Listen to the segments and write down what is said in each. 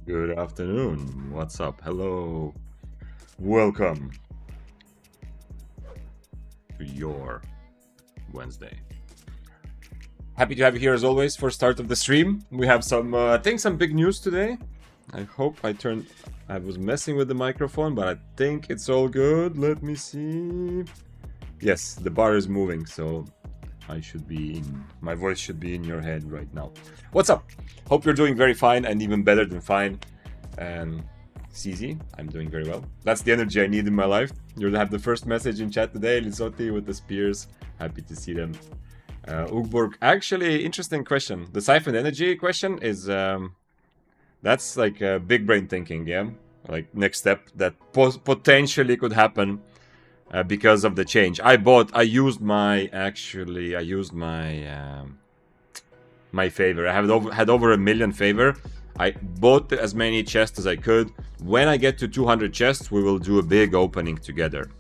Good afternoon. What's up? Hello. Welcome to your Wednesday. Happy to have you here as always for start of the stream. We have some, I think some big news today. I hope I was messing with the microphone, but I think it's all good. Let me see. Yes, the bar is moving, so my voice should be in your head right now. What's up? Hope you're doing very fine and even better than fine. CZ, I'm doing very well. That's the energy I need in my life. You'll have the first message in chat today. Lizotti with the spears. Happy to see them. Ugborg, actually, interesting question. The siphon energy question is, that's like big brain thinking, yeah? Like next step that potentially could happen because of the change. I used my my favor. I had over 1 million favor. I bought as many chests as I could. When I get to 200 chests, we will do a big opening together.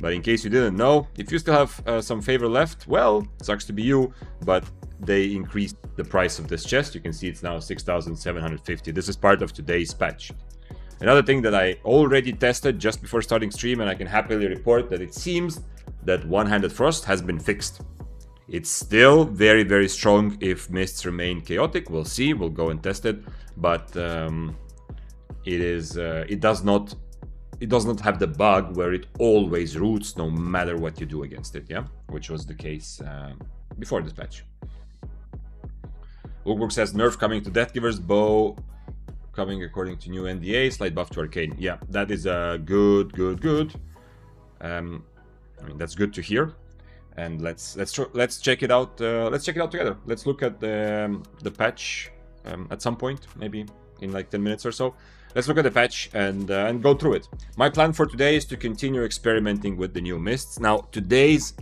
But in case you didn't know, if you still have some favor left, well, sucks to be you, but they increased the price of this chest. You can see it's now 6,750. This is part of today's patch. Another thing that I already tested just before starting stream, and I can happily report that it seems that one-handed frost has been fixed. It's still very, very strong if mists remain chaotic. We'll see. We'll go and test it. But it does not have the bug where it always roots no matter what you do against it. Yeah, which was the case before this patch. Ugborg says nerf coming to Deathgiver's bow. Coming according to new NDA, slight buff to Arcane. Yeah, that is good. I mean, that's good to hear. And let's check it out. Let's check it out together. Let's look at the patch at some point, maybe in like 10 minutes or so. Let's look at the patch and go through it. My plan for today is to continue experimenting with the new mists. Now, today's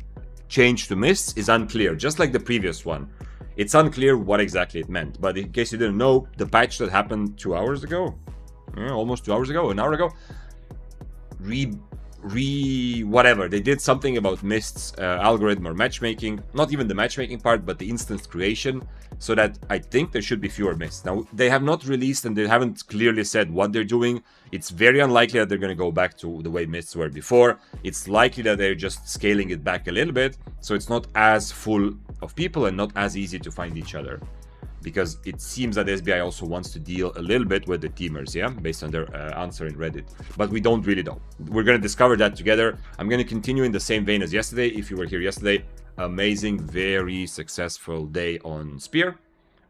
change to mists is unclear, just like the previous one. It's unclear what exactly it meant, but in case you didn't know, the patch that happened 2 hours ago, almost 2 hours ago, an hour ago, whatever, they did something about mists algorithm or matchmaking, not even the matchmaking part, but the instance creation, so that I think there should be fewer mists. Now, they have not released and they haven't clearly said what they're doing. It's very unlikely that they're going to go back to the way mists were before. It's likely that they're just scaling it back a little bit, so it's not as full of people and not as easy to find each other. Because it seems that SBI also wants to deal a little bit with the teamers, yeah, based on their answer in Reddit. But we don't really know. We're going to discover that together. I'm going to continue in the same vein as yesterday. If you were here yesterday, amazing, very successful day on Spear.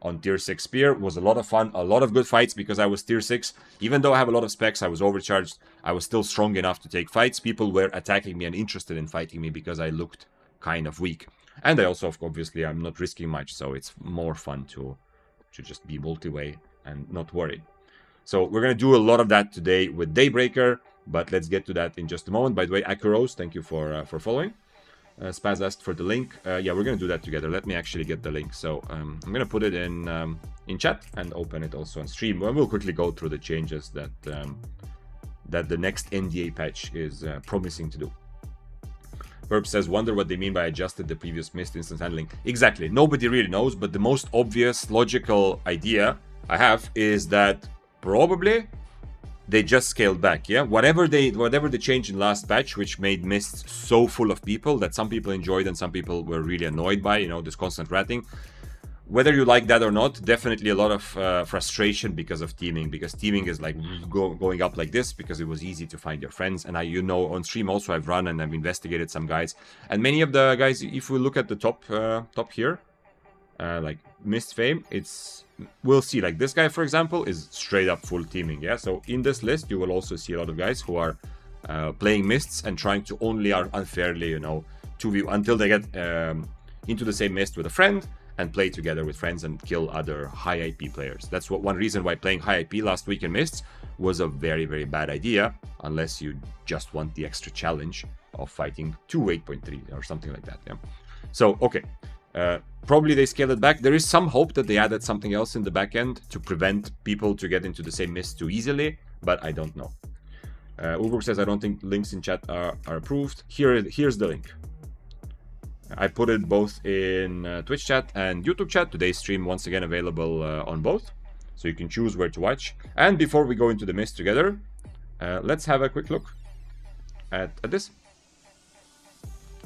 On tier 6 Spear was a lot of fun, a lot of good fights because I was tier 6. Even though I have a lot of specs, I was overcharged. I was still strong enough to take fights. People were attacking me and interested in fighting me because I looked kind of weak. And I also, obviously, I'm not risking much, so it's more fun to just be multi-way and not worry. So we're going to do a lot of that today with Daybreaker, but let's get to that in just a moment. By the way, Akuros, thank you for following. Spaz asked for the link. Yeah, we're going to do that together. Let me actually get the link. So I'm going to put it in chat and open it also on stream. We'll quickly go through the changes that the next NDA patch is promising to do. Perp says, wonder what they mean by adjusted the previous mist instance handling. Exactly. Nobody really knows, but the most obvious logical idea I have is that probably they just scaled back, yeah? Whatever they changed in last patch, which made mists so full of people that some people enjoyed and some people were really annoyed by, you know, this constant ratting. Whether you like that or not, definitely a lot of frustration because of teaming. Because teaming is like going up like this because it was easy to find your friends. And you know, on stream also I've run and I've investigated some guys. And many of the guys, if we look at the top here, like Mist Fame, we'll see like this guy, for example, is straight up full teaming. Yeah, so in this list, you will also see a lot of guys who are playing Mists and trying to only unfairly, you know, 2v until they get into the same Mist with a friend and play together with friends and kill other high IP players. That's one reason why playing high IP last week in Mists was a very, very bad idea, unless you just want the extra challenge of fighting 2 8.3 or something like that. Yeah. So, okay. Probably they scaled it back. There is some hope that they added something else in the back end to prevent people to get into the same Mist too easily, but I don't know. Ugborg says, I don't think links in chat are approved. Here's the link. I put it both in Twitch chat and YouTube chat. Today's stream once again available on both. so you can choose where to watch. And before we go into the mist together, let's have a quick look at this.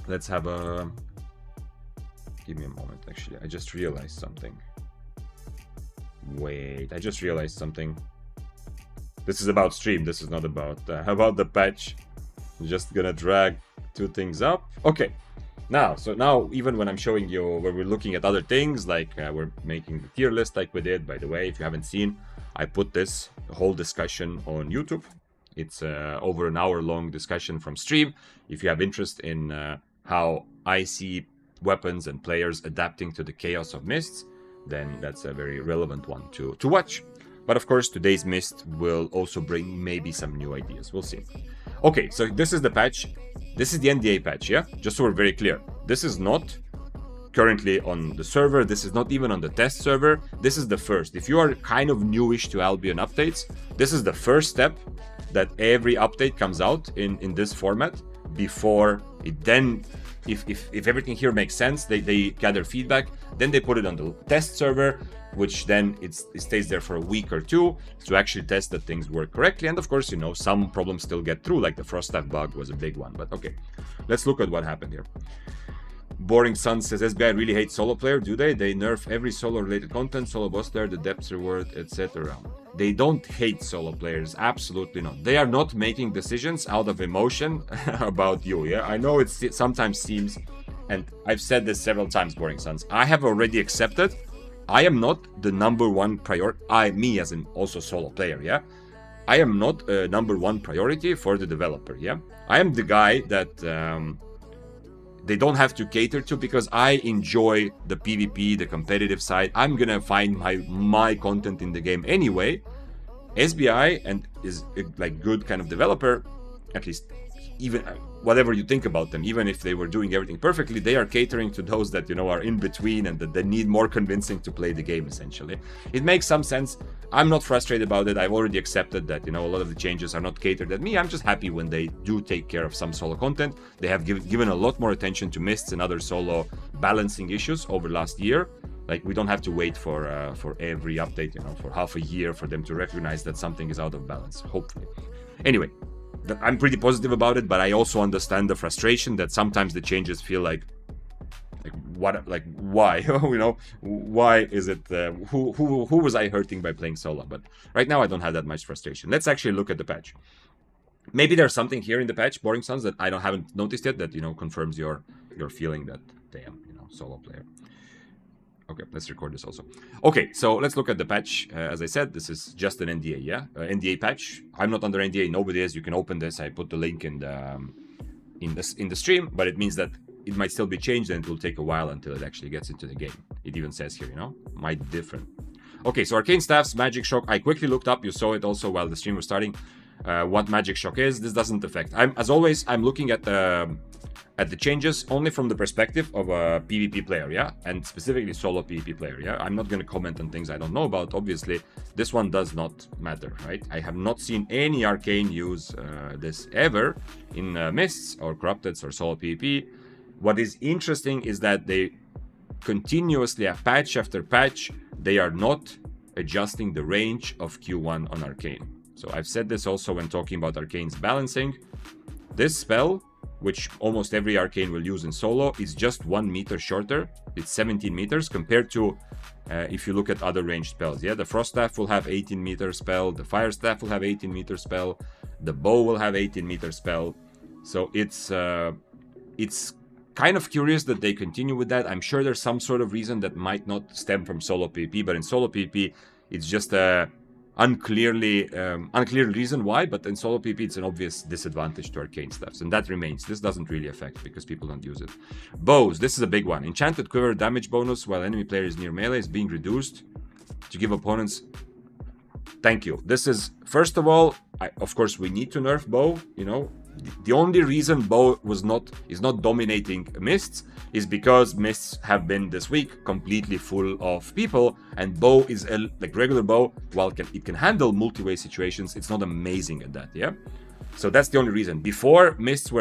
Let's have a... Give me a moment, actually. I just realized something. Wait, I just realized something. This is about stream. This is not about the patch. I'm just gonna drag two things up. Okay. Now, so now even when I'm showing you where we're looking at other things, like we're making the tier list like we did, by the way, if you haven't seen, I put this whole discussion on YouTube. It's over an hour-long discussion from stream. If you have interest in how I see weapons and players adapting to the chaos of mists, then that's a very relevant one to watch. But of course, today's mist will also bring maybe some new ideas. We'll see. Okay, so this is the patch. This is the NDA patch, yeah? Just so we're very clear. This is not currently on the server. This is not even on the test server. This is the first. If you are kind of newish to Albion updates, this is the first step that every update comes out in this format before it then... If everything here makes sense, they gather feedback, then they put it on the test server, which then it stays there for a week or two to actually test that things work correctly. And of course, you know, some problems still get through, like the frost staff bug was a big one. But okay, let's look at what happened here. Boring Sun says, SBI really hates solo player, do they? They nerf every solo related content, solo boss player, the depth reward, etc. They don't hate solo players, absolutely not. They are not making decisions out of emotion about you, yeah? I know it sometimes seems, and I've said this several times, Boring Suns, I have already accepted I am not the number one priority, me as an also solo player, yeah? I am not a number one priority for the developer, yeah? I am the guy that they don't have to cater to because I enjoy the PvP, the competitive side. I'm gonna find my content in the game anyway. SBI and is a, like good kind of developer, at least even whatever you think about them, even if they were doing everything perfectly, they are catering to those that, you know, are in between and that they need more convincing to play the game, essentially. It makes some sense. I'm not frustrated about it. I've already accepted that, you know, a lot of the changes are not catered at me. I'm just happy when they do take care of some solo content. They have given a lot more attention to mists and other solo balancing issues over last year. Like, we don't have to wait for every update, you know, for half a year for them to recognize that something is out of balance, hopefully. Anyway, I'm pretty positive about it, but I also understand the frustration that sometimes the changes feel like what, like why, you know, why is it, who was I hurting by playing solo? But right now I don't have that much frustration. Let's actually look at the patch. Maybe there's something here in the patch, Boring Suns, that I haven't noticed yet that, you know, confirms your feeling that, damn, you know, solo player. Okay, let's record this also. Okay, so let's look at the patch. As I said, this is just an NDA, yeah? NDA patch. I'm not under NDA, nobody is. You can open this. I put the link in the stream, but it means that it might still be changed and it will take a while until it actually gets into the game. It even says here, you know, might be different. Okay, so Arcane Staff's Magic Shock. I quickly looked up. You saw it also while the stream was starting. What Magic Shock is. This doesn't affect. As always, I'm looking at the changes only from the perspective of a PvP player, yeah? And specifically solo PvP player, yeah? I'm not going to comment on things I don't know about, obviously. This one does not matter, right? I have not seen any Arcane use this ever in Mists or Corrupteds or solo PvP. What is interesting is that they continuously, patch after patch, they are not adjusting the range of Q1 on Arcane. So I've said this also when talking about Arcane's balancing. This spell, which almost every Arcane will use in solo, is just 1 meter shorter. It's 17 meters compared to if you look at other ranged spells. Yeah, the Frost Staff will have 18 meter spell, the Fire Staff will have 18 meter spell, the Bow will have 18 meter spell. So it's kind of curious that they continue with that. I'm sure there's some sort of reason that might not stem from solo PvP, but in solo PvP, it's just a unclear reason why, but in solo PvP it's an obvious disadvantage to Arcane Staffs, and that remains. This doesn't really affect because people don't use it. Bows, this is a big one. Enchanted Quiver damage bonus while enemy player is near melee is being reduced to give opponents... Thank you. This is, first of all, of course we need to nerf Bow, you know. The only reason Bow is not dominating Mists is because Mists have been this week completely full of people, and Bow is like regular Bow, while it can handle multi-way situations, it's not amazing at that, yeah? So that's the only reason. Before Mists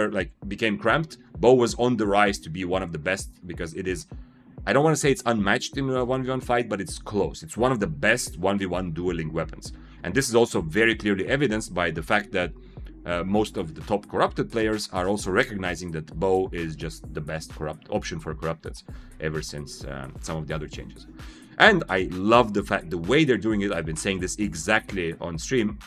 became cramped, Bow was on the rise to be one of the best because it is I don't want to say it's unmatched in a 1v1 fight, but it's close. It's one of the best 1v1 dueling weapons. And this is also very clearly evidenced by the fact that most of the top corrupted players are also recognizing that bow is just the best option for corrupteds ever since some of the other changes. And I love the way they're doing it. I've been saying this exactly on stream.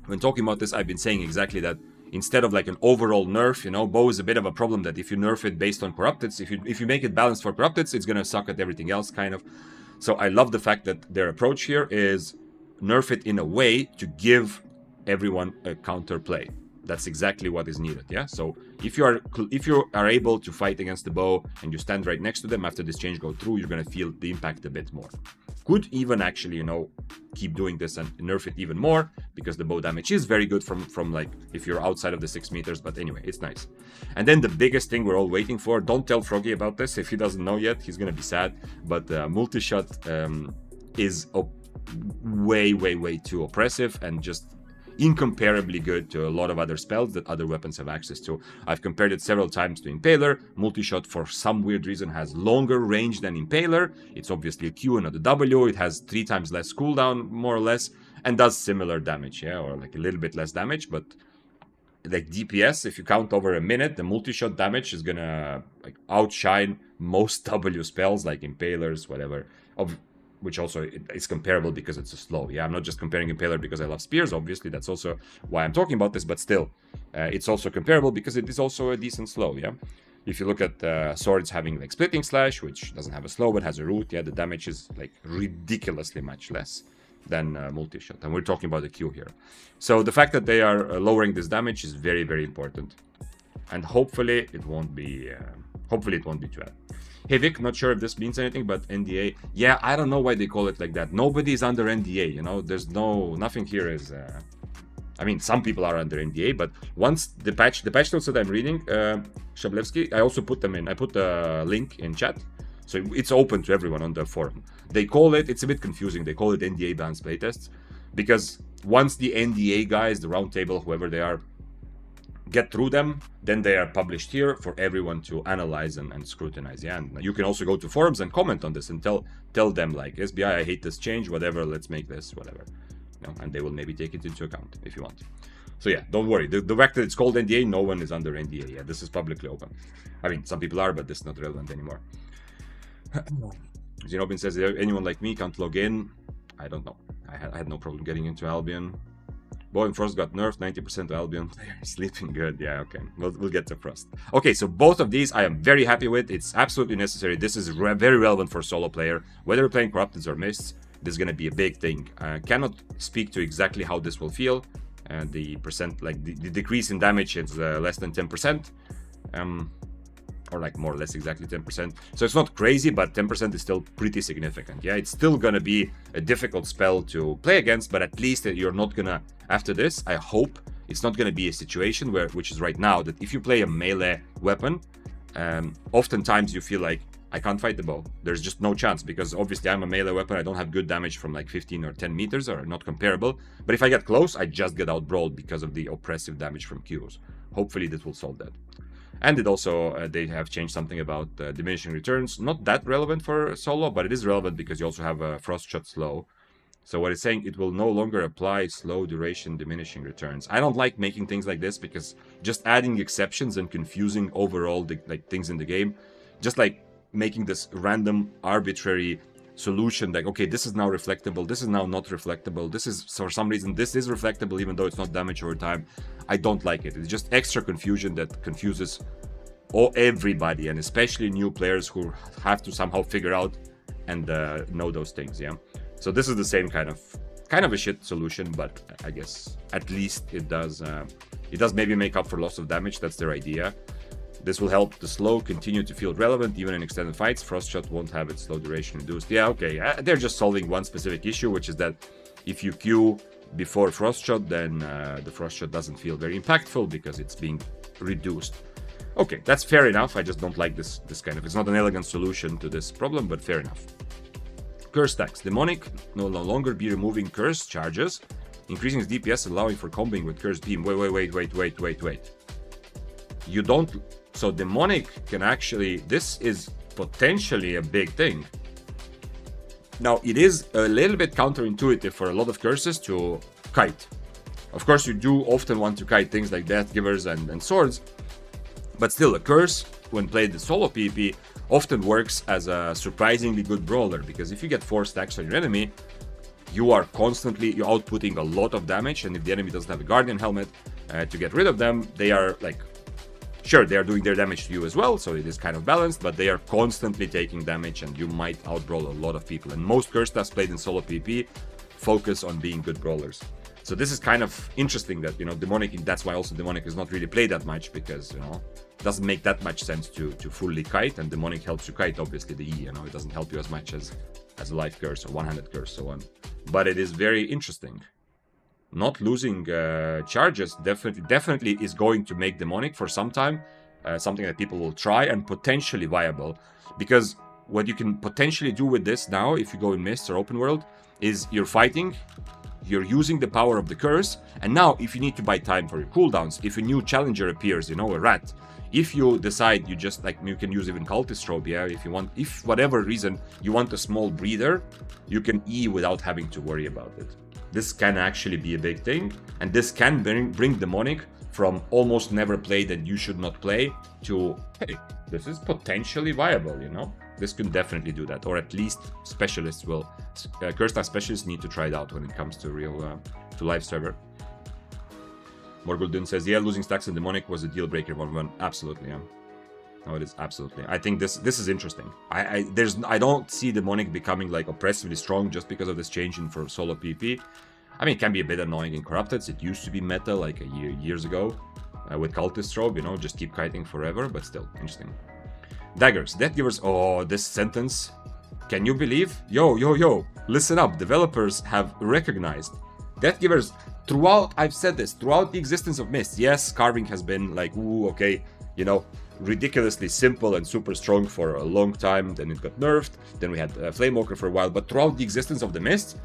When talking about this, I've been saying exactly that instead of like an overall nerf, bow is a bit of a problem that if you nerf it based on corrupteds, if you make it balanced for corrupteds, it's gonna suck at everything else, kind of. So I love the fact that their approach here is nerf it in a way to give everyone a counter play. That's exactly what is needed, yeah? So if you are able to fight against the bow and you stand right next to them after this change go through, you're gonna feel the impact a bit more. Could even actually, keep doing this and nerf it even more, because the bow damage is very good from like if you're outside of the 6 meters, but anyway, it's nice. And then the biggest thing we're all waiting for, don't tell Froggy about this if he doesn't know yet, he's gonna be sad, but multi-shot is way too oppressive and just incomparably good to a lot of other spells that other weapons have access to. I've compared it several times to Impaler. Multi-shot for some weird reason has longer range than Impaler. It's obviously a Q and not a W. It has 3 times less cooldown, more or less, and does similar damage, yeah, or like a little bit less damage, but like DPS, if you count over a minute, the multi-shot damage is gonna like outshine most W spells like Impalers, whatever, which also is comparable because it's a slow. Yeah, I'm not just comparing Impaler because I love spears, obviously, that's also why I'm talking about this, but still, it's also comparable because it is also a decent slow, yeah? If you look at swords having like Splitting Slash, which doesn't have a slow but has a root, yeah, the damage is like ridiculously much less than multi-shot, and we're talking about the Q here. So the fact that they are lowering this damage is very, very important, and hopefully it won't be too bad. Hey Vic, not sure if this means anything, but NDA. Yeah, I don't know why they call it like that. Nobody is under NDA, there's nothing here is... I mean, some people are under NDA, but once the patch notes that I'm reading, Shablevsky, I also put them in. I put the link in chat, so it's open to everyone on the forum. They call it, it's a bit confusing, they call it NDA balanced playtests, because once the NDA guys, the roundtable, whoever they are, get through them, then they are published here for everyone to analyze and scrutinize. Yeah, and you can also go to forums and comment on this and tell them like, SBI, I hate this change, whatever, let's make this, whatever. And they will maybe take it into account if you want. So yeah, don't worry. The fact that it's called NDA, no one is under NDA. Yeah, this is publicly open. I mean, some people are, but this is not relevant anymore. Zenobin says, anyone like me can't log in. I don't know. I had no problem getting into Albion. Bow and Frost got nerfed, 90% to Albion players sleeping good. Yeah, okay. We'll get to Frost. Okay, so both of these I am very happy with. It's absolutely necessary. This is very relevant for a solo player. Whether you're playing Corrupteds or Mists, this is going to be a big thing. I cannot speak to exactly how this will feel. The percent, like the decrease in damage is less than 10%. Or like more or less exactly 10%. So it's not crazy, but 10% is still pretty significant. Yeah, it's still gonna be a difficult spell to play against, but at least you're not gonna, after this, I hope it's not gonna be a situation which is right now, that if you play a melee weapon, oftentimes you feel like, I can't fight the bow. There's just no chance, because obviously I'm a melee weapon, I don't have good damage from like 15 or 10 meters, or not comparable. But if I get close, I just get out-brawled because of the oppressive damage from Qs. Hopefully this will solve that. And it also, they have changed something about diminishing returns. Not that relevant for solo, but it is relevant because you also have a Frost Shot slow. So what it's saying, it will no longer apply slow duration diminishing returns. I don't like making things like this, because just adding exceptions and confusing overall the things in the game, just like making this random arbitrary solution, like, okay, this is now reflectable, this is now not reflectable, this is, for some reason, this is reflectable even though it's not damage over time. I don't like it. It's just extra confusion that confuses everybody, and especially new players who have to somehow figure out and know those things, yeah? So this is the same kind of a shit solution, but I guess at least it does maybe make up for loss of damage. That's their idea. This will help the slow continue to feel relevant even in extended fights. Frost Shot won't have its slow duration reduced. Yeah, okay, they're just solving one specific issue, which is that if you Q before Frost Shot, then the Frost Shot doesn't feel very impactful because it's being reduced. Okay, that's fair enough. I just don't like this kind of... It's not an elegant solution to this problem, but fair enough. Curse stacks. Demonic no longer be removing curse charges, increasing its DPS, allowing for comboing with Curse Beam. Wait. You don't... So Demonic can actually... This is potentially a big thing. Now, it is a little bit counterintuitive for a lot of curses to kite. Of course, you do often want to kite things like Death Givers and Swords, but still, a curse, when played in solo PvP, often works as a surprisingly good brawler, because if you get 4 stacks on your enemy, you're outputting a lot of damage, and if the enemy doesn't have a Guardian Helmet to get rid of them, they are like, sure, they are doing their damage to you as well, so it is kind of balanced, but they are constantly taking damage, and you might outbrawl a lot of people. And most curse stuffs played in solo PvP focus on being good brawlers. So this is kind of interesting that, Demonic, that's why also Demonic is not really played that much, because, it doesn't make that much sense to fully kite, and Demonic helps you kite, obviously, the E, it doesn't help you as much as a life curse or one-handed curse, so on. But it is very interesting. Not losing charges definitely is going to make Demonic for some time something that people will try and potentially viable, because what you can potentially do with this now, if you go in Mists or Open World, is you're fighting, you're using the power of the curse, and now if you need to buy time for your cooldowns, if a new challenger appears, a rat, if you decide you just, you can use even Cultist Robe, yeah, if whatever reason you want a small breather, you can E without having to worry about it. This can actually be a big thing, and this can bring Demonic from almost never played and you should not play to, hey, this is potentially viable, This can definitely do that, or at least specialists will. Curse Staff specialists need to try it out when it comes to to live server. Morguldun says, yeah, losing stacks in Demonic was a deal breaker 1v1. Absolutely, yeah. No, it is absolutely. I think this is interesting. I don't see Demonic becoming like oppressively strong just because of this change in for solo PvP. I mean, it can be a bit annoying in Corrupted. It used to be meta like years ago with Cultist Robe, just keep kiting forever, but still interesting. Daggers, Death Givers. Oh, this sentence. Can you believe? Yo. Listen up. Developers have recognized Death Givers throughout. I've said this throughout the existence of Mist. Yes, carving has been like, ooh, okay, ridiculously simple and super strong for a long time. Then it got nerfed. Then we had Flamewalker for a while. But throughout the existence of the Mist,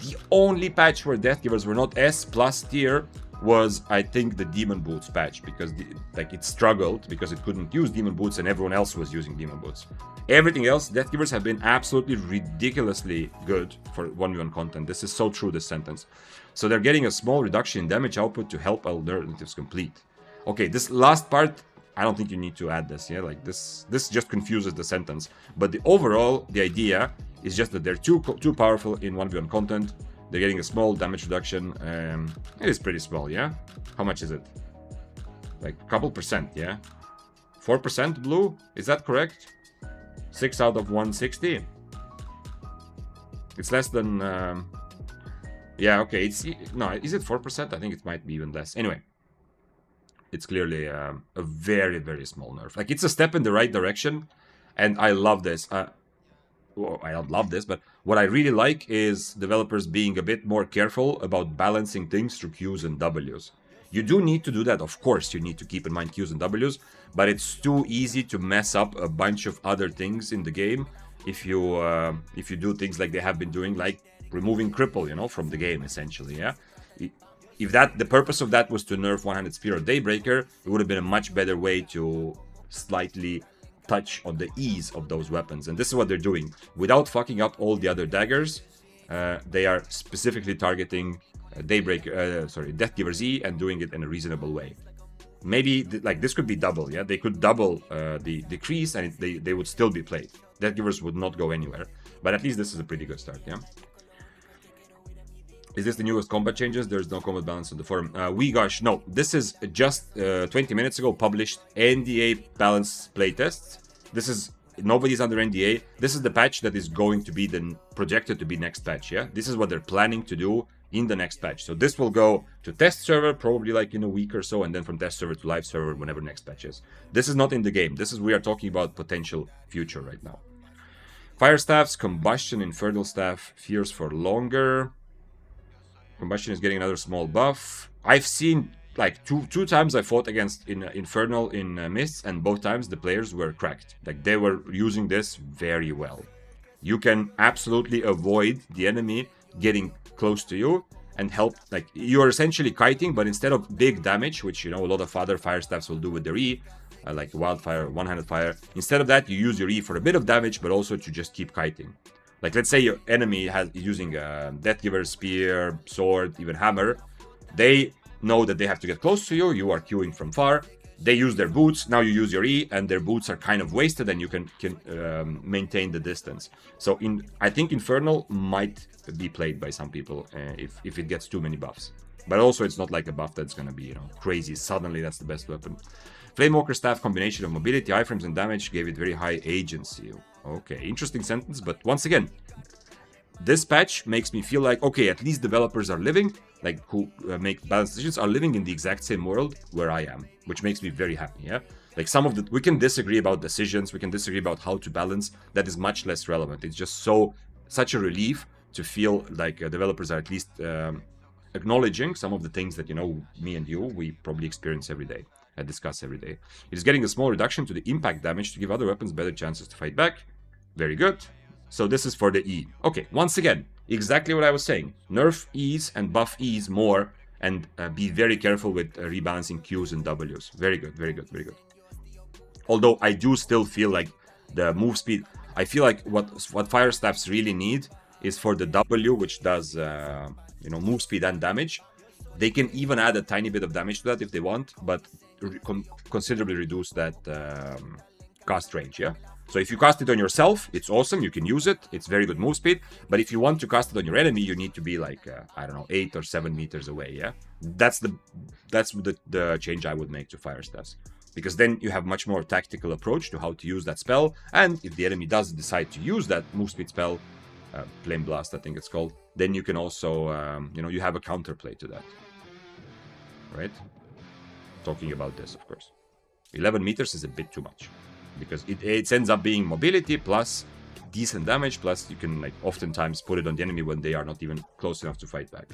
the only patch where Death Givers were not S+ tier was, I think, the Demon Boots patch, because it struggled because it couldn't use Demon Boots and everyone else was using Demon Boots. Everything else, Death Givers have been absolutely ridiculously good for 1v1 content. This is so true, this sentence. So they're getting a small reduction in damage output to help alternatives complete. Okay, this last part, I don't think you need to add this, yeah? This just confuses the sentence. But the idea is just that they're too powerful in 1v1 content. They're getting a small damage reduction. It is pretty small, yeah? How much is it? Like a couple percent, yeah? 4% blue? Is that correct? 6 out of 160? It's less than... yeah, okay. No, is it 4%? I think it might be even less. Anyway. It's clearly a very, very small nerf. It's a step in the right direction. And I love this. Well, I don't love this, but what I really like is developers being a bit more careful about balancing things through Qs and Ws. You do need to do that, of course, you need to keep in mind Qs and Ws, but it's too easy to mess up a bunch of other things in the game if you do things like they have been doing, like removing Cripple, from the game, essentially, yeah? If the purpose of that was to nerf One-Handed Spear or Daybreaker, it would have been a much better way to slightly touch on the ease of those weapons, and this is what they're doing. Without fucking up all the other daggers, they are specifically targeting Death Giver's E and doing it in a reasonable way. Maybe this could be double, yeah? They could double the decrease and they would still be played. Death Givers would not go anywhere, but at least this is a pretty good start, yeah? Is this the newest combat changes? There's no combat balance on the forum. Gosh, no. This is just 20 minutes ago published NDA balance playtests. This is... Nobody's under NDA. This is the patch that is going to be projected to be next patch, yeah? This is what they're planning to do in the next patch. So this will go to test server probably like in a week or so, and then from test server to live server whenever next patch is. This is not in the game. We are talking about potential future right now. Fire Staffs, Combustion, Infernal Staff, Fierce for longer. Combustion is getting another small buff. I've seen two times I fought against Infernal in Mists, and both times the players were cracked. They were using this very well. You can absolutely avoid the enemy getting close to you, and help. Like, you're essentially kiting, but instead of big damage, which, you know, a lot of other fire staffs will do with their E, like wildfire, one-handed fire, instead of that, you use your E for a bit of damage, but also to just keep kiting. Like, let's say your enemy is using Deathgiver, Spear, Sword, even Hammer. They know that they have to get close to you. You are queuing from far. They use their boots. Now you use your E, and their boots are kind of wasted, and you can maintain the distance. So I think Infernal might be played by some people if it gets too many buffs. But also, it's not like a buff that's going to be, you know, crazy. Suddenly, that's the best weapon. Flamewalker Staff, combination of mobility, iframes, and damage gave it very high agency. Okay, interesting sentence, but once again, this patch makes me feel like, okay, at least developers are living, like, who make balanced decisions, are living in the exact same world where I am, which makes me very happy, yeah? Like, some of the... We can disagree about decisions, we can disagree about how to balance. That is much less relevant. It's just such a relief to feel like developers are at least acknowledging some of the things that, you know, me and you, we probably experience every day. I discuss every day. It is getting a small reduction to the impact damage to give other weapons better chances to fight back. Very good. So this is for the E. Okay, once again, exactly what I was saying. Nerf E's and buff E's more, and be very careful with rebalancing Q's and W's. Very good, very good, very good. Although I do still feel like the move speed... I feel like what fire staffs really need is for the W, which does, you know, move speed and damage. They can even add a tiny bit of damage to that if they want, but considerably reduce that cast range, yeah? So if you cast it on yourself, it's awesome, you can use it, it's very good move speed, but if you want to cast it on your enemy, you need to be like, I don't know, 8 or 7 meters away, yeah? That's the change I would make to fire staffs. Because then you have much more tactical approach to how to use that spell, and if the enemy does decide to use that move speed spell, Flame Blast I think it's called, then you can also, you know, you have a counterplay to that. Right? Talking about this, of course. 11 meters is a bit too much, because it ends up being mobility plus decent damage, plus you can, like, oftentimes put it on the enemy when they are not even close enough to fight back.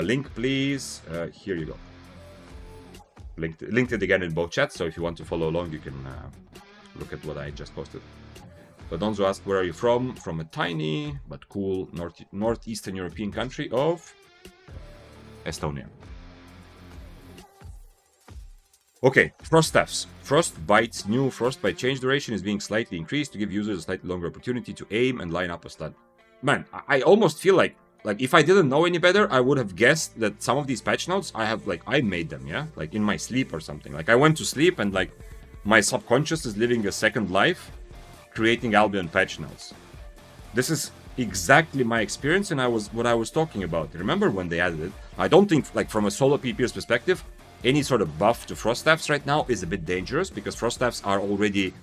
Link, please. Here you go. Linked it again in both chats, so if you want to follow along, you can look at what I just posted. Donzo asked, where are you from? From a tiny but cool northeastern European country of Estonia. Okay, Frost Staffs. Frostbite's new Frostbite change duration is being slightly increased to give users a slightly longer opportunity to aim and line up a stun. Man, I almost feel like if I didn't know any better, I would have guessed that some of these patch notes, I made them, yeah? Like, in my sleep or something. Like, I went to sleep and, like, my subconscious is living a second life, creating Albion patch notes. This is exactly my experience, and what I was talking about. Remember when they added it? I don't think, like, from a solo PP's perspective, any sort of buff to Frost Staffs right now is a bit dangerous, because Frost Staffs are already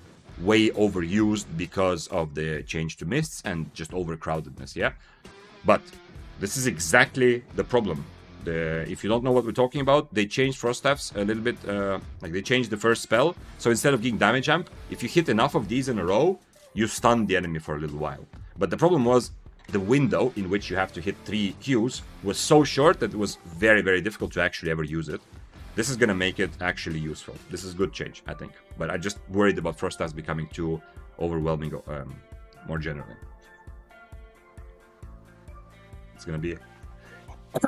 way overused because of the change to Mists and just overcrowdedness, yeah? But this is exactly the problem. If you don't know what we're talking about, they changed Frost Staffs a little bit, like they changed the first spell, so instead of getting damage amp, if you hit enough of these in a row, you stun the enemy for a little while. But the problem was, the window in which you have to hit 3 Qs was so short that it was very, very difficult to actually ever use it. This is going to make it actually useful. This is good change, I think. But I just worried about Frost Staffs becoming too overwhelming more generally. It's going to be...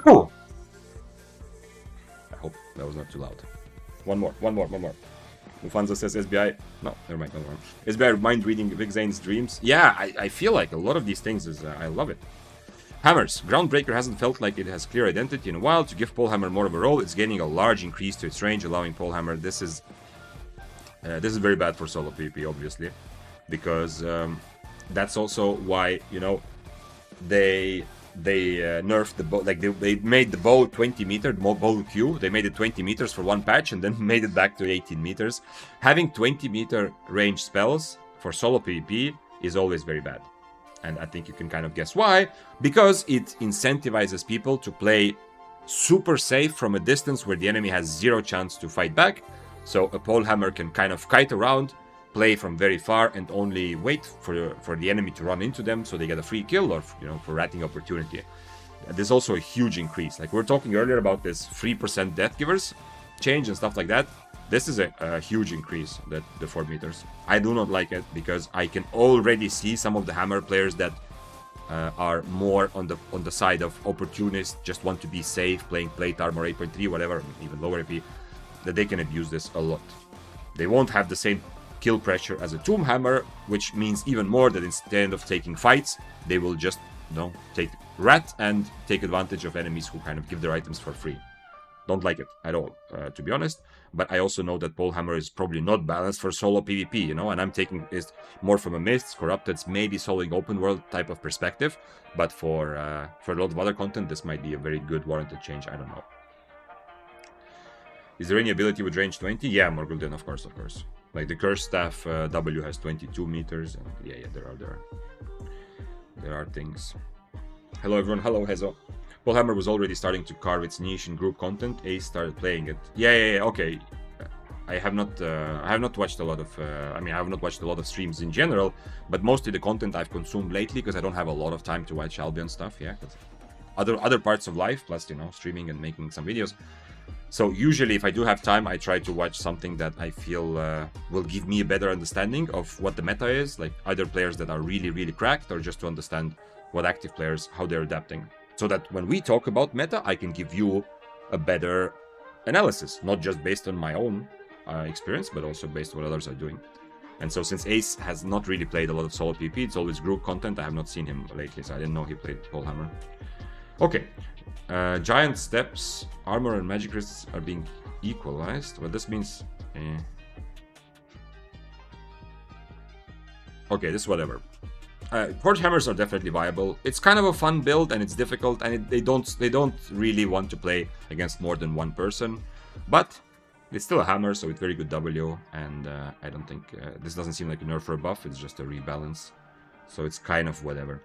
Oh! I hope that was not too loud. One more. Mufanza says SBI... No, never mind. SBI mind reading Vic Zane's dreams. Yeah, I feel like a lot of these things is... I love it. Hammers. Groundbreaker hasn't felt like it has clear identity in a while. To give Polehammer more of a role, it's gaining a large increase to its range, allowing Polehammer... This is very bad for solo PvP, obviously. Because that's also why, you know, they nerfed the bow. Like, they made the bow 20 meter, bow Q. They made it 20 meters for one patch and then made it back to 18 meters. Having 20 meter range spells for solo PvP is always very bad. And I think you can kind of guess why. Because it incentivizes people to play super safe from a distance where the enemy has 0 chance to fight back. So a Polehammer can kind of kite around, play from very far, and only wait for the enemy to run into them so they get a free kill, or, you know, for ratting opportunity. There's also a huge increase. Like, we were talking earlier about this 3% death givers change and stuff like that. This is a huge increase, the 4 meters. I do not like it because I can already see some of the Hammer players that are more on the side of opportunists, just want to be safe, playing plate armor 8.3, whatever, even lower AP, that they can abuse this a lot. They won't have the same kill pressure as a Tomb Hammer, which means even more that instead of taking fights, they will just, take rat and take advantage of enemies who kind of give their items for free. Don't like it at all, to be honest. But I also know that Pole Hammer is probably not balanced for solo PvP, and I'm taking it more from a Mists, Corrupteds, maybe soloing open world type of perspective. But for a lot of other content, this might be a very good warranted change. I don't know. Is there any ability with range 20? Yeah, Morgulden, of course. Like the Curse Staff W has 22 meters, and yeah, there are things. Hello everyone, hello Hezo. Pole Hammer was already starting to carve its niche in group content. Ace started playing it. Yeah, okay. I have not watched a lot of. I have not watched a lot of streams in general, but mostly the content I've consumed lately because I don't have a lot of time to watch Albion stuff. Yeah, other parts of life, plus streaming and making some videos. So usually, if I do have time, I try to watch something that I feel will give me a better understanding of what the meta is, like either players that are really, really cracked, or just to understand what active players, how they're adapting. So that when we talk about meta, I can give you a better analysis, not just based on my own experience, but also based on what others are doing. And so since Ace has not really played a lot of solo PvP, it's always group content. I have not seen him lately, so I didn't know he played Pole Hammer. Okay. Giant steps, armor and magic risks are being equalized. What this means... Okay, this is whatever. Forge hammers are definitely viable. It's kind of a fun build and it's difficult, and they don't really want to play against more than one person. But it's still a hammer, so it's very good W, and I don't think... this doesn't seem like a nerf or a buff, it's just a rebalance. So it's kind of whatever.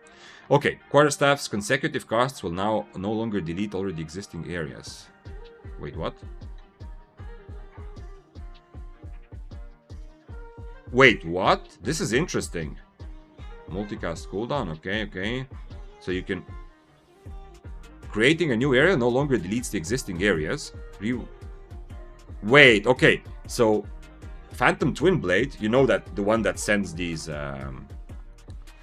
Okay, Quarterstaff's consecutive casts will now no longer delete already existing areas. Wait, what? Wait, what? This is interesting. Multicast cooldown, okay. So you can... Creating a new area no longer deletes the existing areas. Wait, okay. So, Phantom Twin Blade, you know that the one that sends these...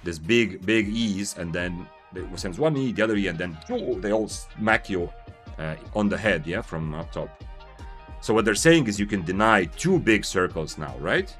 this big E's, and then it sends one E, the other E, and then they all smack you on the head, yeah, from up top. So what they're saying is you can deny 2 big circles now, right?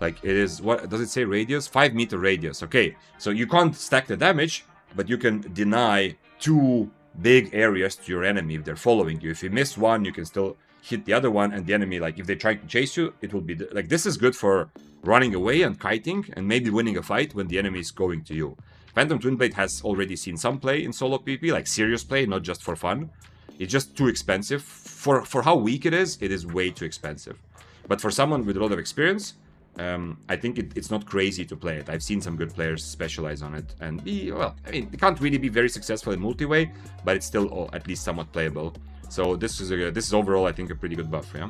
Like it is, what does it say, radius? 5 meter radius, okay. So you can't stack the damage, but you can deny 2 big areas to your enemy if they're following you. If you miss one, you can still hit the other one, and the enemy, like if they try to chase you, it will be like, this is good for running away and kiting and maybe winning a fight when the enemy is going to you. Phantom Twinblade has already seen some play in solo PvP, like serious play, not just for fun. It's just too expensive. For how weak it is way too expensive. But for someone with a lot of experience, I think it's not crazy to play it. I've seen some good players specialize on it and be, well, I mean, it can't really be very successful in multi-way, but it's still at least somewhat playable. So this is overall, I think, a pretty good buff, yeah?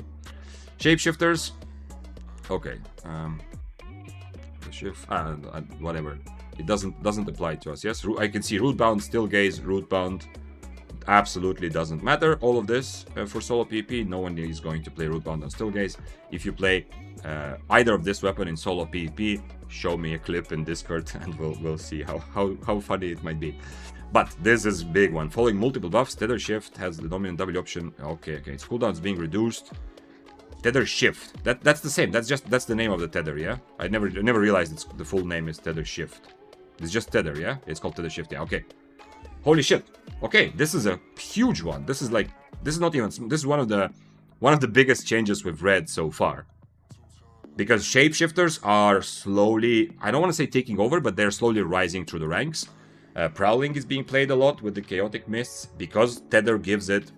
Shapeshifters. Okay. Whatever. It doesn't apply to us, yes? I can see Rootbound, Still Gaze, Rootbound. Absolutely doesn't matter. All of this for solo PvP, no one is going to play Rootbound on Still Gaze. If you play either of this weapon in solo PvP, show me a clip in Discord and we'll see how funny it might be. But this is a big one. Following multiple buffs, Tether Shift has the dominant W option. Okay. Its cooldown is being reduced. Tether Shift. That's the same. That's the name of the tether, yeah? I never realized the full name is Tether Shift. It's just Tether, yeah? It's called Tether Shift, yeah, okay. Holy shit. Okay, this is a huge one. This is one of the biggest changes we've read so far. Because shapeshifters are slowly, I don't want to say taking over, but they're slowly rising through the ranks. Prowling is being played a lot with the Chaotic Mists because Tether gives it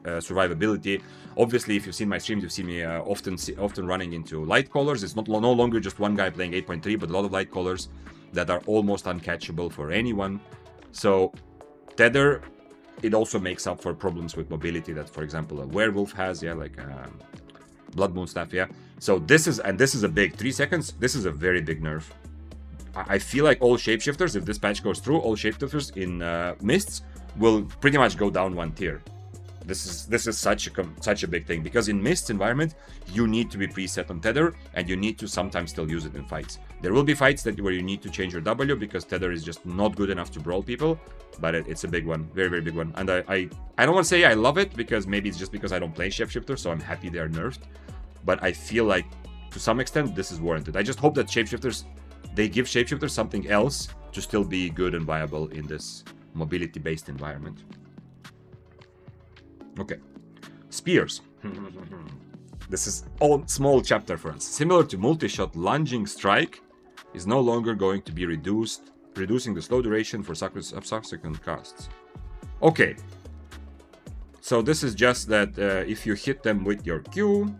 survivability. Obviously, if you've seen my streams, you've seen me often running into light callers. It's no longer just one guy playing 8.3, but a lot of light callers that are almost uncatchable for anyone. So Tether, it also makes up for problems with mobility that, for example, a werewolf has, yeah, like Blood Moon stuff, yeah. So this is a big 3 seconds. This is a very big nerf. I feel like all shapeshifters, if this patch goes through, all shapeshifters in Mists will pretty much go down 1 tier. This is such a big thing, because in Mist environment you need to be preset on Tether and you need to sometimes still use it in fights. There will be fights where you need to change your W because Tether is just not good enough to brawl people, but it's a big one, very, very big one. And I don't want to say I love it because maybe it's just because I don't play Shapeshifter, so I'm happy they're nerfed. But I feel like to some extent this is warranted. I just hope that they give Shapeshifters something else to still be good and viable in this mobility-based environment. Okay. Spears. This is a small chapter for us. Similar to multi-shot, lunging strike is no longer going to be reducing the slow duration for subsequent casts. Okay. So this is just that if you hit them with your Q...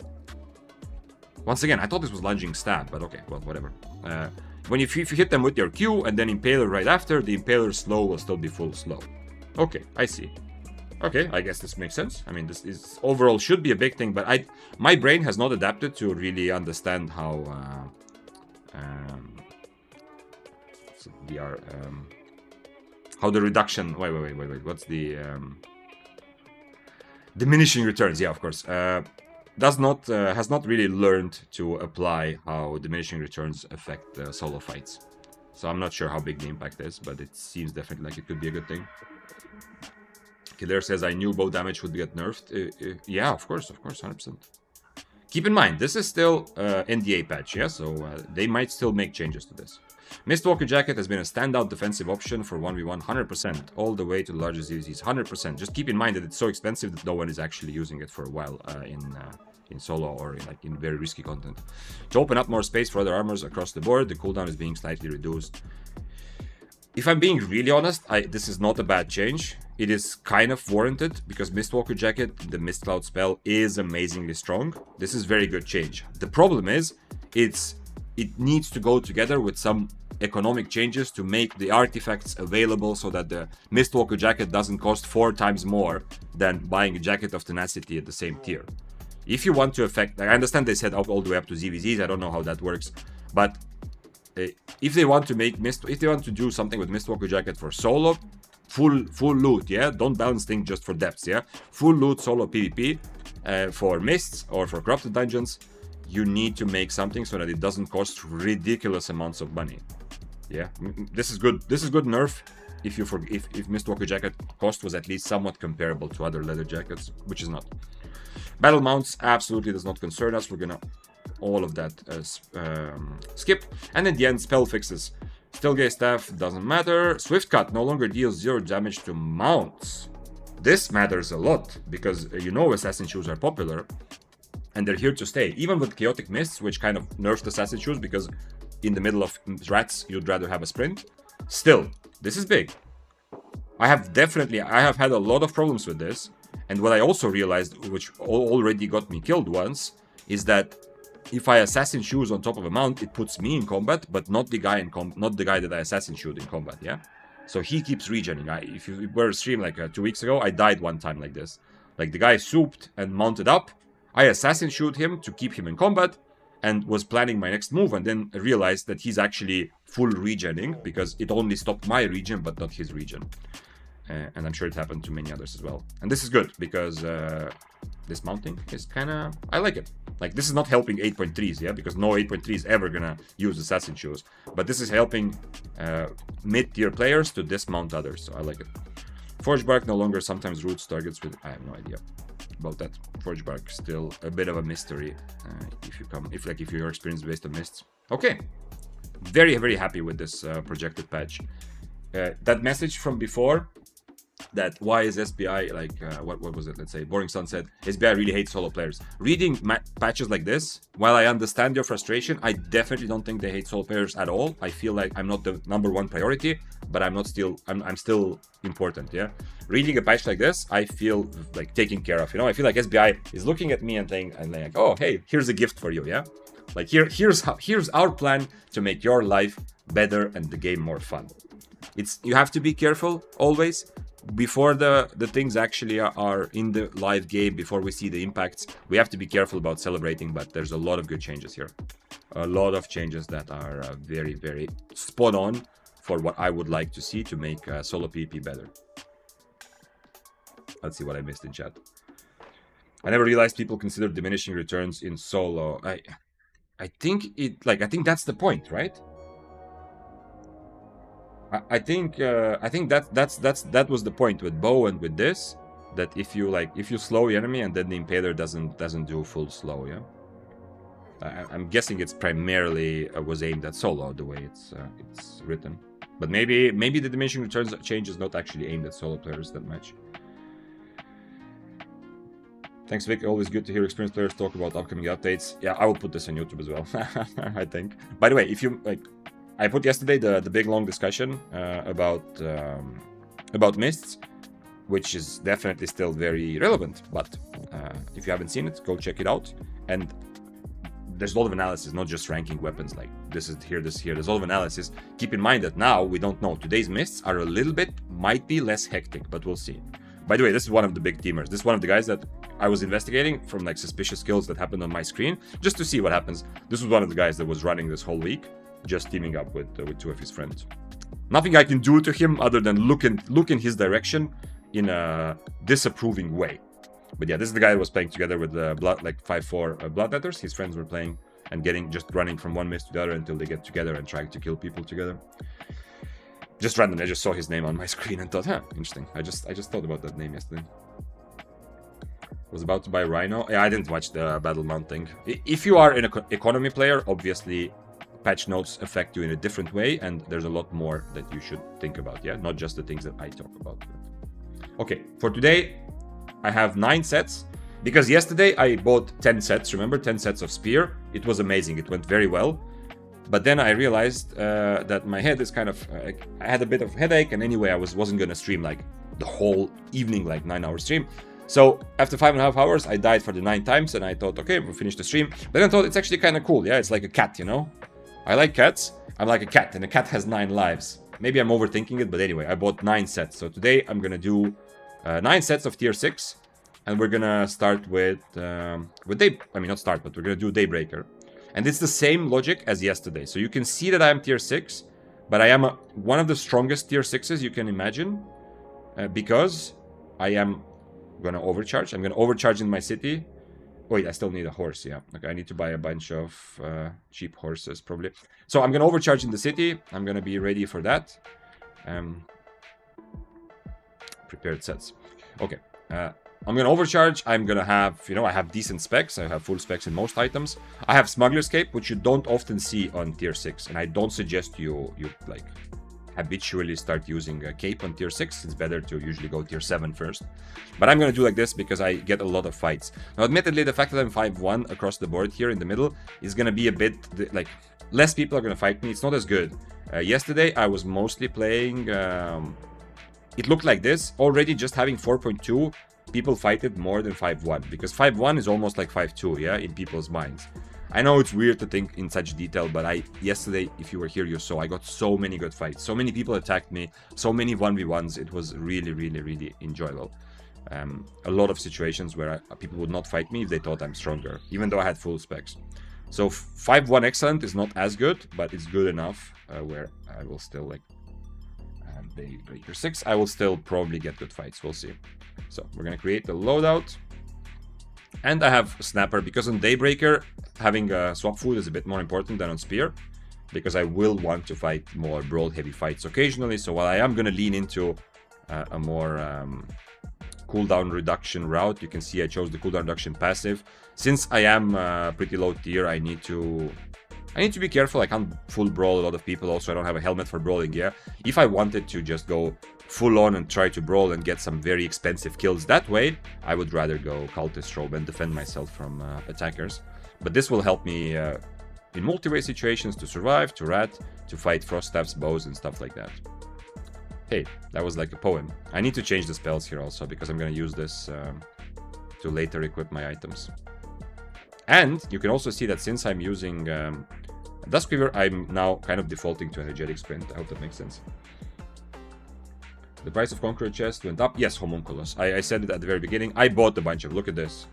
Once again, I thought this was lunging stab, but okay, well, whatever. If you hit them with your Q and then Impaler right after, the Impaler slow will still be full slow. Okay, I see. Okay, I guess this makes sense. I mean, this is overall should be a big thing, but my brain has not adapted to really understand how how the reduction. Wait. What's the diminishing returns? Yeah, of course. Has not really learned to apply how diminishing returns affect solo fights. So I'm not sure how big the impact is, but it seems definitely like it could be a good thing. Killer says, I knew bow damage would get nerfed. Yeah, of course, 100%. Keep in mind, this is still NDA patch, yeah? So they might still make changes to this. Mistwalker Jacket has been a standout defensive option for 1v1, 100%, all the way to the largest ZVZs, 100%. Just keep in mind that it's so expensive that no one is actually using it for a while in solo or in very risky content. To open up more space for other armors across the board, the cooldown is being slightly reduced. If I'm being really honest, this is not a bad change. It is kind of warranted because Mistwalker Jacket, the Mist Cloud spell, is amazingly strong. This is very good change. The problem is, it needs to go together with some economic changes to make the artifacts available so that the Mistwalker Jacket doesn't cost 4 times more than buying a Jacket of Tenacity at the same tier. If you want to affect, I understand they said all the way up to ZVZs, I don't know how that works, but if they want to do something with Mistwalker Jacket for solo, full loot, yeah? Don't balance things just for depths, yeah? Full loot solo PvP for mists or for corrupted dungeons, you need to make something so that it doesn't cost ridiculous amounts of money. Yeah, this is good. This is good nerf if Mistwalker Jacket cost was at least somewhat comparable to other leather jackets, which is not. Battle mounts absolutely does not concern us. We're gonna all of that skip. And in the end, spell fixes. Stillgate Staff doesn't matter. Swift Cut no longer deals 0 damage to mounts. This matters a lot because Assassin Shoes are popular and they're here to stay. Even with Chaotic Mists, which kind of nerfed Assassin Shoes because in the middle of rats you'd rather have a sprint. Still, this is big. I have had a lot of problems with this, and what I also realized, which already got me killed once, is that if I Assassin Shoes on top of a mount, it puts me in combat, but not the guy that I Assassin Shoed in combat, yeah? So he keeps regening. If you were a stream like 2 weeks ago, I died one time like this. Like the guy souped and mounted up, I Assassin Shoed him to keep him in combat, and was planning my next move, and then realized that he's actually full regening, because it only stopped my regen, but not his regen. And I'm sure it happened to many others as well. And this is good, because this mounting is kind of... I like it. Like, this is not helping 8.3s, yeah? Because no 8.3 is ever gonna use Assassin Shoes. But this is helping mid-tier players to dismount others, so I like it. Forge Bark no longer sometimes roots targets with... I have no idea about that. Forge Bark still a bit of a mystery if your experience based on mists. Okay. Very, very happy with this projected patch. That message from before, that why is SBI like what was it? Let's say Boring Sun said SBI really hates solo players. Reading patches like this, while I understand your frustration, I definitely don't think they hate solo players at all. I feel like I'm not the #1 priority, but I'm still important. Yeah, reading a patch like this, I feel like taken care of. I feel like SBI is looking at me and saying, oh hey, here's a gift for you. Yeah, like here's our plan to make your life better and the game more fun. You have to be careful always. Before the things actually are in the live game, before we see the impacts, we have to be careful about celebrating, but there's a lot of good changes here. A lot of changes that are very, very spot on for what I would like to see to make solo PvP better. Let's see what I missed in chat. I never realized people consider diminishing returns in solo. I think I think that's the point, right? I think that was the point with bow and with this, that if you slow the enemy and then the impaler doesn't do full slow, yeah. I'm guessing it's primarily was aimed at solo the way it's written, but maybe the diminishing returns change is not actually aimed at solo players that much. Thanks, Vic. Always good to hear experienced players talk about upcoming updates. Yeah, I will put this on YouTube as well. I think. By the way, if you like, I put yesterday the big long discussion about mists, which is definitely still very relevant. But if you haven't seen it, go check it out. And there's a lot of analysis, not just ranking weapons like this is here, this here. There's a lot of analysis. Keep in mind that now we don't know. Today's mists are a little bit, might be less hectic, but we'll see. By the way, this is one of the big teamers. This is one of the guys that I was investigating from like suspicious kills that happened on my screen, just to see what happens. This was one of the guys that was running this whole week, just teaming up with two of his friends. Nothing I can do to him other than look in his direction in a disapproving way. But yeah, this is the guy who was playing together with the 5-4 Bloodletters. His friends were playing and just running from one mist to the other until they get together and trying to kill people together. Just randomly, I just saw his name on my screen and thought, huh, interesting. I just thought about that name yesterday. Was about to buy Rhino. Yeah, I didn't watch the battle mount thing. If you are an economy player, obviously patch notes affect you in a different way, and there's a lot more that you should think about, yeah? Not just the things that I talk about. Okay, for today, I have 9 sets. Because yesterday I bought 10 sets, remember? 10 sets of Spear. It was amazing, it went very well. But then I realized that my head is kind of... I had a bit of headache, and anyway, I wasn't gonna stream like the whole evening, like 9-hour stream. So after 5.5 hours, I died for the 9 times, and I thought, okay, we'll finish the stream. But then I thought it's actually kind of cool, yeah? It's like a cat, you know? I like cats. I'm like a cat, and a cat has 9 lives. Maybe I'm overthinking it, but anyway, I bought 9 sets. So today I'm gonna do 9 sets of tier 6, and we're gonna start with but we're gonna do Daybreaker. And it's the same logic as yesterday. So you can see that I am tier 6, but I am one of the strongest tier 6s you can imagine, because I am gonna overcharge. I'm gonna overcharge in my city. Wait, I still need a horse, yeah. Okay, I need to buy a bunch of cheap horses, probably. So I'm gonna overcharge in the city. I'm gonna be ready for that. Prepared sets. Okay, I'm gonna overcharge. I'm gonna have, I have decent specs. I have full specs in most items. I have Smuggler's Cape, which you don't often see on tier 6. And I don't suggest you like habitually start using a cape on tier 6. It's better to usually go tier 7 first. But I'm gonna do like this because I get a lot of fights. Now, admittedly, the fact that I'm 5-1 across the board here in the middle is gonna be a bit, like, less people are gonna fight me. It's not as good. Yesterday, I was mostly playing... it looked like this. Already just having 4.2, people fight it more than 5-1. Because 5-1 is almost like 5-2, yeah, in people's minds. I know it's weird to think in such detail, but yesterday, if you were here, you saw I got so many good fights. So many people attacked me, so many 1v1s. It was really, really, really enjoyable. A lot of situations where people would not fight me if they thought I'm stronger, even though I had full specs. So 5-1 excellent is not as good, but it's good enough where I will still like Daybreaker 6. I will still probably get good fights. We'll see. So we're gonna create the loadout. And I have Snapper, because on Daybreaker, having swap food is a bit more important than on Spear, because I will want to fight more brawl-heavy fights occasionally. So while I am going to lean into a more cooldown reduction route, you can see I chose the cooldown reduction passive. Since I am pretty low tier, I need to be careful. I can't full brawl a lot of people. Also, I don't have a helmet for brawling gear. If I wanted to just go full on and try to brawl and get some very expensive kills that way, I would rather go Cultist Robe and defend myself from attackers. But this will help me in multi-way situations to survive, to rat, to fight frost staffs, bows, and stuff like that. Hey, that was like a poem. I need to change the spells here also, because I'm going to use this to later equip my items. And you can also see that since I'm using Duskweaver, I'm now kind of defaulting to Energetic Sprint. I hope that makes sense. The price of Conqueror chest went up. Yes, Homunculus. I said it at the very beginning. I bought a bunch of... Look at this.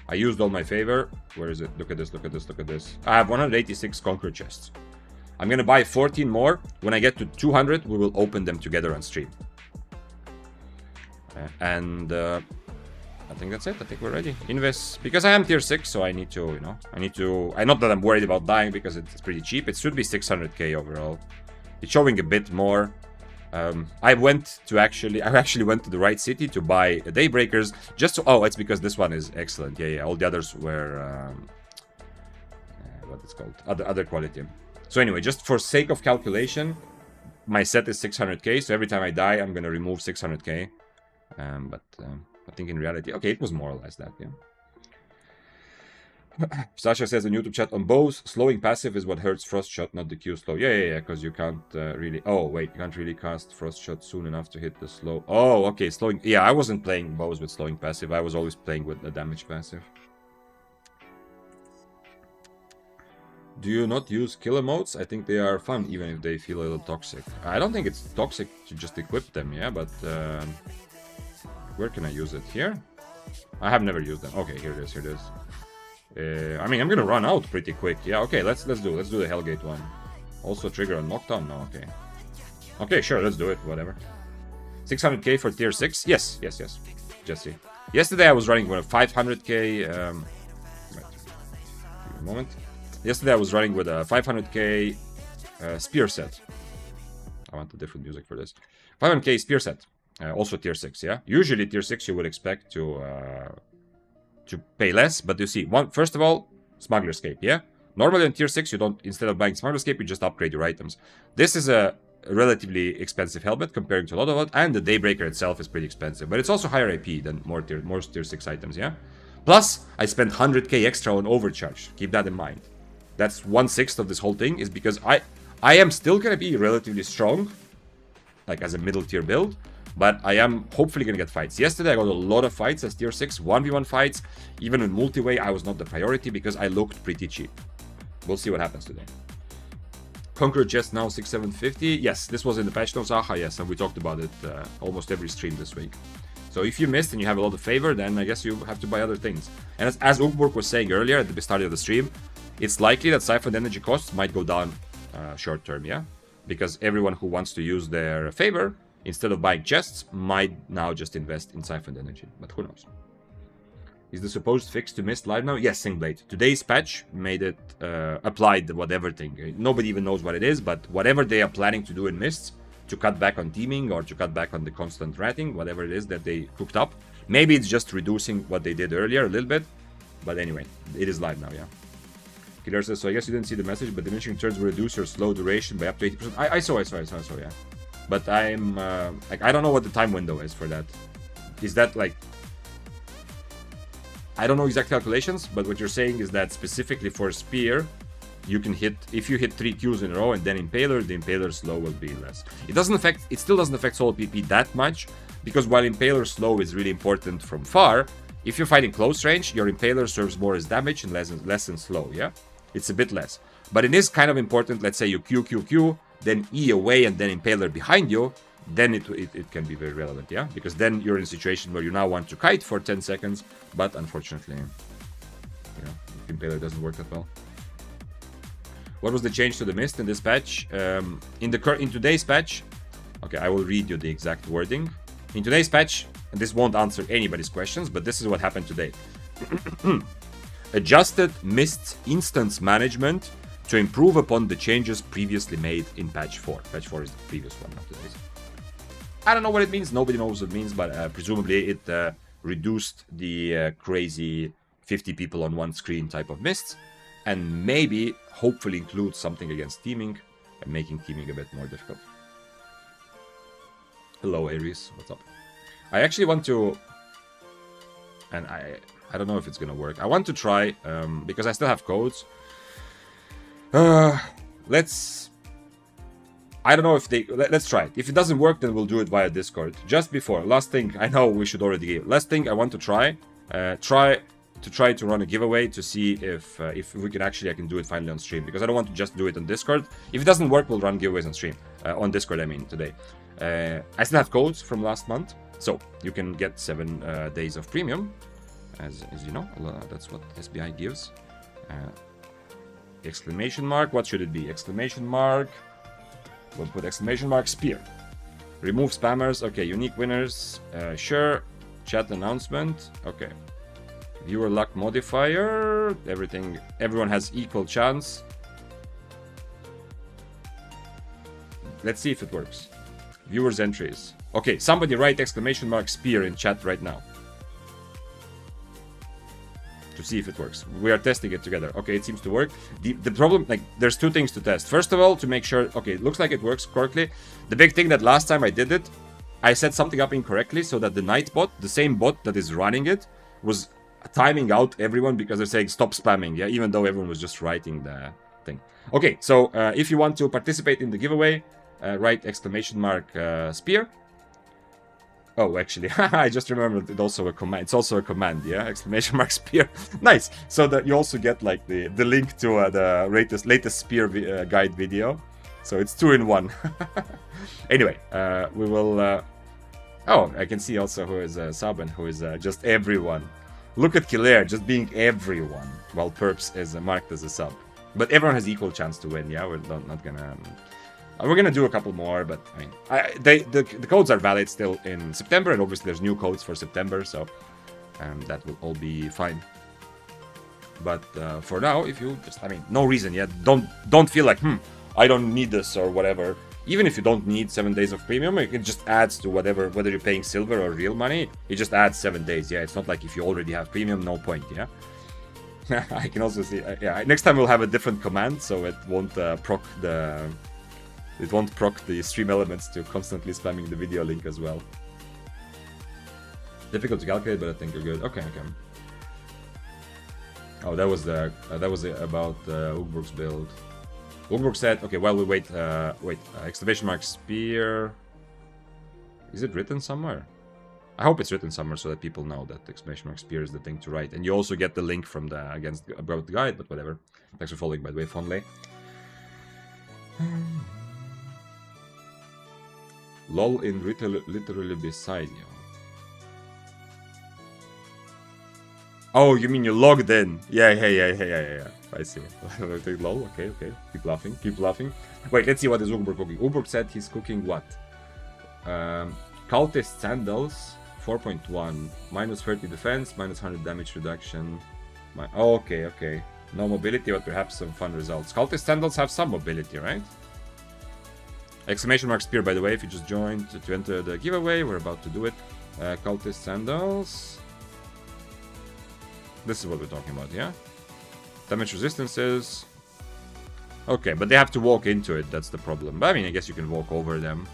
I used all my favor. Where is it? Look at this, look at this, look at this. I have 186 Conqueror chests. I'm going to buy 14 more. When I get to 200, we will open them together on stream. I think that's it. I think we're ready. Invest, because I am tier 6, so I need to, you know, not that I'm worried about dying because it's pretty cheap. It should be 600k overall. It's showing a bit more. I actually went to the right city to buy Daybreakers just to, oh, it's because this one is excellent. Yeah, all the others were, what it's called, other quality. So anyway, just for sake of calculation, my set is 600k, so every time I die, I'm gonna remove 600k. But I think in reality, okay, it was more or less that, yeah. Sasha says in YouTube chat, on bows, slowing passive is what hurts Frost Shot, not the Q slow. Yeah, because you can't really... Oh, wait, you can't really cast Frost Shot soon enough to hit the slow... Oh, okay, slowing... Yeah, I wasn't playing bows with slowing passive. I was always playing with the damage passive. Do you not use killer modes? I think they are fun, even if they feel a little toxic. I don't think it's toxic to just equip them, yeah, but... where can I use it? Here? I have never used them. Okay, here it is, here it is. I mean, I'm gonna run out pretty quick. Yeah, okay, let's do the Hellgate one. Also trigger on knockdown? No, okay. Okay, sure, let's do it, whatever. 600k for tier 6? Yes. Jesse. Yesterday I was running with a 500k... wait, a moment. Yesterday I was running with a 500k spear set. I want a different music for this. 500k spear set. Also tier 6, yeah? Usually tier 6 you would expect to pay less, but you see, first of all, Smuggler's Cape, yeah? Normally on tier 6, you don't, instead of buying Smuggler's Cape, you just upgrade your items. This is a relatively expensive helmet compared to Loadout, and the Daybreaker itself is pretty expensive, but it's also higher AP than most tier 6 items, yeah? Plus, I spent 100k extra on overcharge. Keep that in mind. That's 1/6 of this whole thing, is because I am still gonna be relatively strong, like as a middle tier build, but I am hopefully going to get fights. Yesterday I got a lot of fights as tier 6, 1v1 fights. Even in multi-way I was not the priority because I looked pretty cheap. We'll see what happens today. Conqueror chest now 6750. Yes, this was in the patch notes, Aha, yes, and we talked about it almost every stream this week. So if you missed and you have a lot of favor, then I guess you have to buy other things. And as Ugborg was saying earlier at the start of the stream, it's likely that siphoned energy costs might go down short term, yeah? Because everyone who wants to use their favor, instead of buying chests, might now just invest in siphoned energy. But who knows? Is the supposed fix to Mist live now? Yes, Singblade. Today's patch made it applied whatever thing. Nobody even knows what it is, but whatever they are planning to do in Mists, to cut back on teaming or to cut back on the constant ratting, whatever it is that they cooked up. Maybe it's just reducing what they did earlier a little bit. But anyway, it is live now, yeah. Killer says, so I guess you didn't see the message, but diminishing turns will reduce your slow duration by up to 80%. I saw, yeah. But I'm, like, I don't know what the time window is for that. Is that, like... I don't know exact calculations, but what you're saying is that specifically for Spear, you can hit... If you hit 3 Qs in a row and then Impaler, the Impaler slow will be less. It still doesn't affect solo PP that much, because while Impaler slow is really important from far, if you're fighting close range, your Impaler serves more as damage and less in slow, yeah? It's a bit less. But it is kind of important, let's say you Q, then E away and then Impaler behind you, then it can be very relevant, yeah? Because then you're in a situation where you now want to kite for 10 seconds, but unfortunately, you know, Impaler doesn't work that well. What was the change to the Mist in this patch? In today's patch, okay, I will read you the exact wording. In today's patch, and this won't answer anybody's questions, but this is what happened today. Adjusted Mist's instance management to improve upon the changes previously made in patch 4. Patch 4 is the previous one, not today's. I don't know what it means, nobody knows what it means, but presumably it reduced the crazy 50 people on one screen type of mists, and maybe, hopefully includes something against teaming, and making teaming a bit more difficult. Hello Aries, what's up? I actually want to, and I don't know if it's gonna work, I want to try, because I still have codes. I don't know if let's try it. If it doesn't work, then we'll do it via Discord. Just before, last thing, I know we should already give. Last thing I want to try to run a giveaway to see if we can actually, I can do it finally on stream, because I don't want to just do it on Discord. If it doesn't work, we'll run giveaways on stream, on Discord, I mean, today. I still have codes from last month, so you can get 7 days of premium, as you know, that's what SBI gives. Exclamation mark, what should it be? Exclamation mark, we'll put exclamation mark, spear. Remove spammers, okay, unique winners, sure. Chat announcement. Okay. Viewer luck modifier. Everyone has equal chance. Let's see if it works. Viewers entries. Okay, somebody write exclamation mark spear in chat right now. To see if it works. We are testing it together. Okay, it seems to work. The problem, like, there's two things to test. First of all, to make sure, okay, it looks like it works correctly. The big thing that last time I did it, I set something up incorrectly so that the night bot, the same bot that is running it, was timing out everyone because they're saying stop spamming, yeah, even though everyone was just writing the thing. Okay, so if you want to participate in the giveaway, write exclamation mark spear. Oh, actually, I just remembered it's also a command. It's also a command, yeah? Exclamation mark spear. Nice. So that you also get like the link to the latest spear guide video. So it's 2 in 1. Anyway, we will. Oh, I can see also who is Saban, who is just everyone. Look at Kilair just being everyone, while Perps is marked as a sub. But everyone has equal chance to win. Yeah, we're not gonna. We're gonna do a couple more, but I mean, the codes are valid still in September, and obviously there's new codes for September, so that will all be fine. But for now, if you just, I mean, no reason yet. Don't feel like I don't need this or whatever. Even if you don't need 7 days of premium, it just adds to whatever, whether you're paying silver or real money. It just adds 7 days. Yeah, it's not like if you already have premium, no point. Yeah. I can also see. Yeah, next time we'll have a different command, so it won't proc the. It won't proc the stream elements to constantly spamming the video link as well. Difficult to calculate, but I think you're good. Okay. Oh, that was about Ugbruk's build. Ugbruk said, okay, while we wait, exclamation mark spear. Is it written somewhere? I hope it's written somewhere so that people know that exclamation mark spear is the thing to write. And you also get the link from the about the guide, but whatever. Thanks for following, by the way, fondly. LOL in literally beside you. Oh, you mean you logged in? Yeah. I see. LOL, okay. Keep laughing. Wait, let's see what is Ugbruk cooking. Ugbruk said he's cooking what? Cultist Sandals, 4.1. Minus 30 defense, minus 100 damage reduction. Okay. No mobility, but perhaps some fun results. Cultist Sandals have some mobility, right? Exclamation mark spear, by the way, if you just joined to enter the giveaway, we're about to do it. Cultist Sandals. This is what we're talking about, yeah? Damage resistances. Okay, but they have to walk into it, that's the problem. But I mean, I guess you can walk over them.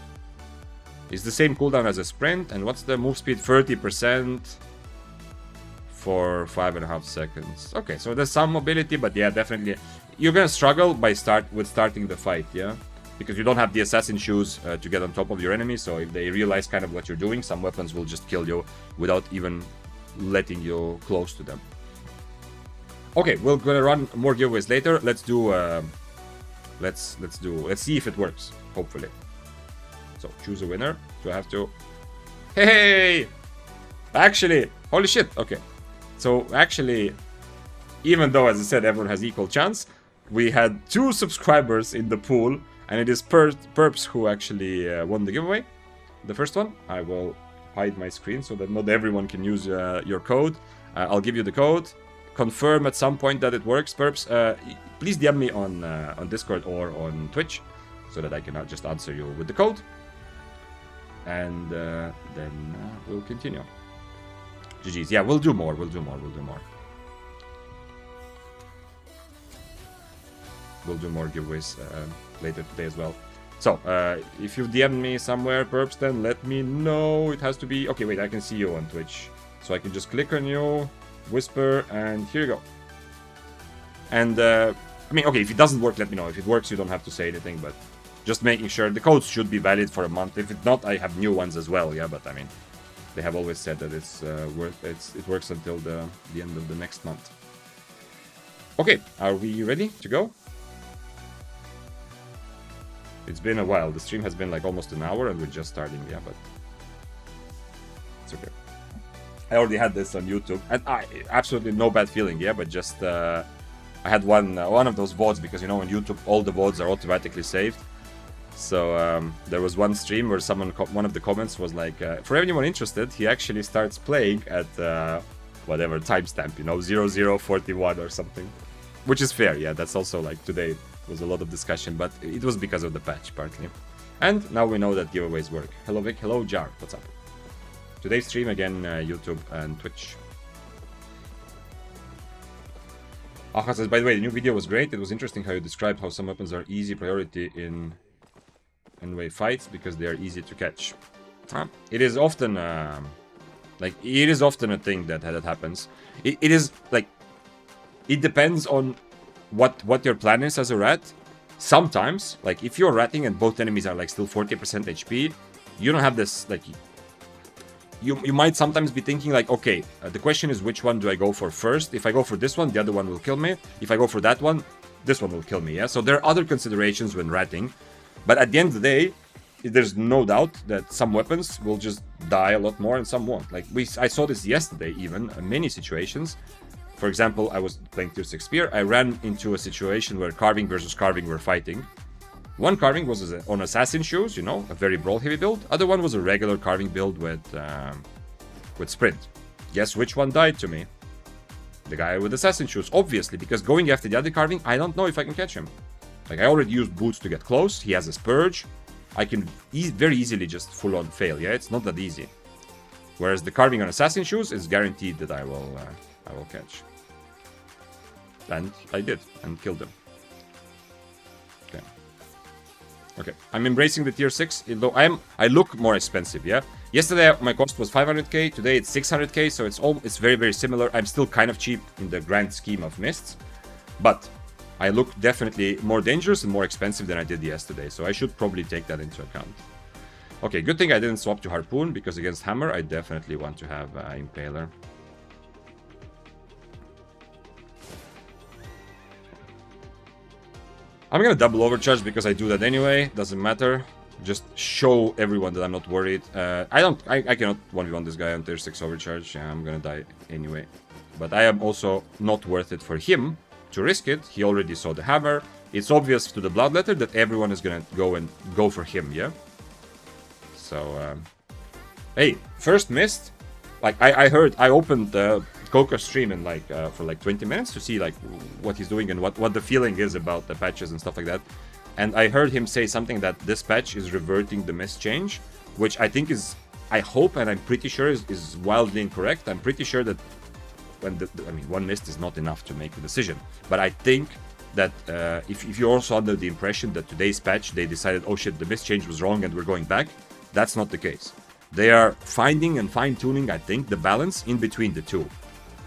It's the same cooldown as a sprint, and what's the move speed? 30% for 5.5 seconds. Okay, so there's some mobility, but yeah, definitely. You're gonna struggle with starting the fight, yeah? Because you don't have the assassin shoes to get on top of your enemy, so if they realize kind of what you're doing, some weapons will just kill you without even letting you close to them. Okay, we're gonna run more giveaways later. Let's see if it works, hopefully. So choose a winner. Do I have to? Hey! Actually, holy shit. Okay. So actually, even though, as I said, everyone has equal chance, we had 2 subscribers in the pool. And it is Perps who actually won the giveaway. The first one. I will hide my screen so that not everyone can use your code. I'll give you the code. Confirm at some point that it works, Perps. Please DM me on Discord or on Twitch so that I can just answer you with the code. And then we'll continue. GG's. Yeah, we'll do more. We'll do more giveaways later today as well. So, if you DM me somewhere, Perps, then let me know. It has to be... Okay, wait, I can see you on Twitch. So I can just click on you, whisper, and here you go. And, I mean, okay, if it doesn't work, let me know. If it works, you don't have to say anything, but just making sure. The codes should be valid for a month. If it's not, I have new ones as well, yeah, but I mean, they have always said that it works until the end of the next month. Okay, are we ready to go? It's been a while. The stream has been like almost an hour and we're just starting, yeah, but it's okay. I already had this on YouTube, and absolutely no bad feeling, yeah, but just I had one of those VODs because, you know, on YouTube all the VODs are automatically saved. So there was one stream where one of the comments was like, for anyone interested, he actually starts playing at whatever timestamp, you know, 0041 or something. Which is fair, yeah, that's also like today was a lot of discussion, but it was because of the patch partly. And now we know that giveaways work. Hello Vic, hello Jar, what's up? Today's stream again, YouTube and Twitch. Aha says, by the way, the new video was great. It was interesting how you described how some weapons are easy priority in way fights because they are easy to catch. It is often it is often a thing that happens. It is like, it depends on what your plan is as a rat. Sometimes, like if you're ratting and both enemies are like still 40% HP, you don't have this like. You might sometimes be thinking like, okay, the question is which one do I go for first? If I go for this one, the other one will kill me. If I go for that one, this one will kill me, yeah? So there are other considerations when ratting. But at the end of the day, there's no doubt that some weapons will just die a lot more and some won't. Like I saw this yesterday even, in many situations. For example, I was playing Tier 6 Spear. I ran into a situation where Carving versus Carving were fighting. One Carving was on Assassin Shoes, you know, a very brawl-heavy build. Other one was a regular Carving build with Sprint. Guess which one died to me? The guy with Assassin Shoes, obviously, because going after the other Carving, I don't know if I can catch him. Like, I already used Boots to get close. He has a Spurge. I can very easily just full-on fail, yeah? It's not that easy. Whereas the Carving on Assassin Shoes is guaranteed that I will catch. And I did, and killed him. Okay, I'm embracing the tier 6. I look more expensive, yeah? Yesterday my cost was 500k, today it's 600k, so it's very, very similar. I'm still kind of cheap in the grand scheme of mists, but I look definitely more dangerous and more expensive than I did yesterday, so I should probably take that into account. Okay, good thing I didn't swap to Harpoon, because against Hammer I definitely want to have Impaler. I'm gonna double overcharge because I do that anyway, doesn't matter. Just show everyone that I'm not worried. I cannot 1v1 this guy on tier 6 overcharge. Yeah, I'm gonna die anyway. But I am also not worth it for him to risk it. He already saw the hammer. It's obvious to the Bloodletter that everyone is gonna go for him, yeah? So, hey, first mist. Like, I opened the Coca stream in like for like 20 minutes to see like what he's doing and what the feeling is about the patches and stuff like that. And I heard him say something that this patch is reverting the mist change, which I think is, I hope and I'm pretty sure is wildly incorrect. I'm pretty sure that one mist is not enough to make a decision. But I think that if you're also under the impression that today's patch they decided, oh shit, the mist change was wrong and we're going back, that's not the case. They are finding and fine-tuning, I think, the balance in between the two.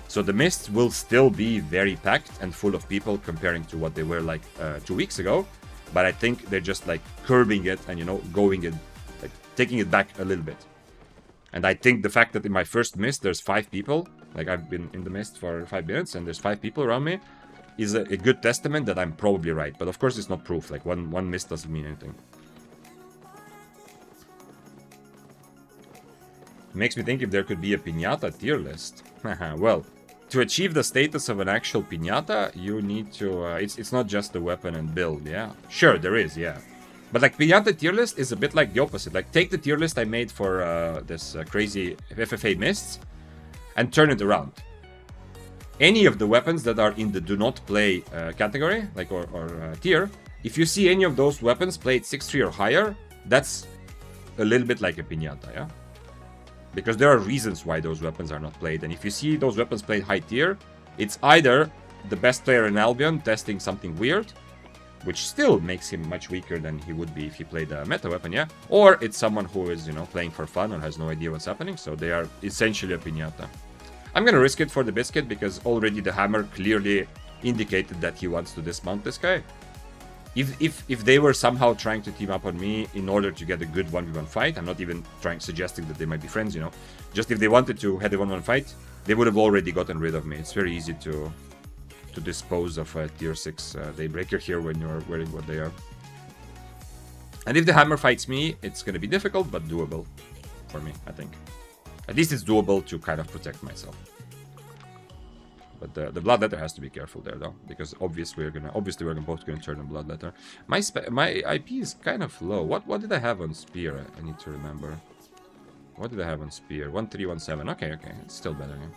So the mists will still be very packed and full of people comparing to what they were like 2 weeks ago. But I think they're just like curbing it and, you know, like taking it back a little bit. And I think the fact that in my first mist there's 5 people, like I've been in the mist for 5 minutes and there's 5 people around me, is a good testament that I'm probably right. But of course it's not proof, like one mist doesn't mean anything. Makes me think if there could be a piñata tier list. Well, to achieve the status of an actual piñata, you need to... it's not just the weapon and build, yeah? Sure, there is, yeah. But like piñata tier list is a bit like the opposite. Like take the tier list I made for this crazy FFA mists and turn it around. Any of the weapons that are in the do not play category, like or tier, if you see any of those weapons played 6-3 or higher, that's a little bit like a piñata, yeah? Because there are reasons why those weapons are not played. And if you see those weapons played high tier, it's either the best player in Albion testing something weird, which still makes him much weaker than he would be if he played a meta weapon, yeah? Or it's someone who is, you know, playing for fun and has no idea what's happening, so they are essentially a piñata. I'm gonna risk it for the biscuit because already the hammer clearly indicated that he wants to dismount this guy. If they were somehow trying to team up on me in order to get a good 1v1 fight, I'm not even suggesting that they might be friends, you know. Just if they wanted to have a 1v1 fight, they would have already gotten rid of me. It's very easy to dispose of a tier 6 Daybreaker here when you're wearing what they are. And if the hammer fights me, it's going to be difficult, but doable for me, I think. At least it's doable to kind of protect myself. But the Bloodletter has to be careful there, though, because obviously we're both gonna turn on Bloodletter. My IP is kind of low. What did I have on Spear? I need to remember. What did I have on Spear? 1317. Okay, it's still better. Yeah.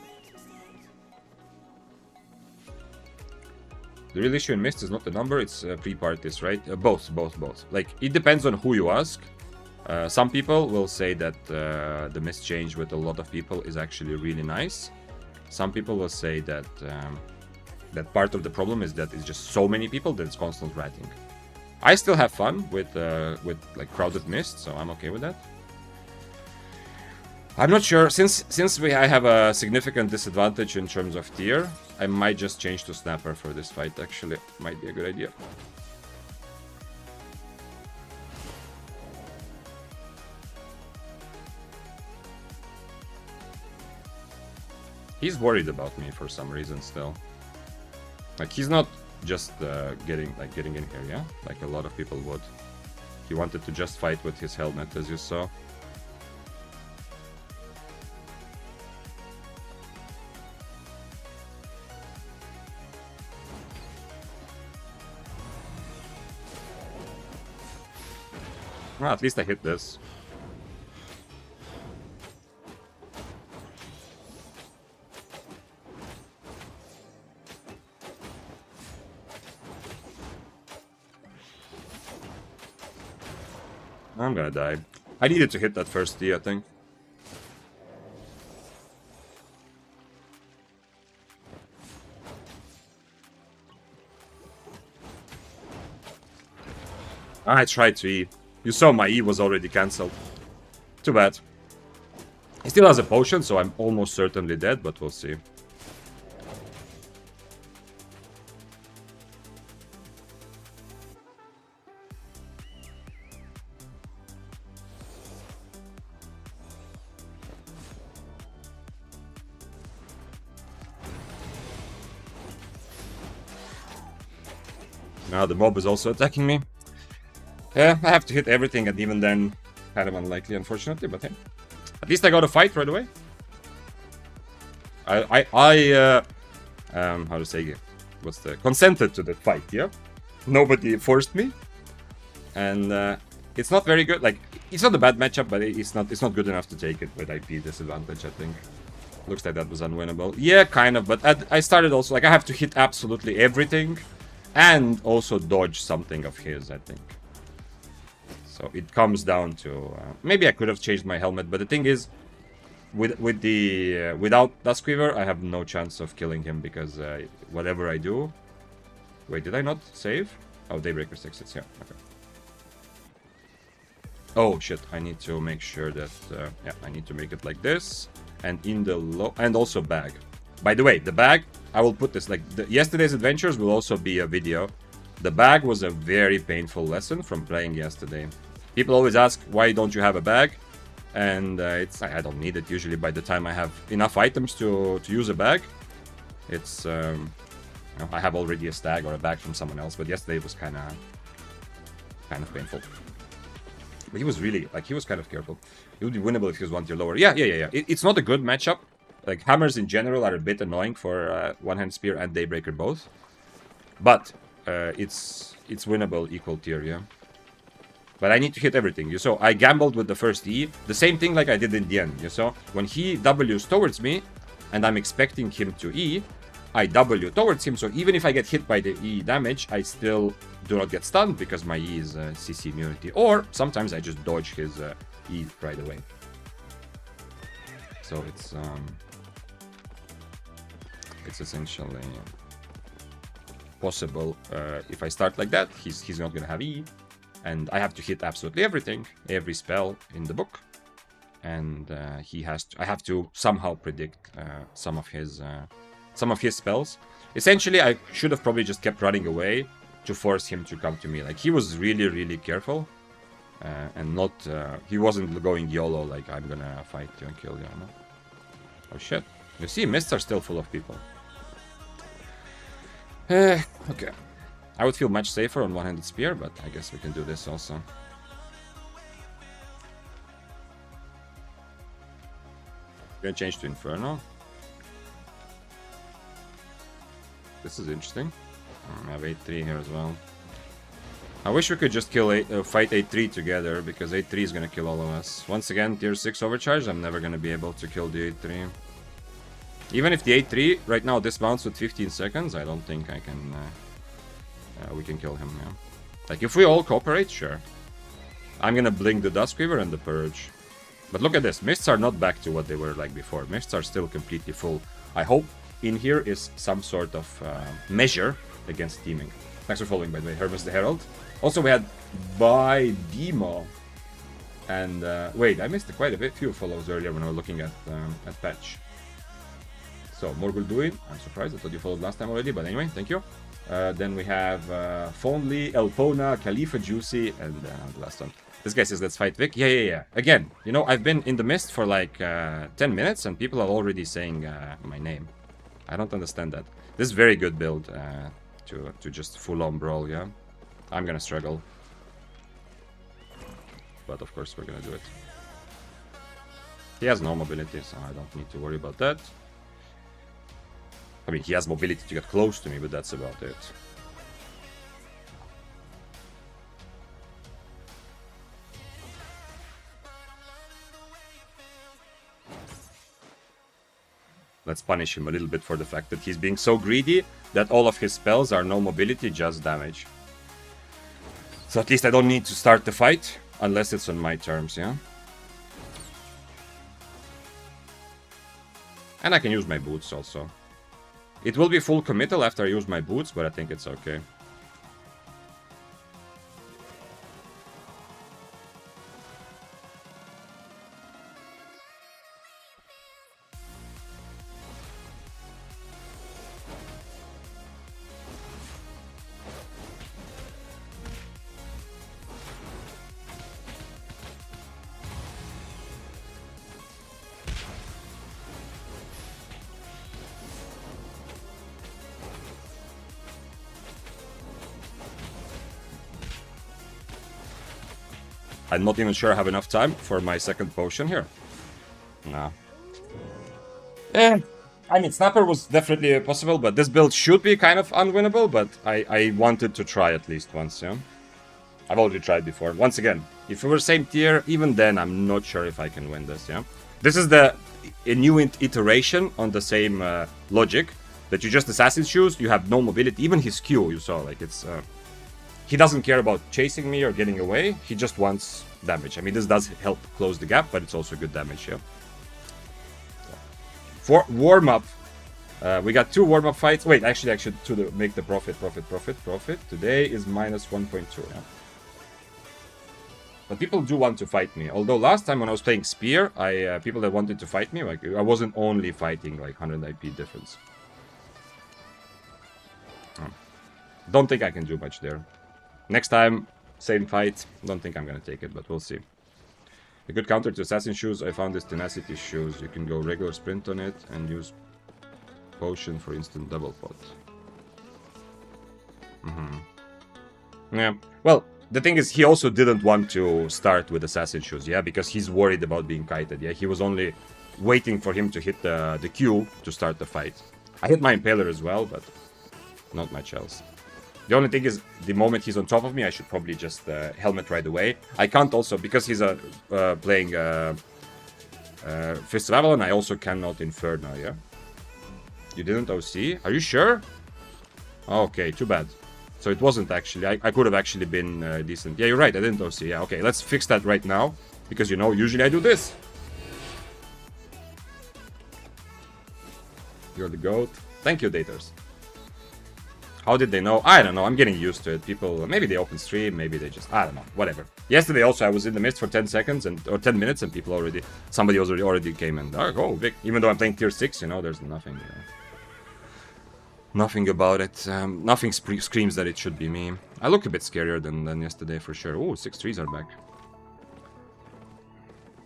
The real issue in Mist is not the number; it's pre-parties, right? Both. Like it depends on who you ask. Some people will say that the Mist change with a lot of people is actually really nice. Some people will say that that part of the problem is that it's just so many people that it's constant ratting. I still have fun with like crowded Mist, so I'm okay with that. I'm not sure, since I have a significant disadvantage in terms of tier, I might just change to Snapper for this fight, actually. Might be a good idea. He's worried about me for some reason still. Like, he's not just getting in here, yeah? Like a lot of people would. He wanted to just fight with his helmet, as you saw. Well, at least I hit this. I'm gonna die. I needed to hit that first D, I think. I tried to E. You saw my E was already cancelled. Too bad. He still has a potion, so I'm almost certainly dead, but we'll see. Now the mob is also attacking me. Yeah, I have to hit everything, and even then, kind of unlikely, unfortunately, but hey. At least I got a fight right away. How to say, consented to the fight, yeah? Nobody forced me. And it's not very good, like, it's not a bad matchup, but it's not good enough to take it with IP disadvantage, I think. Looks like that was unwinnable. Yeah, kind of, but I started also, like, I have to hit absolutely everything, and also dodge something of his, I think. So it comes down to maybe I could have changed my helmet, but the thing is, without Duskweaver, I have no chance of killing him because whatever I do. Wait, did I not save? Oh, Daybreaker 6. It's yeah. Okay. Oh shit! I need to make sure that yeah, I need to make it like this, and in the and also bag. By the way, the bag, I will put this like yesterday's adventures will also be a video. The bag was a very painful lesson from playing yesterday. People always ask, why don't you have a bag? And it's I don't need it usually by the time I have enough items to use a bag. It's you know, I have already a stag or a bag from someone else, but yesterday it was kind of painful. But he was really, like, he was kind of careful. It would be winnable if he was one tier lower. Yeah. It's not a good matchup. Like, hammers in general are a bit annoying for One-Hand Spear and Daybreaker both. But it's winnable equal tier, yeah. But I need to hit everything, you saw. I gambled with the first E. The same thing like I did in the end, you saw. When he W's towards me, and I'm expecting him to E, I W towards him, so even if I get hit by the E damage, I still do not get stunned because my E is CC immunity. Or sometimes I just dodge his E right away. So it's essentially possible. If I start like that, he's not gonna have E. And I have to hit absolutely everything, every spell in the book, and I have to somehow predict some of his spells. Essentially, I should have probably just kept running away to force him to come to me. Like, he was really, really careful, and not he wasn't going YOLO like I'm gonna fight you and kill you. No? Oh shit! You see, mists are still full of people. Okay. I would feel much safer on One-Handed Spear, but I guess we can do this also. I'm gonna change to Inferno. This is interesting. I have 8-3 here as well. I wish we could just kill fight 8-3 together, because 8-3 is gonna kill all of us. Once again, tier 6 overcharge, I'm never gonna be able to kill the 8-3. Even if the 8-3 right now dismounts with 15 seconds, I don't think I can... we can kill him, yeah. Like, if we all cooperate, sure. I'm gonna blink the Duskweaver and the Purge. But look at this, Mists are not back to what they were like before. Mists are still completely full. I hope in here is some sort of measure against teaming. Thanks for following, by the way, Hermes the Herald. Also, we had by Demo. And, wait, I missed quite a few follows earlier when I was looking at patch. So, Morgulduin, I'm surprised, I thought you followed last time already, but anyway, thank you. Then we have Fondly, Elpona, Khalifa Juicy, and the last one. This guy says, let's fight Vic. Yeah. Again, you know, I've been in the mist for like 10 minutes and people are already saying my name. I don't understand that. This is very good build to just full-on brawl, yeah? I'm gonna struggle. But of course we're gonna do it. He has no mobility, so I don't need to worry about that. I mean, he has mobility to get close to me, but that's about it. Let's punish him a little bit for the fact that he's being so greedy that all of his spells are no mobility, just damage. So at least I don't need to start the fight, unless it's on my terms, yeah? And I can use my boots also. It will be full committal after I use my boots, but I think it's okay. I'm not even sure I have enough time for my second potion here. Nah. I mean, Snapper was definitely possible, but this build should be kind of unwinnable, but I wanted to try at least once, yeah? I've already tried before. Once again, if we were same tier, even then, I'm not sure if I can win this, yeah? This is a new iteration on the same logic, that you just Assassin's Shoes, you have no mobility, even his Q, you saw, like, it's... He doesn't care about chasing me or getting away. He just wants damage. I mean, this does help close the gap, but it's also good damage, yeah? For warm-up, we got 2 warm-up fights. Wait, actually, I should make the profit. Today is minus 1.2, yeah? But people do want to fight me. Although last time when I was playing Spear, people that wanted to fight me, like, I wasn't only fighting, like, 100 IP difference. Don't think I can do much there. Next time, same fight. Don't think I'm gonna take it, but we'll see. A good counter to Assassin Shoes, I found this Tenacity Shoes. You can go regular sprint on it and use Potion for instant double pot. Yeah, well, the thing is, he also didn't want to start with Assassin Shoes, yeah? Because he's worried about being kited, yeah? He was only waiting for him to hit the Q to start the fight. I hit my Impaler as well, but not much else. The only thing is, the moment he's on top of me, I should probably just helmet right away. I can't also, because he's playing Fist of Avalon, I also cannot Inferno, yeah? You didn't OC? Are you sure? Okay, too bad. So it wasn't actually, I could have actually been decent. Yeah, you're right, I didn't OC, yeah, okay, let's fix that right now. Because, you know, usually I do this. You're the GOAT. Thank you, daters. How did they know? I don't know. I'm getting used to it. People, maybe they open stream, maybe they just, I don't know. Whatever. Yesterday also, I was in the mist for 10 seconds or 10 minutes, and people somebody already came and oh, Vic. Even though I'm playing tier 6, you know, there's nothing. Nothing about it. Nothing screams that it should be me. I look a bit scarier than yesterday for sure. Oh, 6 trees are back.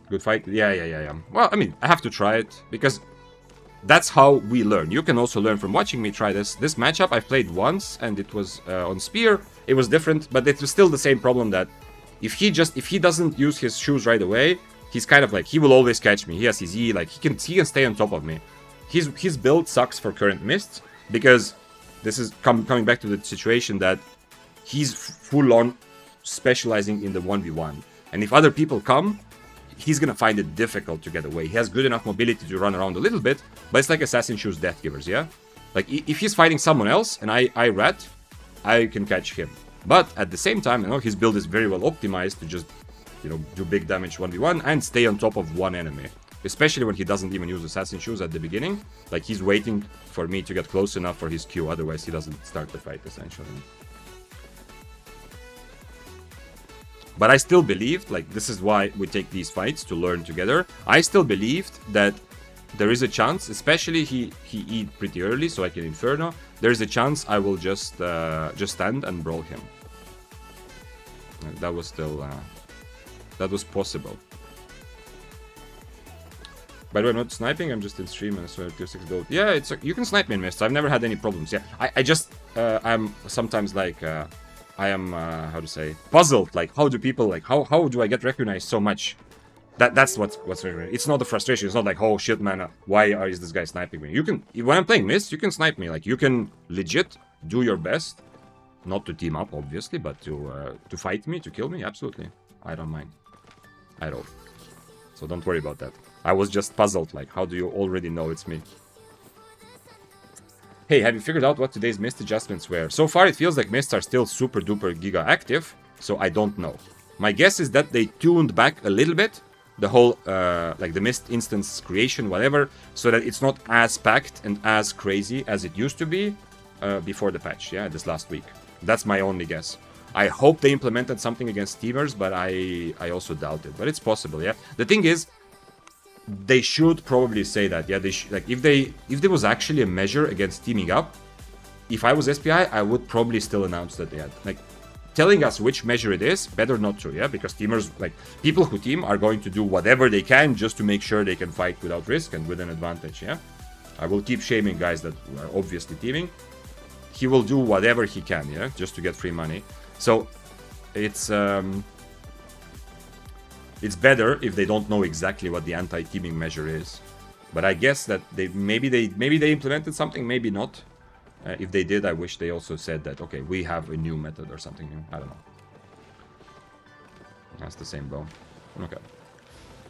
Good fight. Yeah. Well, I mean, I have to try it because that's how we learn. You can also learn from watching me try this. This matchup I've played once, and it was on Spear. It was different, but it was still the same problem that if he doesn't use his shoes right away, he's kind of like, he will always catch me. He has his E, like he can stay on top of me. His build sucks for current mists because this is coming back to the situation that he's full on specializing in the 1v1. And if other people come, he's gonna find it difficult to get away. He has good enough mobility to run around a little bit, but it's like Assassin Shoes Death Givers, yeah? Like, if he's fighting someone else and I rat, I can catch him. But at the same time, you know, his build is very well optimized to just, you know, do big damage 1v1 and stay on top of one enemy. Especially when he doesn't even use Assassin Shoes at the beginning. Like, he's waiting for me to get close enough for his Q, otherwise he doesn't start the fight, essentially. But I still believed, like, this is why we take these fights, to learn together. I still believed that there is a chance, especially he eat pretty early, so I can Inferno. There is a chance I will just stand and brawl him. And that was still, that was possible. By the way, I'm not sniping, I'm just in stream and I swear tier 6 gold. Yeah, it's you can snipe me in mists, I've never had any problems. Yeah, I just, I'm sometimes like, I am, how to say, puzzled. Like, how do people, like, how do I get recognized so much? That's what's it's not the frustration. It's not like, oh shit, man, why is this guy sniping me? You can, when I'm playing Mist, you can snipe me. Like, you can legit do your best, not to team up, obviously, but to fight me, to kill me, absolutely. I don't mind at all. So don't worry about that. I was just puzzled, like, how do you already know it's me? Hey, have you figured out what today's Mist adjustments were? So far, it feels like Mists are still super duper giga active, so I don't know. My guess is that they tuned back a little bit, the whole, like the Mist instance creation, whatever, so that it's not as packed and as crazy as it used to be before the patch, yeah, this last week. That's my only guess. I hope they implemented something against teamers, but I also doubt it. But it's possible, yeah. The thing is, they should probably say that, yeah. They like if there was actually a measure against teaming up, if I was SPI, I would probably still announce that they had. Like, telling us which measure it is, better not to, yeah, because teamers, like, people who team are going to do whatever they can just to make sure they can fight without risk and with an advantage, yeah. I will keep shaming guys that are obviously teaming. He will do whatever he can, yeah, just to get free money. So it's better if they don't know exactly what the anti-teaming measure is. But I guess that maybe they implemented something, maybe not. If they did, I wish they also said that, okay, we have a new method or something new. I don't know. That's the same bow. Okay.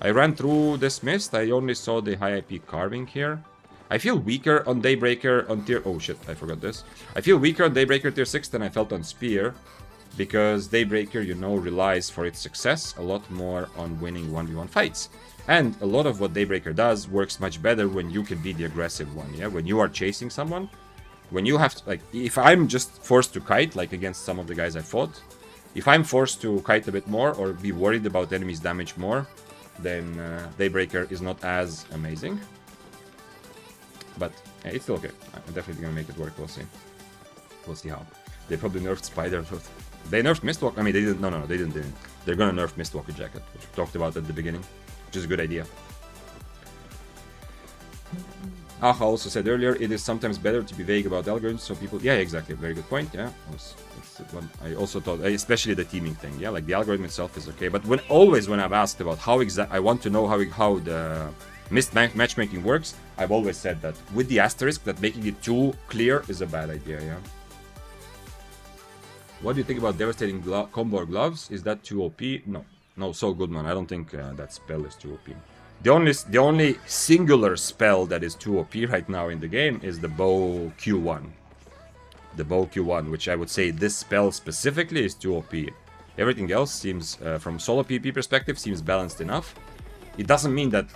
I ran through this Mist. I only saw the high IP carving here. I feel weaker on Daybreaker on tier... Oh shit, I forgot this. I feel weaker on Daybreaker tier 6 than I felt on Spear. Because Daybreaker, you know, relies for its success a lot more on winning 1v1 fights. And a lot of what Daybreaker does works much better when you can be the aggressive one, yeah? When you are chasing someone, when you have to, like, if I'm just forced to kite, like against some of the guys I fought, if I'm forced to kite a bit more or be worried about enemies' damage more, then Daybreaker is not as amazing. But it's still okay. I'm definitely gonna make it work, we'll see. We'll see how. They probably nerfed Spider. They nerfed Mistwalker. I mean, they didn't. No, they didn't. They're gonna nerf Mistwalker Jacket, which we talked about at the beginning, which is a good idea. Aha also said earlier, it is sometimes better to be vague about algorithms, so people... Yeah, exactly. Very good point, yeah. That's one I also thought, especially the teaming thing, yeah? Like, the algorithm itself is okay, but when I've asked about how I want to know how the Mist matchmaking works, I've always said that with the asterisk, that making it too clear is a bad idea, yeah? What do you think about devastating combo gloves? Is that too OP? No, so good, man. I don't think that spell is too OP. The only singular spell that is too OP right now in the game is the bow Q1. The bow Q1, which I would say this spell specifically is too OP. Everything else seems, from solo PP perspective, seems balanced enough. It doesn't mean that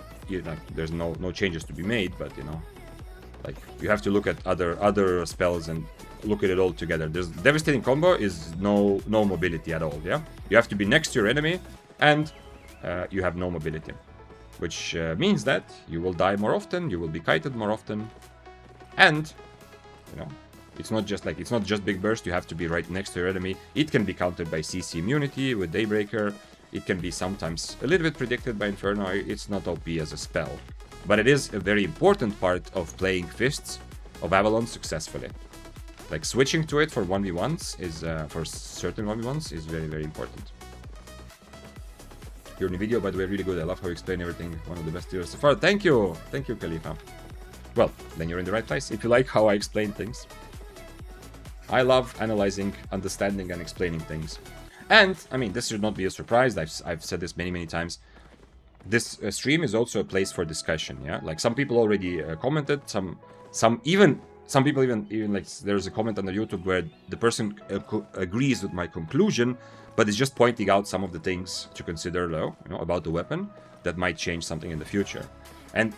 there's no changes to be made, but you know, like, you have to look at other spells and look at it all together. There's devastating combo is no mobility at all, yeah? You have to be next to your enemy and you have no mobility, which means that you will die more often, you will be kited more often, and you know, it's not just big burst. You have to be right next to your enemy. It can be countered by CC immunity with Daybreaker. It can be sometimes a little bit predicted by Inferno. It's not OP as a spell, but it is a very important part of playing Fists of Avalon successfully. Like, switching to it for 1v1s is, for certain 1v1s, is very, very important. Your new video, by the way, really good. I love how you explain everything. One of the best videos so far. Thank you, Khalifa. Well, then you're in the right place if you like how I explain things. I love analyzing, understanding, and explaining things. And, I mean, this should not be a surprise. I've said this many, many times. This stream is also a place for discussion, yeah? Like, some people already commented, some people even like, there's a comment on the YouTube where the person agrees with my conclusion, but is just pointing out some of the things to consider, though, you know, about the weapon that might change something in the future. And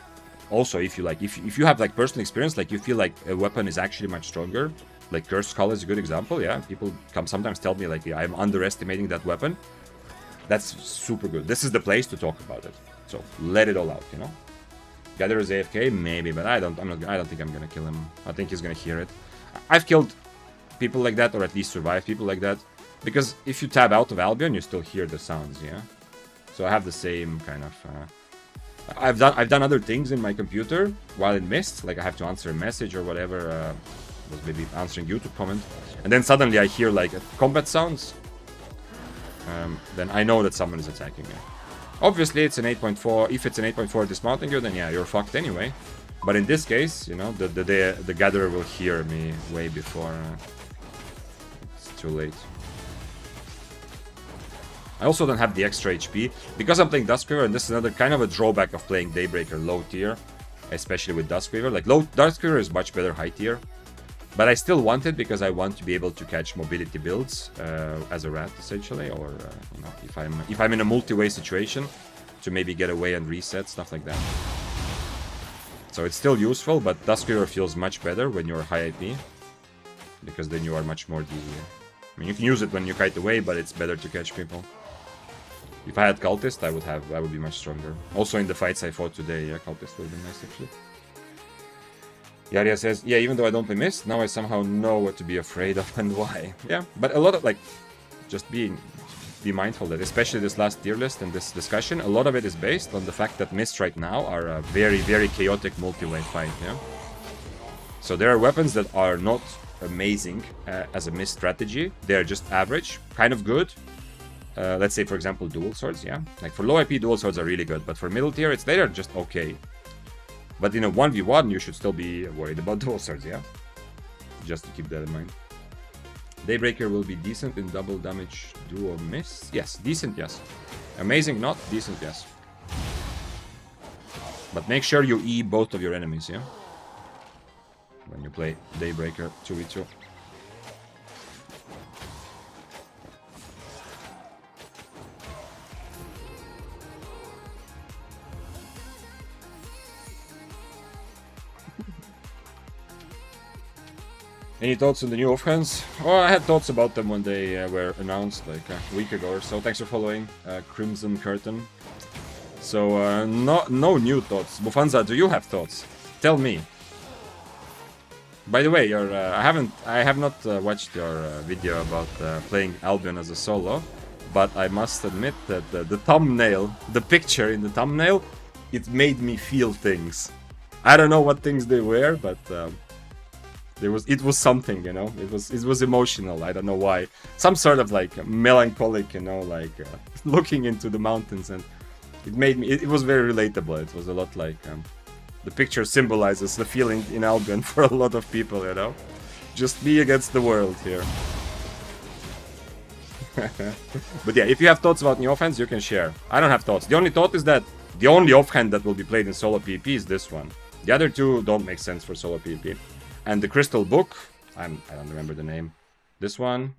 also, if you like, if you have like personal experience, like you feel like a weapon is actually much stronger, like Cursed Skull is a good example, yeah? People sometimes tell me like, yeah, I'm underestimating that weapon. That's super good. This is the place to talk about it. So let it all out, you know? Gather is AFK, maybe, but I don't think I'm gonna kill him. I think he's gonna hear it. I've killed people like that, or at least survived people like that, because if you tab out of Albion, you still hear the sounds, yeah? So I have the same kind of... I've done other things in my computer while in Mist, like I have to answer a message or whatever, was maybe answering YouTube comment, and then suddenly I hear like combat sounds, then I know that someone is attacking me. Obviously it's an 8.4, if it's an 8.4 dismounting you, then yeah, you're fucked anyway. But in this case, you know, the Gatherer will hear me way before it's too late. I also don't have the extra HP, because I'm playing Duskweaver, and this is another kind of a drawback of playing Daybreaker low tier, especially with Duskweaver. Like, Duskweaver is much better high tier, but I still want it because I want to be able to catch mobility builds as a rat, essentially, or you know, if I'm in a multi-way situation, to maybe get away and reset, stuff like that. So it's still useful, but Duskweaver feels much better when you're high IP, because then you are much more DD. I mean, you can use it when you kite away, but it's better to catch people. If I had Cultist, I would be much stronger. Also in the fights I fought today, yeah, Cultist would have been nice actually. Yaria says, yeah, even though I don't play Mist, now I somehow know what to be afraid of and why. Yeah, but a lot of, like, just be mindful that, especially this last tier list and this discussion, a lot of it is based on the fact that Mist right now are a very, very chaotic multi-way fight, yeah? So there are weapons that are not amazing as a Mist strategy. They're just average, kind of good. Let's say, for example, dual swords, yeah? Like, for low IP, dual swords are really good, but for middle tier, they're just okay. But in a 1v1, you should still be worried about dual swords, yeah? Just to keep that in mind. Daybreaker will be decent in double damage duo miss? Yes, decent, yes. Amazing, not decent, yes. But make sure you E both of your enemies, yeah? When you play Daybreaker 2v2. Any thoughts on the new offhands? Oh, I had thoughts about them when they were announced like a week ago or so. Thanks for following, Crimson Curtain. So, no new thoughts. Bufanza, do you have thoughts? Tell me. By the way, I have not watched your video about playing Albion as a solo, but I must admit that the thumbnail, the picture in the thumbnail, it made me feel things. I don't know what things they were, but it was something, you know. It was emotional. I don't know why. Some sort of like melancholic, you know, like looking into the mountains, and it made me. It was very relatable. It was a lot like the picture symbolizes the feeling in Albion for a lot of people, you know. Just me against the world here. But yeah, if you have thoughts about new offhands, you can share. I don't have thoughts. The only thought is that the only offhand that will be played in solo PvP is this one. The other two don't make sense for solo PvP. And the Crystal Book, I don't remember the name. This one,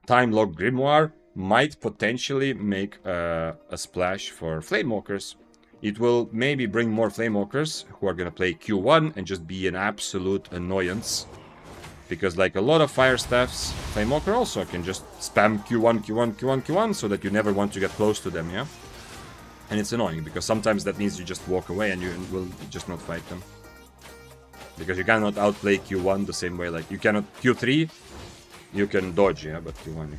Time Log Grimoire, might potentially make a splash for Flamewalkers. It will maybe bring more Flamewalkers who are gonna play Q1 and just be an absolute annoyance. Because like a lot of Fire Staffs, Flamewalker also can just spam Q1, Q1, Q1, Q1 so that you never want to get close to them, yeah? And it's annoying because sometimes that means you just walk away and you will just not fight them. Because you cannot outplay Q1 the same way, like you cannot Q3, you can dodge, yeah, but Q1.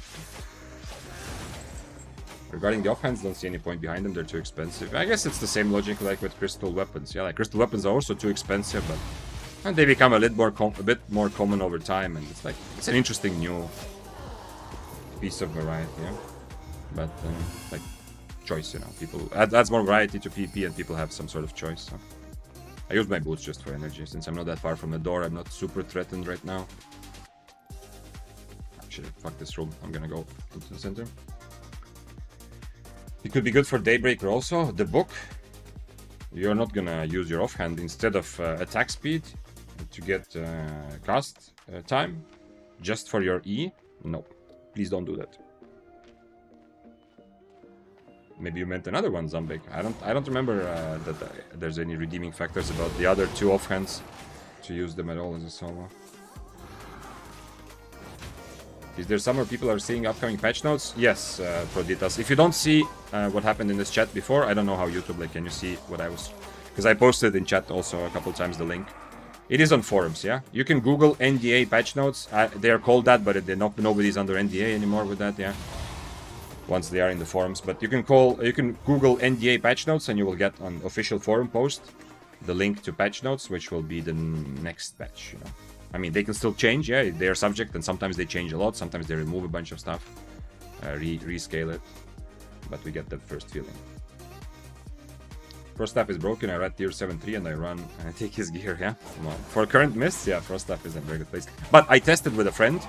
Regarding the offhands, don't see any point behind them, they're too expensive. I guess it's the same logic like with crystal weapons, yeah, like crystal weapons are also too expensive, but and they become a bit more common over time, and it's like, it's an interesting new piece of variety, yeah. But, like, choice, you know, people, adds more variety to PvP and people have some sort of choice, so. I use my boots just for energy, since I'm not that far from the door, I'm not super threatened right now. Actually, fuck this rule. I'm gonna go into the center. It could be good for Daybreaker also. The book. You're not gonna use your offhand instead of attack speed to get cast time just for your E. No, please don't do that. Maybe you meant another one, Zombie. I don't remember that there's any redeeming factors about the other two offhands to use them at all as a solo. Is there somewhere people are seeing upcoming patch notes? Yes, Proditas. If you don't see what happened in this chat before, I don't know how YouTube, like, can you see what I was... Because I posted in chat also a couple times the link. It is on forums, yeah? You can Google NDA patch notes. They are called that, but nobody's under NDA anymore with that, yeah? Once they are in the forums. But you can Google NDA patch notes and you will get on official forum post the link to patch notes, which will be the next patch, you know? I mean, they can still change, yeah, they are subject, and sometimes they change a lot, sometimes they remove a bunch of stuff, rescale it, but we get the first feeling. Froststaff is broken, I read tier 7-3 and I run and I take his gear, yeah? Well, for current mists, yeah, Froststaff is in a very good place. But I tested with a friend,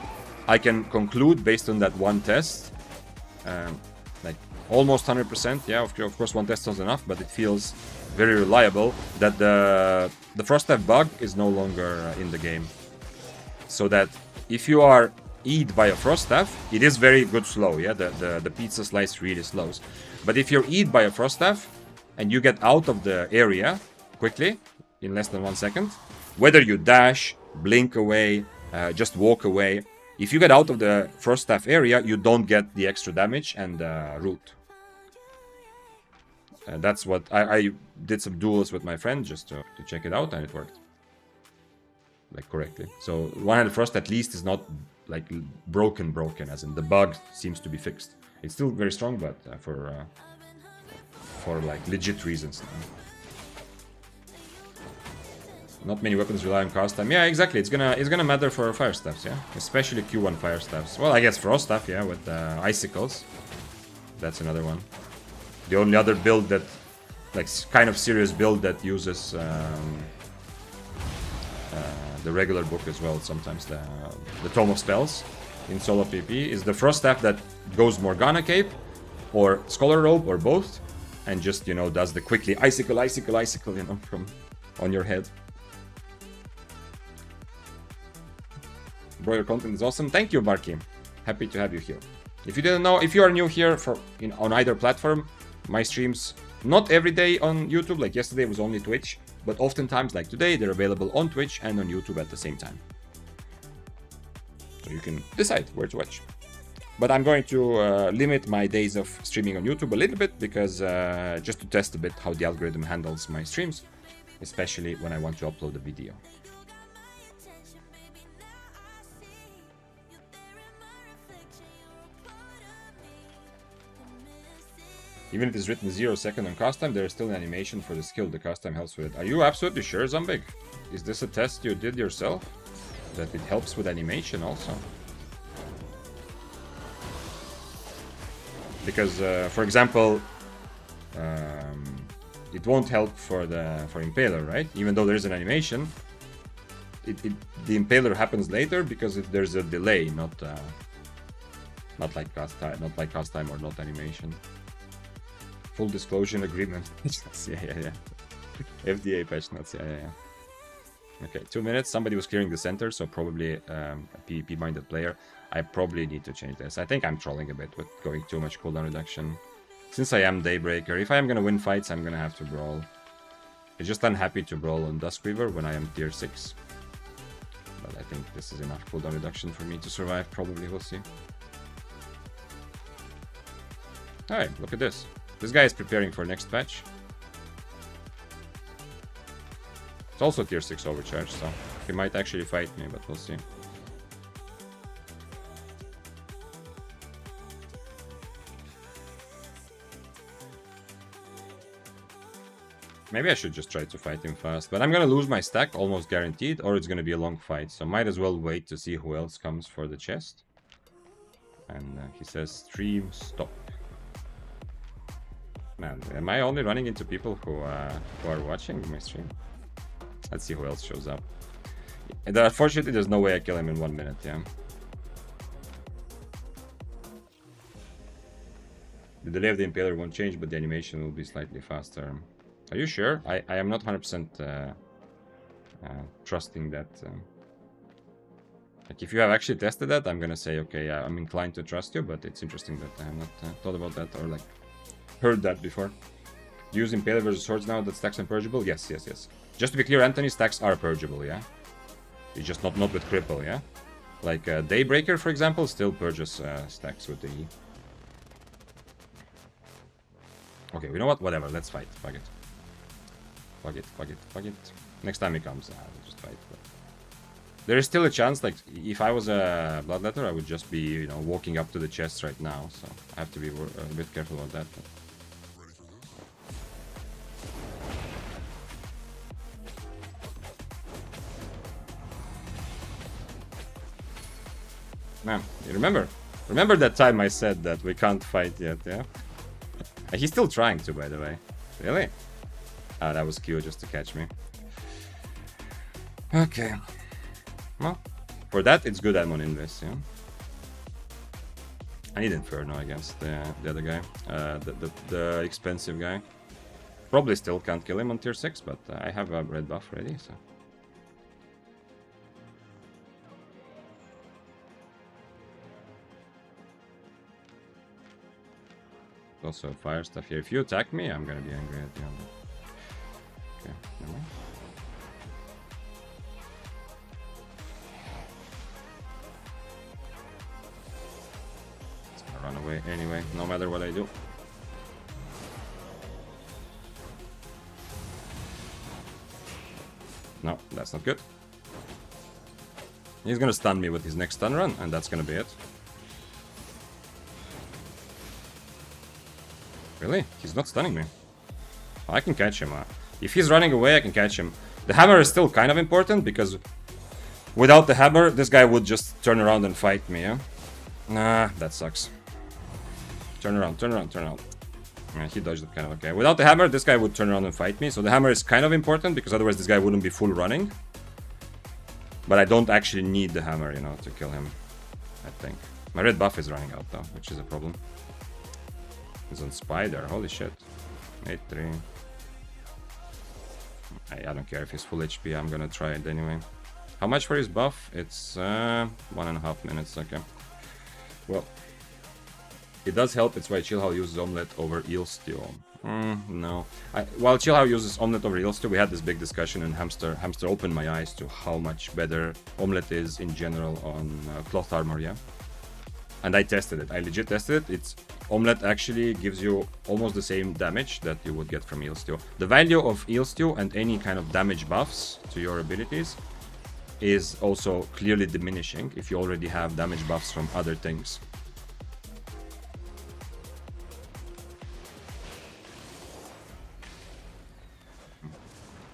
I can conclude based on that one test, like almost 100%, yeah, of course one test was enough, but it feels very reliable that the Froststaff bug is no longer in the game. So that if you are E'd by a Froststaff, it is very good slow, yeah? The pizza slice really slows. But if you're E'd by a Froststaff, and you get out of the area quickly, in less than 1 second, whether you dash, blink away, just walk away, if you get out of the Froststaff area, you don't get the extra damage and root. That's what... I did some duels with my friend just to check it out, and it worked. Like, correctly. So, one-handed frost at least is not, like, broken, as in the bug seems to be fixed. It's still very strong, but for like, legit reasons. Not many weapons rely on cast time. Yeah, exactly. It's gonna matter for fire staffs, yeah? Especially Q1 fire staffs. Well, I guess frost staff, yeah, with icicles. That's another one. The only other build that, like, kind of serious build that uses the regular book as well, sometimes the Tome of Spells in solo PP, is the Frost Staff that goes Morgana Cape, or Scholar Robe, or both, and just, you know, does the quickly icicle, you know, from on your head. Bro, your content is awesome. Thank you, Barky. Happy to have you here. If you didn't know, if you are new here on either platform, my streams, not every day on YouTube, like yesterday was only Twitch, but oftentimes, like today, they're available on Twitch and on YouTube at the same time. So you can decide where to watch. But I'm going to limit my days of streaming on YouTube a little bit, because just to test a bit how the algorithm handles my streams, especially when I want to upload a video. Even if it's written 0 second on cast time, there is still an animation for the skill. The cast time helps with it. Are you absolutely sure, Zombig? Is this a test you did yourself? That it helps with animation also? Because, for example, it won't help for Impaler, right? Even though there is an animation, the Impaler happens later because there's a delay, not like cast time or not animation. Full disclosure agreement. yeah. FDA patch notes, yeah. Okay, 2 minutes. Somebody was clearing the center, so probably a PvP-minded player. I probably need to change this. I think I'm trolling a bit with going too much cooldown reduction. Since I am Daybreaker, if I am gonna win fights, I'm gonna have to brawl. I'm just unhappy to brawl on Duskweaver when I am tier 6. But I think this is enough cooldown reduction for me to survive, probably, we'll see. Alright, look at this. This guy is preparing for next patch. It's also tier 6 overcharge, so he might actually fight me, but we'll see. Maybe I should just try to fight him fast, but I'm gonna lose my stack, almost guaranteed, or it's gonna be a long fight, so might as well wait to see who else comes for the chest. And he says stream stop. Man, am I only running into people who are watching my stream? Let's see who else shows up. And unfortunately, there's no way I kill him in 1 minute, yeah. The delay of the Impaler won't change, but the animation will be slightly faster. Are you sure? I am not 100% trusting that. Like, if you have actually tested that, I'm gonna say, okay, I'm inclined to trust you, but it's interesting that I have not thought about that or, like, heard that before. Use Impaler versus Swords now that stacks are purgeable? Yes, yes, yes. Just to be clear, Anthony, stacks are purgeable, yeah? It's just not with Cripple, yeah? Like, Daybreaker, for example, still purges stacks with the E. Okay, you know what? Whatever, let's fight. Fuck it. Fuck it, fuck it, fuck it. Next time he comes, we'll just fight. But there is still a chance, like, if I was a Bloodletter, I would just be, you know, walking up to the chest right now. So I have to be a bit careful about that. But... Man, you remember that time I said that we can't fight yet, yeah? He's still trying to, by the way. Really? Ah, that was Q just to catch me. Okay. Well, for that, it's good I'm on Invis, yeah? I need Inferno against the other guy. The expensive guy. Probably still can't kill him on tier 6, but I have a red buff ready, so... Also fire stuff here. If you attack me, I'm gonna be angry at you. Okay, never mind. It's gonna run away anyway, no matter what I do. No, that's not good. He's gonna stun me with his next stun run, and that's gonna be it. Really? He's not stunning me. I can catch him. If he's running away, I can catch him. The hammer is still kind of important, because without the hammer, this guy would just turn around and fight me, yeah? Nah, that sucks. Turn around, turn around, turn around. Yeah, he dodged it kind of okay. Without the hammer, this guy would turn around and fight me, so the hammer is kind of important, because otherwise this guy wouldn't be full running. But I don't actually need the hammer, you know, to kill him, I think. My red buff is running out, though, which is a problem. He's on Spider, holy shit. 8-3. I don't care if he's full HP, I'm gonna try it anyway. How much for his buff? It's 1.5 minutes, okay. Well, it does help, it's why Chillhow uses Omelette over Eel Stew. No. While Chillhow uses Omelette over Eel Stew, we had this big discussion, and Hamster opened my eyes to how much better Omelette is in general on Cloth Armor, yeah? And I tested it, I legit tested it. It's Omelette actually gives you almost the same damage that you would get from Eel Stew. The value of Eel Stew and any kind of damage buffs to your abilities is also clearly diminishing if you already have damage buffs from other things.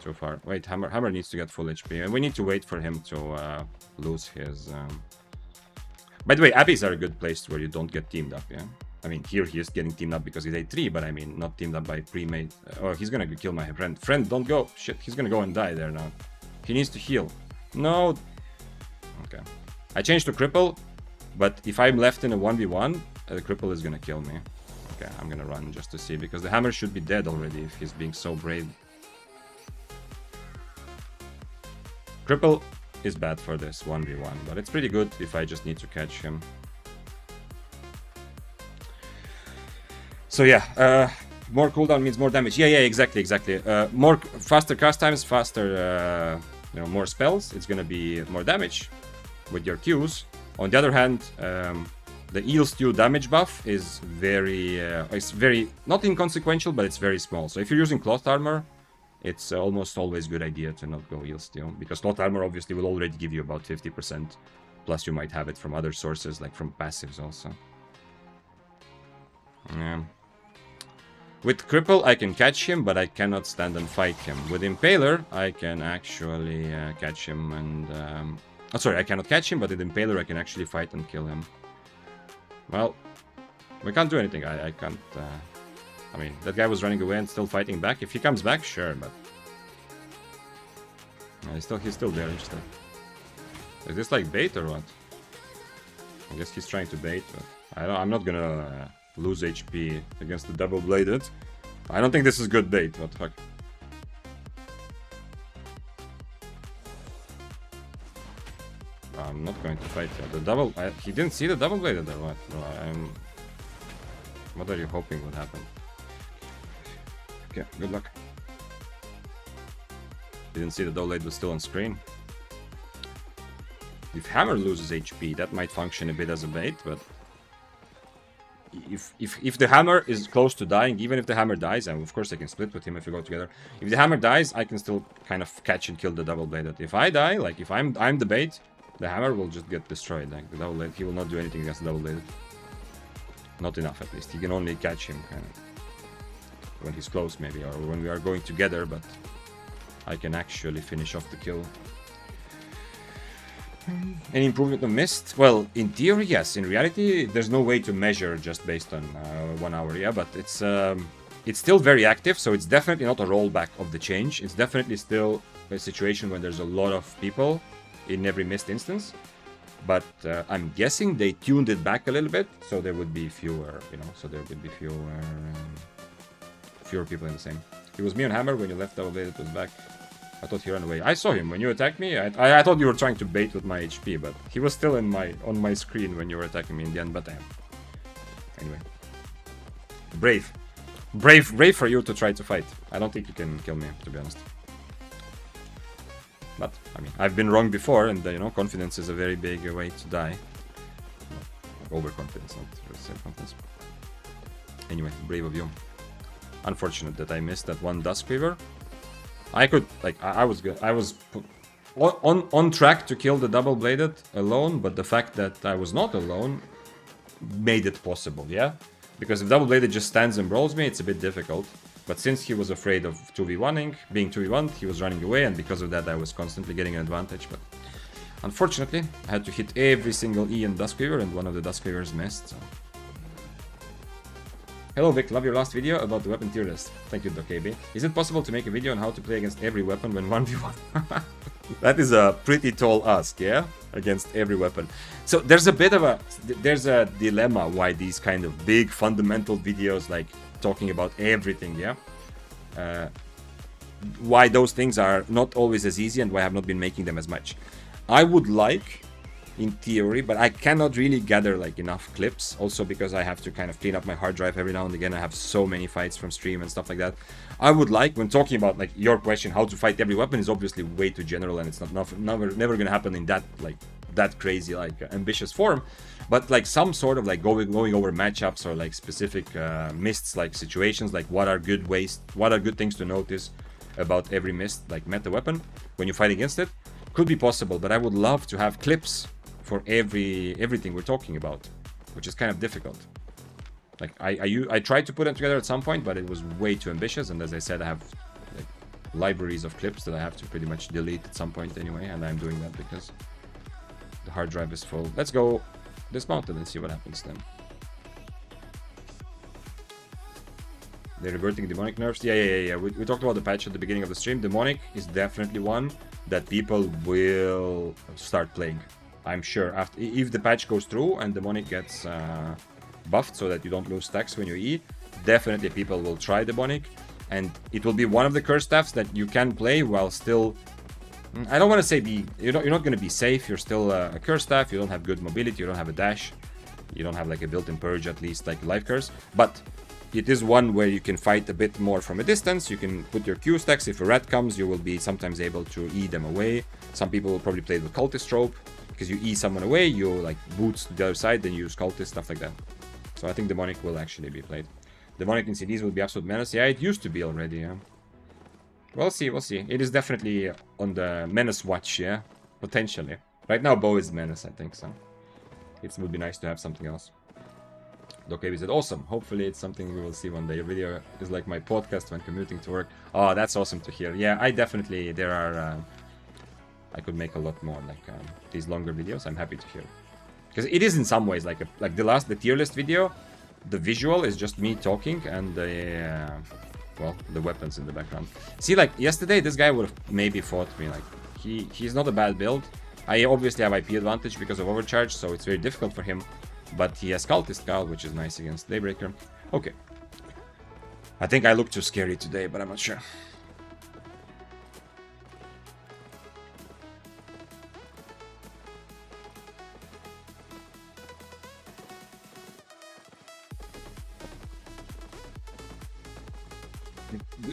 So far. Wait, Hammer needs to get full HP, and we need to wait for him to lose his... By the way, Abbeys are a good place where you don't get teamed up, yeah? I mean, here he is getting teamed up because he's A3, but I mean, not teamed up by pre-made... oh, he's gonna kill my friend. Friend, don't go! Shit, he's gonna go and die there now. He needs to heal. No! Okay. I changed to Cripple, but if I'm left in a 1v1, the Cripple is gonna kill me. Okay, I'm gonna run just to see, because the Hammer should be dead already if he's being so brave. Cripple is bad for this 1v1, but it's pretty good if I just need to catch him. So yeah, more cooldown means more damage. Yeah, exactly. Faster cast times, faster, more spells. It's gonna be more damage with your Qs. On the other hand, the Eel Stew damage buff is it's very, not inconsequential, but it's very small. So if you're using Cloth Armor, it's almost always a good idea to not go Eel Stew, because Cloth Armor obviously will already give you about 50%, plus you might have it from other sources, like from passives also. Yeah. With Cripple, I can catch him, but I cannot stand and fight him. With Impaler, I can actually catch him and... sorry, I cannot catch him, but with Impaler, I can actually fight and kill him. Well, we can't do anything. I can't... I mean, that guy was running away and still fighting back. If he comes back, sure, but... yeah, he's still there, interesting. Is this like bait or what? I guess he's trying to bait, but... I'm not gonna lose HP against the double-bladed. I don't think this is good bait. What the fuck? I'm not going to fight here. The double... he didn't see the double-bladed or what? No, I'm... What are you hoping would happen? Okay, good luck. Didn't see the double-bladed was still on screen. If Hammer loses HP, that might function a bit as a bait, but... If the Hammer is close to dying, even if the Hammer dies, and of course I can split with him if we go together. If the Hammer dies, I can still kind of catch and kill the double-bladed. If I die, like if I'm the bait, the Hammer will just get destroyed. Like the double-bladed, he will not do anything against the double-bladed. Not enough, at least. He can only catch him kind of when he's close, maybe, or when we are going together. But I can actually finish off the kill. Any improvement on Mist? Well, in theory, yes. In reality, there's no way to measure just based on 1 hour, yeah, but it's still very active, so it's definitely not a rollback of the change. It's definitely still a situation when there's a lot of people in every Mist instance, but I'm guessing they tuned it back a little bit, so there would be fewer, you know, so there would be fewer people in the same. It was me on Hammer when you left double bladed, it was back. I thought he ran away. I saw him when you attacked me. I thought you were trying to bait with my HP, but he was still on my screen when you were attacking me in the end. But anyway, brave for you to try to fight. I don't think you can kill me, to be honest. But I mean, I've been wrong before, and you know, confidence is a very big way to die. Overconfidence, not self-confidence. Anyway, brave of you. Unfortunate that I missed that one Duskweaver. I could, like, I was good. I was on track to kill the double-bladed alone, but the fact that I was not alone made it possible, yeah? Because if double-bladed just stands and brawls me, it's a bit difficult. But since he was afraid of 2v1ing, being 2v1'd, he was running away, and because of that I was constantly getting an advantage. But unfortunately, I had to hit every single E in Duskweaver, and one of the Duskweavers missed, so... Hello Vic, love your last video about the weapon tier list. Thank you, DocAB. Is it possible to make a video on how to play against every weapon when 1v1? That is a pretty tall ask, yeah? Against every weapon. So there's a bit of there's a dilemma why these kind of big fundamental videos, like talking about everything, yeah? Why those things are not always as easy and why I have not been making them as much. I would like, in theory, but I cannot really gather like enough clips, also because I have to kind of clean up my hard drive every now and again. I have so many fights from stream and stuff like that. I would like, when talking about like your question, how to fight every weapon is obviously way too general, and it's never gonna happen in that like that crazy like ambitious form, but like some sort of like going over matchups or like specific mists, like situations, like what are good things to notice about every mist, like meta weapon when you fight against it, could be possible. But I would love to have clips for everything we're talking about, which is kind of difficult. Like I tried to put them together at some point, but it was way too ambitious, and as I said, I have like libraries of clips that I have to pretty much delete at some point anyway, and I'm doing that because the hard drive is full. Let's go dismount it and see what happens then. They're reverting demonic nerfs. Yeah. We talked about the patch at the beginning of the stream. Demonic is definitely one that people will start playing. I'm sure if the patch goes through and Demonic gets buffed so that you don't lose stacks when you E, definitely people will try Demonic, and it will be one of the curse staffs that you can play while still... I don't want to say you're not going to be safe. You're still a curse staff. You don't have good mobility. You don't have a dash. You don't have like a built-in purge, at least like life curse. But it is one where you can fight a bit more from a distance. You can put your Q stacks. If a rat comes, you will be sometimes able to E them away. Some people will probably play with cultist trope, because you E someone away, you like boots to the other side, then you use cultist, stuff like that. So I think Demonic will actually be played. Demonic in CDs will be absolute menace. Yeah, it used to be already, yeah. We'll see. It is definitely on the menace watch, yeah. Potentially. Right now, Bo is menace, I think, so. It would be nice to have something else. DocAB said, awesome. Hopefully it's something we will see one day. Your video is like my podcast when commuting to work. Oh, that's awesome to hear. Yeah, I definitely, there are... I could make a lot more like these longer videos. I'm happy to hear, because it is in some ways like the tier list video. The visual is just me talking and the weapons in the background. See, like yesterday, this guy would have maybe fought me. Like he's not a bad build. I obviously have IP advantage because of overcharge, so it's very difficult for him. But he has Cultist Cal, which is nice against Daybreaker. Okay. I think I look too scary today, but I'm not sure.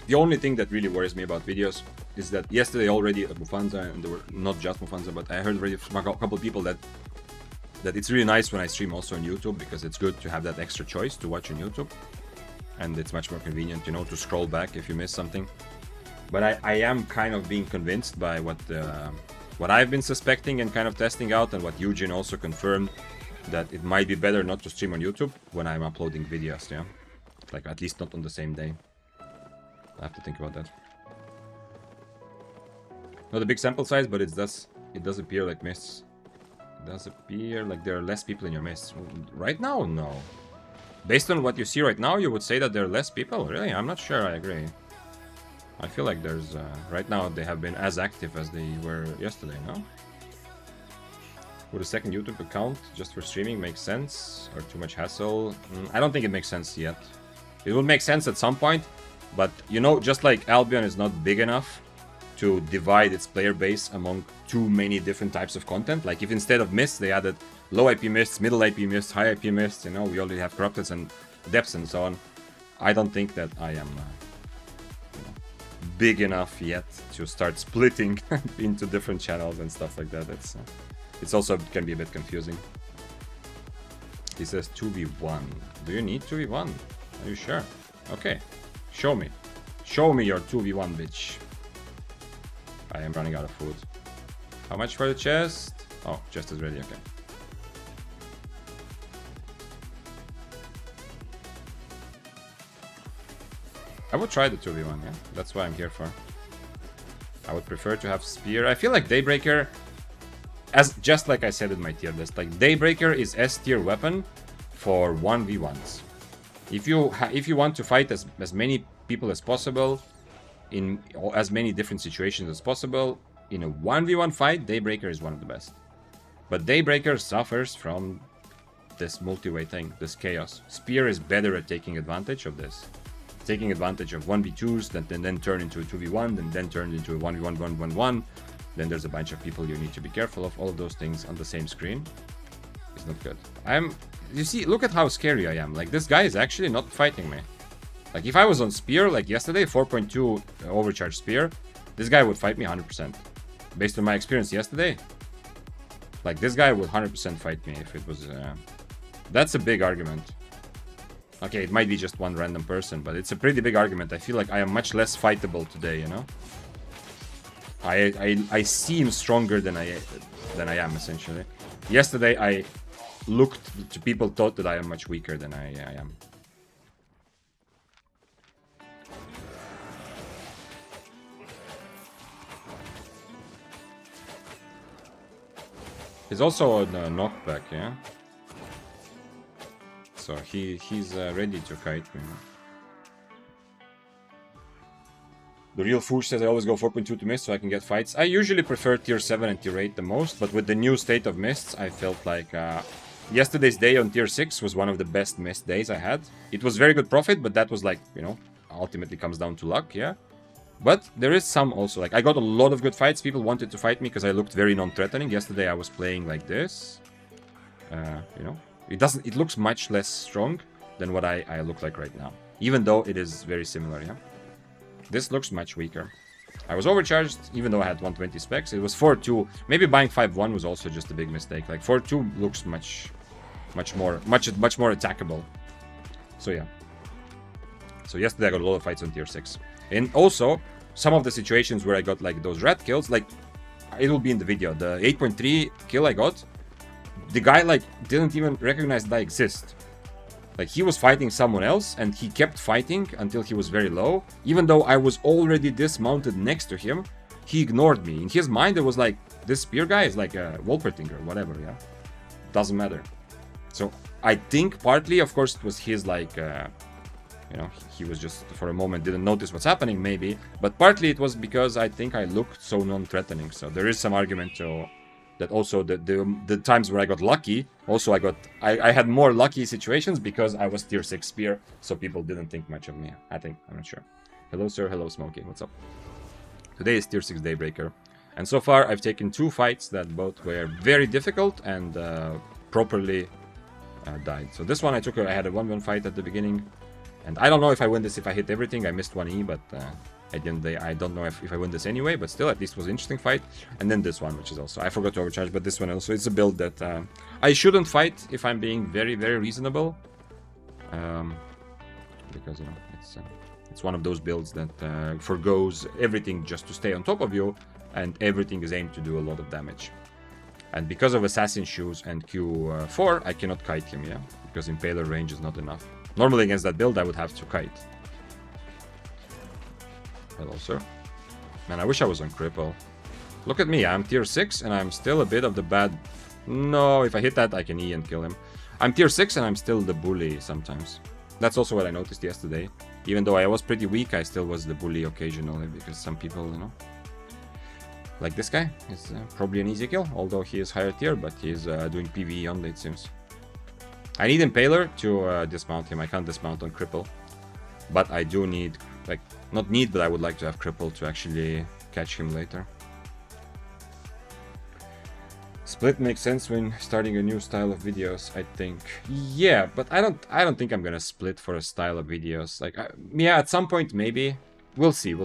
The only thing that really worries me about videos is that yesterday already at Mufanza, and there were not just Mufanza, but I heard already from a couple of people that it's really nice when I stream also on YouTube, because it's good to have that extra choice to watch on YouTube, and it's much more convenient, you know, to scroll back if you miss something. But I am kind of being convinced by what I've been suspecting and kind of testing out, and what Eugene also confirmed, that it might be better not to stream on YouTube when I'm uploading videos, yeah? Like, at least not on the same day. I have to think about that. Not a big sample size, but it does appear like mists. It does appear like there are less people in your mists. Right now, no. Based on what you see right now, you would say that there are less people? Really? I'm not sure I agree. I feel like there's... right now, they have been as active as they were yesterday, no? Would a second YouTube account just for streaming make sense? Or too much hassle? I don't think it makes sense yet. It will make sense at some point. But, you know, just like Albion is not big enough to divide its player base among too many different types of content. Like, if instead of mists, they added low IP mists, middle IP mists, high IP mists, you know, we already have corrupteds and depths and so on. I don't think that I am big enough yet to start splitting into different channels and stuff like that. It's also can be a bit confusing. He says 2v1. Do you need 2v1? Are you sure? Okay. Show me. Show me your 2v1, bitch. I am running out of food. How much for the chest? Oh, chest is ready, okay. I would try the 2v1, yeah. That's what I'm here for. I would prefer to have spear. I feel like Daybreaker, just like I said in my tier list, like Daybreaker is S tier weapon for 1v1s. If you want to fight as many people as possible in as many different situations as possible in a 1v1 fight, Daybreaker is one of the best. But Daybreaker suffers from this multi-way thing, this chaos. Spear is better at taking advantage of this. Taking advantage of 1v2s that then turn into a 2v1, and then turn into a 1v1, 1v1. Then there's a bunch of people you need to be careful of. All of those things on the same screen is not good. You see, look at how scary I am. Like, this guy is actually not fighting me. Like, if I was on spear, like yesterday, 4.2 overcharge spear, this guy would fight me 100%. Based on my experience yesterday, like, this guy would 100% fight me if it was... That's a big argument. Okay, it might be just one random person, but it's a pretty big argument. I feel like I am much less fightable today, you know? I seem stronger than I am, essentially. Yesterday, people thought that I am much weaker than I am. He's also on knockback, yeah? So he's ready to kite me. The real Foosh says I always go 4.2 to mist so I can get fights. I usually prefer tier 7 and tier 8 the most, but with the new state of mists, I felt like yesterday's day on tier 6 was one of the best mist days I had. It was very good profit, but that was like, you know, ultimately comes down to luck, yeah? But there is some also, like, I got a lot of good fights. People wanted to fight me because I looked very non-threatening. Yesterday I was playing like this. You know, it looks much less strong than what I look like right now. Even though it is very similar, yeah? This looks much weaker. I was overcharged, even though I had 120 specs. It was 4-2. Maybe buying 5-1 was also just a big mistake. Like, 4-2 looks much more attackable. So, yeah. So, yesterday I got a lot of fights on tier 6. And also, some of the situations where I got, like, those rat kills, like, it will be in the video. The 8.3 kill I got, the guy, like, didn't even recognize that I exist. Like, he was fighting someone else, and he kept fighting until he was very low. Even though I was already dismounted next to him, he ignored me. In his mind, it was like, this spear guy is like a Wolpertinger, whatever, yeah? Doesn't matter. So, I think partly, of course, it was his, like, you know, he was just, for a moment, didn't notice what's happening, maybe. But partly it was because I think I looked so non-threatening. So, there is some argument to that also the times where I got lucky, also I had more lucky situations because I was tier 6 spear, so people didn't think much of me. I think, I'm not sure. Hello sir, hello Smokey, what's up? Today is tier 6 Daybreaker, and so far I've taken 2 fights that both were very difficult and properly died. So this one I had a 1-1 fight at the beginning, and I don't know if I win this if I hit everything. I missed 1E, but I don't know if I win this anyway, but still, at least it was an interesting fight. And then this one, which is also, I forgot to overcharge, but this one also, it's a build that I shouldn't fight if I'm being very, very reasonable. Because, you know, it's one of those builds that forgoes everything just to stay on top of you, and everything is aimed to do a lot of damage. And because of Assassin Shoes and Q4, I cannot kite him, yeah? Because Impaler range is not enough. Normally against that build, I would have to kite. Hello, sir. Man, I wish I was on cripple. Look at me, I'm tier 6 and I'm still a bit of the bad... No, if I hit that, I can E and kill him. I'm tier 6 and I'm still the bully sometimes. That's also what I noticed yesterday. Even though I was pretty weak, I still was the bully occasionally, because some people, you know... Like this guy, is probably an easy kill, although he is higher tier, but he's doing PvE only, it seems. I need Impaler to dismount him. I can't dismount on cripple. But I do need, like, not need, but I would like to have cripple to actually catch him later. Split makes sense when starting a new style of videos, I think. Yeah, but I don't think I'm gonna split for a style of videos. Like, yeah, at some point maybe. We'll see.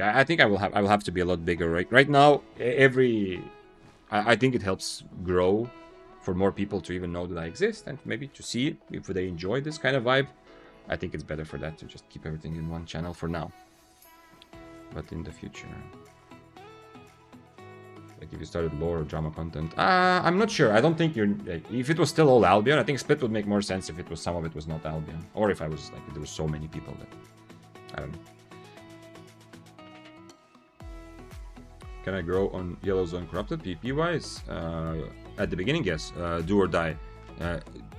I think I will have to be a lot bigger. Right now, I think it helps grow for more people to even know that I exist, and maybe to see if they enjoy this kind of vibe. I think it's better for that to just keep everything in one channel for now. But in the future, like if you started lore or drama content, I'm not sure. I don't think you're. Like, if it was still all Albion, I think split would make more sense if it was some of it was not Albion, or if I was like there was so many people that I don't know. Can I grow on Yellow Zone Corrupted PvP wise? At the beginning, yes. Do or die.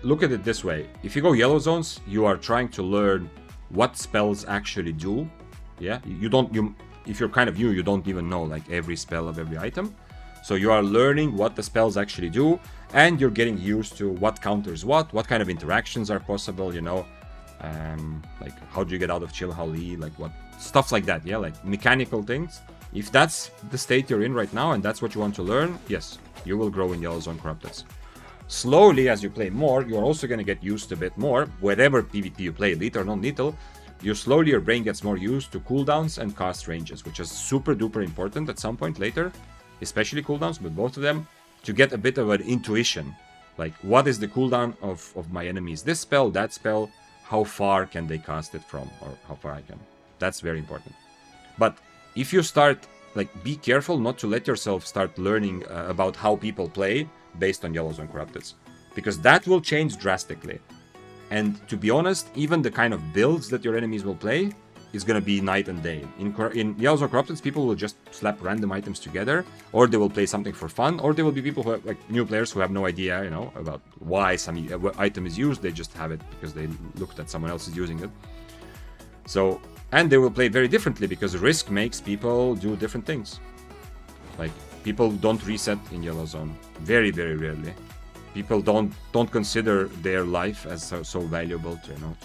Look at it this way. If you go Yellow Zones, you are trying to learn what spells actually do. Yeah, if you're kind of new, you don't even know like every spell of every item. So you are learning what the spells actually do, and you're getting used to what counters what kind of interactions are possible, you know. Like how do you get out of Chill Hali, like what stuff like that, yeah, like mechanical things. If that's the state you're in right now and that's what you want to learn, yes, you will grow in Yellow Zone Corrupted. Slowly, as you play more, you're also going to get used a bit more. Whatever PvP you play, lethal or non-lethal, your brain gets more used to cooldowns and cast ranges, which is super duper important at some point later, especially cooldowns, but both of them, to get a bit of an intuition. Like, what is the cooldown of my enemies? This spell, that spell, how far can they cast it from, or how far I can. That's very important. But if you start, like, be careful not to let yourself start learning about how people play based on Yellow Zone Corrupted, because that will change drastically. And to be honest, even the kind of builds that your enemies will play is going to be night and day. In Yellow Zone Corrupted, people will just slap random items together, or they will play something for fun, or there will be people who have, like, new players who have no idea, you know, about why some item is used. They just have it because they looked at someone else is using it. So, and they will play very differently because risk makes people do different things. Like, people don't reset in Yellow Zone. Very, very rarely. People don't consider their life as so valuable to, you know,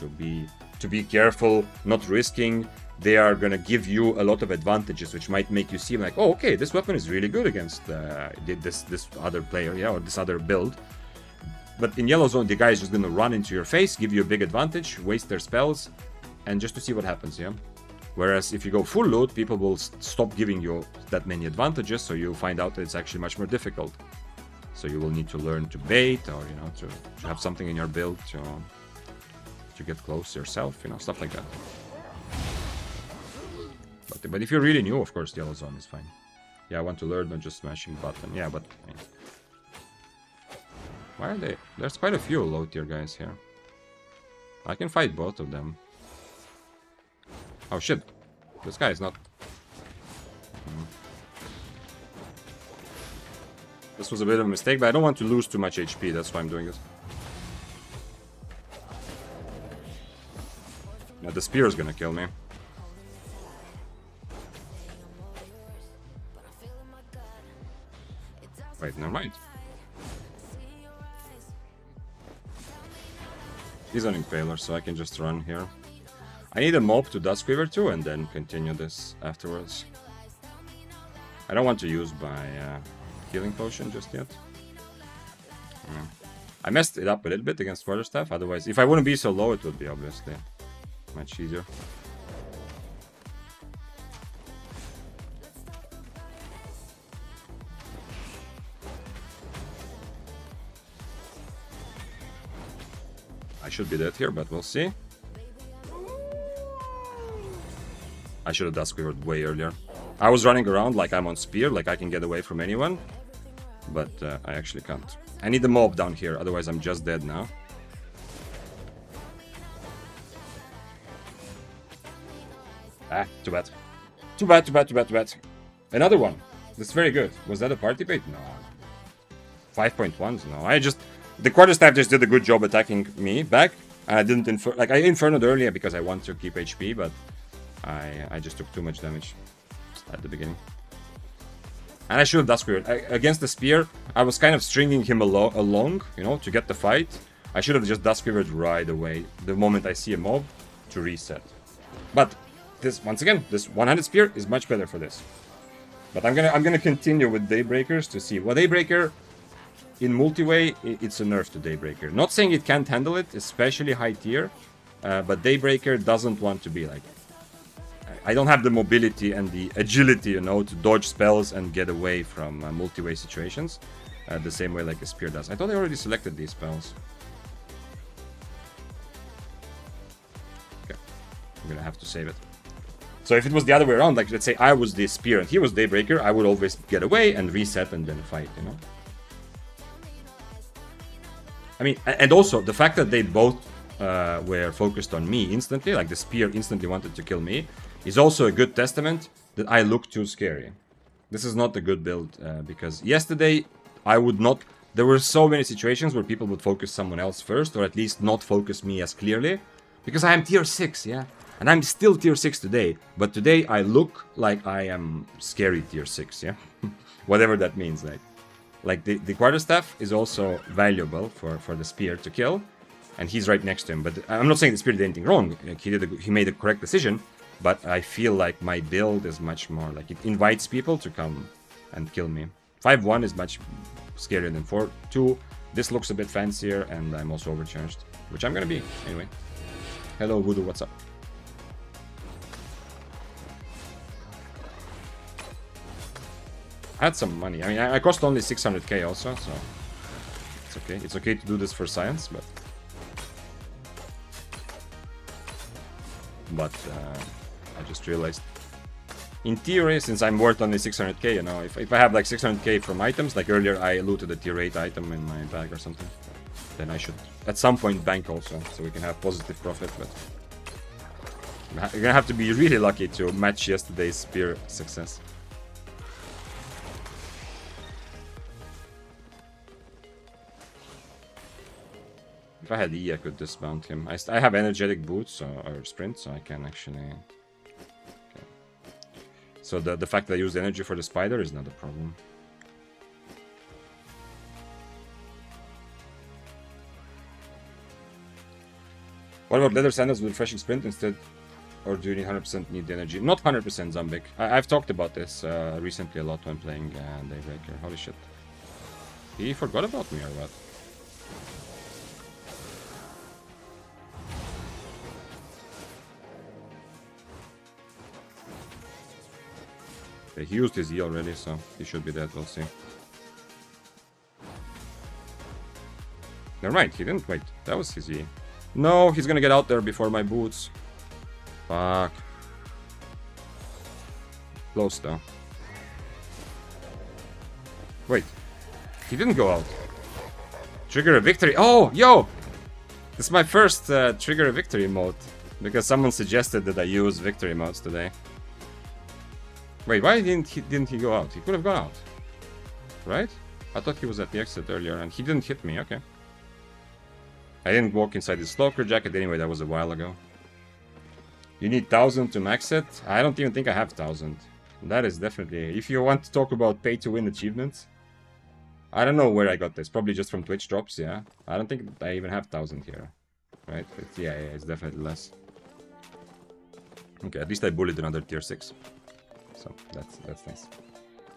to be careful, not risking. They are gonna give you a lot of advantages, which might make you seem like, oh, okay, this weapon is really good against this other player, yeah, or this other build. But in Yellow Zone, the guy is just gonna run into your face, give you a big advantage, waste their spells, and just to see what happens, yeah? Whereas if you go full loot, people will stop giving you that many advantages, so you'll find out that it's actually much more difficult. So you will need to learn to bait, or, you know, to have something in your build to get close yourself, you know, stuff like that. But if you're really new, of course, Yellow Zone is fine. Yeah, I want to learn, not just smashing button. Yeah, but I mean, why are they? There's quite a few low tier guys here. I can fight both of them. Oh shit, this guy is not... This was a bit of a mistake, but I don't want to lose too much HP, that's why I'm doing this. Now the spear is gonna kill me. Wait, never mind. He's on Impaler, so I can just run here. I need a mob to Duskweaver too, and then continue this afterwards. I don't want to use my healing potion just yet. I messed it up a little bit against Quarterstaff, otherwise, if I wouldn't be so low, it would be obviously much easier. I should be dead here, but we'll see. I should have Duskweavered way earlier. I was running around like I'm on Spear, like I can get away from anyone. But I actually can't. I need the mob down here, otherwise I'm just dead now. Ah, too bad. Too bad, too bad, too bad, too bad. Another one. That's very good. Was that a party bait? No. 5.1s? No. I just... The Quarterstaff just did a good job attacking me back. And I didn't Like, I Inferno'd earlier because I want to keep HP, but... I just took too much damage at the beginning. And I should have Duskweavered. Against the Spear, I was kind of stringing him along, you know, to get the fight. I should have just Duskweavered right away, the moment I see a mob, to reset. But this, once again, this one-handed Spear is much better for this. But I'm gonna continue with Daybreakers to see. Well, Daybreaker, in multi-way, it's a nerf to Daybreaker. Not saying it can't handle it, especially high tier, but Daybreaker doesn't want to be like... I don't have the mobility and the agility, you know, to dodge spells and get away from multi-way situations the same way like a Spear does. I thought I already selected these spells. Okay, I'm gonna have to save it. So if it was the other way around, like let's say I was the Spear and he was Daybreaker, I would always get away and reset and then fight, you know? I mean, and also the fact that they both were focused on me instantly, like the Spear instantly wanted to kill me, is also a good testament that I look too scary. This is not a good build, because yesterday I would not... There were so many situations where people would focus someone else first, or at least not focus me as clearly, because I am tier 6, yeah? And I'm still tier 6 today, but today I look like I am scary tier 6, yeah? Whatever that means, like the Quarterstaff is also valuable for the Spear to kill, and he's right next to him. But I'm not saying the Spear did anything wrong, like he made a correct decision, but I feel like my build is much more, like it invites people to come and kill me. 5-1 is much scarier than 4-2. This looks a bit fancier, and I'm also overcharged, which I'm gonna be, anyway. Hello, Voodoo, what's up? I had some money. I mean, I cost only 600k also, so it's okay. It's okay to do this for science, but I just realized, in theory, since I'm worth only 600k, you know, if I have like 600k from items, like earlier I looted a tier 8 item in my bag or something, then I should at some point bank also, so we can have positive profit, but you're gonna have to be really lucky to match yesterday's Spear success. If I had E, I could dismount him. I have energetic boots or sprint, so I can actually... Okay. So the fact that I use energy for the spider is not a problem. What about leather sandals with refreshing sprint instead? Or do you need 100% need the energy? Not 100% Zombik. I've talked about this recently a lot when playing Daybreaker. Holy shit. He forgot about me or what? He used his E already, so he should be dead, we'll see. Never mind, he didn't wait. That was his E. No, he's gonna get out there before my boots. Fuck. Close though. Wait. He didn't go out. Trigger a victory. Oh, yo! This is my first trigger a victory mode. Because someone suggested that I use victory modes today. Wait, why didn't he go out? He could have gone out. Right? I thought he was at the exit earlier and he didn't hit me, okay. I didn't walk inside the Stalker jacket anyway, that was a while ago. You need 1000 to max it? I don't even think I have 1000. That is definitely... If you want to talk about pay to win achievements, I don't know where I got this. Probably just from Twitch drops, yeah. I don't think I even have 1,000 here. Right? Yeah, it's definitely less. Okay, at least I bullied another tier 6. So that's nice.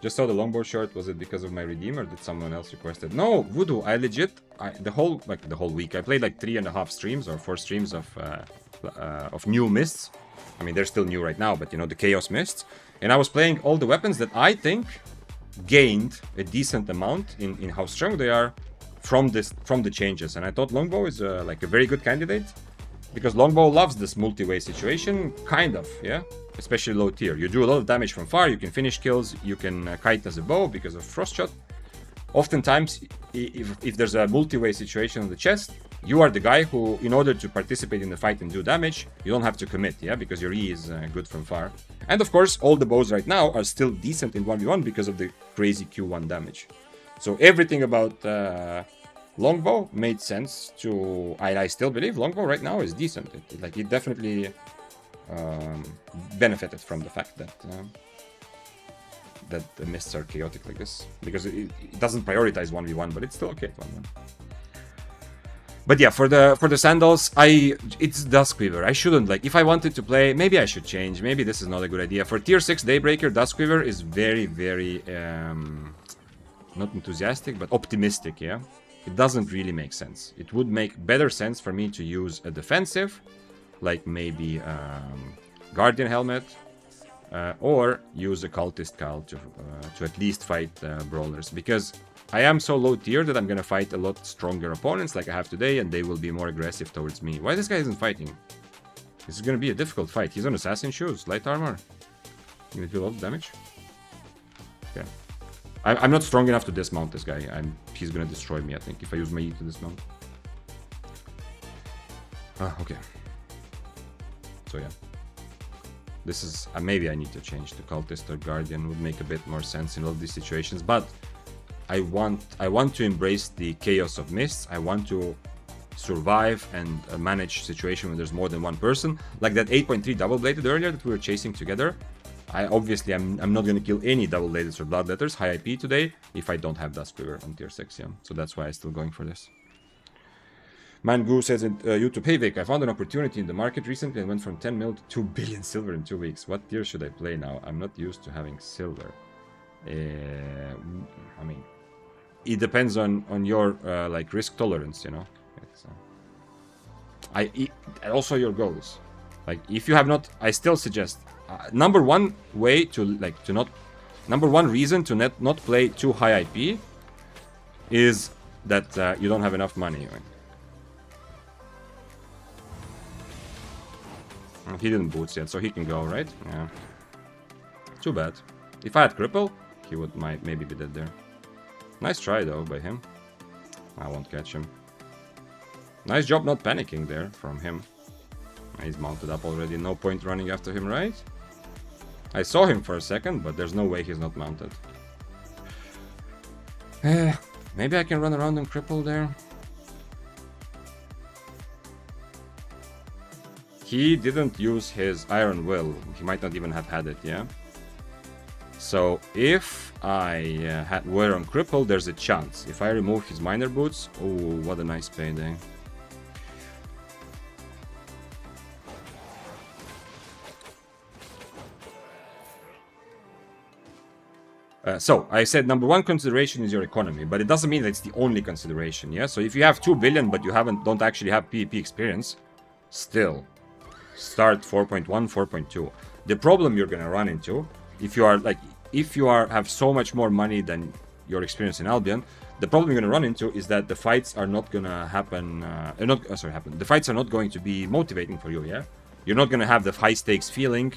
Just saw the longbow short. Was it because of my redeem or did someone else request it? No, Voodoo, I legit, the whole week, I played like 3.5 streams or 4 streams of new mists. I mean, they're still new right now, but you know, the chaos mists. And I was playing all the weapons that I think gained a decent amount in how strong they are from the changes. And I thought longbow is like a very good candidate because longbow loves this multi-way situation, kind of, yeah. Especially low tier. You do a lot of damage from far, you can finish kills, you can kite as a bow because of frost shot. Oftentimes, if there's a multi-way situation on the chest, you are the guy who, in order to participate in the fight and do damage, you don't have to commit, yeah, because your E is good from far. And of course, all the bows right now are still decent in 1v1 because of the crazy Q1 damage. So everything about longbow made sense to... I still believe longbow right now is decent. It definitely benefited from the fact that the mists are chaotic like this, because it doesn't prioritize 1v1, but it's still okay at 1v1. But yeah, for the sandals, it's Duskweaver. I shouldn't, like, if I wanted to play, maybe I should change. Maybe this is not a good idea. For tier 6 Daybreaker, Duskweaver is very, very not enthusiastic, but optimistic, yeah? It doesn't really make sense. It would make better sense for me to use a defensive, like maybe Guardian Helmet, or use a Cultist Cal to at least fight Brawlers, because I am so low tier that I'm gonna fight a lot stronger opponents like I have today, and they will be more aggressive towards me. Why this guy isn't fighting? This is gonna be a difficult fight. He's on assassin shoes, light armor. Gonna do a lot of damage. Okay. I'm not strong enough to dismount this guy. He's gonna destroy me, I think, if I use my E to dismount. Okay. So yeah. This is... maybe I need to change to Cultist or Guardian. Would make a bit more sense in all these situations, but I want to embrace the chaos of mists. I want to survive and manage situation when there's more than one person. Like that 8.3 double-bladed earlier that we were chasing together. I'm not gonna kill any double-bladed or bloodletters high IP today if I don't have Duskweaver on tier 6, yeah. So that's why I'm still going for this. Mangu says in YouTube, hey Vic, I found an opportunity in the market recently and went from 10 mil to 2 billion silver in 2 weeks. What tier should I play now? I'm not used to having silver. I mean, it depends on your like risk tolerance, you know. It's, also your goals. Like if you have not, I still suggest number one reason to not play too high IP is that you don't have enough money. Right? He didn't boots yet, so he can go, right? Yeah. Too bad. If I had cripple, he might maybe be dead there. Nice try though by him. I won't catch him. Nice job not panicking there from him. He's mounted up already. No point running after him, right? I saw him for a second, but there's no way he's not mounted. Maybe I can run around and cripple there. He didn't use his Iron Will. He might not even have had it, yeah? So if I were on cripple, there's a chance. If I remove his miner boots, oh, what a nice payday. So I said number one consideration is your economy, but it doesn't mean that it's the only consideration, yeah? So if you have 2 billion but you don't actually have PvP experience, still start 4.1, 4.2. The problem you're gonna run into, if you have so much more money than your experience in Albion, the problem you're gonna run into is that the fights are not gonna happen. The fights are not going to be motivating for you. Yeah, you're not gonna have the high stakes feeling,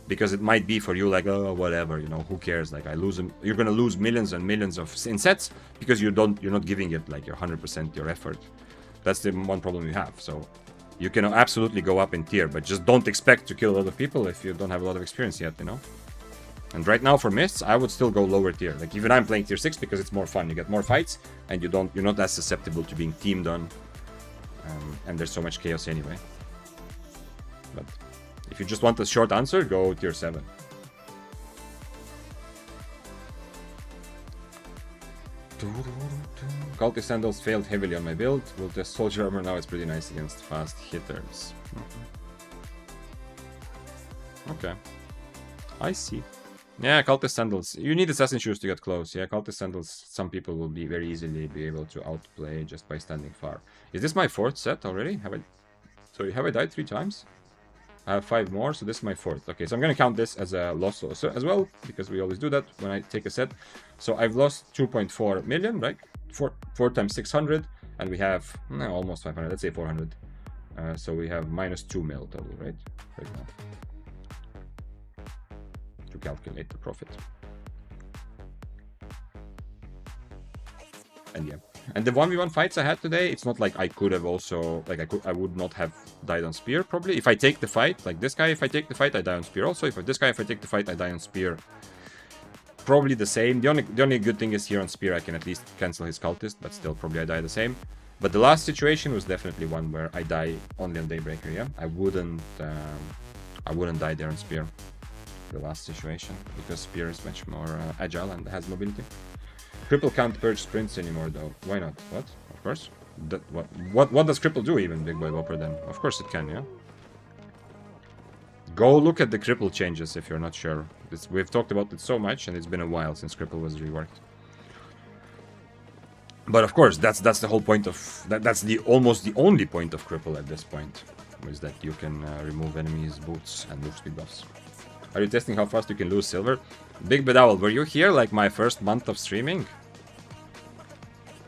because it might be for you like, oh, whatever, you know, who cares? Like I lose them. You're gonna lose millions and millions in sets because you're not giving it like your 100% your effort. That's the one problem you have. So you can absolutely go up in tier, but just don't expect to kill a lot of people if you don't have a lot of experience yet, you know. And right now for mists, I would still go lower tier. Like even I'm playing tier 6 because it's more fun. You get more fights, and you're not as susceptible to being teamed on. And there's so much chaos anyway. But if you just want a short answer, go tier 7. Cultist Sandals failed heavily on my build. Will test Soldier Armor now. It's pretty nice against fast hitters. Okay. I see. Yeah, Cultist Sandals. You need Assassin Shoes to get close. Yeah, Cultist Sandals, some people will be very easily be able to outplay just by standing far. Is this my 4th set already? Have I died 3 times? I have 5 more, so this is my 4th. Okay, so I'm going to count this as a loss also as well, because we always do that when I take a set. So I've lost 2.4 million, right? 4 times 600, and we have almost 500, let's say 400. So we have minus 2 mil total, right? Right now. To calculate the profit. And yeah. And the 1v1 fights I had today, it's not like I could have also, like I would not have died on spear probably. If I take the fight, like this guy, if I take the fight, I die on spear also. If this guy, if I take the fight, I die on spear. Probably the same. The only good thing is here on spear I can at least cancel his cultist, but still probably I die the same. But the last situation was definitely one where I die only on Daybreaker, yeah? I wouldn't die there on spear. The last situation, because spear is much more agile and has mobility. Cripple can't purge sprints anymore though. Why not? What? Of course. What does Cripple do even, Big Boy Whopper, then? Of course it can, yeah? Go look at the Cripple changes if you're not sure. We've talked about it so much, and it's been a while since Cripple was reworked. But of course, that's the whole point of... That's almost the only point of Cripple at this point. Is that you can remove enemies' boots and move speed buffs. Are you testing how fast you can lose silver? Big Bedowl, were you here like my first month of streaming?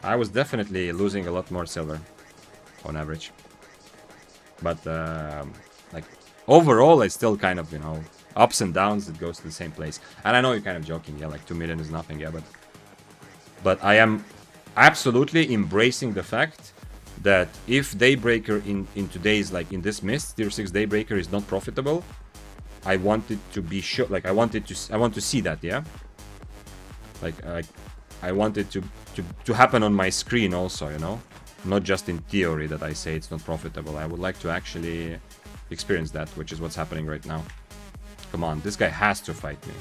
I was definitely losing a lot more silver on average. But like overall, it's still kind of, you know, ups and downs. It goes to the same place. And I know you're kind of joking, yeah, like 2 million is nothing, yeah, but I am absolutely embracing the fact that if Daybreaker in today's, like in this mist, tier 6 Daybreaker is not profitable, I want it to be sure, like I want to see that, yeah? Like I want it to happen on my screen also, you know? Not just in theory that I say it's not profitable. I would like to actually experience that, which is what's happening right now. Come on, this guy has to fight me.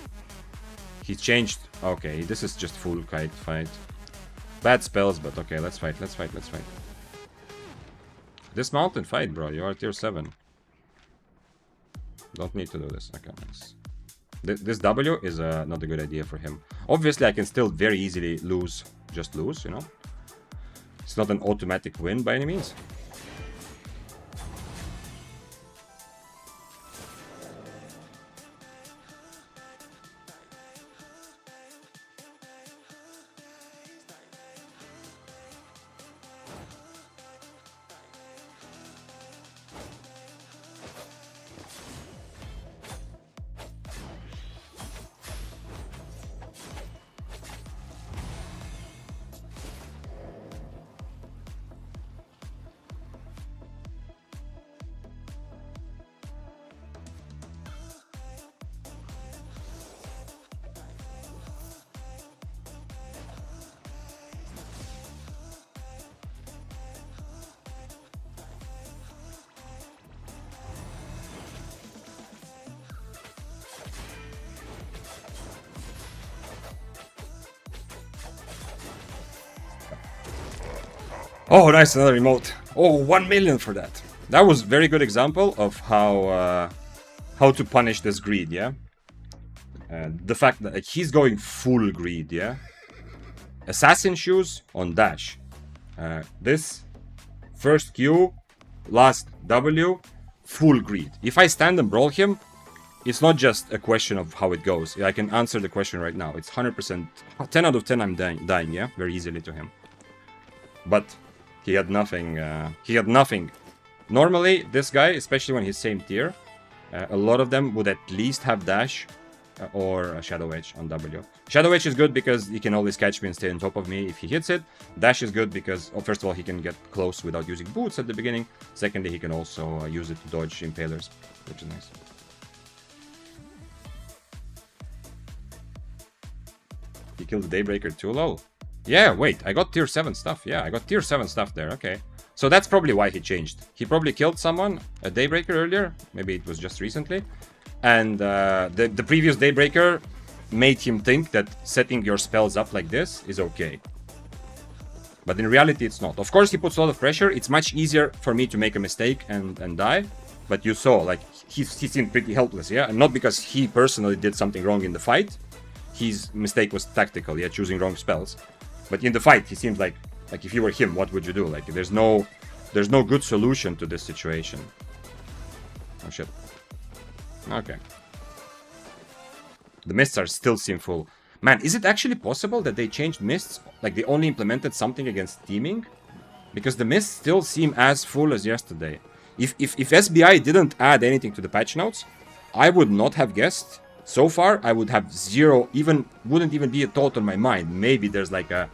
He changed. Okay, this is just full kite fight. Bad spells, but okay, let's fight. Dismount and fight, bro. You are tier 7. Don't need to do this. Okay, nice. This W is not a good idea for him. Obviously, I can still very easily lose. Just lose, you know? It's not an automatic win by any means. Oh, nice, another emote. Oh, 1 million for that. That was a very good example of how to punish this greed, yeah? The fact that like, he's going full greed, yeah? Assassin shoes on dash. This first Q, last W, full greed. If I stand and brawl him, it's not just a question of how it goes. I can answer the question right now. It's 100%, 10 out of 10 I'm dying, yeah? Very easily to him. But he had nothing. Normally, this guy, especially when he's same tier, a lot of them would at least have dash or a Shadow Edge on W. Shadow Edge is good because he can always catch me and stay on top of me if he hits it. Dash is good because, oh, first of all, he can get close without using boots at the beginning. Secondly, he can also use it to dodge impalers, which is nice. He killed the Daybreaker too low. Yeah, wait, I got tier 7 stuff. Yeah, I got tier 7 stuff there, okay. So that's probably why he changed. He probably killed someone, a Daybreaker earlier. Maybe it was just recently. And the previous Daybreaker made him think that setting your spells up like this is okay. But in reality, it's not. Of course, he puts a lot of pressure. It's much easier for me to make a mistake and die. But you saw, like, he seemed pretty helpless, yeah? And not because he personally did something wrong in the fight. His mistake was tactical, yeah, choosing wrong spells. But in the fight, he seemed like if you were him, what would you do? Like, there's no good solution to this situation. Oh, shit. Okay. The mists are still sinful. Man, is it actually possible that they changed mists? Like, they only implemented something against teaming? Because the mists still seem as full as yesterday. If SBI didn't add anything to the patch notes, I would not have guessed. So far, I would have zero, wouldn't even be a thought on my mind. Maybe there's like a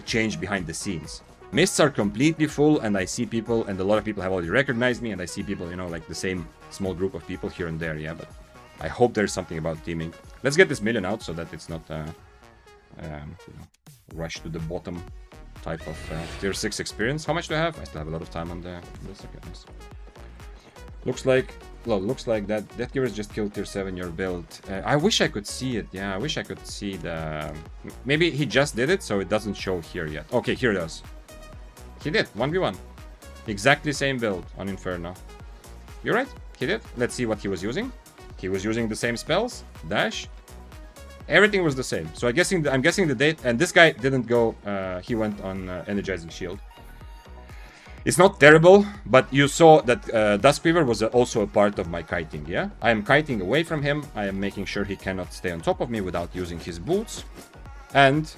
change behind the scenes. Mists are completely full, and I see people, and a lot of people have already recognized me, and I see people, you know, like the same small group of people here and there, yeah, but I hope there's something about teaming. Let's get this million out so that it's not rush to the bottom type of tier 6 experience. How much do I have? I still have a lot of time on this. Okay, nice. Looks like that Givers just killed tier 7 your build. I wish I could see it. Yeah, I wish I could see the... Maybe he just did it, so it doesn't show here yet. Okay, here it does. He did, 1v1. Exactly same build on Inferno. You're right, he did. Let's see what he was using. He was using the same spells, dash. Everything was the same. So I'm guessing the date, and this guy didn't go, he went on Energizing Shield. It's not terrible, but you saw that Duskweaver was also a part of my kiting, yeah? I am kiting away from him, I am making sure he cannot stay on top of me without using his boots. And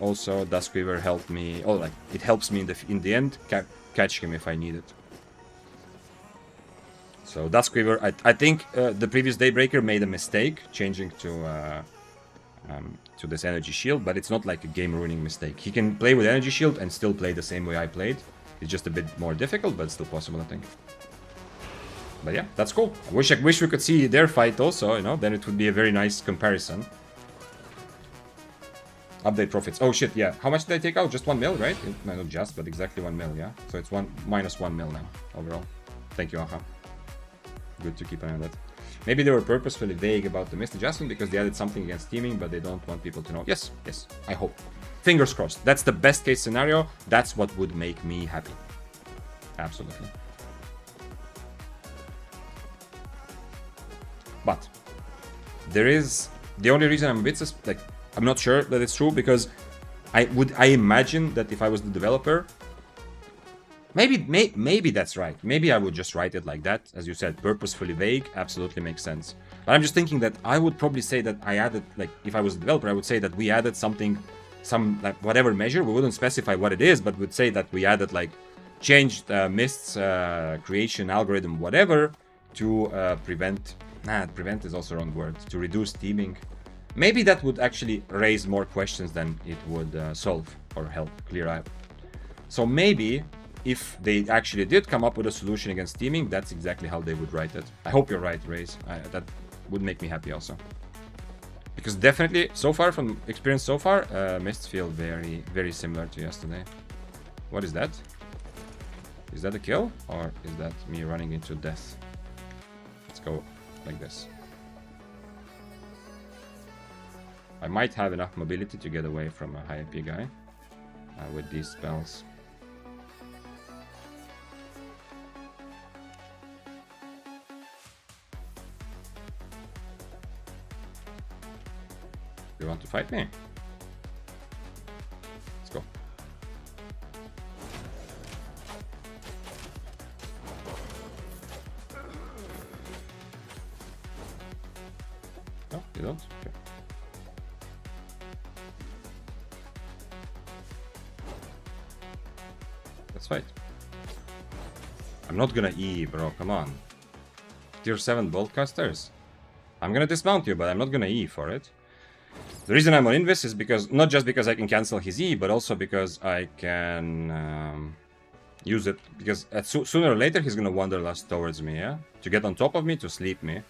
also Duskweaver helped me, it helps me in the end catch him if I need it. So Duskweaver, I think the previous Daybreaker made a mistake changing to this energy shield, but it's not like a game-ruining mistake. He can play with energy shield and still play the same way I played. It's just a bit more difficult, but it's still possible, I think. But yeah, that's cool. I wish we could see their fight also, you know, then it would be a very nice comparison. Update profits. Oh shit, yeah. How much did I take out? Just 1 mil, right? No, not just, but exactly 1 mil, yeah? So it's minus 1 mil now, overall. Thank you, Aha. Good to keep an eye on that. Maybe they were purposefully vague about the missed adjustment because they added something against teaming, but they don't want people to know. Yes, I hope. Fingers crossed. That's the best case scenario. That's what would make me happy. Absolutely. But there is the only reason I'm a bit I'm not sure that it's true, because I imagine that if I was the developer, maybe that's right. Maybe I would just write it like that, as you said, purposefully vague. Absolutely makes sense. But I'm just thinking that I would probably say that I added, like, if I was a developer, I would say that we added something, some like whatever measure. We wouldn't specify what it is, but would say that we added like changed mists creation algorithm, whatever, to prevent. Prevent is also the wrong word. To reduce teaming. Maybe that would actually raise more questions than it would solve or help clear out. So maybe if they actually did come up with a solution against teaming, that's exactly how they would write it. I hope you're right, Raze. That would make me happy also. Because definitely, so far, from experience so far, mists feel very, very similar to yesterday. What is that? Is that a kill? Or is that me running into death? Let's go like this. I might have enough mobility to get away from a high AP guy with these spells. You want to fight me? Let's go. No, you don't? Okay. Let's fight. I'm not gonna E, bro, come on. Tier 7 boltcasters? I'm gonna dismount you, but I'm not gonna E for it. The reason I'm on Invis is because, not just because I can cancel his E, but also because I can use it, because sooner or later he's gonna wanderlust towards me, yeah? To get on top of me, to sleep me,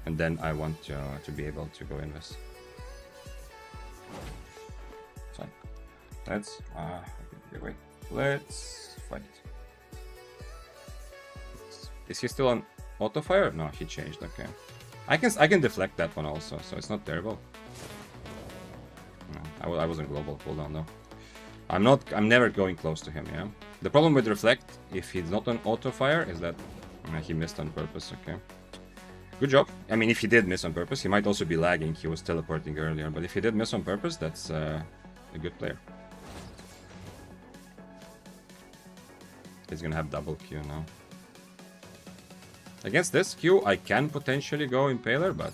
and then I want to be able to go Invis. Fine. Let's, wait, let's fight. Is he still on auto fire? No, he changed, okay. I can deflect that one also, so it's not terrible. No, I wasn't global cooldown though. I'm never going close to him, yeah? The problem with Reflect, if he's not on auto-fire, is that he missed on purpose, okay. Good job. I mean, if he did miss on purpose, he might also be lagging. He was teleporting earlier, but if he did miss on purpose, that's a good player. He's gonna have double Q now. Against this Q, I can potentially go Impaler, but...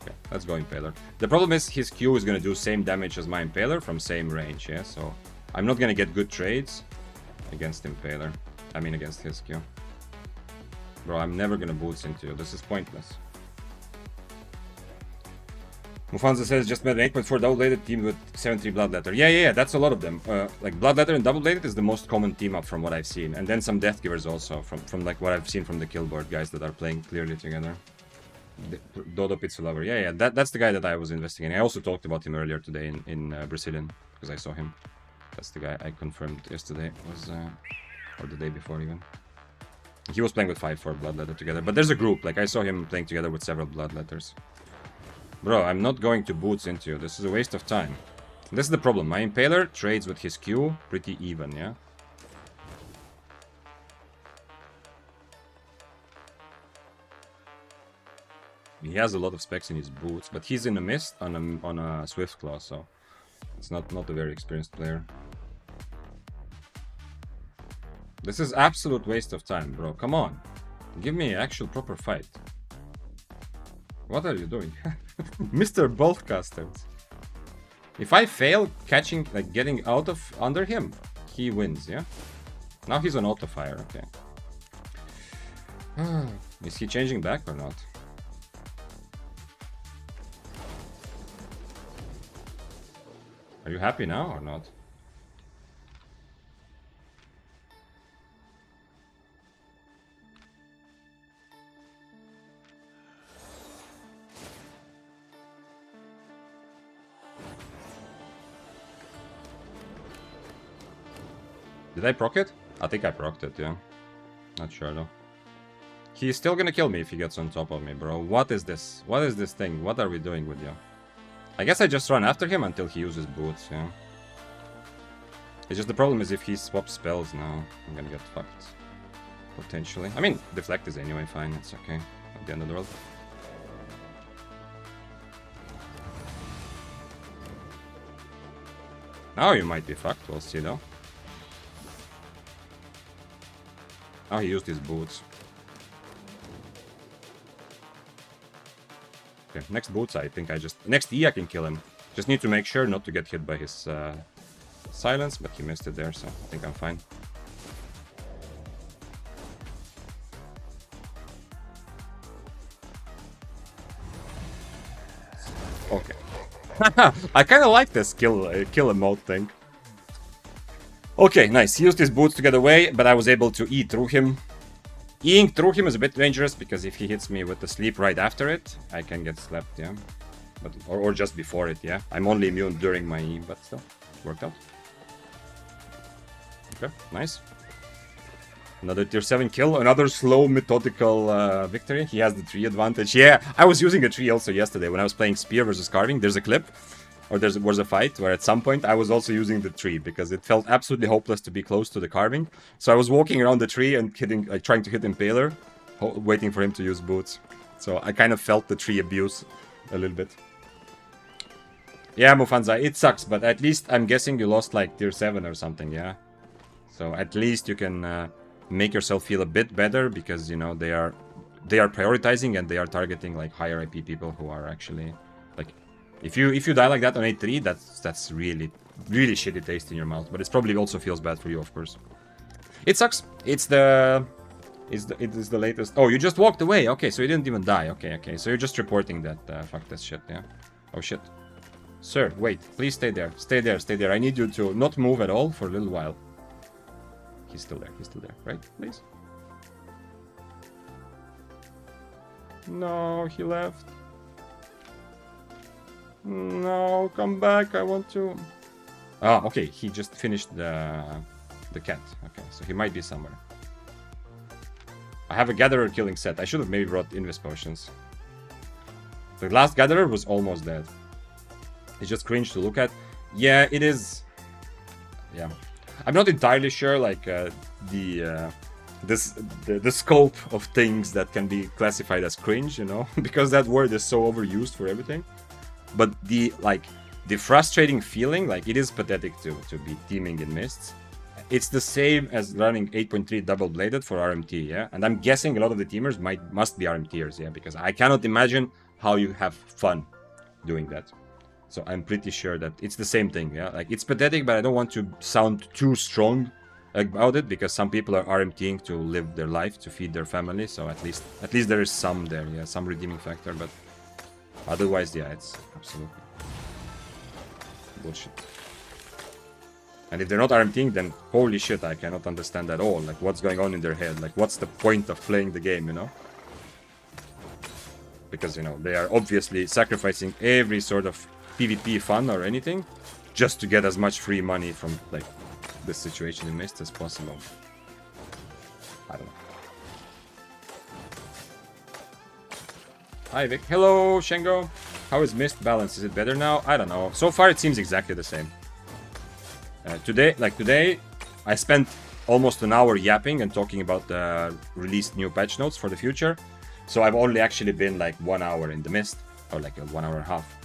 Okay, let's go Impaler. The problem is his Q is gonna do same damage as my Impaler from same range, yeah? So I'm not gonna get good trades against Impaler. I mean, against his Q. Bro, I'm never gonna boots into you. This is pointless. Mufanza says, just met an 8.4 double-bladed team with 7-3 Bloodletter. Yeah, that's a lot of them. Like, Bloodletter and double-bladed is the most common team-up from what I've seen. And then some Deathgivers also, from like what I've seen from the Killboard guys that are playing clearly together. Dodo Pizza Lover. Yeah, that's the guy that I was investigating. I also talked about him earlier today in Brazilian, because I saw him. That's the guy I confirmed yesterday, was or the day before even. He was playing with 5-4 Bloodletter together, but there's a group. Like, I saw him playing together with several Bloodletters. Bro, I'm not going to boots into you. This is a waste of time. This is the problem. My Impaler trades with his Q pretty even, yeah? He has a lot of specs in his boots, but he's in a mist on a Swift Claw, so it's not a very experienced player. This is absolute waste of time, bro. Come on. Give me an actual proper fight. What are you doing? Mr. Boltcasters. If I fail catching, like getting out of under him, he wins, yeah? Now he's on auto fire, okay. Is he changing back or not? Are you happy now or not? Did I proc it? I think I procced it, yeah. Not sure though. He's still gonna kill me if he gets on top of me, bro. What is this? What is this thing? What are we doing with you? I guess I just run after him until he uses boots, yeah. It's just the problem is if he swaps spells now, I'm gonna get fucked. Potentially. I mean, deflect is anyway fine, it's okay. At the end of the world. Now you might be fucked, we'll see though. Now he used his boots. Okay, next boots I think next E I can kill him. Just need to make sure not to get hit by his silence, but he missed it there, so I think I'm fine. Okay. I kind of like this kill emote thing. Okay, nice. He used his boots to get away, but I was able to E through him. Eing through him is a bit dangerous, because if he hits me with the sleep right after it, I can get slapped, yeah. But or just before it, yeah. I'm only immune during my E, but still, worked out. Okay, nice. Another tier 7 kill, another slow, methodical victory. He has the tree advantage. Yeah, I was using a tree also yesterday when I was playing Spear versus Carving. There's a clip, or there was a fight where at some point I was also using the tree because it felt absolutely hopeless to be close to the Carving. So I was walking around the tree and hitting, like trying to hit Impaler, waiting for him to use boots. So I kind of felt the tree abuse a little bit. Yeah, Mufanza, it sucks, but at least I'm guessing you lost like tier 7 or something, yeah? So at least you can make yourself feel a bit better because, you know, they are prioritizing and they are targeting like higher IP people who are actually like, if you die like that on 8-3, that's really shitty taste in your mouth, but it probably also feels bad for you, of course. It sucks. It is the latest. Oh, you just walked away. Okay, so you didn't even die. Okay. So you're just reporting that fuck this shit, yeah? Oh shit. Sir, wait, please stay there. Stay there. I need you to not move at all for a little while. He's still there, right? Please. No, he left. No, come back, I want to... Ah, okay, he just finished the cat. Okay, so he might be somewhere. I have a Gatherer killing set. I should have maybe brought Invis potions. The last Gatherer was almost dead. It's just cringe to look at. Yeah, it is. Yeah, I'm not entirely sure, like the the scope of things that can be classified as cringe, you know, because that word is so overused for everything. But the frustrating feeling, like it is pathetic to be teaming in mists. It's the same as running 8.3 double bladed for RMT, yeah. And I'm guessing a lot of the teamers must be RMTers, yeah, because I cannot imagine how you have fun doing that. So I'm pretty sure that it's the same thing, yeah. Like it's pathetic, but I don't want to sound too strong about it because some people are RMTing to live their life, to feed their family. So at least there is some there, yeah, some redeeming factor. But otherwise, yeah, it's absolutely bullshit. And if they're not RMTing, then holy shit, I cannot understand at all. Like what's going on in their head? Like what's the point of playing the game, you know? Because, you know, they are obviously sacrificing every sort of PvP fun or anything just to get as much free money from like this situation in Mist as possible. I don't know. Hi Vic. Hello Shengo. How is Mist balance? Is it better now? I don't know. So far it seems exactly the same. Today, I spent almost an hour yapping and talking about the released new patch notes for the future. So I've only actually been like 1 hour in the Mist, or like 1 hour and a half.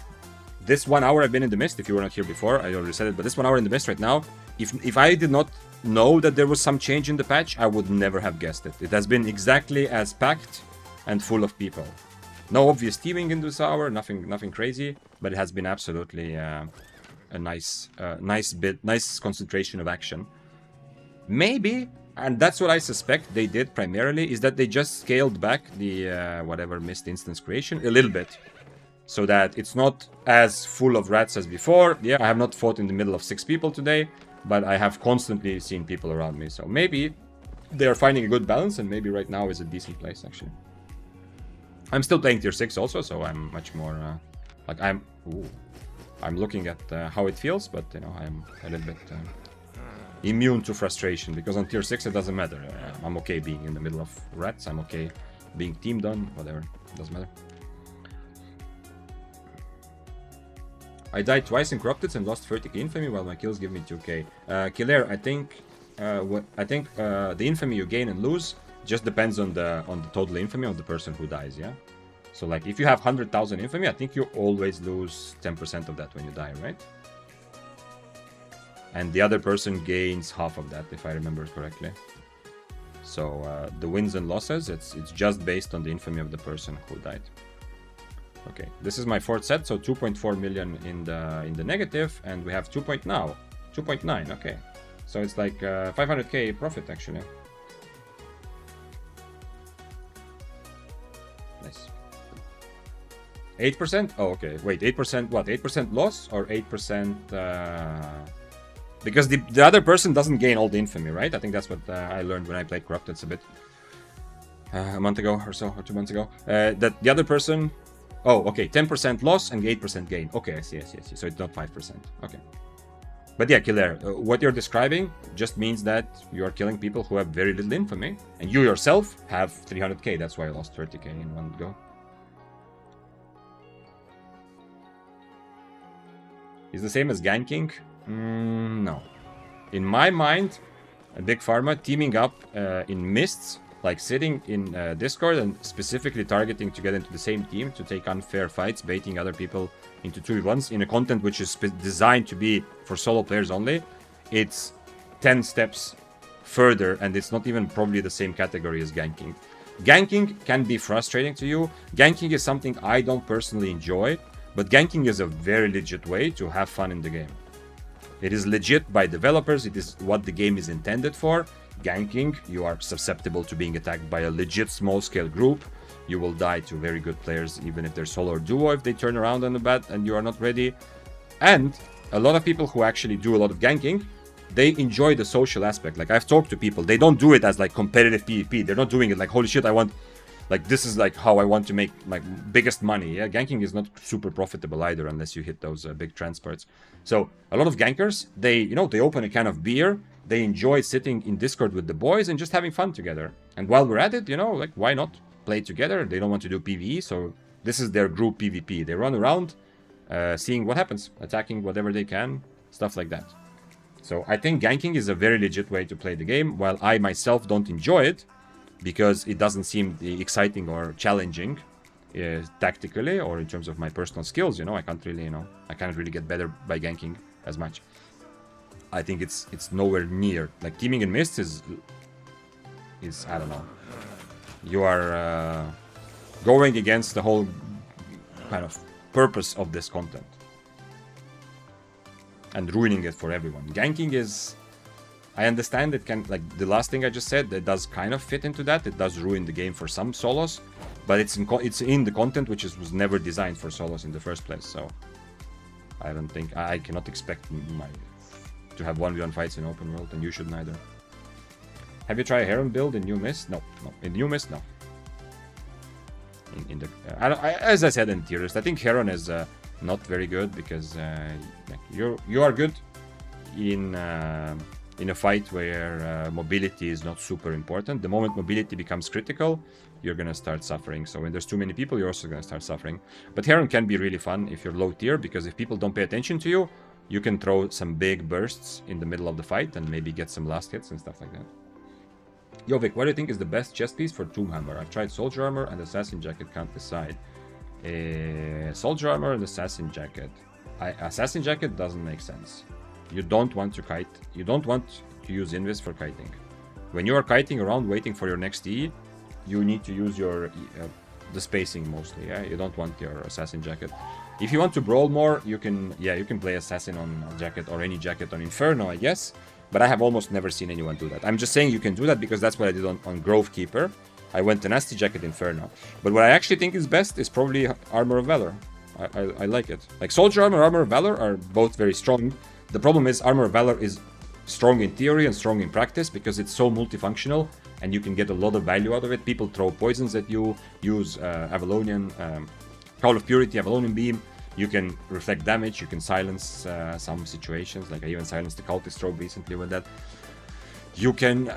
This 1 hour I've been in the Mist, if you were not here before, I already said it, but this 1 hour in the Mist right now, if I did not know that there was some change in the patch, I would never have guessed it. It has been exactly as packed and full of people. No obvious teaming in this hour, nothing crazy, but it has been absolutely a nice concentration of action. Maybe, and that's what I suspect they did primarily, is that they just scaled back the whatever Mist instance creation a little bit, so that it's not as full of rats as before. Yeah, I have not fought in the middle of 6 people today, but I have constantly seen people around me, so maybe they are finding a good balance, and maybe right now is a decent place actually. I'm still playing tier 6 also, so I'm much more like I'm looking at how it feels, but you know, I'm a little bit immune to frustration, because on tier 6 it doesn't matter. I'm okay being in the middle of rats, I'm okay being teamed on, whatever, it doesn't matter. I died twice in Corrupted and lost 30k infamy while my kills give me 2k. Killer, I think the infamy you gain and lose just depends on the total infamy of the person who dies, yeah? So like if you have 100,000 infamy, I think you always lose 10% of that when you die, right? And the other person gains half of that, if I remember correctly. So the wins and losses, it's just based on the infamy of the person who died. Okay, this is my 4th set, so 2.4 million in the negative, and we have 2.9, okay. So it's like 500k profit actually. Nice. 8%? Oh, okay. Wait, 8% what? 8% loss or 8%... Because the other person doesn't gain all the infamy, right? I think that's what I learned when I played Corrupted a bit. A month ago or so, or 2 months ago. That the other person... Oh, okay. 10% loss and 8% gain. Okay, I see. So it's not 5%. Okay. But yeah, Killer, what you're describing just means that you are killing people who have very little infamy. And you yourself have 300k. That's why I lost 30k in one go. Is the same as ganking? No. In my mind, a Big Pharma teaming up in mists, like sitting in Discord and specifically targeting to get into the same team to take unfair fights, baiting other people into 2v1s in a content which is designed to be for solo players only, it's 10 steps further, and it's not even probably the same category as ganking. Ganking can be frustrating to you. Ganking is something I don't personally enjoy, but ganking is a very legit way to have fun in the game. It is legit by developers, it is what the game is intended for. Ganking, you are susceptible to being attacked by a legit small-scale group. You will die to very good players, even if they're solo or duo, if they turn around on the bat and you are not ready. And a lot of people who actually do a lot of ganking, they enjoy the social aspect. Like, I've talked to people, they don't do it as like competitive PvP. They're not doing it like, holy shit, I want... Like, this is like how I want to make my biggest money. Yeah, ganking is not super profitable either unless you hit those big transports. So a lot of gankers, they open a can of beer, they enjoy sitting in Discord with the boys and just having fun together. And while we're at it, like, why not play together? They don't want to do PvE, so this is their group PvP. They run around, seeing what happens, attacking whatever they can, stuff like that. So I think ganking is a very legit way to play the game, while I myself don't enjoy it because it doesn't seem exciting or challenging tactically or in terms of my personal skills. You know, I can't really get better by ganking as much. I think it's nowhere near. Like teaming in mist is I don't know. You are going against the whole kind of purpose of this content and ruining it for everyone. Ganking is, I understand it can, like the last thing I just said, that does kind of fit into that. It does ruin the game for some solos, but it's in the content which was never designed for solos in the first place. So I don't think, I cannot expect to have 1v1 fights in open world, and you should neither. Have you tried Heron build in New Mist? No. In New Mist, no. As I said in tier list, I think Heron is not very good because you are good in a fight where mobility is not super important. The moment mobility becomes critical, you're gonna start suffering. So when there's too many people, you're also gonna start suffering. But Heron can be really fun if you're low tier, because if people don't pay attention to you, you can throw some big bursts in the middle of the fight and maybe get some last hits and stuff like that. Yo Vic, what do you think is the best chest piece for Tomb Hammer? I've tried Soldier Armor and Assassin Jacket, can't decide. Soldier Armor and Assassin Jacket. Assassin Jacket doesn't make sense. You don't want to kite. You don't want to use Invis for kiting. When you are kiting around waiting for your next E, you need to use your the spacing mostly. Yeah, you don't want your Assassin Jacket. If you want to brawl more, you can play Assassin on Jacket or any Jacket on Inferno, I guess. But I have almost never seen anyone do that. I'm just saying you can do that because that's what I did on Grove Keeper. I went to Nasty Jacket Inferno. But what I actually think is best is probably Armor of Valor. I like it. Like Soldier Armor, Armor of Valor are both very strong. The problem is Armor of Valor is strong in theory and strong in practice because it's so multifunctional and you can get a lot of value out of it. People throw poisons at you, use Avalonian, Call of Purity, Avalonian Beam. You can reflect damage, you can silence some situations, like I even silenced the Cultist Robe recently with that. You can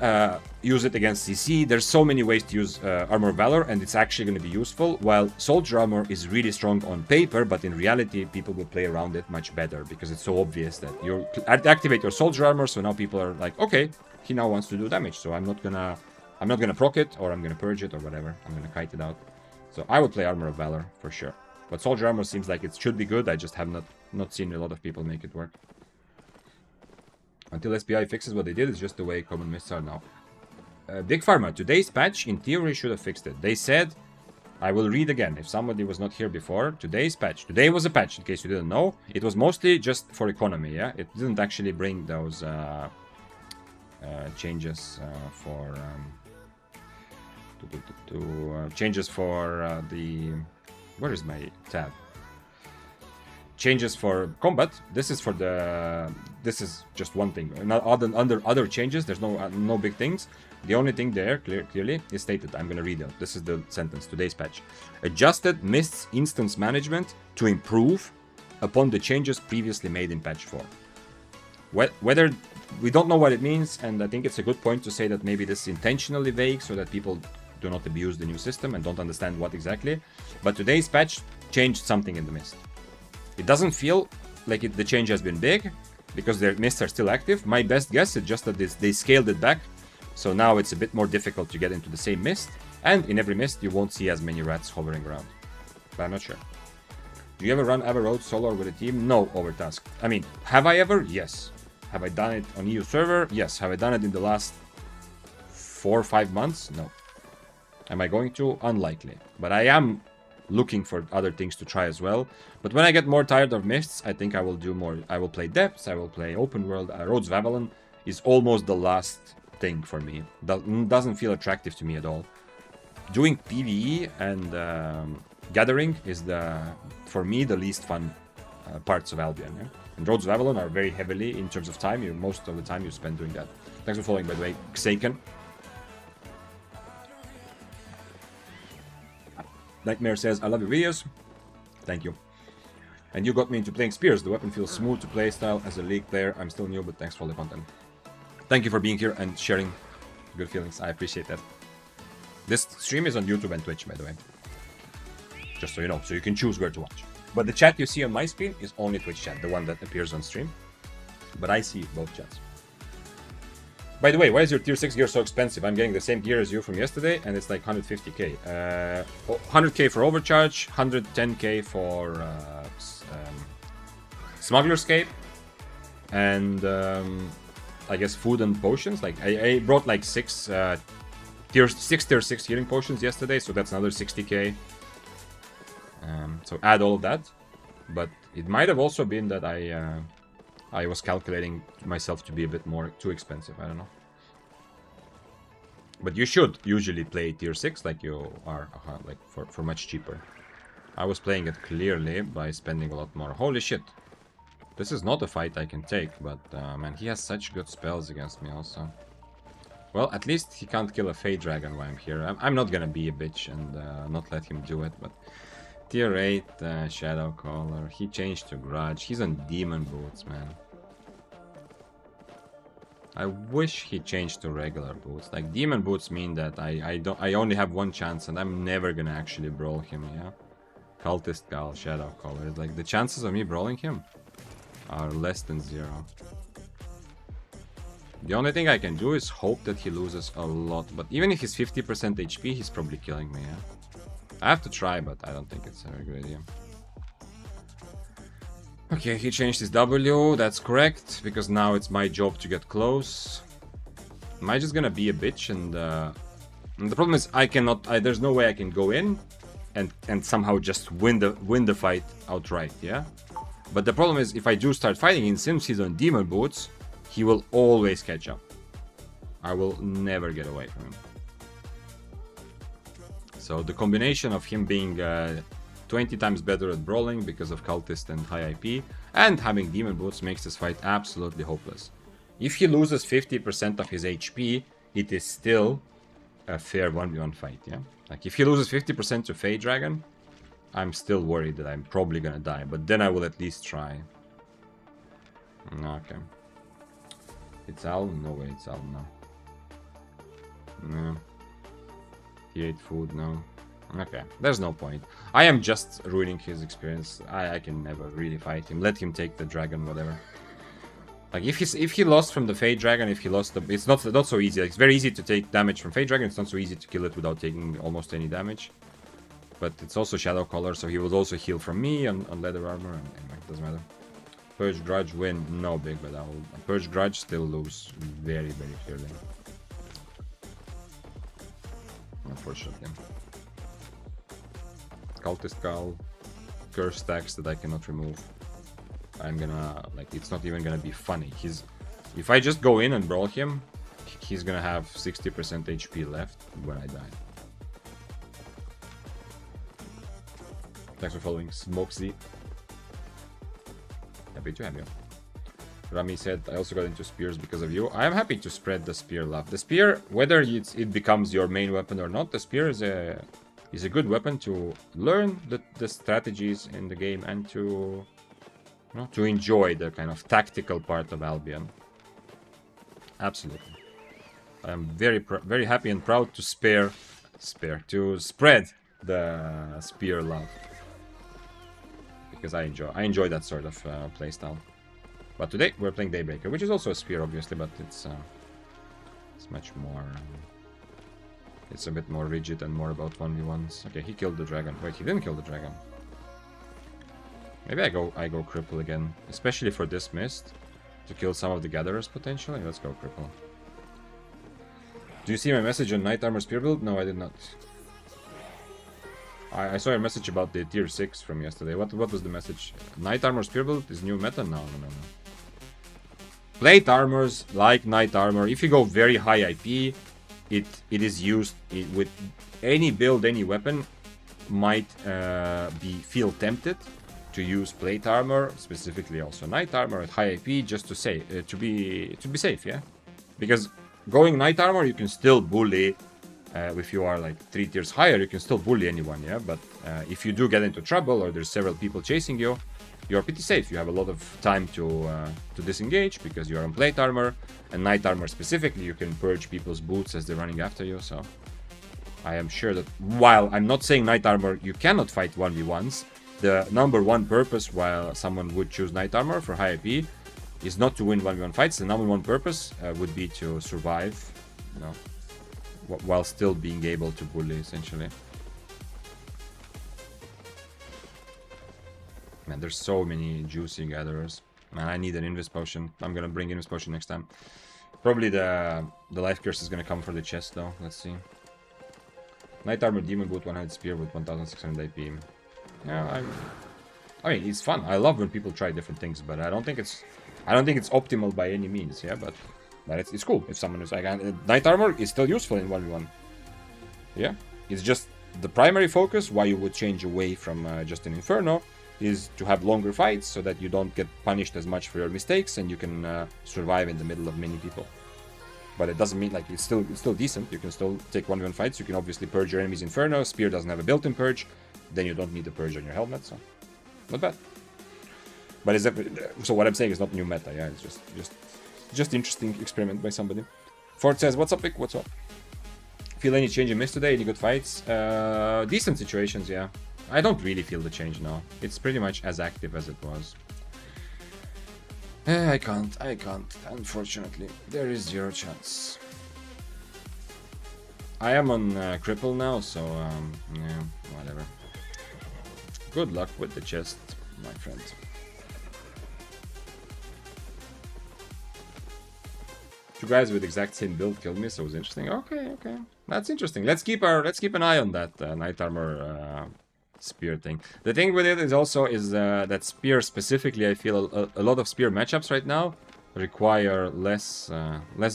use it against CC. There's so many ways to use Armor of Valor, and it's actually going to be useful, while Soldier Armor is really strong on paper, but in reality, people will play around it much better, because it's so obvious that you activate your Soldier Armor, so now people are like, okay, he now wants to do damage, so I'm not gonna proc it, or I'm gonna purge it, or whatever. I'm gonna kite it out. So I would play Armor of Valor, for sure. But Soldier Armor seems like it should be good, I just have not seen a lot of people make it work. Until SPI fixes what they did, it's just the way common mists are now. Big Pharma, today's patch in theory should have fixed it. They said, I will read again, if somebody was not here before, today's patch. Today was a patch, in case you didn't know. It was mostly just for economy, yeah? It didn't actually bring those changes for... changes for the... Where is my tab? Changes for combat. This is for the. This is just one thing. Under other changes, there's no big things. The only thing there clearly is stated. I'm gonna read it. This is the sentence. Today's patch. Adjusted Mist's instance management to improve upon the changes previously made in patch 4. Whether we don't know what it means, and I think it's a good point to say that maybe this is intentionally vague so that people do not abuse the new system and don't understand what exactly. But today's patch changed something in the Mist. It doesn't feel like the change has been big, because their mists are still active. My best guess is just that they scaled it back, so now it's a bit more difficult to get into the same mist, and in every mist you won't see as many rats hovering around. But I'm not sure. Do you ever run Avar Road solo or with a team? No, Overtask. I mean, have I ever? Yes. Have I done it on EU server? Yes. Have I done it in the last 4 or 5 months? No. Am I going to? Unlikely. But I am looking for other things to try as well. But when I get more tired of mists, I think I will do more. I will play depths, I will play open world. Roads of Avalon is almost the last thing for me. Doesn't feel attractive to me at all. Doing PvE and gathering is for me the least fun parts of Albion. Yeah? And Roads of Avalon are very heavily in terms of time. Most of the time you spend doing that. Thanks for following, by the way, Xaken. Nightmare says, I love your videos. Thank you. And you got me into playing Spears. The weapon feels smooth to play style. As a League player, I'm still new, but thanks for all the content. Thank you for being here and sharing good feelings. I appreciate that. This stream is on YouTube and Twitch, by the way. Just so you know, so you can choose where to watch. But the chat you see on my screen is only Twitch chat, the one that appears on stream. But I see both chats. By the way, why is your tier 6 gear so expensive? I'm getting the same gear as you from yesterday, and it's like 150k. 100k for overcharge, 110k for smuggler's cape, and I guess food and potions. Like I brought like six tier 6 healing potions yesterday, so that's another 60k. So add all of that, but it might have also been that I was calculating myself to be a bit more too expensive. I don't know. But you should usually play tier 6 like you are like for much cheaper. I was playing it clearly by spending a lot more. Holy shit. This is not a fight I can take, but man, he has such good spells against me also. Well, at least he can't kill a Fey Dragon while I'm here. I'm not gonna be a bitch and not let him do it, but... Tier 8, Shadow Caller. He changed to Grudge. He's on Demon Boots, man. I wish he changed to regular boots. Like, Demon Boots mean that I only have one chance and I'm never gonna actually brawl him, yeah? Cultist Gal, Shadow Caller. Like, the chances of me brawling him are less than 0. The only thing I can do is hope that he loses a lot. But even if he's 50% HP, he's probably killing me, yeah? I have to try, but I don't think it's a very good idea. Okay, he changed his W, that's correct, because now it's my job to get close. Am I just gonna be a bitch and the problem is I cannot, there's no way I can go in and somehow just win the fight outright, yeah? But the problem is if I do start fighting him, since he's on Demon Boots, he will always catch up. I will never get away from him. So the combination of him being 20 times better at brawling because of Cultist and high IP, and having Demon Boots makes this fight absolutely hopeless. If he loses 50% of his HP, it is still a fair 1v1 fight, yeah? Like, if he loses 50% to Fey Dragon, I'm still worried that I'm probably gonna die, but then I will at least try. Okay. It's Al? No way, it's Al, no. No. He ate food, no. Okay, there's no point. I am just ruining his experience. I can never really fight him. Let him take the dragon, whatever. Like, if he lost from the Fey Dragon, if he lost the... It's not so easy. Like, it's very easy to take damage from Fey Dragon. It's not so easy to kill it without taking almost any damage. But it's also Shadow Caller, so he will also heal from me on Leather Armor. And anyway, it doesn't matter. Purge Grudge win. No big, but I'll... Purge Grudge still lose very, very clearly. Unfortunately. Cultist Gal. Curse stacks that I cannot remove. I'm gonna, like, it's not even gonna be funny. If I just go in and brawl him, he's gonna have 60% HP left when I die. Thanks for following, Smokesy. Happy to have you. Rami said, I also got into spears because of you. I am happy to spread the spear love. The spear, whether it becomes your main weapon or not, the spear is a good weapon to learn the strategies in the game and to... to enjoy the kind of tactical part of Albion. Absolutely. I am very happy and proud to spread the spear love. Because I enjoy that sort of playstyle. But today we're playing Daybreaker, which is also a spear obviously, but it's much more... it's a bit more rigid and more about 1v1s. Okay, he killed the dragon. Wait, he didn't kill the dragon. Maybe I go cripple again, especially for this mist, to kill some of the gatherers potentially. Let's go cripple. Do you see my message on Knight Armor Spear build? No, I did not. I saw your message about the tier 6 from yesterday. What was the message? Knight Armor Spear build is new meta? No. Plate armors like Knight Armor. If you go very high IP, it is used with any build, any weapon might feel tempted to use plate armor, specifically also Knight Armor at high IP, just to say to be safe, yeah. Because going Knight Armor, you can still bully. If you are like 3 tiers higher, you can still bully anyone, yeah. But if you do get into trouble or there's several people chasing you, you're pretty safe. You have a lot of time to disengage because you are on plate armor, and Knight Armor specifically, you can purge people's boots as they're running after you. So I am sure that while I'm not saying Knight Armor, you cannot fight 1v1s. The number one purpose while someone would choose Knight Armor for high IP is not to win 1v1 fights. The number one purpose would be to survive, you know, while still being able to bully, essentially. Man, there's so many juicy gatherers. Man, I need an Invis potion. I'm gonna bring Invis potion next time. Probably the life curse is gonna come for the chest though. Let's see. Knight armor, demon boot, 100 spear with 1600 IP. Yeah, I mean, it's fun. I love when people try different things, but I don't think it's optimal by any means. Yeah, but it's cool if someone is like, knight armor is still useful in 1v1. Yeah, it's just the primary focus. Why you would change away from just an Inferno is to have longer fights so that you don't get punished as much for your mistakes and you can survive in the middle of many people. But it doesn't mean, like, it's still decent. You can still take 1v1 fights. You can obviously purge your enemies Inferno. Spear doesn't have a built-in purge. Then you don't need the purge on your helmet, so not bad. But is that, so what I'm saying is not new meta, yeah, it's just interesting experiment by somebody. Ford says, what's up, Vic? What's up? Feel any change in Mist today? Any good fights? Decent situations, yeah. I don't really feel the change now. It's pretty much as active as it was. I can't. Unfortunately, there is 0 chance. I am on cripple now, so yeah, whatever. Good luck with the chest, my friend. Two guys with exact same build killed me, so it was interesting. Okay, that's interesting. Let's keep an eye on that knight armor spear thing. The thing with it is also that spear specifically, I feel a lot of spear matchups right now require less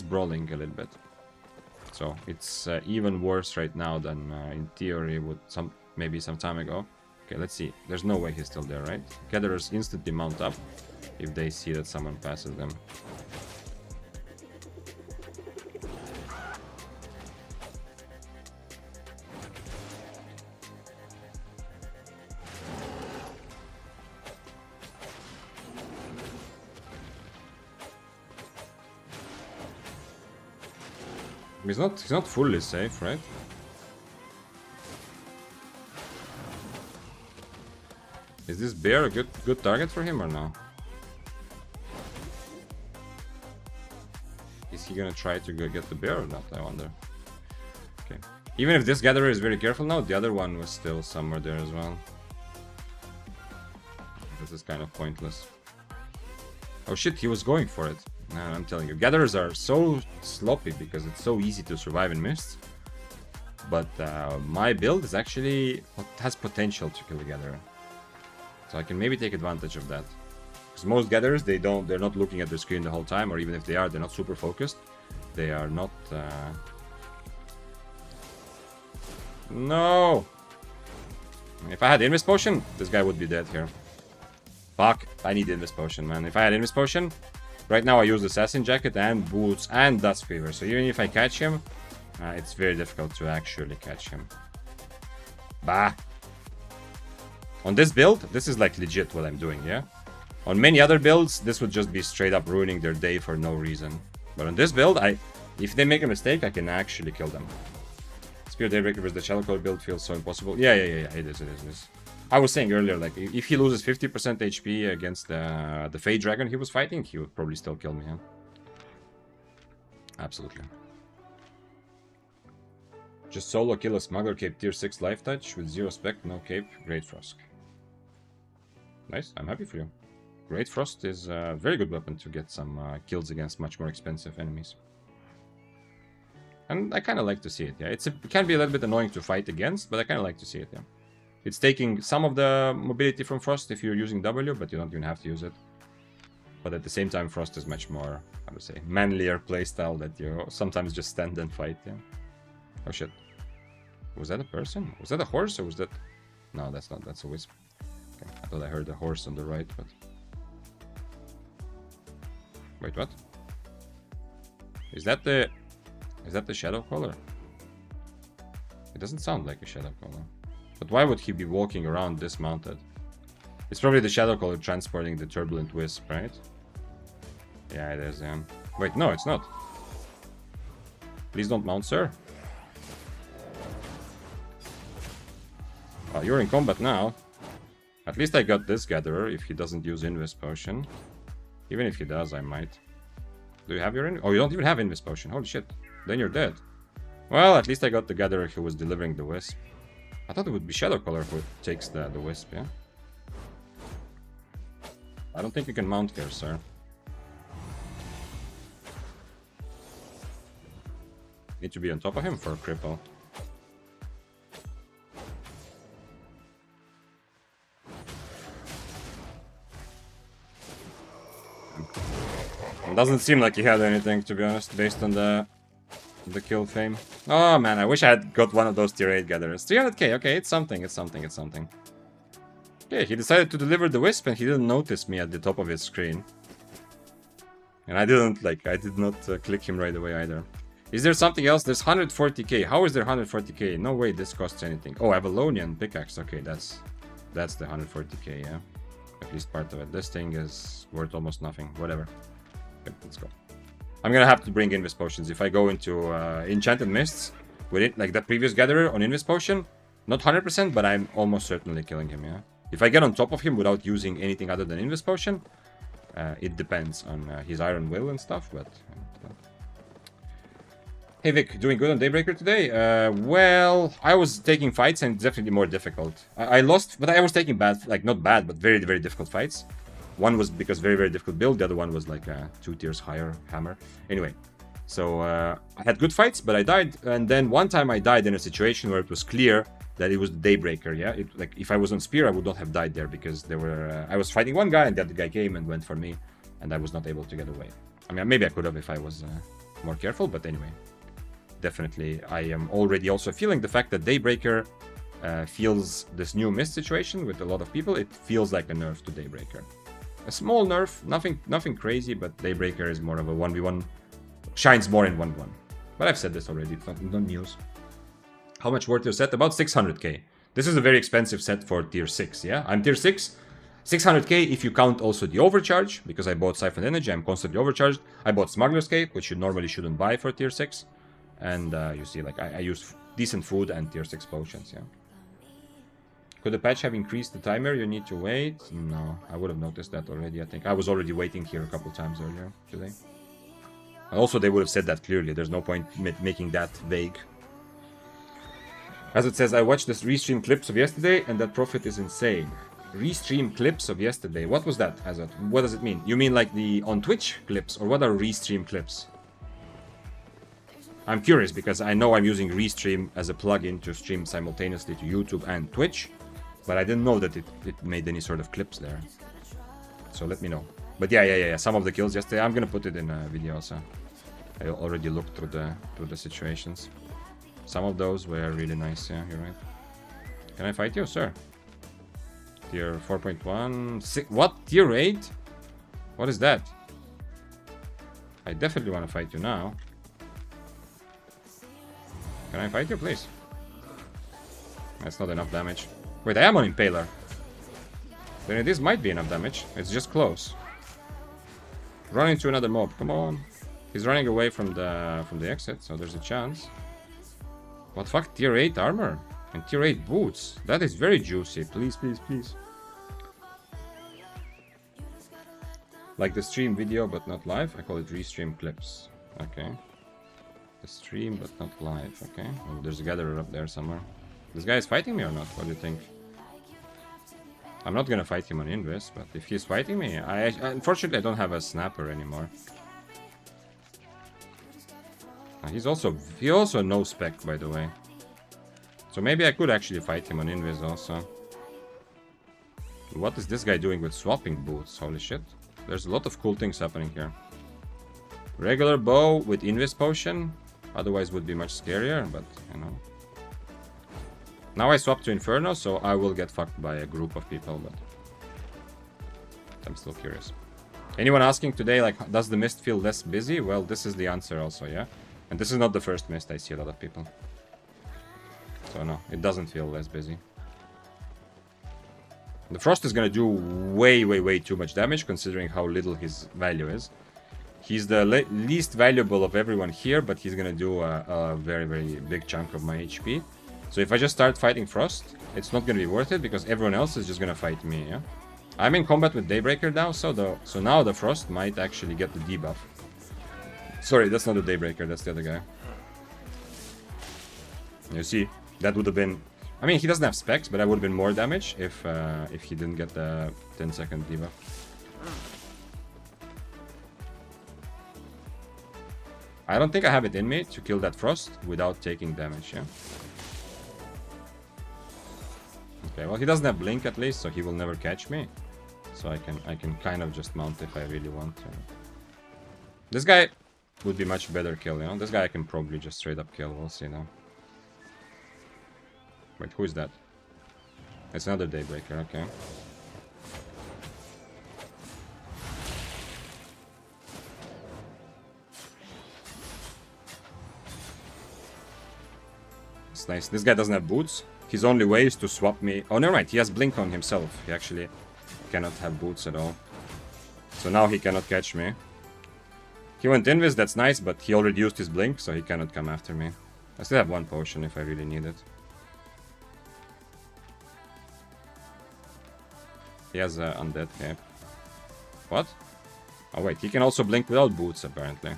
brawling a little bit. So it's even worse right now than in theory would maybe some time ago. Okay, let's see. There's no way he's still there, right? Gatherers instantly mount up if they see that someone passes them. He's not fully safe, right? Is this bear a good target for him or no? Is he gonna try to get the bear or not, I wonder? Okay. Even if this gatherer is very careful now, the other one was still somewhere there as well. This is kind of pointless. Oh shit, he was going for it. Man, I'm telling you, gatherers are so sloppy because it's so easy to survive in mists. But my build is actually has potential to kill a gatherer, so I can maybe take advantage of that. Because most gatherers, they're not looking at the screen the whole time, or even if they are, they're not super focused. They are not. No. If I had Invis Potion, this guy would be dead here. Fuck, I need Invis Potion, man. If I had Invis Potion. Right now I use Assassin Jacket and Boots and Dust Fever, so even if I catch him, it's very difficult to actually catch him. Bah! On this build, this is like legit what I'm doing, yeah? On many other builds, this would just be straight up ruining their day for no reason. But on this build, if they make a mistake, I can actually kill them. Spear Daybreaker versus the Shadow Code build feels so impossible. Yeah, it is. I was saying earlier, like, if he loses 50% HP against the Fey Dragon he was fighting, he would probably still kill me, huh? Absolutely. Just solo kill a Smuggler Cape tier 6 life touch with 0 spec, no cape, Great Frost. Nice, I'm happy for you. Great Frost is a very good weapon to get some kills against much more expensive enemies. And I kind of like to see it, yeah. It can be a little bit annoying to fight against, but I kind of like to see it, yeah. It's taking some of the mobility from Frost if you're using W, but you don't even have to use it. But at the same time, Frost is much more, how to say, manlier playstyle that you sometimes just stand and fight, yeah. Oh shit. Was that a person? Was that a horse or was that... No, that's not, that's a wisp. Okay, I thought I heard a horse on the right, but... Wait, what? Is that the Shadow Caller? It doesn't sound like a Shadow Caller. But why would he be walking around dismounted? It's probably the Shadow Caller transporting the Turbulent Wisp, right? Yeah, it is, yeah. Wait, no, it's not. Please don't mount, sir. Oh, you're in combat now. At least I got this Gatherer if he doesn't use Invis Potion. Even if he does, I might. Do you have your Oh, you don't even have Invis Potion. Holy shit. Then you're dead. Well, at least I got the Gatherer who was delivering the Wisp. I thought it would be Shadowcaller who takes the Wisp, yeah? I don't think you can mount here, sir. Need to be on top of him for a cripple. It doesn't seem like he had anything, to be honest, based on the kill fame. Oh man, I wish I had got one of those tier 8 gatherers. 300k, okay, it's something, it's something, it's something. Okay, he decided to deliver the Wisp and he didn't notice me at the top of his screen. And I did not click him right away either. Is there something else? There's 140k. How is there 140k? No way this costs anything. Oh, Avalonian pickaxe. Okay, that's the 140k, yeah. At least part of it. This thing is worth almost nothing. Whatever. Okay, let's go. I'm gonna have to bring Invis Potions. If I go into Enchanted Mists with it, like the previous Gatherer on Invis Potion, not 100%, but I'm almost certainly killing him, yeah. If I get on top of him without using anything other than Invis Potion, it depends on his Iron Will and stuff, but... Hey Vic, doing good on Daybreaker today? Well, I was taking fights and it's definitely more difficult. I lost, but I was taking bad, like not bad, but very, very difficult fights. One was because very, very difficult build, the other one was like 2 tiers higher hammer. Anyway, so I had good fights, but I died. And then one time I died in a situation where it was clear that it was the Daybreaker, yeah? Like if I was on Spear, I would not have died there because there were... I was fighting one guy and the other guy came and went for me and I was not able to get away. I mean, maybe I could have if I was more careful, but anyway. Definitely, I am already also feeling the fact that Daybreaker feels this new Mist situation with a lot of people. It feels like a nerf to Daybreaker. A small nerf, nothing crazy, but Daybreaker is more of a 1v1, shines more in 1v1. But I've said this already, it's not news. How much worth your set? About 600k. This is a very expensive set for tier 6, yeah? I'm tier 6. 600k if you count also the overcharge, because I bought Siphoned Energy, I'm constantly overcharged. I bought Smuggler's Cape, which you normally shouldn't buy for tier 6. And you see, like, I used decent food and tier 6 potions, yeah. Could the patch have increased the timer you need to wait? No, I would have noticed that already, I think. I was already waiting here a couple times earlier today. And also, they would have said that clearly. There's no point making that vague. As it says, I watched this restream clips of yesterday, and that profit is insane. Restream clips of yesterday. What was that, Hazard? What does it mean? You mean like the on Twitch clips, or what are restream clips? I'm curious because I know I'm using Restream as a plugin to stream simultaneously to YouTube and Twitch, but I didn't know that it made any sort of clips there. So let me know. But yeah. Some of the kills yesterday, I'm gonna put it in a video also. I already looked through the situations. Some of those were really nice. Yeah, you're right. Can I fight you, sir? Tier 4.1. What? Tier 8? What is that? I definitely want to fight you now. Can I fight you, please? That's not enough damage. Wait, I am on Impaler. Then this might be enough damage. It's just close. Run into another mob. Come on. He's running away from the exit, so there's a chance. What fuck? Tier 8 armor? And tier 8 boots. That is very juicy. Please, please, please. Like the stream video, but not live. I call it restream clips. Okay. The stream, but not live, okay? Oh, there's a gatherer up there somewhere. This guy is fighting me or not? What do you think? I'm not gonna fight him on Invis, but if he's fighting me... unfortunately, I don't have a snapper anymore. He also no spec, by the way. So maybe I could actually fight him on Invis also. What is this guy doing with swapping boots? Holy shit. There's a lot of cool things happening here. Regular bow with Invis potion. Otherwise would be much scarier, but you know. Now I swap to Inferno, so I will get fucked by a group of people, but I'm still curious. Anyone asking today, like, does the mist feel less busy? Well, this is the answer also, yeah? And this is not the first mist I see a lot of people. So no, it doesn't feel less busy. The Frost is gonna do way too much damage, considering how little his value is. He's the least valuable of everyone here, but he's gonna do a very big chunk of my HP. So if I just start fighting Frost, it's not gonna be worth it, because everyone else is just gonna fight me, yeah? I'm in combat with Daybreaker now, so now the Frost might actually get the debuff. Sorry, that's not the Daybreaker, that's the other guy. You see, that would have been... I mean, he doesn't have specs, but that would have been more damage if he didn't get the 10-second debuff. I don't think I have it in me to kill that Frost without taking damage, yeah? Okay, well, he doesn't have Blink at least, so he will never catch me. So I can kind of just mount if I really want to. This guy would be much better kill, you know? This guy I can probably just straight up kill, we'll see now. Wait, who is that? It's another Daybreaker, okay. It's nice. This guy doesn't have boots. His only way is to swap me. Oh, never mind. He has Blink on himself. He actually cannot have boots at all. So now he cannot catch me. He went invis, that's nice, but he already used his Blink, so he cannot come after me. I still have one potion if I really need it. He has an undead cape. What? Oh wait, he can also blink without boots apparently.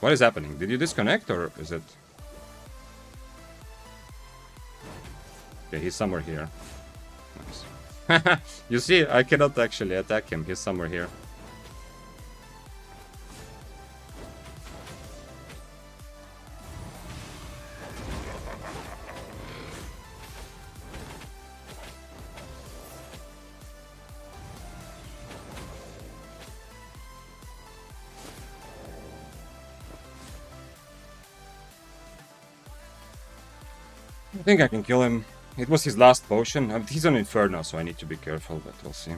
What is happening? Did you disconnect or is it... Okay, he's somewhere here. Nice. You see, I cannot actually attack him. He's somewhere here. I think I can kill him. It was his last potion. He's on Inferno, so I need to be careful, but we'll see.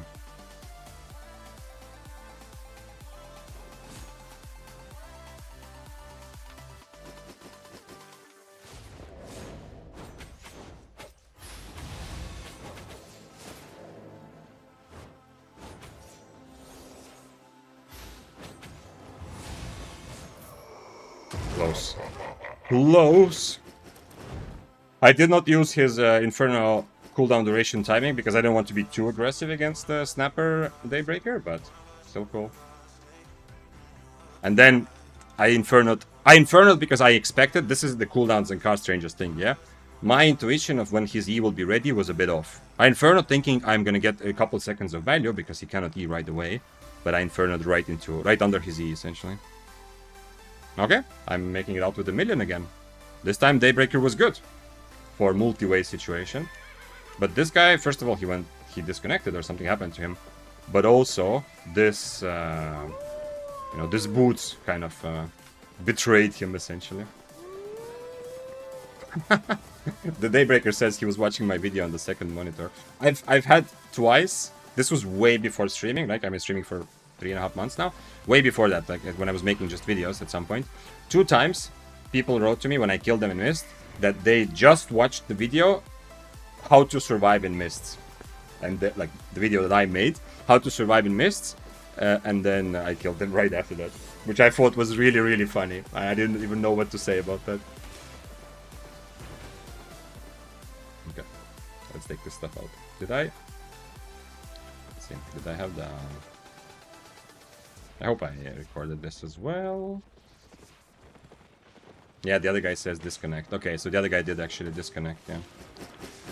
Close. Close! I did not use his Inferno cooldown duration timing because I didn't want to be too aggressive against the Snapper Daybreaker, but still cool. And then I Inferno'd because I expected, this is the cooldowns and card strangers thing, yeah? My intuition of when his E will be ready was a bit off. I Inferno'd thinking I'm gonna get a couple seconds of value because he cannot E right away, but I Inferno'd right under his E essentially. Okay, I'm making it out with a million again. This time Daybreaker was good for multi-way situation. But this guy, first of all, he disconnected or something happened to him. But also, this, you know, this boots kind of betrayed him, essentially. The Daybreaker says he was watching my video on the second monitor. I've had twice, this was way before streaming, like I've been streaming for 3.5 months now. Way before that, like when I was making just videos at some point. 2 times, people wrote to me when I killed them in Mist, that they just watched the video how to survive in mists, and like the video that I made how to survive in mists, and then I killed them right after that, which I thought was really funny. I didn't even know what to say about that. Okay, let's take this stuff out. Let's see, did I have the... I hope I recorded this as well. Yeah, the other guy says disconnect. Okay, so the other guy did actually disconnect, yeah.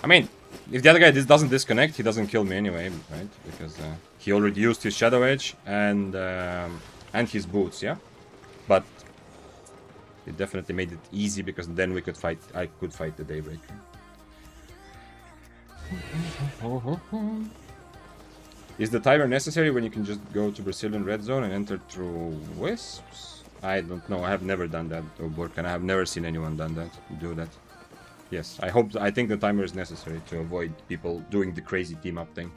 I mean, if the other guy doesn't disconnect, he doesn't kill me anyway, right? Because he already used his Shadow Edge and his boots, yeah? But it definitely made it easy because then I could fight the Daybreaker. Is the timer necessary when you can just go to Brazilian red zone and enter through wisps? I don't know. I have never done that, Bork, and I have never seen anyone do that. Yes, I think the timer is necessary to avoid people doing the crazy team up thing.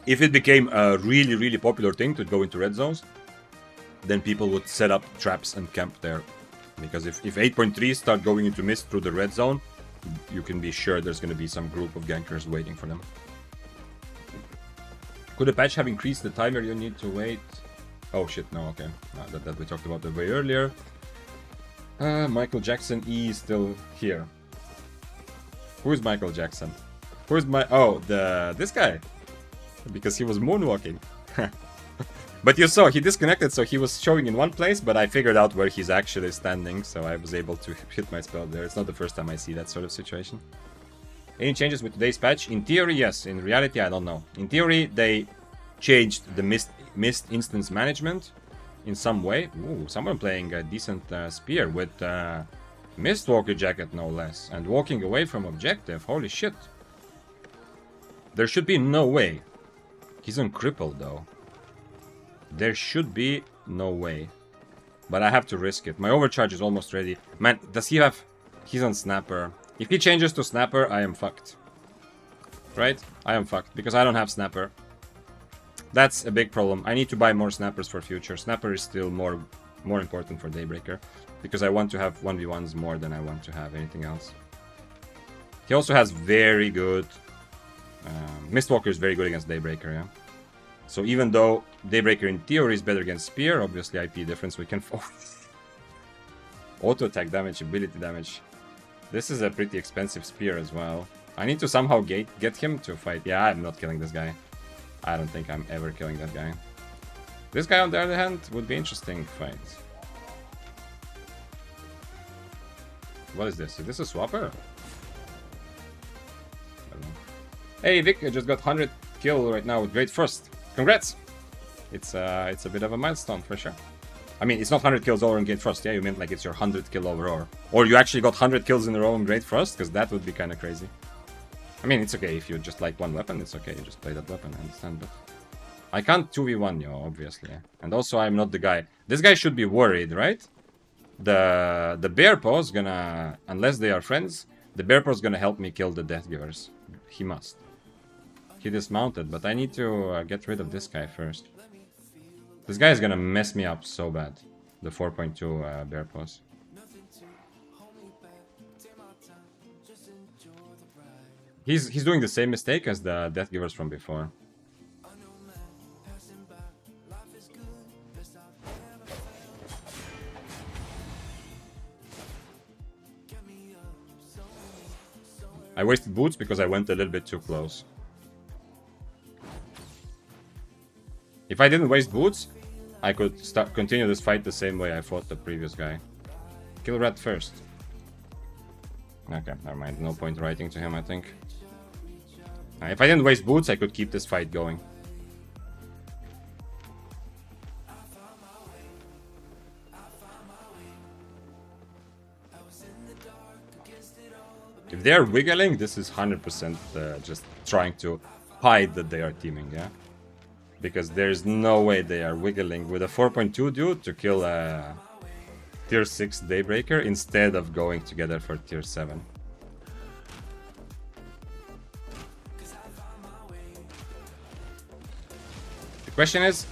If it became a really popular thing to go into red zones, then people would set up traps and camp there. Because if 8.3 start going into mist through the red zone, you can be sure there's going to be some group of gankers waiting for them. Could the patch have increased the timer you need to wait? Oh shit, no, okay. That we talked about that way earlier. Michael Jackson E is still here. Who is Michael Jackson? Who is my... Oh, this guy. Because he was moonwalking. But you saw, he disconnected, so he was showing in one place, but I figured out where he's actually standing, so I was able to hit my spell there. It's not the first time I see that sort of situation. Any changes with today's patch? In theory, yes. In reality, I don't know. In theory, they changed the mist instance management in some way. Ooh, someone playing a decent spear with Mistwalker jacket, no less. And walking away from objective. Holy shit. There should be no way. He's on cripple, though. There should be no way. But I have to risk it. My overcharge is almost ready. Man, does he have... He's on Snapper. If he changes to Snapper, I am fucked. Right? I am fucked. Because I don't have Snapper. That's a big problem. I need to buy more Snappers for future. Snapper is still more important for Daybreaker. Because I want to have 1v1s more than I want to have anything else. He also has very good... Mistwalker is very good against Daybreaker, yeah? So even though Daybreaker in theory is better against Spear, obviously IP difference, we can... Oh. Auto attack damage, ability damage. This is a pretty expensive Spear as well. I need to somehow get him to fight. Yeah, I'm not killing this guy. I don't think I'm ever killing that guy. This guy, on the other hand, would be interesting fight. What is this? Is this a swapper? I don't know. Hey, Vic, I just got 100 kill right now with Great First. Congrats! It's a bit of a milestone for sure. I mean, it's not 100 kills over in Great Frost. Yeah, you meant like it's your 100th kill overall. Or you actually got 100 kills in a row in Great Frost, because that would be kind of crazy. I mean, it's okay if you just like one weapon, it's okay, you just play that weapon, I understand, but... I can't 2v1 you, obviously. And also, I'm not the guy. This guy should be worried, right? The bear paw's gonna... Unless they are friends, the bear paw's gonna help me kill the Death Givers. He must. He dismounted, but I need to get rid of this guy first. This guy is gonna mess me up so bad. The 4.2 bear paws. He's doing the same mistake as the Death Givers from before. I wasted boots because I went a little bit too close. If I didn't waste boots, I could continue this fight the same way I fought the previous guy. Kill Rat first. Okay, never mind. No point writing to him, I think. If I didn't waste boots, I could keep this fight going. If they're wiggling, this is 100% just trying to hide that they are teaming, yeah? Because there's no way they are wiggling with a 4.2 dude to kill a tier 6 Daybreaker instead of going together for tier 7. The question is,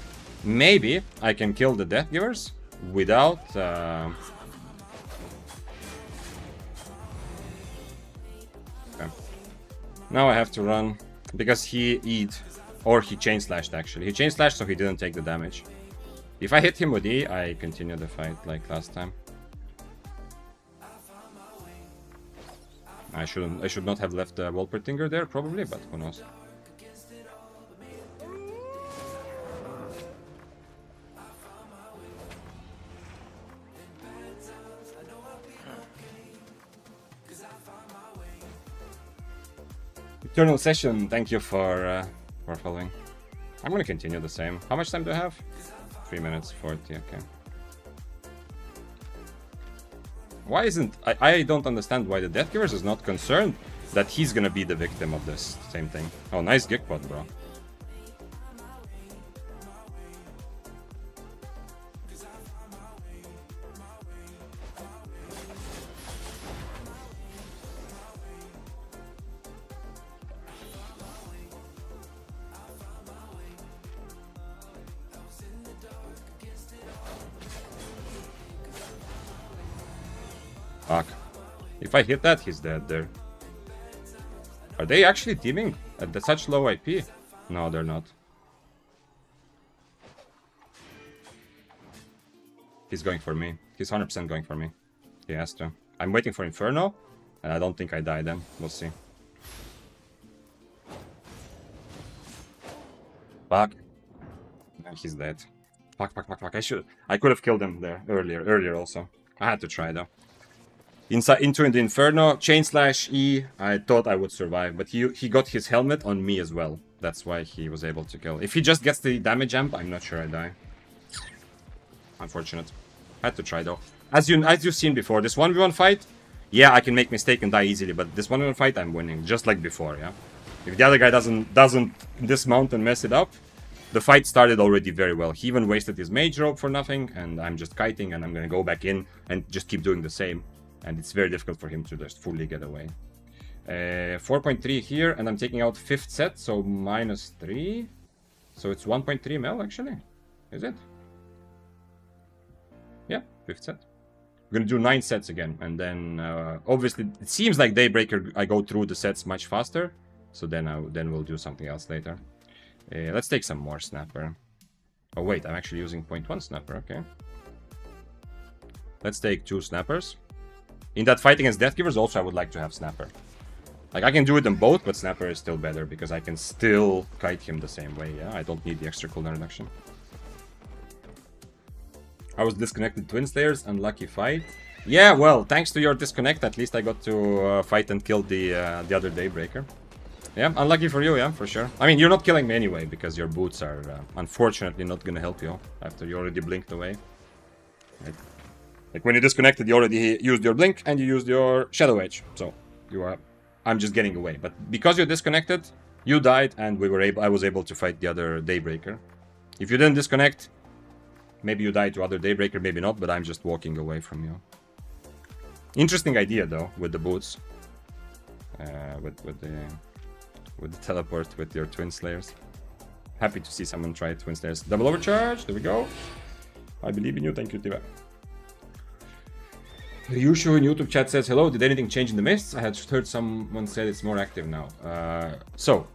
maybe I can kill the Death Givers without... Okay. Now I have to run, because he E'd, or he chain slashed actually. He chain slashed so he didn't take the damage. If I hit him with E, I continue the fight like last time. I should not have left the Wolpertinger there probably, but who knows. Eternal Session, thank you for following. I'm gonna continue the same. How much time do I have? 3 minutes 40, okay. Why isn't... I don't understand why the Death Givers is not concerned that he's gonna be the victim of this same thing. Oh, nice Geekpot, bro. Fuck. If I hit that, he's dead there. Are they actually teaming at such low IP? No, they're not. He's going for me. He's 100% going for me. He has to. I'm waiting for Inferno. And I don't think I die then. We'll see. Fuck. And he's dead. Fuck. I could have killed him there earlier also. I had to try though. Into the Inferno, Chain Slash E, I thought I would survive, but he got his helmet on me as well. That's why he was able to kill. If he just gets the damage amp, I'm not sure I die. Unfortunate. Had to try though. As you've seen before, this 1v1 fight, yeah, I can make mistake and die easily, but this 1v1 fight I'm winning, just like before, yeah. If the other guy doesn't dismount and mess it up, the fight started already very well. He even wasted his mage robe for nothing, and I'm just kiting, and I'm gonna go back in and just keep doing the same. And it's very difficult for him to just fully get away. 4.3 here, and I'm taking out 5th set, so -3. So it's 1.3 mil, actually. Is it? Yeah, 5th set. I'm gonna do 9 sets again, and then obviously it seems like Daybreaker, I go through the sets much faster. So then we'll do something else later. Let's take some more snapper. Oh wait, I'm actually using 0.1 snapper, okay. Let's take 2 snappers. In that fight against Deathgivers, also I would like to have Snapper. Like, I can do it in both, but Snapper is still better, because I can still kite him the same way, yeah? I don't need the extra cooldown reduction. I was disconnected Twin Slayers, unlucky fight. Yeah, well, thanks to your disconnect, at least I got to fight and kill the other Daybreaker. Yeah, unlucky for you, yeah, for sure. I mean, you're not killing me anyway, because your boots are unfortunately not gonna help you after you already blinked away. Right. Like when you disconnected, you already used your blink and you used your Shadow Edge. So I'm just getting away. But because you're disconnected, you died, and I was able to fight the other Daybreaker. If you didn't disconnect, maybe you died to other Daybreaker, maybe not. But I'm just walking away from you. Interesting idea though with the boots, with the teleport with your Twin Slayers. Happy to see someone try Twin Slayers. Double overcharge. There we go. I believe in you. Thank you, Tiva. Yushu in YouTube chat says, hello, did anything change in the mists? I had heard someone said it's more active now. So,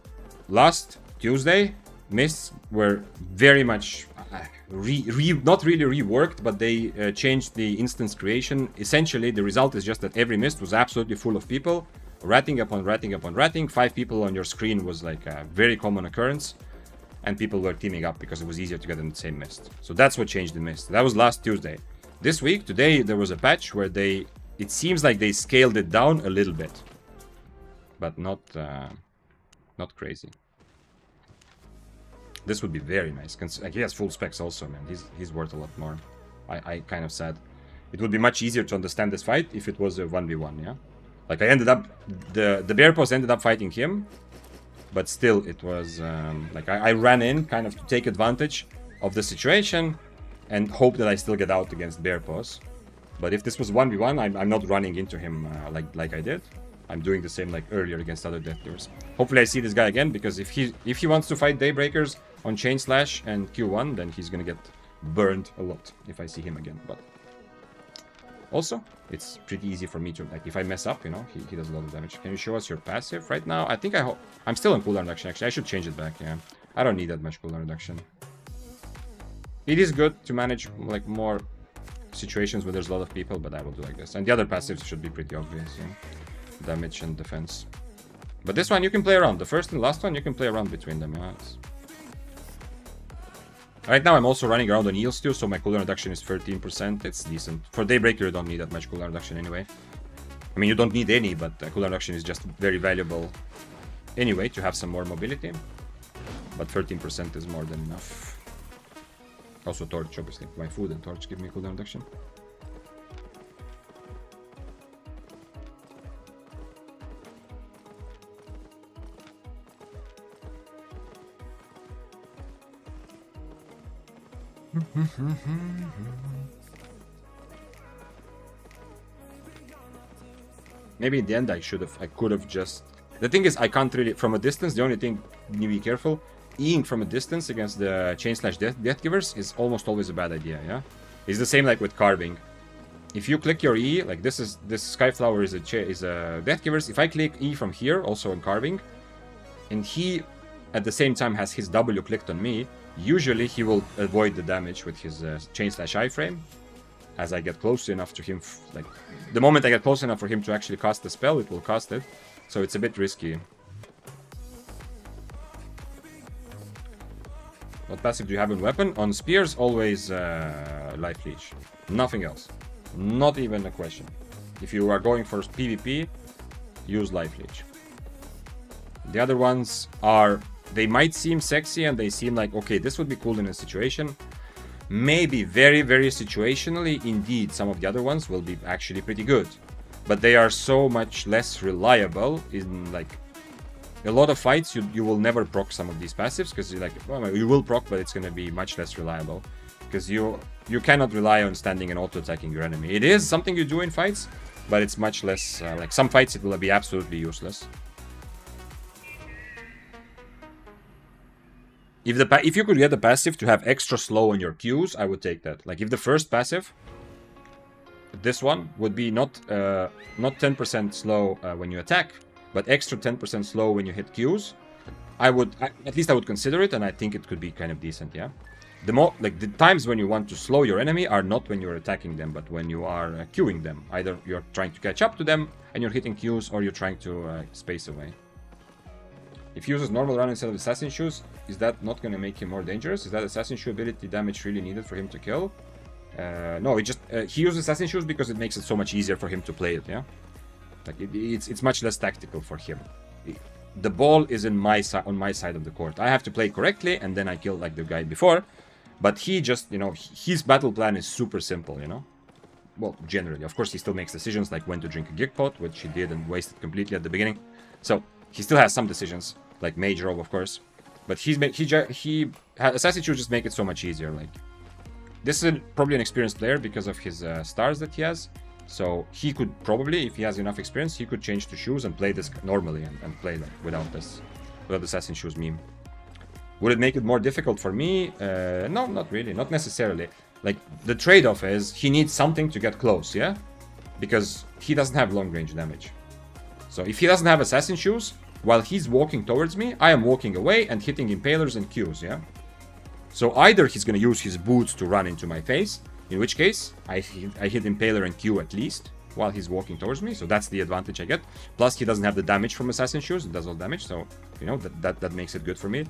last Tuesday, mists were very much, not really reworked, but they changed the instance creation. Essentially, the result is just that every mist was absolutely full of people, ratting upon ratting upon ratting. 5 people on your screen was like a very common occurrence, and people were teaming up because it was easier to get in the same mist. So that's what changed the mist. That was last Tuesday. This week, today, there was a patch where it seems like they scaled it down a little bit. But not crazy. This would be very nice. Like, he has full specs also, man. He's worth a lot more. I kind of said. It would be much easier to understand this fight if it was a 1v1, yeah? Like, I ended up... The bear pose ended up fighting him. But still, it was... like, I ran in kind of to take advantage of the situation and hope that I still get out against Bear Paws. But if this was 1v1, I'm not running into him like I did. I'm doing the same like earlier against other Deathgivers. Hopefully I see this guy again, because if he wants to fight Daybreakers on Chain Slash and Q1, then he's gonna get burned a lot if I see him again. But also, it's pretty easy for me to, like, if I mess up, you know, he does a lot of damage. Can you show us your passive right now? I think I'm still on cooldown reduction, actually. I should change it back, yeah. I don't need that much cooldown reduction. It is good to manage like more situations where there's a lot of people, but I will do like this. And the other passives should be pretty obvious, yeah? Damage and defense. But this one you can play around. The first and last one you can play around between them, yeah? Right now I'm also running around on heals too, so my cooldown reduction is 13%. It's decent. For Daybreaker you don't need that much cooldown reduction anyway. I mean, you don't need any, but cooldown reduction is just very valuable anyway to have some more mobility. But 13% is more than enough. Also Torch, obviously. My food and Torch give me cooldown reduction. Maybe in the end I could have just... The thing is, I can't really... From a distance, the only thing, you need to be careful. Eing from a distance against the Chain Slash Deathgivers is almost always a bad idea, yeah? It's the same like with carving. If you click your E, like this Skyflower is a Deathgivers. If I click E from here, also in carving, and he at the same time has his W clicked on me, usually he will avoid the damage with his Chain Slash iframe. as I get close enough to him. Like, the moment I get close enough for him to actually cast the spell, it will cast it. So it's a bit risky. What passive do you have in weapon? On spears, always life leech. Nothing else. Not even a question. If you are going for PvP, use life leech. The other ones are, they might seem sexy and they seem like, okay, this would be cool in a situation. Maybe very, very situationally, indeed, some of the other ones will be actually pretty good. But they are so much less reliable in, like, a lot of fights, you will never proc some of these passives, because you're like, well, you will proc, but it's going to be much less reliable. Because you cannot rely on standing and auto-attacking your enemy. It is something you do in fights, but it's much less, like some fights it will be absolutely useless. If you could get a passive to have extra slow on your Qs, I would take that. Like if the first passive, this one, would be not 10% slow when you attack, but extra 10% slow when you hit Qs, at least I would consider it, and I think it could be kind of decent, yeah? The times when you want to slow your enemy are not when you're attacking them, but when you are queuing them. Either you're trying to catch up to them and you're hitting Qs, or you're trying to space away. If he uses normal run instead of assassin shoes, is that not going to make him more dangerous? Is that assassin shoe ability damage really needed for him to kill? No, he uses assassin shoes because it makes it so much easier for him to play it, yeah? Like it's much less tactical for him. The ball is on my side of the court. I have to play correctly, and then I kill like the guy before. But he just, his battle plan is super simple, Well, generally. Of course, he still makes decisions like when to drink a Geek Pot, which he did and wasted completely at the beginning. So he still has some decisions, like Mage Robe, of course. But Assassin Shoes just make it so much easier. Like, this is probably an experienced player because of his stars that he has. So he could probably, if he has enough experience, he could change to shoes and play this normally and play like without Assassin Shoes meme. Would it make it more difficult for me? No, not really, not necessarily. Like, the trade-off is he needs something to get close, yeah? Because he doesn't have long-range damage. So if he doesn't have Assassin Shoes, while he's walking towards me, I am walking away and hitting Impalers and Qs, yeah? So either he's going to use his boots to run into my face, in which case I hit Impaler and Q at least while he's walking towards me, so that's the advantage I get. Plus he doesn't have the damage from Assassin Shoes, it does all damage, so that makes it good for me.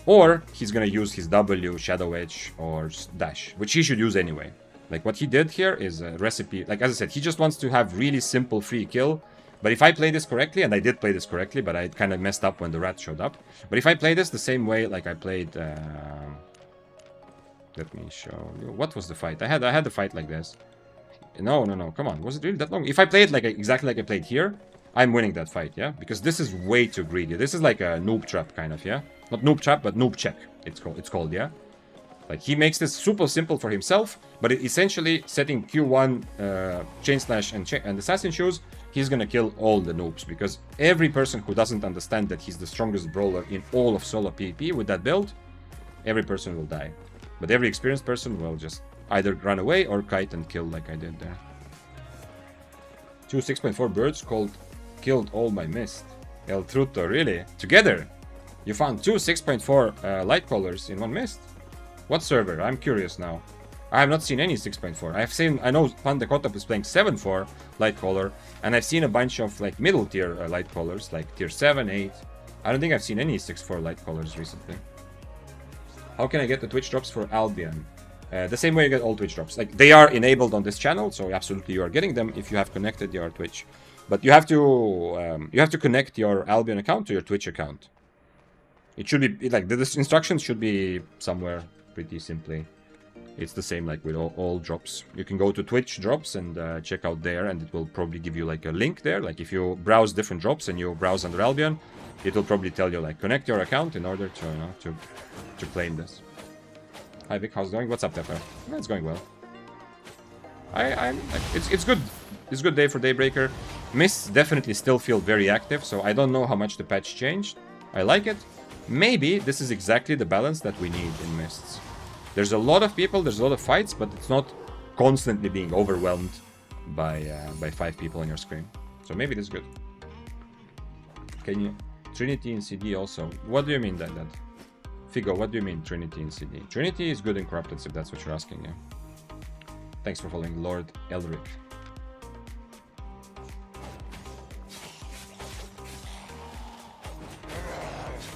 Or he's gonna use his W, Shadow Edge, or Dash, which he should use anyway. Like what he did here is a recipe, like as I said, he just wants to have really simple free kill. But if I play this correctly, and I did play this correctly, but I kind of messed up when the rat showed up. But if I play this the same way like I played let me show you. What was the fight? I had a fight like this. No, come on. Was it really that long? If I play it exactly like I played here, I'm winning that fight, yeah? Because this is way too greedy. This is like a noob trap kind of, yeah? Not noob trap, but noob check. It's called, yeah? Like, he makes this super simple for himself, but essentially setting Q1, Chain Slash, and Assassin Shoes, he's gonna kill all the noobs, because every person who doesn't understand that he's the strongest brawler in all of solo PvP with that build, every person will die. But every experienced person will just either run away or kite and kill like I did there. 2 6.4 birds killed all my mist. El Truto, really? Together? You found 2 6.4 light colors in one mist? What server? I'm curious now. I have not seen any 6.4. I know Pandekotop is playing 7.4 light color, and I've seen a bunch of like middle tier light colors, like tier 7, 8. I don't think I've seen any 6.4 light colors recently. How can I get the Twitch drops for Albion? The same way you get all Twitch drops. Like, they are enabled on this channel, so absolutely you are getting them if you have connected your Twitch. But you have to connect your Albion account to your Twitch account. It should be like the instructions should be somewhere pretty simply. It's the same like with all drops. You can go to Twitch drops and check out there, and it will probably give you like a link there. Like if you browse different drops and you browse under Albion, it will probably tell you like connect your account in order to claim this. Hi Vic, how's it going? What's up, Teffer? It's going well. It's good. It's a good day for Daybreaker. Mists definitely still feel very active, so I don't know how much the patch changed. I like it. Maybe this is exactly the balance that we need in Mists. There's a lot of people, there's a lot of fights, but it's not constantly being overwhelmed by 5 people on your screen. So maybe this is good. Can you... Trinity in CD also. What do you mean that? Figo, what do you mean Trinity in CD? Trinity is good in Corrupted, if that's what you're asking, yeah. Thanks for following, Lord Elric.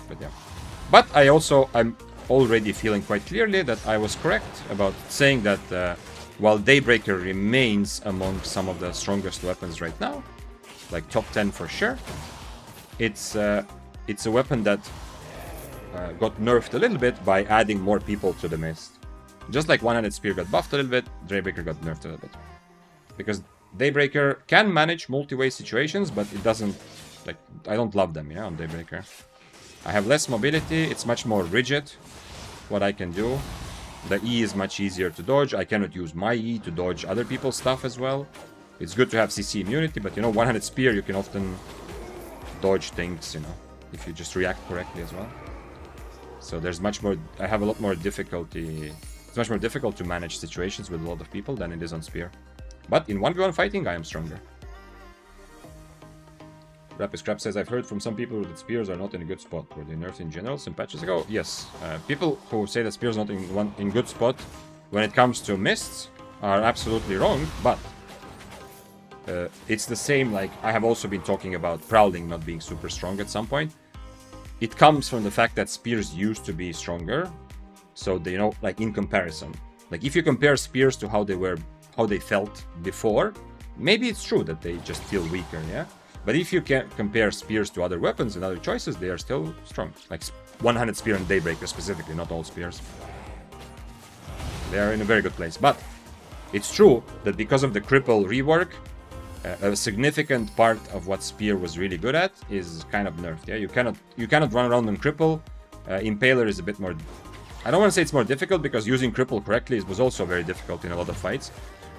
But yeah. But I'm already feeling quite clearly that I was correct about saying that while Daybreaker remains among some of the strongest weapons right now, like top 10 for sure, it's a weapon that got nerfed a little bit by adding more people to the mist. Just like One-Handed Spear got buffed a little bit, Daybreaker got nerfed a little bit. Because Daybreaker can manage multi-way situations, but it doesn't, like, I don't love them, yeah, on Daybreaker. I have less mobility, it's much more rigid, what I can do. The E is much easier to dodge, I cannot use my E to dodge other people's stuff as well. It's good to have CC immunity, but you know, One-Handed Spear, you can often dodge things, you know, if you just react correctly as well. So there's much more, I have a lot more difficulty. It's much more difficult to manage situations with a lot of people than it is on Spear. But in 1v1 fighting, I am stronger. Rapid Scrap says, I've heard from some people that spears are not in a good spot. Were they nerfed in general some patches ago? Yes. People who say that spears not in good spot when it comes to mists are absolutely wrong, but it's the same, like, I have also been talking about Prowling not being super strong at some point. It comes from the fact that spears used to be stronger, so they, you know, like in comparison. Like if you compare spears to how they felt before, maybe it's true that they just feel weaker, yeah? But if you can compare spears to other weapons and other choices, they are still strong. Like One-Handed Spear and Daybreaker specifically, not all spears. They are in a very good place. But it's true that because of the cripple rework, a significant part of what Spear was really good at is kind of nerfed. Yeah, you cannot run around on cripple. Impaler is a bit more. I don't want to say it's more difficult because using cripple correctly was also very difficult in a lot of fights.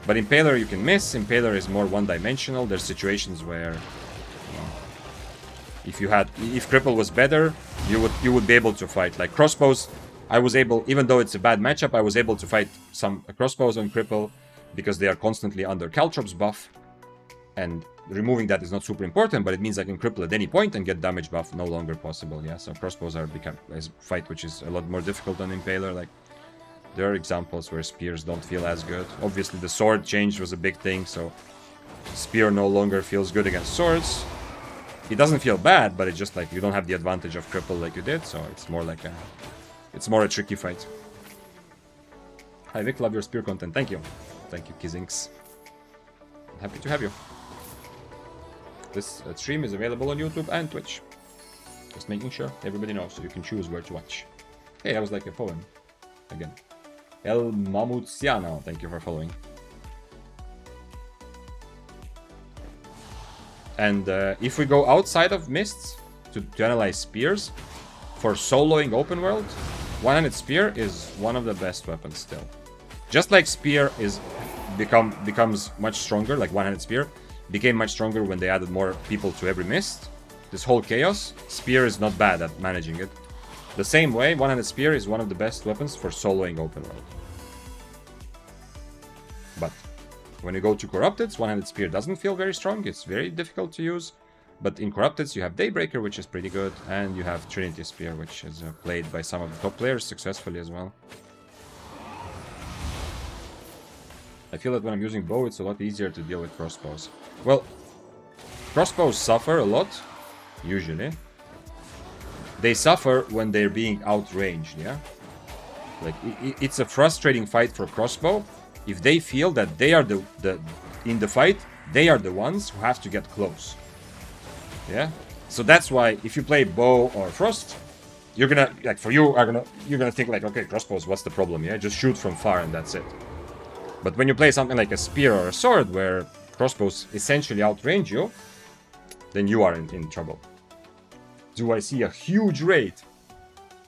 But Impaler you can miss. Impaler is more one-dimensional. There's situations where, you know, if cripple was better, you would be able to fight. Like crossbows, I was able, even though it's a bad matchup, I was able to fight some crossbows on cripple because they are constantly under Caltrops buff. And removing that is not super important, but it means I can cripple at any point and get damage buff no longer possible. Yeah, so crossbows are become a fight which is a lot more difficult than Impaler. Like there are examples where spears don't feel as good. Obviously the sword change was a big thing, so spear no longer feels good against swords. It doesn't feel bad, but it's just like you don't have the advantage of cripple like you did, so it's more like a tricky fight. Hi Vic, love your spear content. Thank you. Thank you, Kizinks. Happy to have you. This stream is available on YouTube and Twitch. Just making sure everybody knows, so you can choose where to watch. Hey, that was like a poem. Again. El Mamutiano, thank you for following. And if we go outside of mists to analyze spears, for soloing open world, One-Handed Spear is one of the best weapons still. Just like Spear becomes much stronger, like One-Handed Spear became much stronger when they added more people to every mist. This whole chaos, Spear is not bad at managing it. The same way, One-Handed Spear is one of the best weapons for soloing open world. But when you go to Corrupted, One-Handed Spear doesn't feel very strong, it's very difficult to use. But in Corrupted, you have Daybreaker, which is pretty good, and you have Trinity Spear, which is played by some of the top players successfully as well. I feel that when I'm using bow, it's a lot easier to deal with crossbows. Well, crossbows suffer a lot, usually. They suffer when they're being outranged, yeah? Like, it's a frustrating fight for crossbow if they feel that they are in the fight, they are the ones who have to get close. Yeah? So that's why if you play bow or frost, you're gonna, like, for you, you're gonna think like, okay, crossbows, what's the problem, yeah? Just shoot from far and that's it. But when you play something like a spear or a sword, where crossbows essentially outrange you, then you are in trouble. Do I see a huge raid?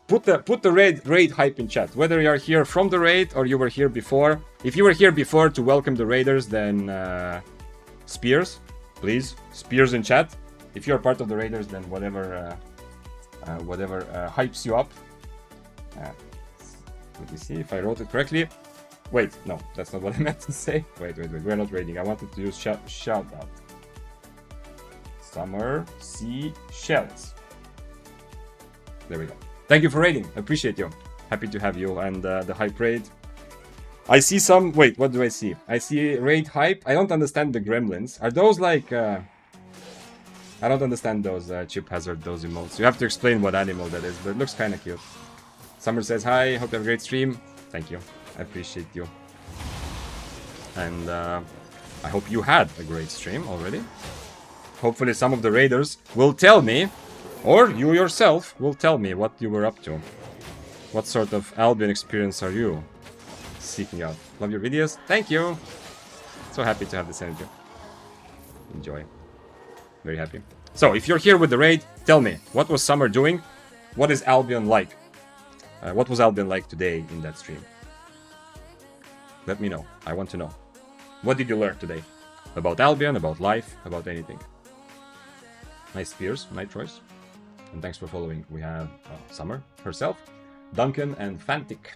Put the raid hype in chat. Whether you are here from the raid or you were here before. If you were here before to welcome the raiders, then spears, please. Spears in chat. If you're part of the raiders, then whatever hypes you up. Let me see if I wrote it correctly. Wait, no, that's not what I meant to say. Wait, we're not raiding. I wanted to use shout out. Summer Sea Shells. There we go. Thank you for raiding. I appreciate you. Happy to have you and the hype raid. I see some... Wait, what do I see? I see raid hype. I don't understand the gremlins. Are those like... I don't understand those chip hazard, those emotes. You have to explain what animal that is, but it looks kind of cute. Summer says, hi, hope you have a great stream. Thank you. I appreciate you. And I hope you had a great stream already. Hopefully some of the raiders will tell me, or you yourself will tell me what you were up to. What sort of Albion experience are you seeking out? Love your videos. Thank you. So happy to have this energy. Enjoy. Very happy. So, if you're here with the raid, tell me, what was Summer doing? What is Albion like? What was Albion like today in that stream? Let me know. I want to know. What did you learn today? About Albion, about life, about anything. Nice spears, nice choice. And thanks for following. We have Summer herself, Duncan, and Fantic.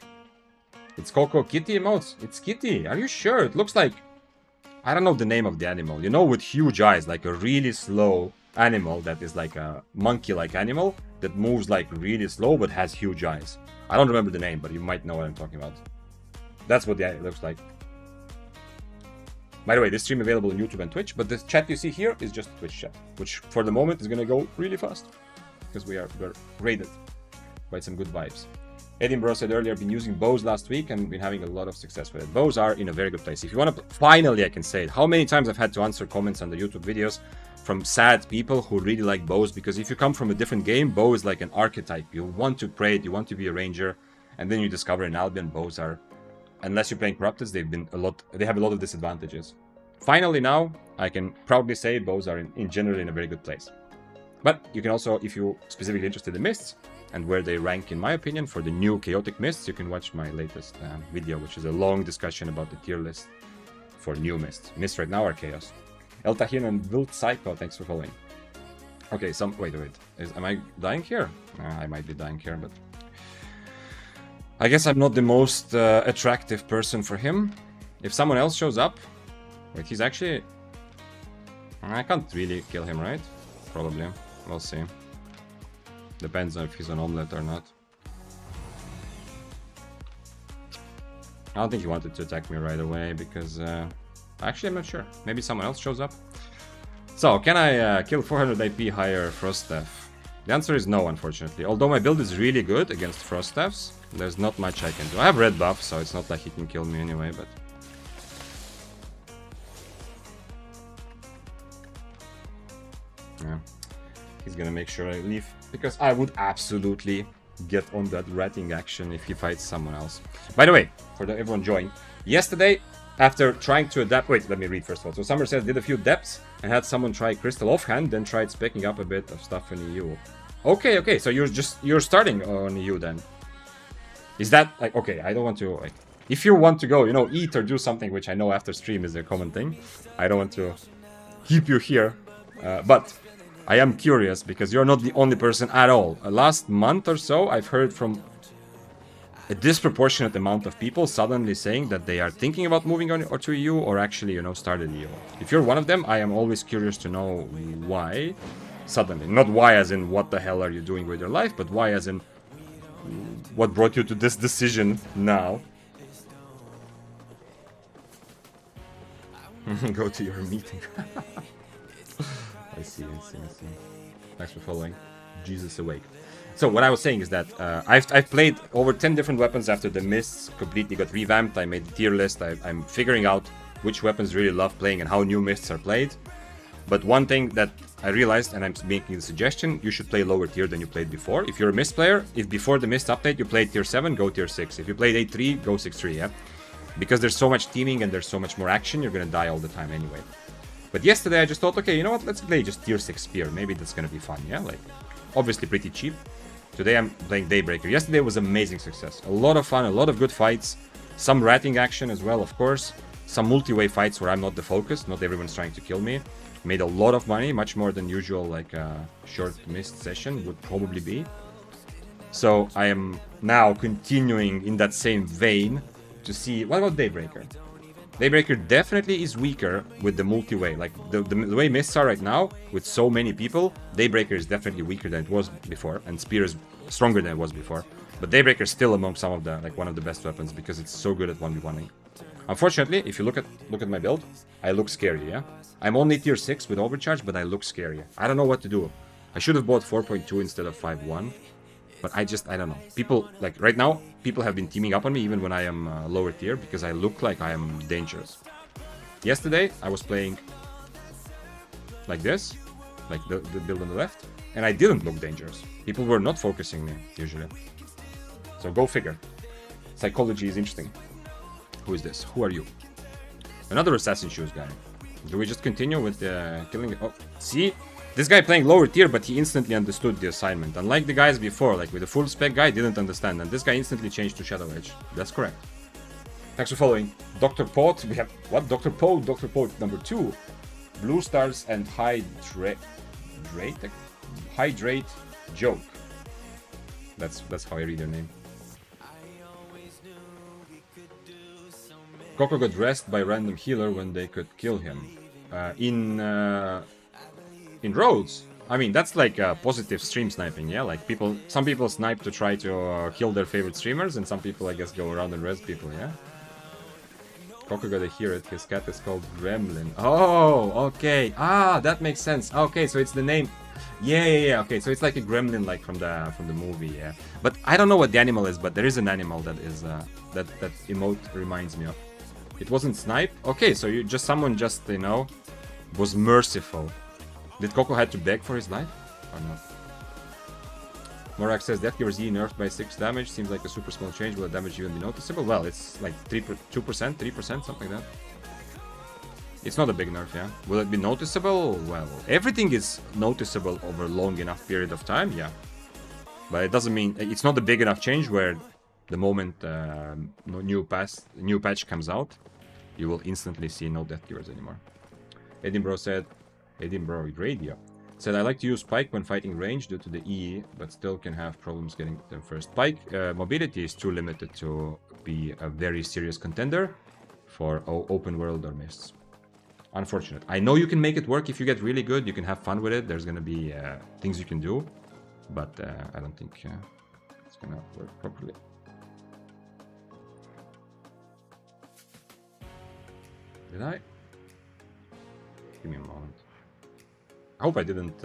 It's Coco Kitty emotes. It's Kitty. Are you sure? It looks like... I don't know the name of the animal. You know, with huge eyes, like a really slow animal that is like a monkey-like animal that moves like really slow but has huge eyes. I don't remember the name, but you might know what I'm talking about. That's what the eye looks like. By the way, this stream available on YouTube and Twitch, but the chat you see here is just Twitch chat, which for the moment is gonna go really fast because we're raided. Quite some good vibes. Edinburgh said earlier, been using bows last week and been having a lot of success with it. Bows are in a very good place. If you want to, finally I can say it. How many times I've had to answer comments on the YouTube videos from sad people who really like bows, because if you come from a different game, bow is like an archetype. You want to play it, you want to be a ranger, and then you discover in Albion bows are, unless you're playing Corrupted, they have a lot of disadvantages. Finally now, I can proudly say bows are in general in a very good place. But you can also, if you're specifically interested in mists, and where they rank, in my opinion, for the new Chaotic Mists, you can watch my latest video, which is a long discussion about the tier list for new mists. Mists right now are Chaos. El Tahin and Wild Psycho, thanks for following. Okay, wait. Am I dying here? I might be dying here, but... I guess I'm not the most attractive person for him. If someone else shows up... Wait, he's actually... I can't really kill him, right? Probably. We'll see. Depends on if he's an omelet or not. I don't think he wanted to attack me right away because... actually, I'm not sure. Maybe someone else shows up. So, can I kill 400 IP higher Froststaff? The answer is no, unfortunately. Although my build is really good against Froststaffs, there's not much I can do. I have red buff, so it's not like he can kill me anyway, but... Yeah. He's gonna make sure I leave, because I would absolutely get on that ratting action if he fights someone else. By the way, for everyone joining, yesterday, after trying to adapt... Wait, let me read first of all. So Summer says, did a few depths and had someone try Crystal offhand, then tried specking up a bit of stuff in EU. Okay, so you're starting on EU then. Is that, like, okay, I don't want to, like... If you want to go, you know, eat or do something, which I know after stream is a common thing, I don't want to keep you here, but... I am curious, because you're not the only person at all. Last month or so, I've heard from a disproportionate amount of people suddenly saying that they are thinking about moving on or to EU, or actually, you know, started EU. If you're one of them, I am always curious to know why suddenly. Not why as in what the hell are you doing with your life, but why as in what brought you to this decision now. Go to your meeting. I see. Thanks for following. Jesus awake. So what I was saying is that I've played over 10 different weapons after the mists completely got revamped. I made a tier list. I'm figuring out which weapons really love playing and how new mists are played. But one thing that I realized, and I'm making the suggestion, you should play lower tier than you played before. If you're a mist player, if before the mist update you played tier 7, go tier 6. If you played 8-3, go 6-3, yeah? Because there's so much teaming and there's so much more action, you're gonna die all the time anyway. But yesterday I just thought, okay, you know what, let's play just tier 6 spear. Maybe that's gonna be fun, yeah? Like, obviously pretty cheap. Today I'm playing Daybreaker. Yesterday was amazing success. A lot of fun, a lot of good fights. Some ratting action as well, of course. Some multi-way fights where I'm not the focus. Not everyone's trying to kill me. Made a lot of money, much more than usual, like a short mist session would probably be. So I am now continuing in that same vein to see... What about Daybreaker? Daybreaker definitely is weaker with the multi-way. Like, the way mists are right now, with so many people, Daybreaker is definitely weaker than it was before, and Spear is stronger than it was before. But Daybreaker is still among some of the, like, one of the best weapons because it's so good at 1v1ing. Unfortunately, if you look at my build, I look scary, yeah? I'm only tier 6 with overcharge, but I look scary. I don't know what to do. I should have bought 4.2 instead of 5.1. But I don't know. People, like, right now, people have been teaming up on me even when I am lower tier because I look like I am dangerous. Yesterday, I was playing like this, like the build on the left, and I didn't look dangerous. People were not focusing me, usually. So go figure. Psychology is interesting. Who is this? Who are you? Another Assassin Shoes guy. Do we just continue with killing? Oh, see? This guy playing lower tier, but he instantly understood the assignment. Unlike the guys before, like with the full spec guy, didn't understand. And this guy instantly changed to Shadow Edge. That's correct. Thanks for following. Dr. Pot, we have, what? Dr. Pot, Dr. Pot number 2. Blue Stars and Hydrate Joke. That's how I read your name. Coco got dressed by random healer when they could kill him. In Rhodes, I mean, that's like positive stream sniping, yeah? Like some people snipe to try to kill their favorite streamers, and some people, I guess, go around and res people, yeah? Coco gotta hear it, his cat is called Gremlin. Oh, okay. Ah, that makes sense. Okay, so it's the name. Yeah, okay, so it's like a gremlin, like from the movie, yeah. But I don't know what the animal is, but there is an animal that is, that emote reminds me of. It wasn't snipe? Okay, so someone just, you know, was merciful. Did Coco had to beg for his life? Or not? Morak says Deathgiver Z nerfed by 6 damage. Seems like a super small change. Will the damage even be noticeable? Well, it's like 2%, 3%, something like that. It's not a big nerf, yeah. Will it be noticeable? Well, everything is noticeable over a long enough period of time, yeah. But it doesn't mean... It's not a big enough change where the moment new patch comes out, you will instantly see no Deathgivers anymore. Edinburgh said... Edinburgh Radio said, I like to use Pike when fighting range due to the E, but still can have problems getting them first. Pike mobility is too limited to be a very serious contender for open world or mists. Unfortunate. I know you can make it work if you get really good, you can have fun with it, there's gonna be things you can do, but I don't think it's gonna work properly. Did I? Give me a moment. I hope I didn't.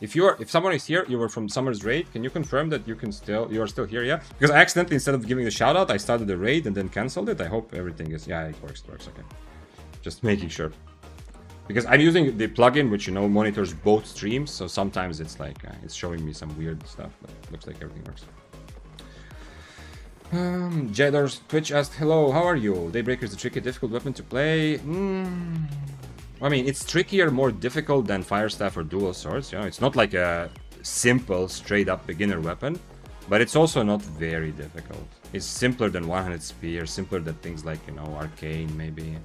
If someone is here, you were from Summer's raid. Can you confirm that you are still here? Yeah, because I accidentally, instead of giving a shout out, I started the raid and then cancelled it. I hope everything is, yeah, it works. Okay, just making sure, because I'm using the plugin which, you know, monitors both streams. So sometimes it's like it's showing me some weird stuff, but it looks like everything works. Jedor's Twitch asked, hello, how are you? Daybreaker is a tricky, difficult weapon to play. I mean, it's trickier, more difficult than Firestaff or Dual Swords, you know? It's not like a simple, straight-up beginner weapon, but it's also not very difficult. It's simpler than One-Handed Spear, simpler than things like, you know, Arcane, maybe.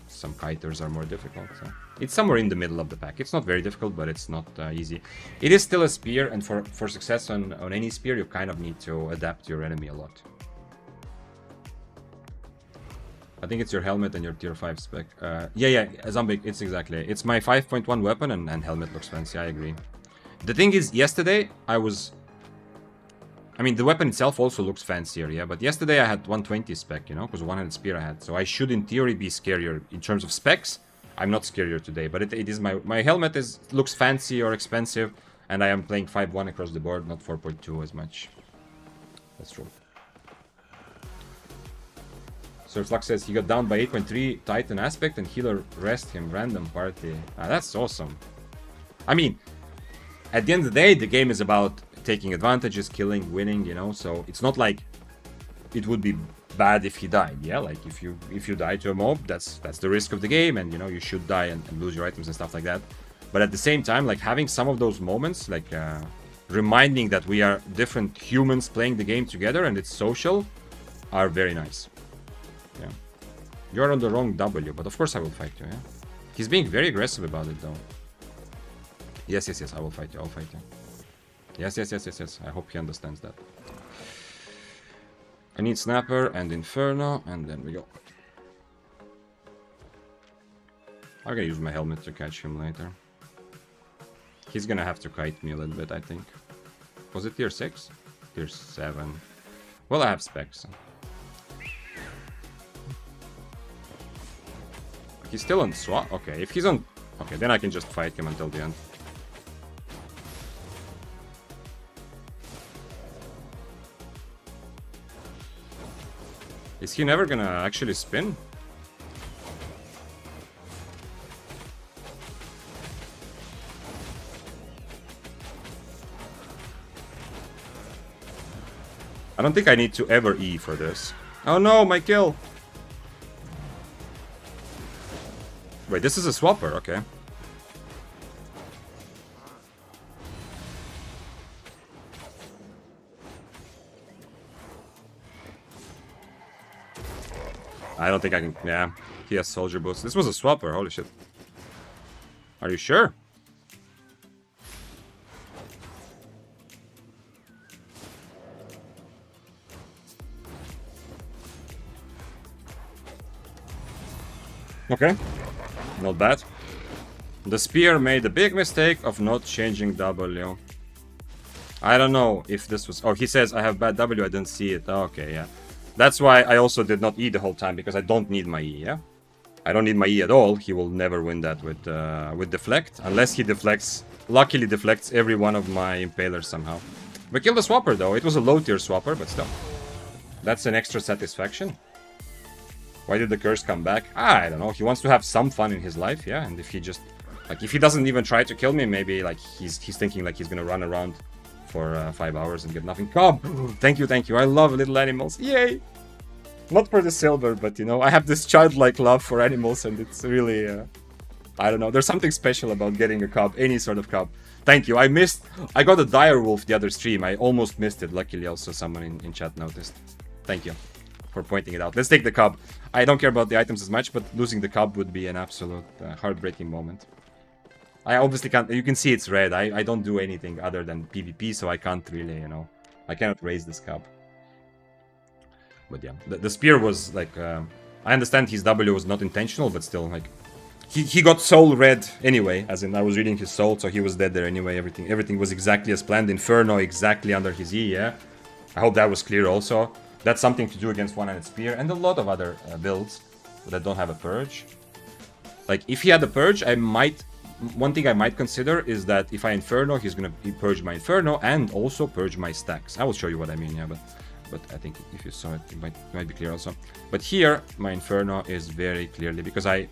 Some Kiters are more difficult, so. It's somewhere in the middle of the pack. It's not very difficult, but it's not easy. It is still a spear, and for success on any spear, you kind of need to adapt your enemy a lot. I think it's your helmet and your tier 5 spec. Yeah, Zombie, it's exactly. It's my 5.1 weapon, and helmet looks fancy, I agree. The thing is, yesterday, I mean, the weapon itself also looks fancier, yeah, but yesterday I had 120 spec, you know, because one-handed spear I had. So I should, in theory, be scarier. In terms of specs, I'm not scarier today, but it is my helmet looks fancy or expensive, and I am playing 5.1 across the board, not 4.2 as much. That's true. Sir Flux says he got down by 8.3 Titan aspect and healer rest him random party. That's awesome. I mean, at the end of the day, the game is about taking advantages, killing, winning, you know, so it's not like it would be bad if he died, yeah, like if you die to a mob, that's the risk of the game, and you know, you should die and lose your items and stuff like that. But at the same time, like having some of those moments, like reminding that we are different humans playing the game together and it's social, are very nice. Yeah, you're on the wrong W, but of course I will fight you. Yeah, he's being very aggressive about it though. Yes, I will fight you. I'll fight you. Yes. I hope he understands that. I need Snapper and Inferno, and then we go. I'm gonna use my helmet to catch him later. He's gonna have to kite me a little bit, I think. Was it tier 6? Tier 7. Well, I have specs. He's still on swap? Okay, if he's on... Okay, then I can just fight him until the end. Is he never gonna actually spin? I don't think I need to ever E for this. Oh no, my kill! Wait, this is a swapper, okay. I don't think I can... Yeah, he has soldier boots. This was a swapper, holy shit. Are you sure? Okay, not bad. The spear made the big mistake of not changing W. I don't know if this was... Oh, he says I have bad W, I didn't see it. Okay, yeah. That's why I also did not E the whole time, because I don't need my E, yeah? I don't need my E at all. He will never win that with deflect, unless he deflects... Luckily deflects every one of my impalers somehow. We killed the swapper though. It was a low tier swapper, but still. That's an extra satisfaction. Why did the curse come back? I don't know. He wants to have some fun in his life, yeah? And if he just... Like, if he doesn't even try to kill me, maybe, like, he's thinking, like, he's gonna run around for 5 hours and get nothing. Come! Thank you, thank you. I love little animals. Yay! Not for the silver, but, you know, I have this childlike love for animals, and it's really... I don't know. There's something special about getting a cub, any sort of cub. Thank you. I got a dire wolf the other stream. I almost missed it. Luckily, also someone in chat noticed. Thank you for pointing it out. Let's take the cub. I don't care about the items as much, but losing the cub would be an absolute heartbreaking moment. I obviously can't... You can see it's red. I don't do anything other than PvP, so I can't really, you know... I cannot raise this cub. But yeah, the spear was like... I understand his W was not intentional, but still, like... He got soul red anyway, as in I was reading his soul, so he was dead there anyway. Everything was exactly as planned. Inferno exactly under his E, yeah? I hope that was clear also. That's something to do against one-handed spear, and a lot of other builds that don't have a purge. Like, if he had a purge, I might... One thing I might consider is that if I Inferno, he's gonna purge my Inferno and also purge my stacks. I will show you what I mean, yeah, but I think if you saw it, it might be clear also. But here, my Inferno is very clearly, because I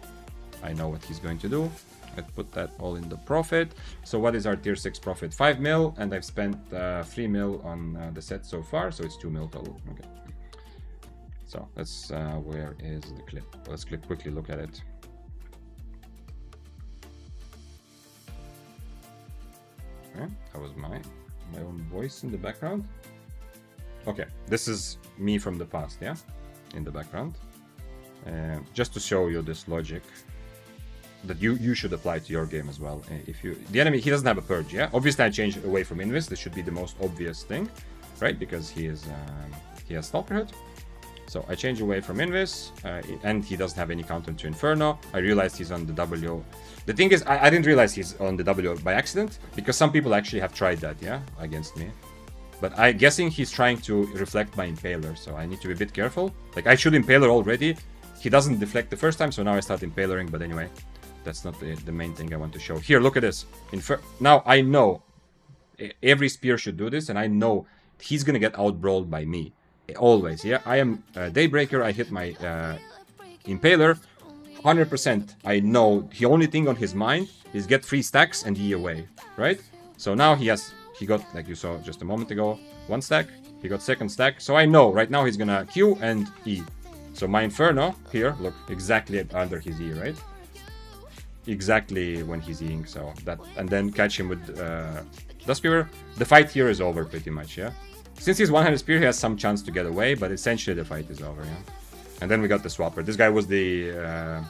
know what he's going to do. Let's put that all in the profit. So what is our tier 6 profit? 5 mil, and I've spent 3 mil on the set so far, so it's 2 mil total. Okay. So let's, where is the clip? Let's quickly look at it. Okay, that was my own voice in the background. Okay, this is me from the past, yeah? In the background. Just to show you this logic that you should apply to your game as well. If the enemy, he doesn't have a purge, yeah? Obviously I changed away from Invis. This should be the most obvious thing, right? Because he has Stalkerhood. So I change away from Invis, and he doesn't have any counter to Inferno. I realized he's on the W. The thing is, I didn't realize he's on the W by accident, because some people actually have tried that, yeah, against me. But I'm guessing he's trying to reflect my Impaler, so I need to be a bit careful. Like, I should Impaler already. He doesn't deflect the first time, so now I start Impalering, but anyway, that's not the main thing I want to show. Here, look at this. Now, I know every spear should do this, and I know he's gonna get outbrawled by me. Always, yeah. I am Daybreaker, I hit my Impaler. 100%, I know the only thing on his mind is get 3 stacks and E away, right? So now he got, like you saw just a moment ago, 1 stack, he got 2nd stack, so I know right now he's gonna Q and E. So my Inferno, here, look, exactly under his E, right? Exactly when he's Eing, so that, and then catch him with Duskweaver. The fight here is over pretty much, yeah? Since he's one-handed spear, he has some chance to get away, but essentially the fight is over, yeah? And then we got the swapper. This guy was the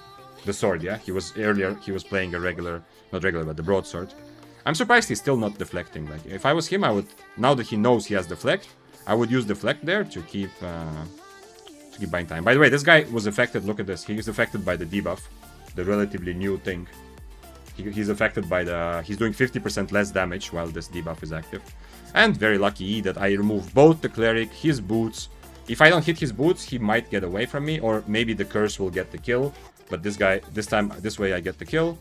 sword, yeah? He was earlier, he was playing a regular, not regular, but the broadsword. I'm surprised he's still not deflecting. Like, if I was him, I would, now that he knows he has deflect, I would use deflect there to keep buying time. By the way, this guy was affected, look at this, he is affected by the debuff, the relatively new thing. He's affected by the, he's doing 50% less damage while this debuff is active. And very lucky that I remove both the cleric, his boots. If I don't hit his boots, he might get away from me, or maybe the curse will get the kill. But this guy, this way I get the kill,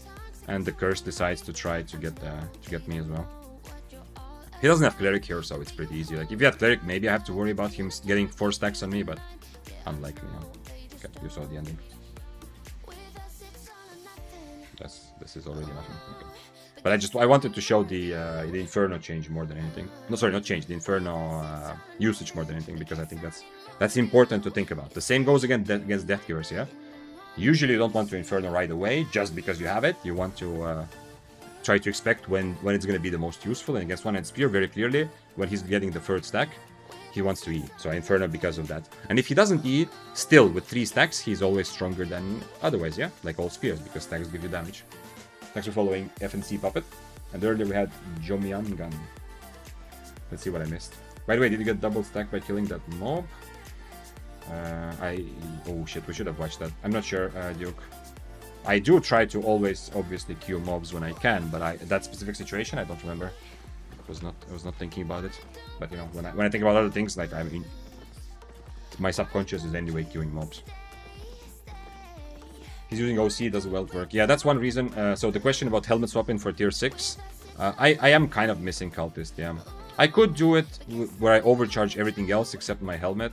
and the curse decides to try to get me as well. He doesn't have cleric here, so it's pretty easy. Like if he had cleric, maybe I have to worry about him getting 4 stacks on me, but unlikely. Okay, you saw the ending. This is already nothing. Okay. But I wanted to show the Inferno change more than anything. No, sorry, not change, the Inferno usage more than anything, because I think that's important to think about. The same goes against Deathgivers, yeah? Usually you don't want to Inferno right away, just because you have it. You want to try to expect when it's going to be the most useful, and against One-Hand Spear, very clearly, when he's getting the 3rd stack, he wants to eat. So I Inferno because of that. And if he doesn't eat, still, with 3 stacks, he's always stronger than otherwise, yeah? Like all spears, because stacks give you damage. Thanks for following FNC Puppet. And earlier we had Jomian Gun. Let's see what I missed. By the way, did you get double stack by killing that mob? Oh shit, we should have watched that. I'm not sure, Duke. I do try to always, obviously, kill mobs when I can, but that specific situation, I don't remember. I was not thinking about it. But you know, when I think about other things, like I mean, my subconscious is anyway queuing mobs. He's using OC, does well work. Yeah, that's one reason. So the question about helmet swapping for tier 6, I am kind of missing Cultist, yeah. I could do it where I overcharge everything else except my helmet,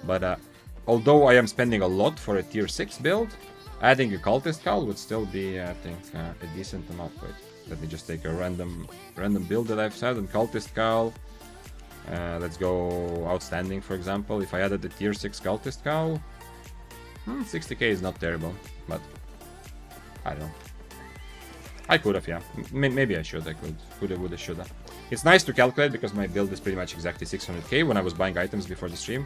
but although I am spending a lot for a tier 6 build, adding a Cultist Cowl would still be, I think, a decent amount. Wait, let me just take a random build that I've said, and Cultist Cowl. Let's go Outstanding, for example. If I added the tier 6 Cultist Cowl, 60k is not terrible, but I don't know. I could have, yeah. Maybe I should. I could. Coulda, woulda, shoulda. It's nice to calculate because my build is pretty much exactly 600k. When I was buying items before the stream,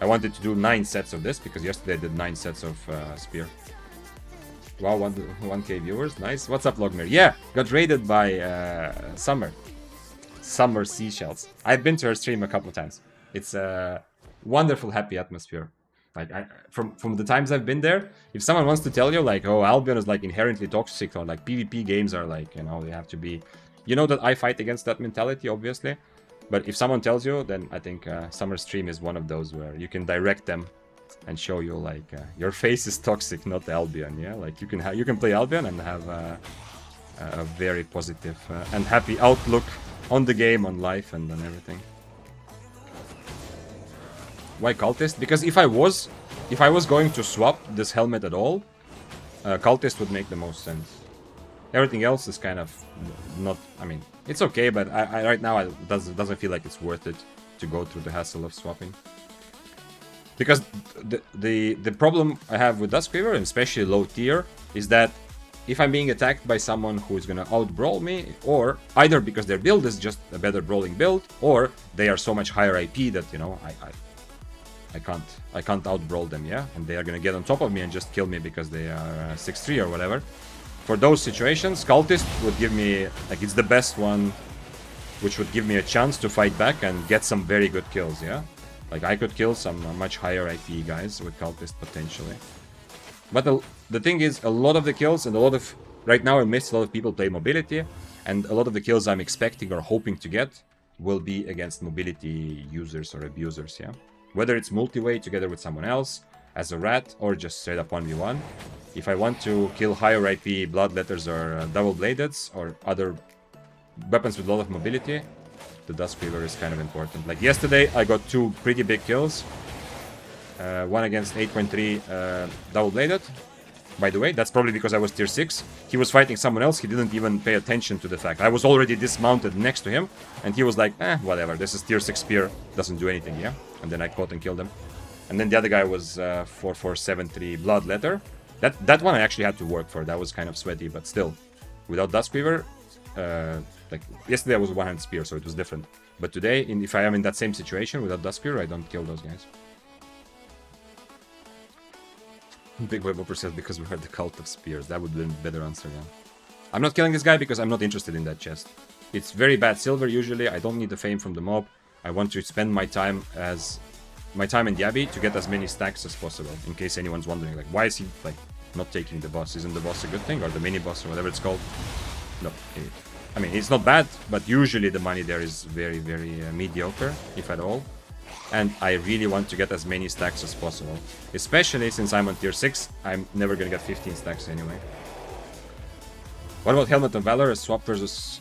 I wanted to do 9 sets of this because yesterday I did 9 sets of Spear. Wow, 1k viewers. Nice. What's up, Logmer? Yeah, got raided by Summer Seashells. I've been to her stream a couple of times. It's a wonderful, happy atmosphere. Like from the times I've been there, if someone wants to tell you like, oh, Albion is like inherently toxic, or like PvP games are like, you know, they have to be, you know, that I fight against that mentality, obviously. But if someone tells you, then I think Summer Stream is one of those where you can direct them and show you like your face is toxic, not Albion. Yeah, like you can play Albion and have a very positive and happy outlook on the game, on life, and on everything. Why Cultist? Because if I was going to swap this helmet at all, Cultist would make the most sense. Everything else is kind of not. I mean, it's okay, but I right now it doesn't feel like it's worth it to go through the hassle of swapping. Because the problem I have with Duskweaver, and especially low tier, is that if I'm being attacked by someone who is gonna out-brawl me, or either because their build is just a better brawling build, or they are so much higher IP that, you know, I can't out-brawl them, yeah? And they are gonna get on top of me and just kill me because they are 6-3 or whatever. For those situations, Cultist would give me, like, it's the best one, which would give me a chance to fight back and get some very good kills, yeah? Like, I could kill some much higher IP guys with Cultist, potentially. But the thing is, a lot of the kills, and right now I miss a lot of people play mobility, and a lot of the kills I'm expecting or hoping to get will be against mobility users or abusers, yeah? Whether it's multi-way together with someone else, as a rat, or just straight up 1v1. If I want to kill higher IP Bloodletters or double-bladeds, or other weapons with a lot of mobility, the Duskweaver is kind of important. Like yesterday, I got 2 pretty big kills. One against 8.3 double-bladed. By the way, that's probably because I was tier 6. He was fighting someone else, he didn't even pay attention to the fact. I was already dismounted next to him, and he was like, whatever, this is tier 6 spear, doesn't do anything, yeah? And then I caught and killed him. And then the other guy was 4473 Bloodletter. That one I actually had to work for, that was kind of sweaty, but still. Without Duskweaver, like, yesterday I was one-hand spear, so it was different. But today, if I am in that same situation without Duskweaver, I don't kill those guys. Big Web Opera says because we heard the Cult of Spears. That would have been a better answer, yeah. I'm not killing this guy because I'm not interested in that chest. It's very bad silver usually. I don't need the fame from the mob. I want to spend my time in the Abbey to get as many stacks as possible. In case anyone's wondering, like, why is he like not taking the boss? Isn't the boss a good thing, or the mini boss, or whatever it's called? No, I mean, it's not bad, but usually the money there is very, very mediocre, if at all. And I really want to get as many stacks as possible. Especially since I'm on tier 6, I'm never gonna get 15 stacks anyway. What about Helmet of Valor, a swap versus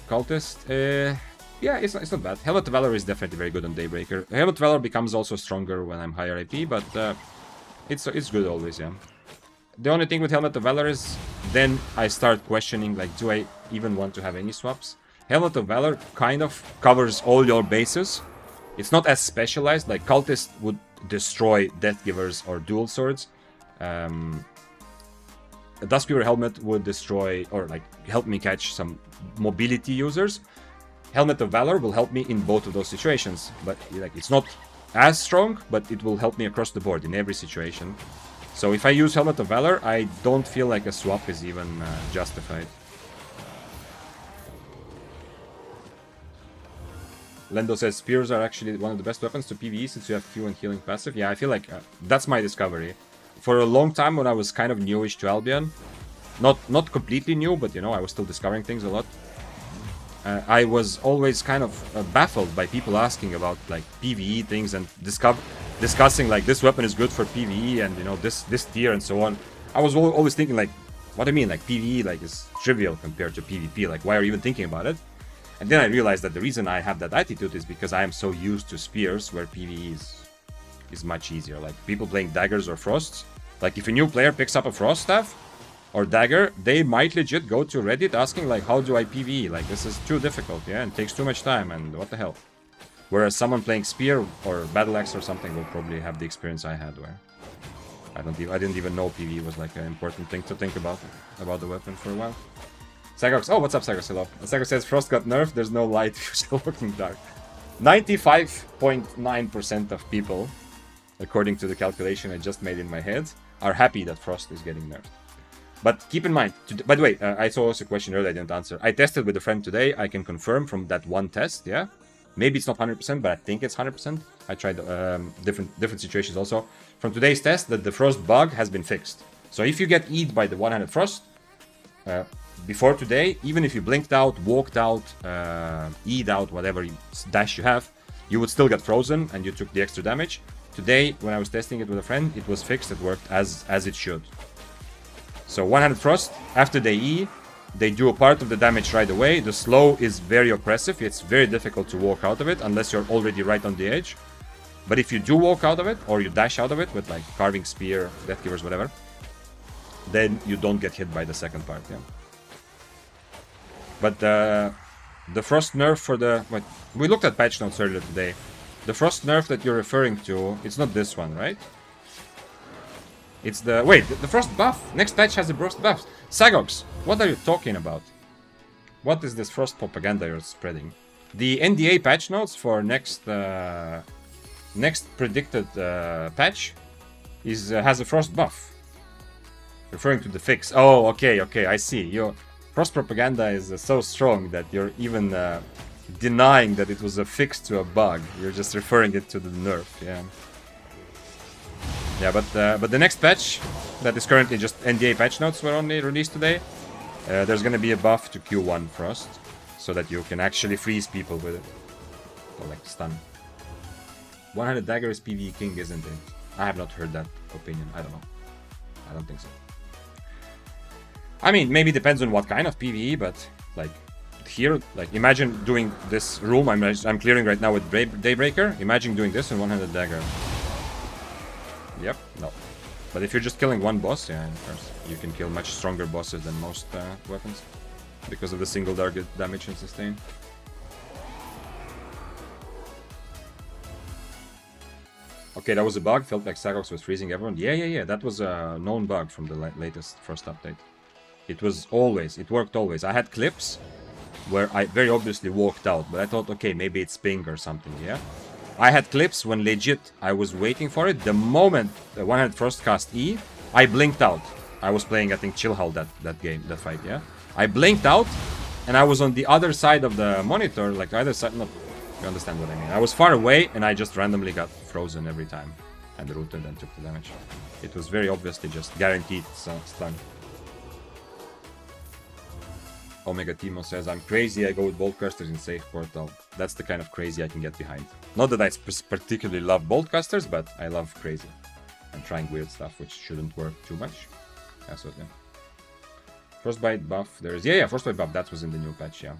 Cultist? Yeah, it's not bad. Helmet of Valor is definitely very good on Daybreaker. Helmet of Valor becomes also stronger when I'm higher AP, but it's good always, yeah. The only thing with Helmet of Valor is then I start questioning, like, do I even want to have any swaps? Helmet of Valor kind of covers all your bases. It's not as specialized, like Cultist would destroy Death Givers or Dual Swords. A Duskweaver Helmet would destroy, or like help me catch some mobility users. Helmet of Valor will help me in both of those situations, but like it's not as strong, but it will help me across the board in every situation. So if I use Helmet of Valor, I don't feel like a swap is even justified. Lendo says spears are actually one of the best weapons to PvE since you have Q and healing passive. Yeah, I feel like that's my discovery. For a long time when I was kind of newish to Albion, not completely new, but you know, I was still discovering things a lot. I was always kind of baffled by people asking about like PvE things and discussing like this weapon is good for PvE and you know this tier and so on. I was always thinking like, what do you mean, like PvE like is trivial compared to PvP? Like why are you even thinking about it? And then I realized that the reason I have that attitude is because I am so used to spears where PvE is much easier. Like people playing daggers or frosts. Like if a new player picks up a frost staff or dagger, they might legit go to Reddit asking like, how do I PvE? Like this is too difficult, yeah, and takes too much time and what the hell. Whereas someone playing spear or battle axe or something will probably have the experience I had where I didn't even know PvE was like an important thing to think about the weapon for a while. Sagox, oh, what's up, Sagox? Hello. Sagox says Frost got nerfed, there's no light, you're still looking dark. 95.9% of people, according to the calculation I just made in my head, are happy that Frost is getting nerfed. But keep in mind, by the way, I saw also a question earlier I didn't answer. I tested with a friend today, I can confirm from that one test, yeah? Maybe it's not 100%, but I think it's 100%. I tried different situations also. From today's test, that the Frost bug has been fixed. So if you get E'd by the one-handed Frost, before today, even if you blinked out, walked out, E'd out, whatever dash you have, you would still get frozen and you took the extra damage. Today, when I was testing it with a friend, it was fixed, it worked as it should. So one-handed Frost, after they E, they do a part of the damage right away. The slow is very oppressive, it's very difficult to walk out of it unless you're already right on the edge. But if you do walk out of it, or you dash out of it with like Carving Spear, Death Givers, whatever, then you don't get hit by the second part, yeah. But the Frost nerf for the... Wait, we looked at patch notes earlier today. The Frost nerf that you're referring to, it's not this one, right? It's the... Wait, the Frost buff! Next patch has the Frost buff. Sagox, what are you talking about? What is this Frost propaganda you're spreading? The NDA patch notes for next predicted patch has a Frost buff. Referring to the fix. Oh, okay, I see. Your Frost propaganda is so strong that you're even denying that it was a fix to a bug. You're just referring it to the nerf, yeah. Yeah, but the next patch, that is currently just NDA patch notes were only released today, there's gonna be a buff to Q1 Frost, so that you can actually freeze people with it. Or like stun. One-handed dagger is PvE king, isn't it? I have not heard that opinion, I don't know. I don't think so. I mean, maybe depends on what kind of PvE, but like here, like imagine doing this room I'm clearing right now with Daybreaker. Imagine doing this in one-handed dagger. Yep, no. But if you're just killing one boss, yeah, of course, you can kill much stronger bosses than most weapons because of the single target damage and sustain. Okay, that was a bug. Felt like Sagox was freezing everyone. Yeah. That was a known bug from the latest first update. It worked always. I had clips where I very obviously walked out, but I thought, okay, maybe it's ping or something, yeah? I had clips when legit I was waiting for it. The moment the one-handed Frost cast E, I blinked out. I was playing, I think, Chillhull that fight, yeah? I blinked out, and I was on the other side of the monitor, like either side, no, you understand what I mean. I was far away, and I just randomly got frozen every time, and rooted and took the damage. It was very obviously just guaranteed stun. Omega Timo says, I'm crazy, I go with Boltcasters in safe portal. That's the kind of crazy I can get behind. Not that I particularly love Boltcasters, but I love crazy. And trying weird stuff, which shouldn't work too much. That's what, yeah. Frostbite buff, there's... Yeah, Frostbite buff, that was in the new patch, yeah.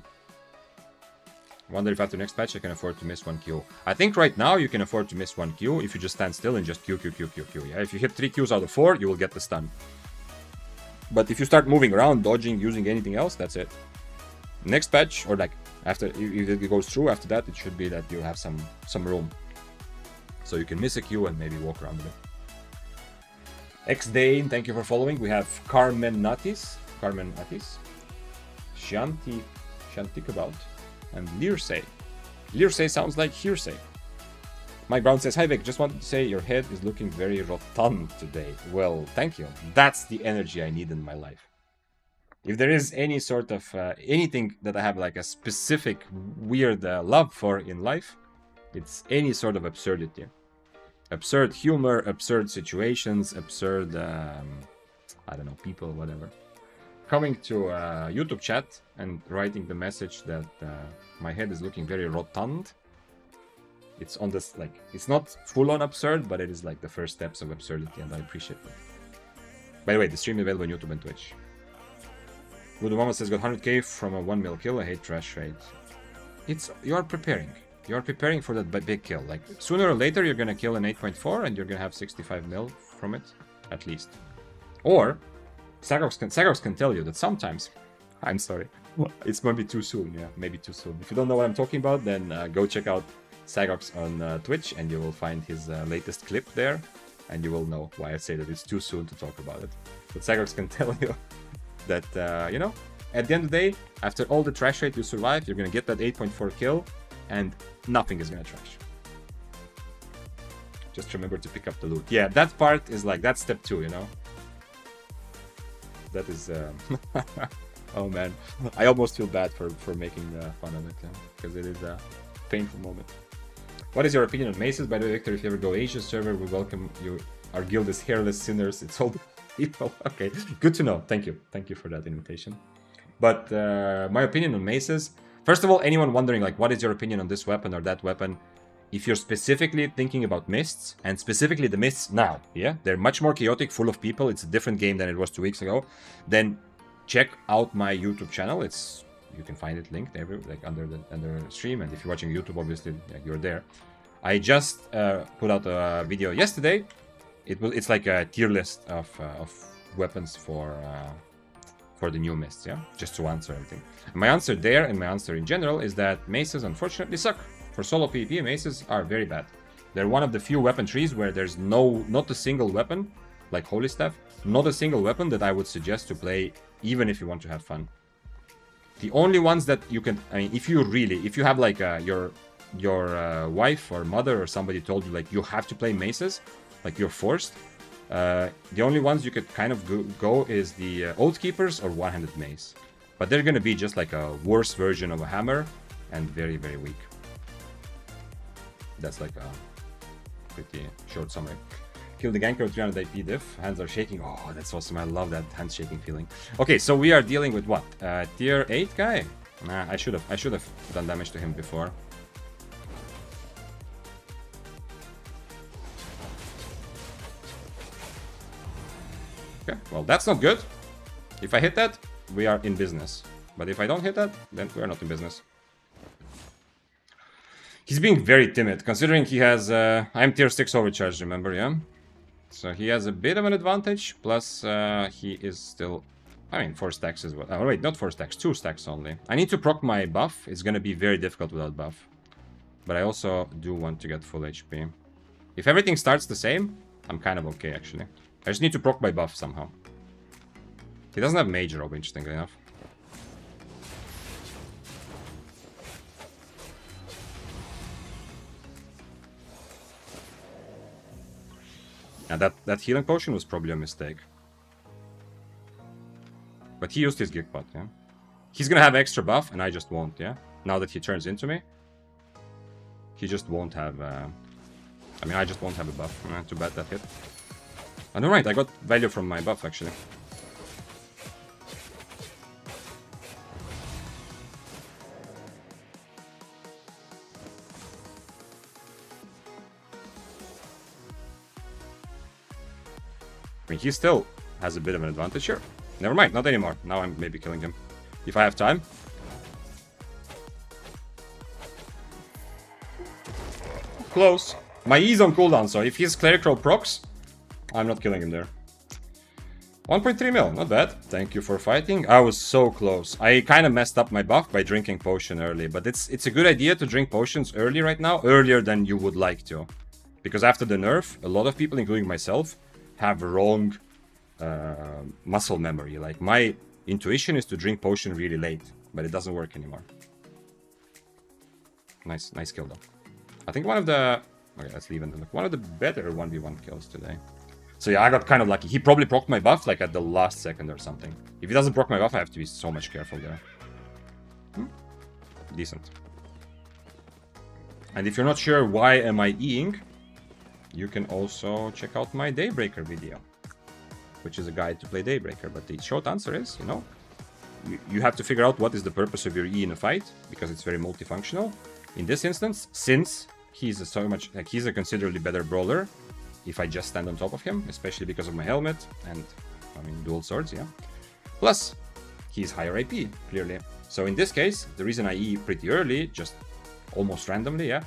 Wonder if after next patch I can afford to miss 1 Q. I think right now you can afford to miss 1 Q if you just stand still and just Q, yeah. If you hit 3 Qs out of 4, you will get the stun. But if you start moving around, dodging, using anything else, that's it. Next patch, or like after if it goes through, after that, it should be that you have some room. So you can miss a Q and maybe walk around a bit. X-Dane, thank you for following. We have Carmen Natis, Shantikabalt, and Learsay. Learsay sounds like hearsay. Mike Brown says, hi Vic, just wanted to say your head is looking very rotund today. Well, thank you. That's the energy I need in my life. If there is any sort of anything that I have like a specific weird love for in life, it's any sort of absurdity. Absurd humor, absurd situations, absurd, I don't know, people, whatever. Coming to YouTube chat and writing the message that my head is looking very rotund. It's on this, like, it's not full-on absurd, but it is like the first steps of absurdity, and I appreciate that. By the way, the stream is available on YouTube and Twitch. Good Mama says, got 100k from a 1 mil kill. I hate trash rate. You are preparing. You are preparing for that big kill. Like, sooner or later, you're gonna kill an 8.4, and you're gonna have 65 mil from it, at least. Or, Sagox can tell you that sometimes, I'm sorry, it's maybe too soon, yeah, maybe too soon. If you don't know what I'm talking about, then go check out Sagox on Twitch, and you will find his latest clip there, and you will know why I say that it's too soon to talk about it. But Sagox can tell you that, you know, at the end of the day, after all the trash rate you survive, you're gonna get that 8.4 kill, and nothing is gonna trash. Just remember to pick up the loot. Yeah, that part is like, that's step 2, you know? That is, oh man, I almost feel bad for making fun of it, because it is a painful moment. What is your opinion on maces? By the way, Victor, if you ever go Asia server, we welcome you. Our guild is hairless sinners. It's all the people. Okay, good to know. Thank you. Thank you for that invitation. But my opinion on maces. First of all, anyone wondering, like, what is your opinion on this weapon or that weapon? If you're specifically thinking about mists, and specifically the mists now, yeah? They're much more chaotic, full of people. It's a different game than it was 2 weeks ago. Then check out my YouTube channel. It's... You can find it linked everywhere, like under the stream, and if you're watching YouTube, obviously, like, you're there. I just put out a video yesterday. It's like a tier list of weapons for the new mists, yeah, just to answer everything. And my answer there, and my answer in general, is that maces unfortunately suck. For solo PvP, maces are very bad. They're one of the few weapon trees where there's not a single weapon, like Holy Staff, not a single weapon that I would suggest to play, even if you want to have fun. The only ones that you can, I mean, if you have like your wife or mother or somebody told you like you have to play maces, like you're forced, the only ones you could kind of go is the Oath Keepers or one-handed mace. But they're gonna be just like a worse version of a hammer and very, very weak. That's like a pretty short summary. Kill the ganker with 300 AP diff. Hands are shaking. Oh, that's awesome. I love that hand shaking feeling. Okay, so we are dealing with what? Tier 8 guy? Nah, I should have done damage to him before. Okay, well, that's not good. If I hit that, we are in business. But if I don't hit that, then we are not in business. He's being very timid, considering he has... I'm tier 6 overcharge, remember, yeah? So he has a bit of an advantage, plus he is still... I mean, 4 stacks as well. Oh, wait, not 4 stacks, 2 stacks only. I need to proc my buff. It's gonna be very difficult without buff. But I also do want to get full HP. If everything starts the same, I'm kind of okay, actually. I just need to proc my buff somehow. He doesn't have major robe, interestingly enough. And that healing potion was probably a mistake. But he used his Geekbot, yeah? He's gonna have extra buff, and I just won't, yeah? Now that he turns into me. He just won't have... I mean, I just won't have a buff. Too bad that hit. And alright, I got value from my buff, actually. I mean, he still has a bit of an advantage here. Never mind, not anymore. Now I'm maybe killing him. If I have time. Close. My E's on cooldown, so if his Clerical procs, I'm not killing him there. 1.3 mil, not bad. Thank you for fighting. I was so close. I kind of messed up my buff by drinking potion early, but it's a good idea to drink potions early right now, earlier than you would like to. Because after the nerf, a lot of people, including myself, have wrong muscle memory. Like, my intuition is to drink potion really late, but it doesn't work anymore. Nice kill though. I think one of the... Okay, let's leave it. One of the better 1v1 kills today. So yeah, I got kind of lucky. He probably procced my buff like at the last second or something. If he doesn't proc my buff, I have to be so much careful there. Decent. And if you're not sure why am I Eing, you can also check out my Daybreaker video, which is a guide to play Daybreaker. But the short answer is, you know, you have to figure out what is the purpose of your E in a fight, because it's very multifunctional. In this instance, since he's he's a considerably better brawler, if I just stand on top of him, especially because of my helmet and, I mean, dual swords, yeah. Plus, he's higher AP, clearly. So in this case, the reason I E pretty early, just almost randomly, yeah,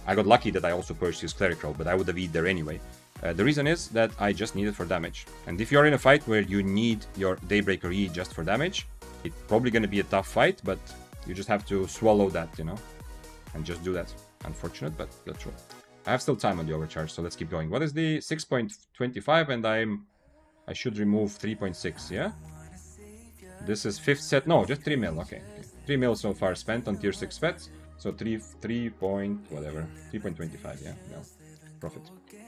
I got lucky that I also purged his Clerical, but I would have E'd there anyway. The reason is that I just need it for damage. And if you're in a fight where you need your Daybreaker E just for damage, it's probably going to be a tough fight, but you just have to swallow that, you know, and just do that. Unfortunate, but that's true. I have still time on the overcharge, so let's keep going. What is the 6.25? And I should remove 3.6, yeah? This is 5th set. No, just 3 mil. Okay. 3 mil so far spent on tier 6 pets. So 3 point whatever. 3.25, yeah. No. Profit.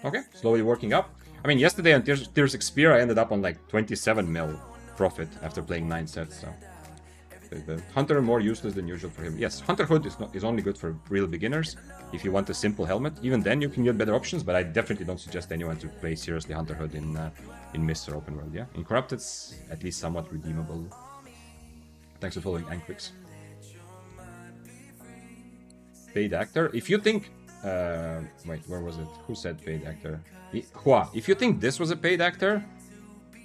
Okay, slowly working up. I mean, yesterday on tier 6 spear, I ended up on like 27 mil profit after playing 9 sets, so... The Hunter more useless than usual for him. Yes, Hunter Hood is only good for real beginners. If you want a simple helmet, even then you can get better options, but I definitely don't suggest anyone to play seriously Hunter Hood in Mist or Open World, yeah? In Corrupt, it's at least somewhat redeemable. Thanks for following, Anquix. Paid actor. If you think... wait, where was it? Who said paid actor? Hua. If you think this was a paid actor,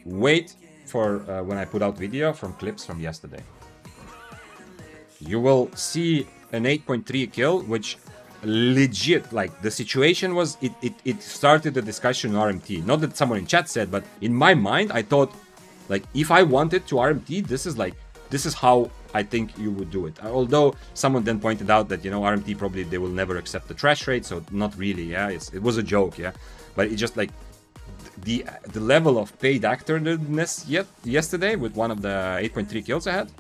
wait for when I put out video from clips from yesterday. You will see an 8.3 kill, which legit, like, the situation was, it started the discussion on RMT. Not that someone in chat said, but in my mind, I thought, like, if I wanted to RMT, this is how I think you would do it. Although someone then pointed out that, you know, RMT probably, they will never accept the trash rate, so not really, yeah, it was a joke, yeah. But it just, like, the level of paid actorness yesterday with one of the 8.3 kills I had,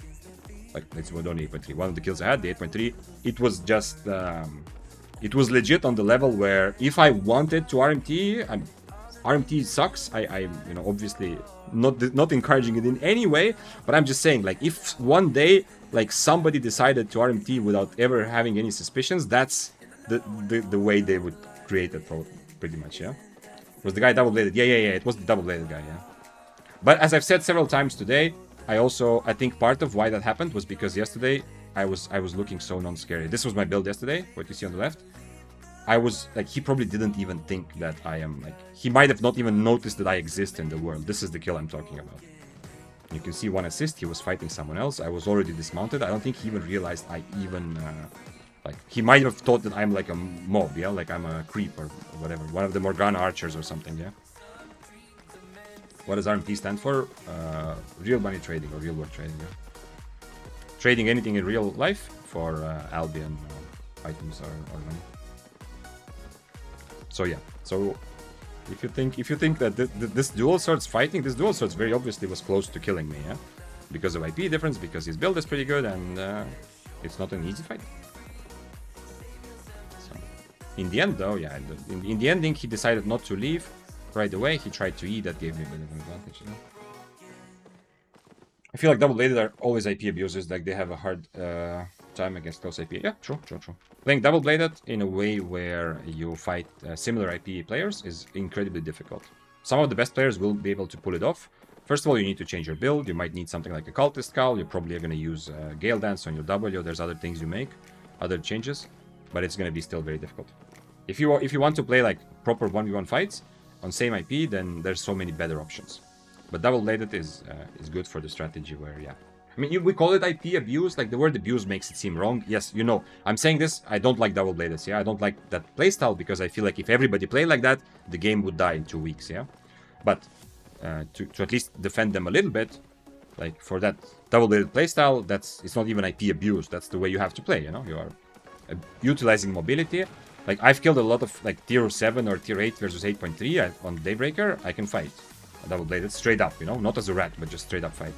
like, let's go down 8.3. One of the kills I had, the 8.3, it was just, it was legit on the level where if I wanted to RMT, RMT sucks. I you know, obviously not encouraging it in any way, but I'm just saying, like, if one day, like, somebody decided to RMT without ever having any suspicions, that's the way they would create it, pretty much, yeah? Was the guy double-bladed? Yeah, it was the double-bladed guy, yeah. But as I've said several times today, I think part of why that happened was because yesterday I was looking so non-scary. This was my build yesterday, what you see on the left. I was like, he probably didn't even think that I am, like, he might have not even noticed that I exist in the world. This is the kill I'm talking about. You can see one assist, he was fighting someone else. I was already dismounted. I don't think he even realized I even, like, he might have thought that I'm like a mob, yeah? Like I'm a creep or whatever. One of the Morgana archers or something, yeah? What does RMT stand for? Real money trading or real world trading, yeah? Trading anything in real life for Albion items or money. So yeah, so if you think that this dual swords fighting, this dual swords very obviously was close to killing me, yeah? Because of IP difference, because his build is pretty good, and it's not an easy fight. So, in the end though, yeah, in the ending he decided not to leave right away. He tried to E, that gave me a bit of an advantage, you know? I feel like double-bladed are always IP abusers, like they have a hard time against close IP. Yeah, true. Playing double-bladed in a way where you fight similar IP players is incredibly difficult. Some of the best players will be able to pull it off. First of all, you need to change your build. You might need something like a Cultist Cowl. You're probably going to use Gale Dance on your W. There's other things you make, other changes, but it's going to be still very difficult. If you want to play like proper 1v1 fights, on same IP, then there's so many better options. But double-bladed is good for the strategy where, yeah. I mean, we call it IP abuse, like the word abuse makes it seem wrong. Yes, you know, I'm saying this, I don't like double-bladed, yeah? I don't like that playstyle because I feel like if everybody played like that, the game would die in 2 weeks, yeah? But to at least defend them a little bit, like for that double-bladed playstyle, it's not even IP abuse, that's the way you have to play, you know? You are utilizing mobility. Like, I've killed a lot of, like, tier 7 or tier 8 versus 8.3 on Daybreaker. I can fight a double-bladed straight up, you know? Not as a rat, but just straight up fight.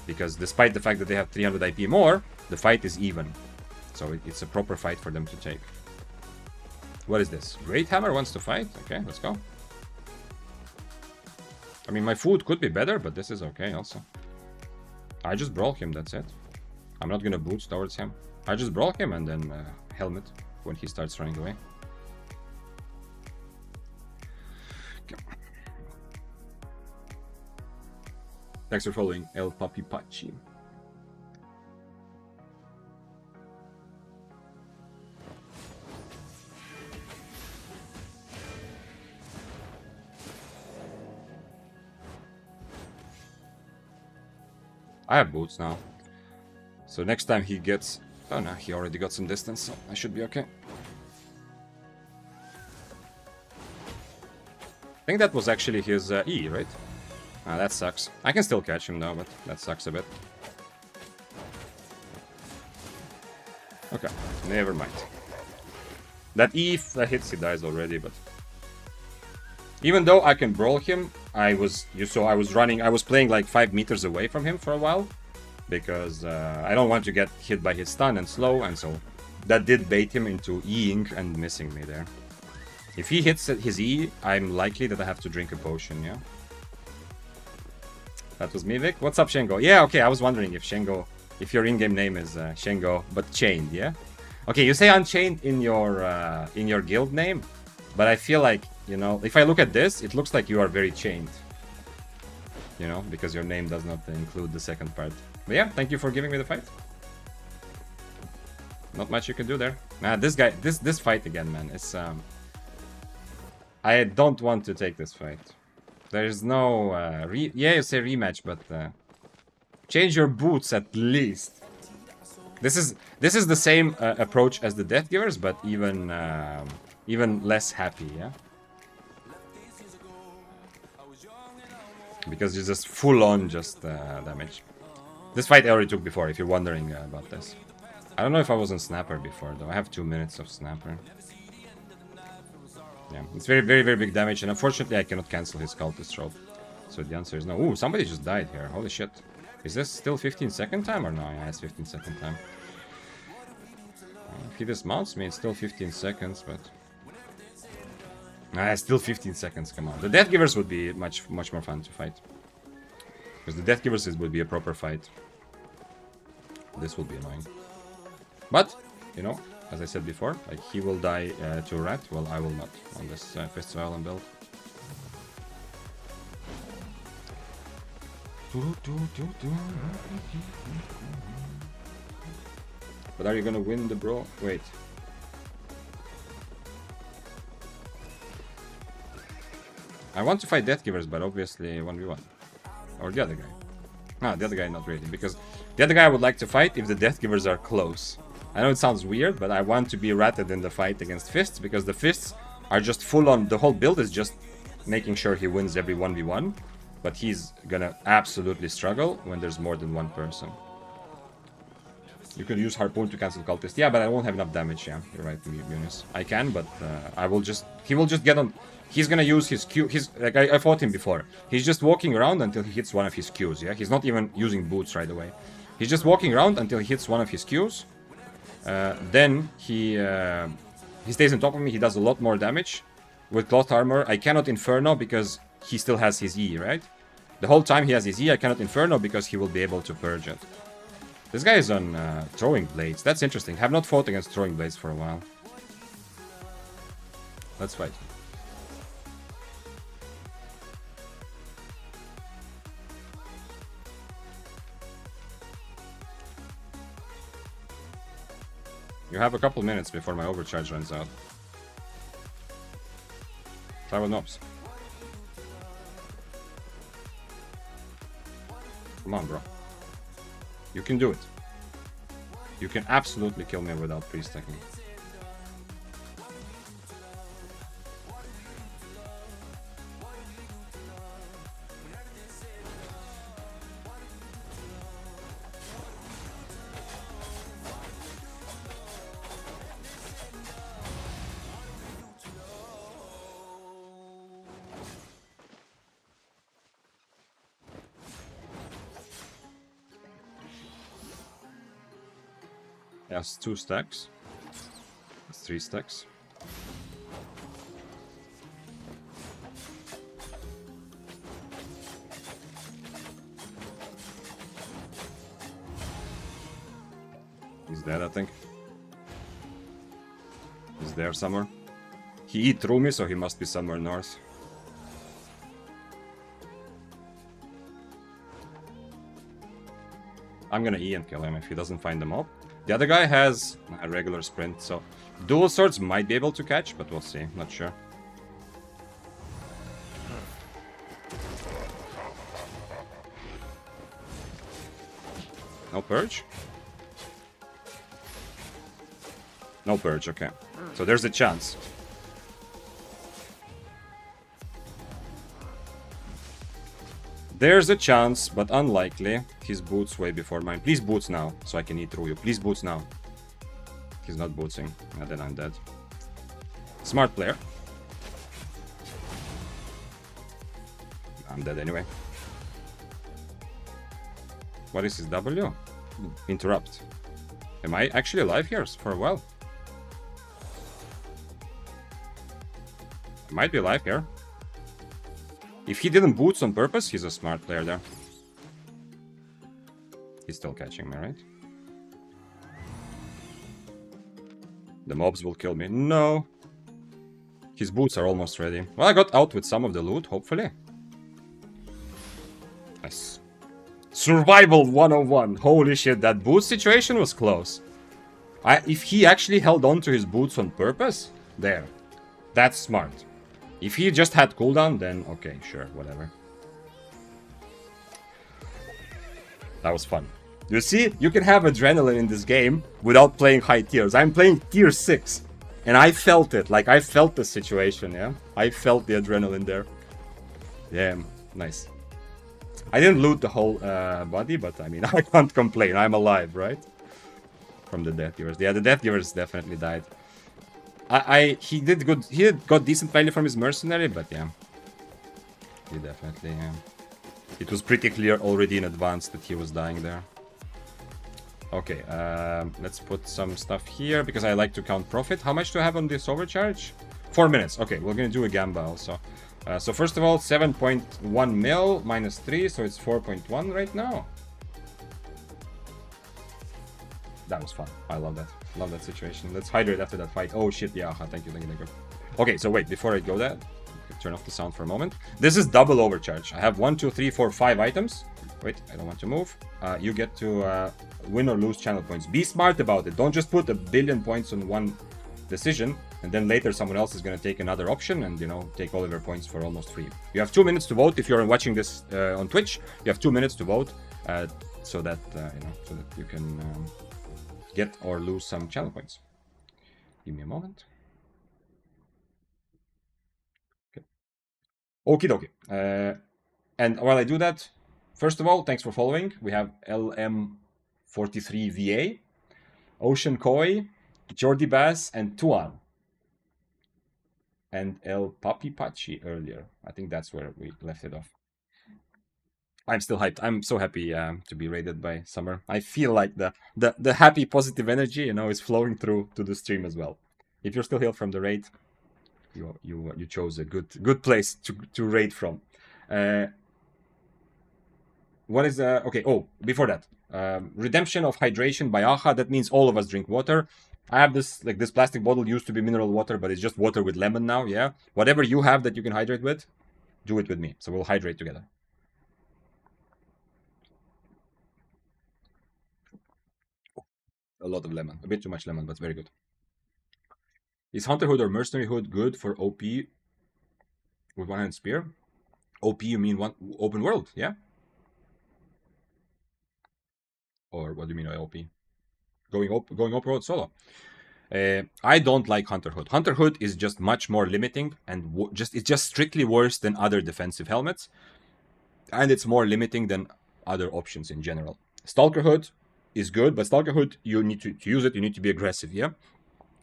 Because despite the fact that they have 300 IP more, the fight is even. So it's a proper fight for them to take. What is this? Great Hammer wants to fight? Okay, let's go. I mean, my food could be better, but this is okay also. I just brawl him, that's it. I'm not gonna boot towards him. I just brawl him and then helmet when he starts running away. Okay. Thanks for following El Papi Pachi. I have boots now. So next time he gets... Oh no, he already got some distance, so I should be okay. I think that was actually his E, right? Ah, that sucks. I can still catch him though, but that sucks a bit. Okay, never mind. That E, if that hits, he dies already, but... Even though I can brawl him, I was playing like 5 meters away from him for a while. Because I don't want to get hit by his stun and slow, and so that did bait him into E-ing and missing me there. If he hits his E, I'm likely that I have to drink a potion, yeah? That was me, Vic. What's up, Shengo? Yeah, okay, I was wondering if your in-game name is Shengo, but chained, yeah? Okay, you say unchained in your guild name, but I feel like, you know, if I look at this, it looks like you are very chained. You know, because your name does not include the second part. But yeah, thank you for giving me the fight. Not much you can do there. Nah, this guy, this fight again, man, it's I don't want to take this fight. There's no yeah, you say rematch, but change your boots at least. This is the same approach as the Death Givers, but even less happy, yeah. Because it's just full-on damage. This fight I already took before, if you're wondering about this. I don't know if I was on Snapper before, though. I have 2 minutes of Snapper. Yeah, it's very, very, very big damage, and unfortunately I cannot cancel his Cultist Rope. So the answer is no. Ooh, somebody just died here. Holy shit. Is this still 15-second time or no? Yeah, it's 15-second time. If he dismounts me, it's still 15 seconds, but... Nah, still 15 seconds, come on. The Death Givers would be much more fun to fight. Because the Death Givers would be a proper fight. This will be annoying. But, you know, as I said before, like he will die to a rat, well, I will not on this Fists of Island build. But are you gonna win the brawl? Wait. I want to fight Death Givers, but obviously 1v1. Or the other guy. No, the other guy not really, because the other guy I would like to fight if the Death Givers are close. I know it sounds weird, but I want to be ratted in the fight against Fists, because the Fists are just full on, the whole build is just making sure he wins every 1v1, but he's gonna absolutely struggle when there's more than one person. You could use Harpoon to cancel Cultist. Yeah, but I won't have enough damage, yeah. You're right, Munis. I can, but he will just get on... He's gonna use his Q... Like, I fought him before. He's just walking around until he hits one of his Qs, yeah? He's not even using boots right away. He's just walking around until he hits one of his Qs. Then he stays on top of me. He does a lot more damage. With Cloth Armor, I cannot Inferno because he still has his E, right? The whole time he has his E, I cannot Inferno because he will be able to purge it. This guy is on Throwing Blades. That's interesting. Have not fought against Throwing Blades for a while. Let's fight. You have a couple minutes before my overcharge runs out. Try with mobs. Come on, bro. You can do it. You can absolutely kill me without pre-stacking. That's 2 stacks. That's 3 stacks. He's dead, I think. He's there somewhere. He eat through me, so he must be somewhere north. I'm gonna E and kill him if he doesn't find them up. The other guy has a regular sprint, so dual swords might be able to catch, but we'll see. Not sure. No purge? No purge, okay. So there's a chance. There's a chance, but unlikely. His boots way before mine. Please boots now, so I can eat through you. Please boots now. He's not bootsing. And then I'm dead. Smart player. I'm dead anyway. What is his W? Interrupt. Am I actually alive here for a while? I might be alive here. If he didn't boots on purpose, he's a smart player there. He's still catching me, right? The mobs will kill me. No. His boots are almost ready. Well, I got out with some of the loot, hopefully. Nice. Survival 101. Holy shit, that boot situation was close. If he actually held on to his boots on purpose, there. That's smart. If he just had cooldown, then okay, sure, whatever. That was fun. You see, you can have adrenaline in this game without playing high tiers. I'm playing tier 6. And I felt it. Like, I felt the situation, yeah? I felt the adrenaline there. Yeah, nice. I didn't loot the whole body, but I mean, I can't complain. I'm alive, right? From the death viewers. Yeah, the death viewers definitely died. He did good. He got decent value from his mercenary, but yeah, he definitely. It was pretty clear already in advance that he was dying there. Okay, let's put some stuff here because I like to count profit. How much do I have on this overcharge? 4 minutes. Okay, we're gonna do a gamba also. So first of all, 7.1 mil minus 3, so it's 4.1 right now. That was fun. I love that. Love that situation. Let's hydrate after that fight. Oh shit, yeah, thank you, thank you, thank you. Okay, so wait, before I go there, turn off the sound for a moment. This is double overcharge. I have 1, 2, 3, 4, 5 items. Wait, I don't want to move. You get to win or lose channel points. Be smart about it. Don't just put 1 billion points on one decision, and then later someone else is going to take another option and, you know, take all of your points for almost free. You have 2 minutes to vote. If you're watching this on Twitch, you have 2 minutes to vote so that, so that you can... get or lose some channel points. Give me a moment. Okay. Okie dokie. And while I do that, first of all, thanks for following. We have LM43VA, Ocean Koi, Jordi Bass, and Tuan. And El Papi Pachi earlier. I think that's where we left it off. I'm still hyped. I'm so happy to be raided by Summer. I feel like the happy, positive energy, you know, is flowing through to the stream as well. If you're still here from the raid, you chose a good place to raid from. What is okay? Oh, before that, redemption of hydration by Aha. That means all of us drink water. I have this plastic bottle used to be mineral water, but it's just water with lemon now. Yeah, whatever you have that you can hydrate with, do it with me. So we'll hydrate together. A lot of lemon. A bit too much lemon, but very good. Is Hunter Hood or Mercenary Hood good for OP with one-hand spear? OP, you mean one open world, yeah? Or what do you mean by OP? Going open road solo. I don't like Hunterhood. Hunterhood is just much more limiting, and it's just strictly worse than other defensive helmets, and it's more limiting than other options in general. Stalkerhood is good, but Stalkerhood, you need to use it, you need to be aggressive, yeah?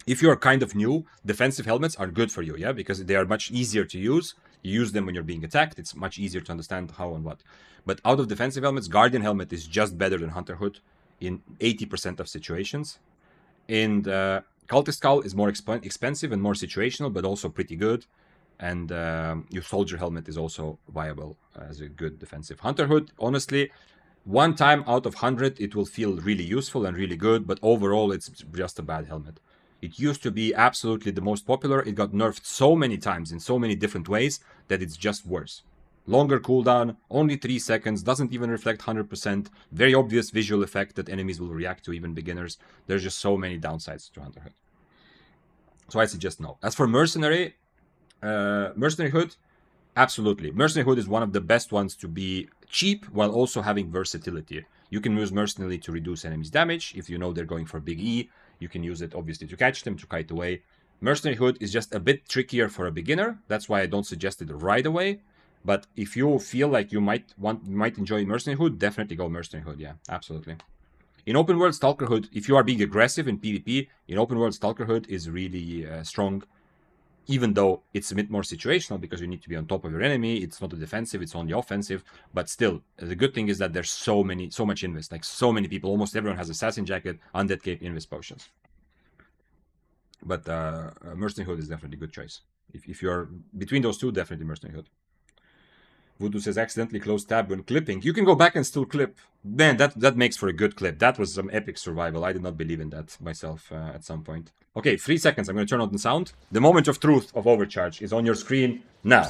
If you're kind of new, defensive helmets are good for you, yeah? Because they are much easier to use. You use them when you're being attacked. It's much easier to understand how and what. But out of defensive helmets, Guardian Helmet is just better than Hunterhood in 80% of situations. And Cultist Skull is more expensive and more situational, but also pretty good. And your Soldier Helmet is also viable as a good defensive. Hunterhood, honestly, one time out of 100, it will feel really useful and really good, but overall, it's just a bad helmet. It used to be absolutely the most popular. It got nerfed so many times in so many different ways that it's just worse. Longer cooldown, only 3 seconds, doesn't even reflect 100%. Very obvious visual effect that enemies will react to, even beginners. There's just so many downsides to Hunterhood. So I suggest no. As for Mercenary Hood, absolutely. Mercenary Hood is one of the best ones to be cheap while also having versatility. You can use Mercenary to reduce enemies' damage. If you know they're going for big E, you can use it obviously to catch them, to kite away. Mercenary Hood is just a bit trickier for a beginner. That's why I don't suggest it right away. But if you feel like you might enjoy Mercenary Hood, definitely go Mercenary Hood. Yeah, absolutely. In open world, Stalker Hood, if you are being aggressive in PvP, in open world, Stalker Hood is really strong. Even though it's a bit more situational because you need to be on top of your enemy, it's not a defensive, it's only offensive. But still, the good thing is that there's so much invest, like so many people. Almost everyone has Assassin Jacket, Undead Cape, invest potions. But Mercenary Hood is definitely a good choice. If you're between those two, definitely Mercenary Hood. Voodoo says accidentally close tab when clipping. You can go back and still clip. Man, that makes for a good clip. That was some epic survival. I did not believe in that myself at some point. Okay, 3 seconds. I'm going to turn on the sound. The moment of truth of Overcharge is on your screen now.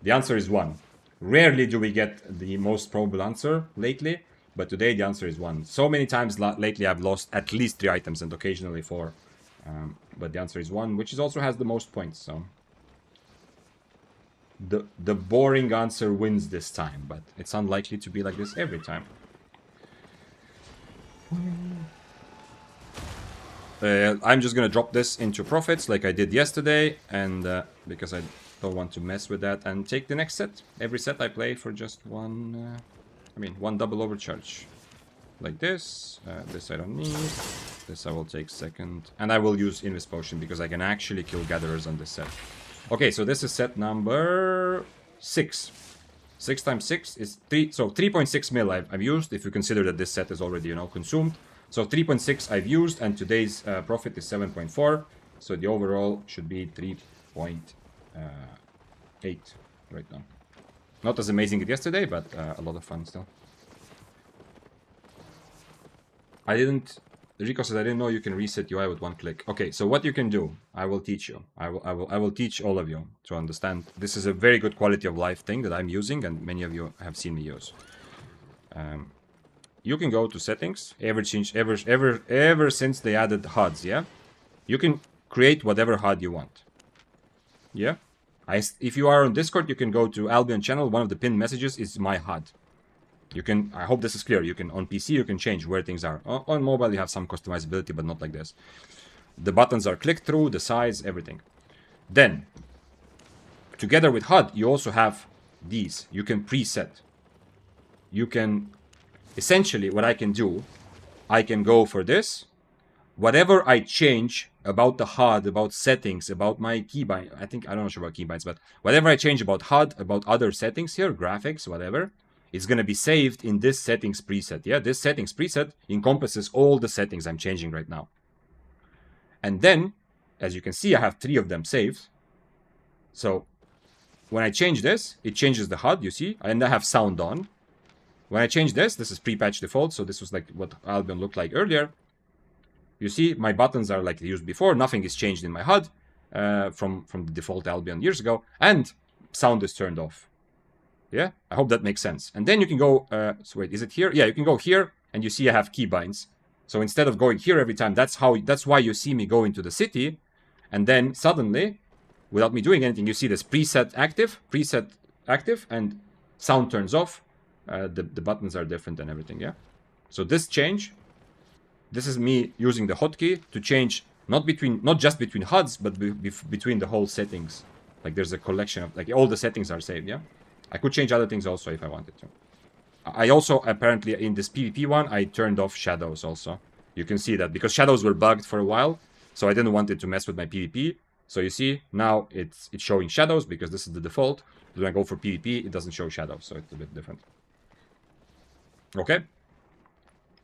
The answer is 1. Rarely do we get the most probable answer lately, but today the answer is 1. So many times lately I've lost at least 3 items and occasionally 4. But the answer is 1, which also has the most points, so... The boring answer wins this time, but it's unlikely to be like this every time. I'm just gonna drop this into profits like I did yesterday, and because I don't want to mess with that, and take the next set. Every set I play for just one double overcharge. Like this. This I don't need. This I will take second. And I will use Invest Potion because I can actually kill gatherers on this set. Okay, so this is set number 6. 6 times 6 is 3. So 3.6 mil I've used, if you consider that this set is already, consumed. So 3.6 I've used, and today's profit is 7.4. So the overall should be 3.8 right now. Not as amazing as yesterday, but a lot of fun still. Rico says, I didn't know you can reset UI with one click. Okay, so what you can do, I will teach you. I will teach all of you to understand. This is a very good quality of life thing that I'm using, and many of you have seen me use. You can go to settings, ever since they added HUDs, yeah? You can create whatever HUD you want. Yeah? If you are on Discord, you can go to Albion channel. One of the pinned messages is my HUD. You can, I hope this is clear, you can, on PC, you can change where things are. On mobile, you have some customizability, but not like this. The buttons are click through, the size, everything. Then, together with HUD, you also have these. You can preset. You can, essentially, what I can do, I can go for this. Whatever I change about the HUD, about settings, about my keybind, I don't know about keybinds, but whatever I change about HUD, about other settings here, graphics, whatever, it's going to be saved in this settings preset. Yeah, this settings preset encompasses all the settings I'm changing right now. And then, as you can see, I have 3 of them saved. So when I change this, it changes the HUD, you see, and I have sound on. When I change this is pre-patch default, so this was like what Albion looked like earlier. You see, my buttons are like they used before. Nothing is changed in my HUD from the default Albion years ago, and sound is turned off. Yeah, I hope that makes sense. And then you can go, so wait, is it here? Yeah, you can go here, and you see I have keybinds. So instead of going here every time, that's why you see me go into the city, and then suddenly, without me doing anything, you see this preset active, and sound turns off. The buttons are different and everything, yeah? So this change, this is me using the hotkey to change not just between HUDs, but between the whole settings. Like there's a collection of, like all the settings are saved, yeah? I could change other things also if I wanted to. I also, apparently, in this PvP one, I turned off shadows also. You can see that, because shadows were bugged for a while, so I didn't want it to mess with my PvP. So you see, now it's showing shadows, because this is the default. When I go for PvP, it doesn't show shadows, so it's a bit different. Okay.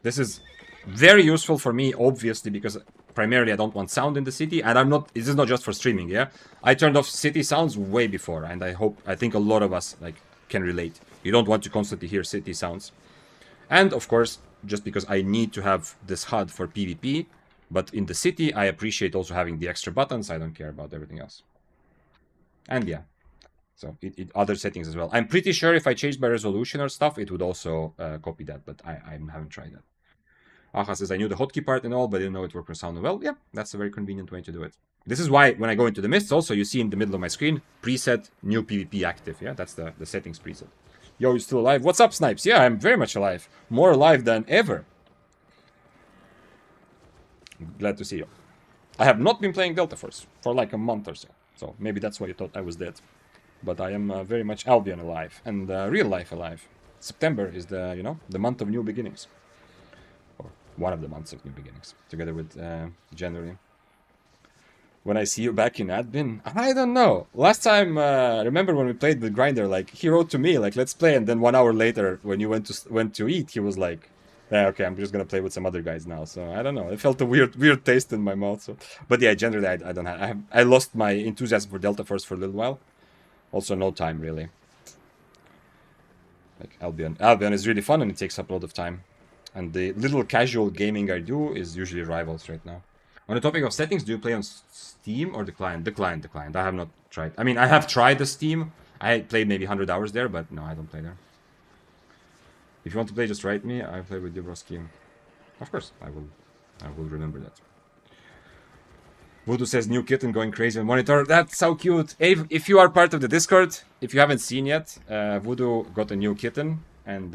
This is very useful for me, obviously, because primarily I don't want sound in the city, and this is not just for streaming, yeah? I turned off city sounds way before, and I think a lot of us, like, can relate. You don't want to constantly hear city sounds. And, of course, just because I need to have this HUD for PvP, but in the city, I appreciate also having the extra buttons. I don't care about everything else. And yeah, so other settings as well. I'm pretty sure if I changed my resolution or stuff, it would also copy that, but I haven't tried that. Aha says, I knew the hotkey part and all, but I didn't know it worked for sound. Well, yeah, that's a very convenient way to do it. This is why when I go into the mists also, you see in the middle of my screen, preset new PvP active. Yeah, that's the settings preset. Yo, you still alive? What's up, Snipes? Yeah, I'm very much alive. More alive than ever. Glad to see you. I have not been playing Delta Force for like a month or so. So maybe that's why you thought I was dead. But I am very much Albion alive and real life alive. September is the month of new beginnings. Or one of the months of new beginnings. Together with January. When I see you back in admin, I don't know. Last time, remember when we played with Grinder, like he wrote to me, like let's play, and then 1 hour later, when you went to eat, he was like, yeah, okay, I'm just gonna play with some other guys now. So I don't know. It felt a weird taste in my mouth. So, but yeah, generally I don't have. I lost my enthusiasm for Delta Force for a little while. Also, no time really. Like Albion is really fun and it takes up a lot of time. And the little casual gaming I do is usually Rivals right now. On the topic of settings, do you play on Steam or the client? The client. I have not tried. I mean, I have tried the Steam. I played maybe 100 hours there, but no, I don't play there. If you want to play, just write me. I play with Dubrovski. Of course, I will remember that. Voodoo says new kitten going crazy on monitor. That's so cute. If you are part of the Discord, if you haven't seen yet, Voodoo got a new kitten. And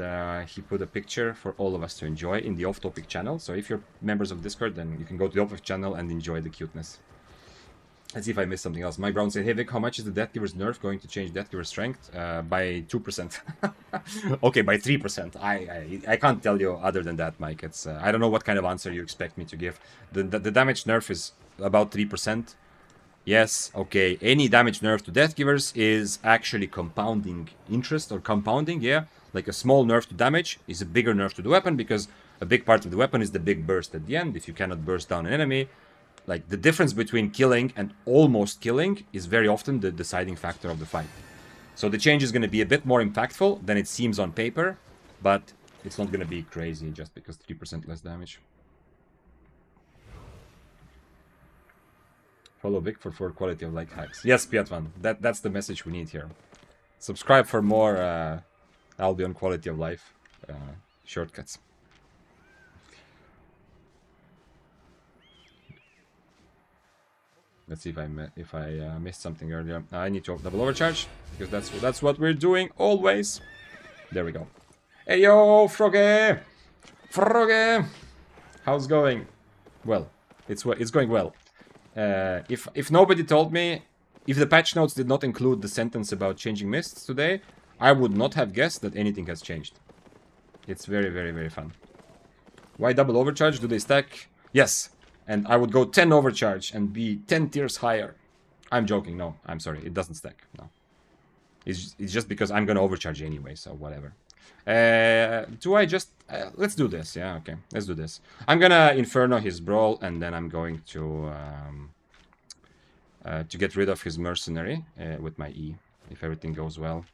he put a picture for all of us to enjoy in the off-topic channel. So if you're members of Discord, then you can go to the off-topic channel and enjoy the cuteness. Let's see if I missed something else. Mike Brown said, hey Vic, how much is the Deathgiver's nerf going to change Deathgiver's strength? By 2%. Okay, by 3%. I can't tell you other than that, Mike. It's I don't know what kind of answer you expect me to give. The damage nerf is about 3%. Yes, okay. Any damage nerf to Deathgivers is actually compounding interest or compounding, yeah. Like a small nerf to damage is a bigger nerf to the weapon because a big part of the weapon is the big burst at the end. If you cannot burst down an enemy, like the difference between killing and almost killing is very often the deciding factor of the fight. So the change is going to be a bit more impactful than it seems on paper, but it's not going to be crazy just because 3% less damage. Follow Vic for quality of life hacks. Yes, Piatvan, that's the message we need here. Subscribe for more Albion quality of life shortcuts. Let's see if I missed something earlier. I need to double overcharge because that's what we're doing always. There we go. Hey yo, Froggy, how's it going? Well, it's going well. If nobody told me, if the patch notes did not include the sentence about changing mists today, I would not have guessed that anything has changed. It's very, very, very fun. Why double overcharge? Do they stack? Yes. And I would go 10 overcharge and be 10 tiers higher. I'm joking. No, I'm sorry. It doesn't stack. No. It's just because I'm going to overcharge anyway, so whatever. Do I just... let's do this. Yeah, okay. Let's do this. I'm going to Inferno his Brawl, and then I'm going to get rid of his Mercenary with my E, if everything goes well.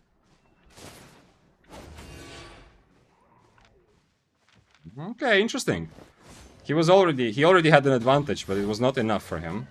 Okay, interesting. He already had an advantage, but it was not enough for him.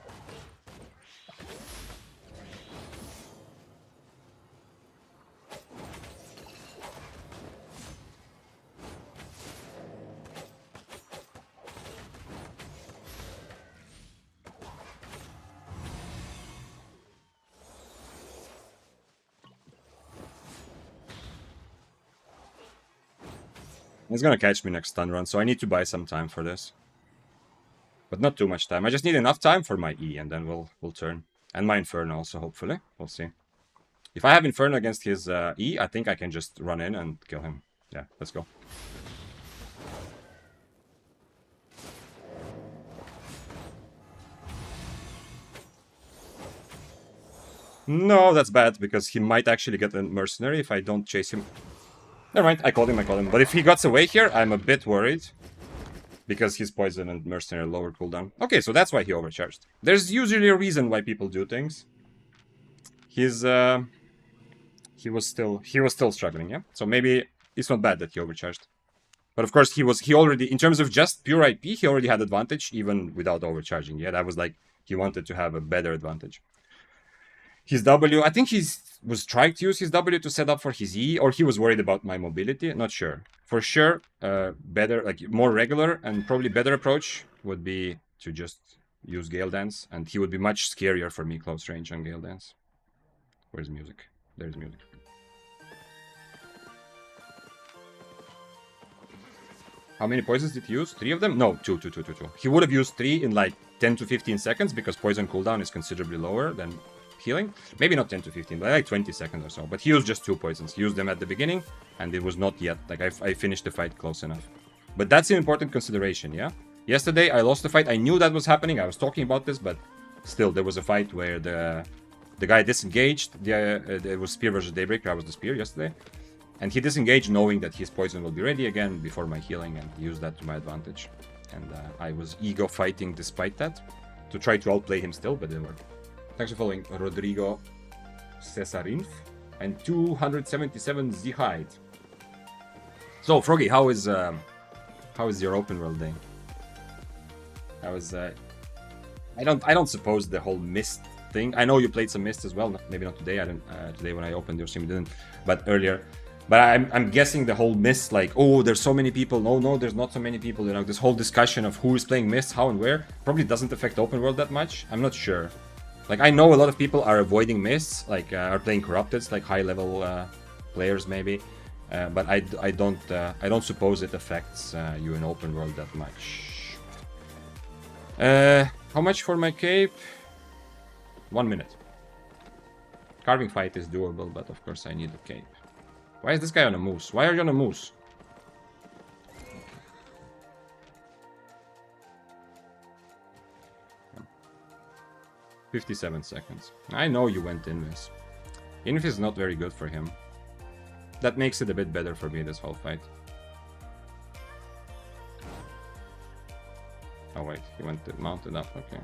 He's gonna catch me next stun run, so I need to buy some time for this. But not too much time. I just need enough time for my E, and then we'll turn. And my Inferno also, hopefully. We'll see. If I have Inferno against his E, I think I can just run in and kill him. Yeah, let's go. No, that's bad, because he might actually get a Mercenary if I don't chase him. Never mind, I called him. But if he gets away here, I'm a bit worried. Because he's Poison and Mercenary lower cooldown. Okay, so that's why he overcharged. There's usually a reason why people do things. He was still struggling, yeah? So maybe it's not bad that he overcharged. But of course, he already, in terms of just pure IP, he already had advantage, even without overcharging. Yeah, that was like, he wanted to have a better advantage. His W, I think he was trying to use his W to set up for his E, or he was worried about my mobility, not sure. For sure, better, like more regular and probably better approach would be to just use Gale Dance, and he would be much scarier for me close range on Gale Dance. Where's music? There's music. How many poisons did he use? 3 of them? No, two. He would have used 3 in like 10 to 15 seconds because poison cooldown is considerably lower than healing. Maybe not 10 to 15, but like 20 seconds or so. But he used just 2 poisons. He used them at the beginning, and it was not yet. Like, I finished the fight close enough. But that's an important consideration, yeah? Yesterday, I lost the fight. I knew that was happening. I was talking about this, but still, there was a fight where the guy disengaged. It was Spear versus Daybreaker. I was the Spear yesterday. And he disengaged knowing that his poison will be ready again before my healing, and used that to my advantage. And I was ego fighting despite that, to try to outplay him still, but it didn't work. Thanks for following Rodrigo Cesarinf and 277 Zihide. So Froggy, how is your open world day? I don't suppose the whole mist thing. I know you played some mist as well. Maybe not today. I didn't today when I opened your stream, you didn't. But earlier. But I'm guessing the whole mist, like, oh, there's so many people. No, there's not so many people. You know, this whole discussion of who is playing mist, how and where, probably doesn't affect open world that much. I'm not sure. Like, I know a lot of people are avoiding mists, like, are playing corrupted, like high level players maybe. But I don't suppose it affects you in open world that much. How much for my cape? 1 minute. Carving fight is doable, but of course I need a cape. Why is this guy on a moose? Why are you on a moose? Yeah. 57 seconds. I know you went Invis. Invis is not very good for him. That makes it a bit better for me, this whole fight. Oh wait, he went mounted up, okay.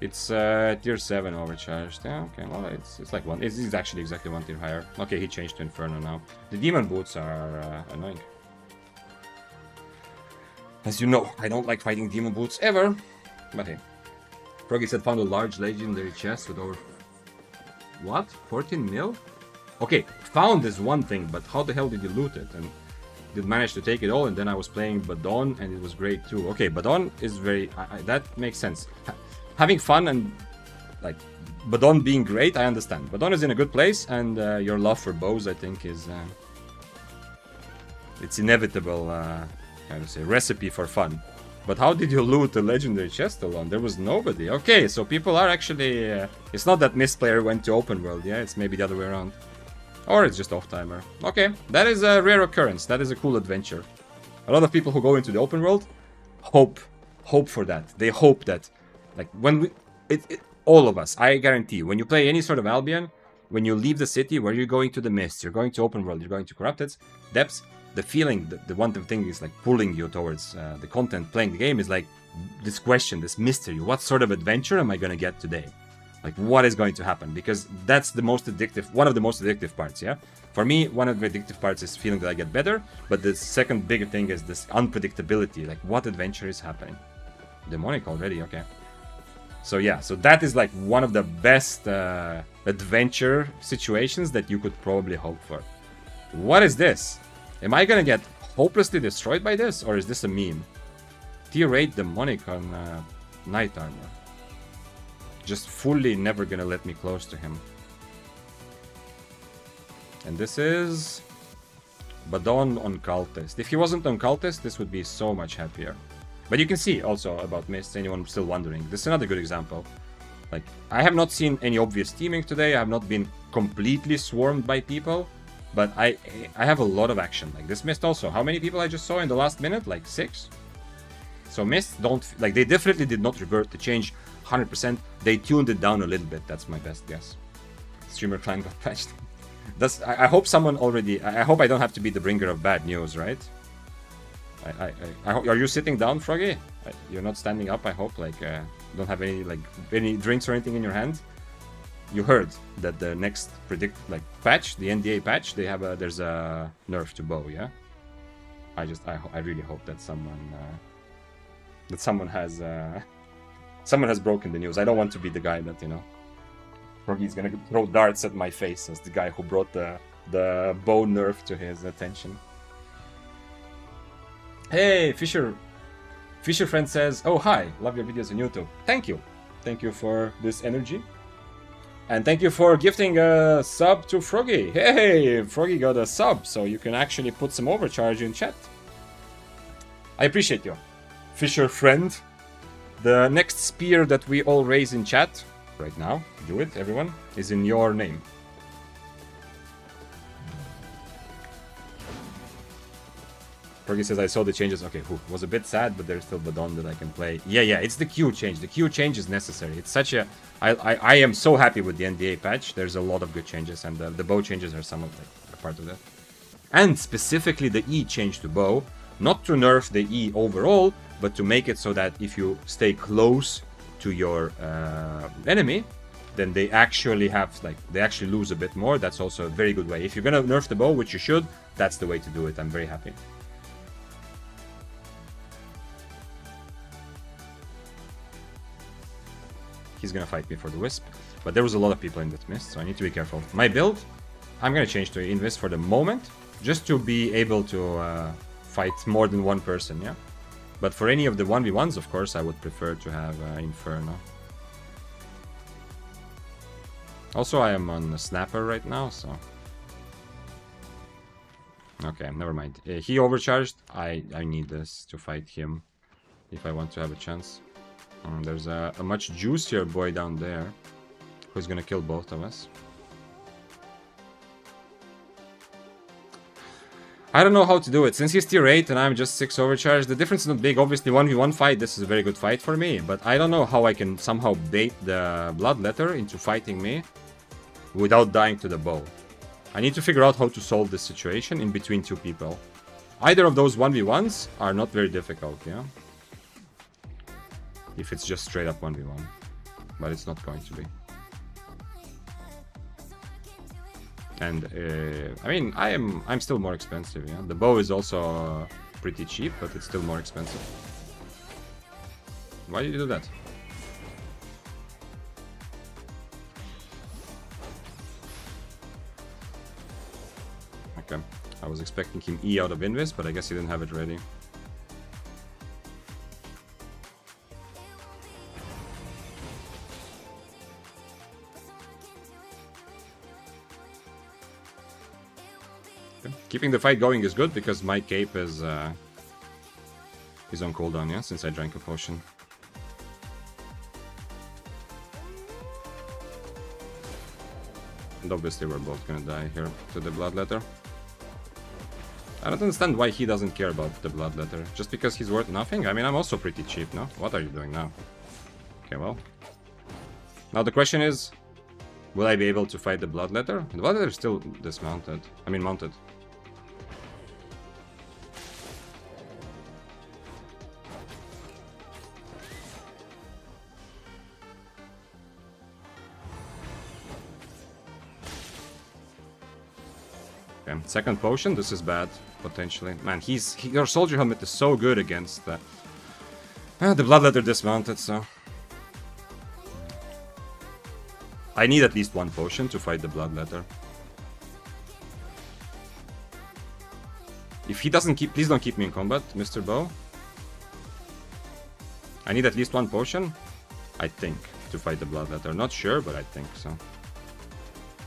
It's tier 7 overcharged. Yeah, okay, well, it's like one. It's actually exactly 1 tier higher. Okay, he changed to Inferno now. The demon boots are annoying. As you know, I don't like fighting demon boots ever. But hey. Froggy said found a large legendary chest with over... What? 14 mil? Okay, found is one thing, but how the hell did you loot it? And did manage to take it all, and then I was playing Badon, and it was great too. Okay, Badon is very... that makes sense. Having fun and, like, Badon being great, I understand. Badon is in a good place, and your love for bows, I think, is... it's inevitable, how to say, recipe for fun. But how did you loot the legendary chest alone? There was nobody. Okay, so people are actually... it's not that Mist player went to open world, yeah? It's maybe the other way around. Or it's just off-timer. Okay, that is a rare occurrence. That is a cool adventure. A lot of people who go into the open world hope for that. They hope that... Like, when we... all of us, I guarantee, when you play any sort of Albion, when you leave the city, where you're going to the Mist, you're going to open world, you're going to Corrupted, Depths, the feeling, the one thing is like pulling you towards the content, playing the game, is like this question, this mystery. What sort of adventure am I going to get today? Like, what is going to happen? Because that's the most addictive, one of the most addictive parts, yeah? For me, one of the addictive parts is feeling that I get better, but the second bigger thing is this unpredictability, like what adventure is happening? Demonic already, okay. So yeah, so that is like one of the best adventure situations that you could probably hope for. What is this? Am I gonna get hopelessly destroyed by this, or is this a meme? Tier 8 Demonic on Night Armor. Just fully never gonna let me close to him. And this is Badon on Cultist. If he wasn't on Cultist, this would be so much happier. But you can see also about Mist, anyone still wondering. This is another good example. Like, I have not seen any obvious teaming today. I have not been completely swarmed by people. But I have a lot of action. Like, this Mist also. How many people I just saw in the last minute? Like, 6? So Mist don't... Like, they definitely did not revert the change 100%. They tuned it down a little bit. That's my best guess. Streamer client got patched. I hope someone already... I hope I don't have to be the bringer of bad news, right? Are you sitting down, Froggy? You're not standing up, I hope. Like, don't have any drinks or anything in your hand. You heard that the next patch, the NDA patch, there's a nerf to bow, yeah. I really hope that someone has broken the news. I don't want to be the guy that, you know, Froggy's gonna throw darts at my face as the guy who brought the bow nerf to his attention. Hey, Fisher friend says, oh hi, love your videos on YouTube. Thank you for this energy, and thank you for gifting a sub to Froggy. Hey, Froggy got a sub, so you can actually put some overcharge in chat. I appreciate you, Fisher friend. The next spear that we all raise in chat right now, do it everyone, is in your name. Froggy says, I saw the changes. Okay, was a bit sad, but there's still Badon that I can play. Yeah, it's the Q change. The Q change is necessary. It's such a... I am so happy with the NDA patch. There's a lot of good changes, and the bow changes are some of a part of that. And specifically the E change to bow, not to nerf the E overall, but to make it so that if you stay close to your enemy, then they actually lose a bit more. That's also a very good way. If you're gonna nerf the bow, which you should, that's the way to do it. I'm very happy. He's gonna fight me for the Wisp, but there was a lot of people in that Mist, so I need to be careful. My build, I'm gonna change to Invis for the moment, just to be able to fight more than one person, yeah? But for any of the 1v1s, of course, I would prefer to have Inferno. Also, I am on a Snapper right now, so... Okay, never mind. He overcharged. I need this to fight him if I want to have a chance. There's a much juicier boy down there who's gonna kill both of us. I don't know how to do it. Since he's tier 8 and I'm just 6 overcharged, the difference is not big. Obviously, 1v1 fight, this is a very good fight for me. But I don't know how I can somehow bait the Bloodletter into fighting me without dying to the bow. I need to figure out how to solve this situation in between two people. Either of those 1v1s are not very difficult, yeah? If it's just straight up 1v1, but it's not going to be. And I mean, I'm still more expensive. Yeah, the bow is also pretty cheap, but it's still more expensive. Why did you do that? Okay, I was expecting him E out of Invis, but I guess he didn't have it ready. Keeping the fight going is good because my cape is on cooldown, yeah, since I drank a potion. And obviously we're both gonna die here to the Bloodletter. I don't understand why he doesn't care about the Bloodletter. Just because he's worth nothing? I mean, I'm also pretty cheap, no? What are you doing now? Okay, well. Now the question is, will I be able to fight the Bloodletter? The Bloodletter is still dismounted. I mean, mounted. Okay, second potion, this is bad, potentially. Man, your soldier helmet is so good against the Bloodletter dismounted, so... I need at least one potion to fight the Bloodletter. If he doesn't keep... Please don't keep me in combat, Mr. Bow. I need at least one potion, I think, to fight the Bloodletter. Not sure, but I think so.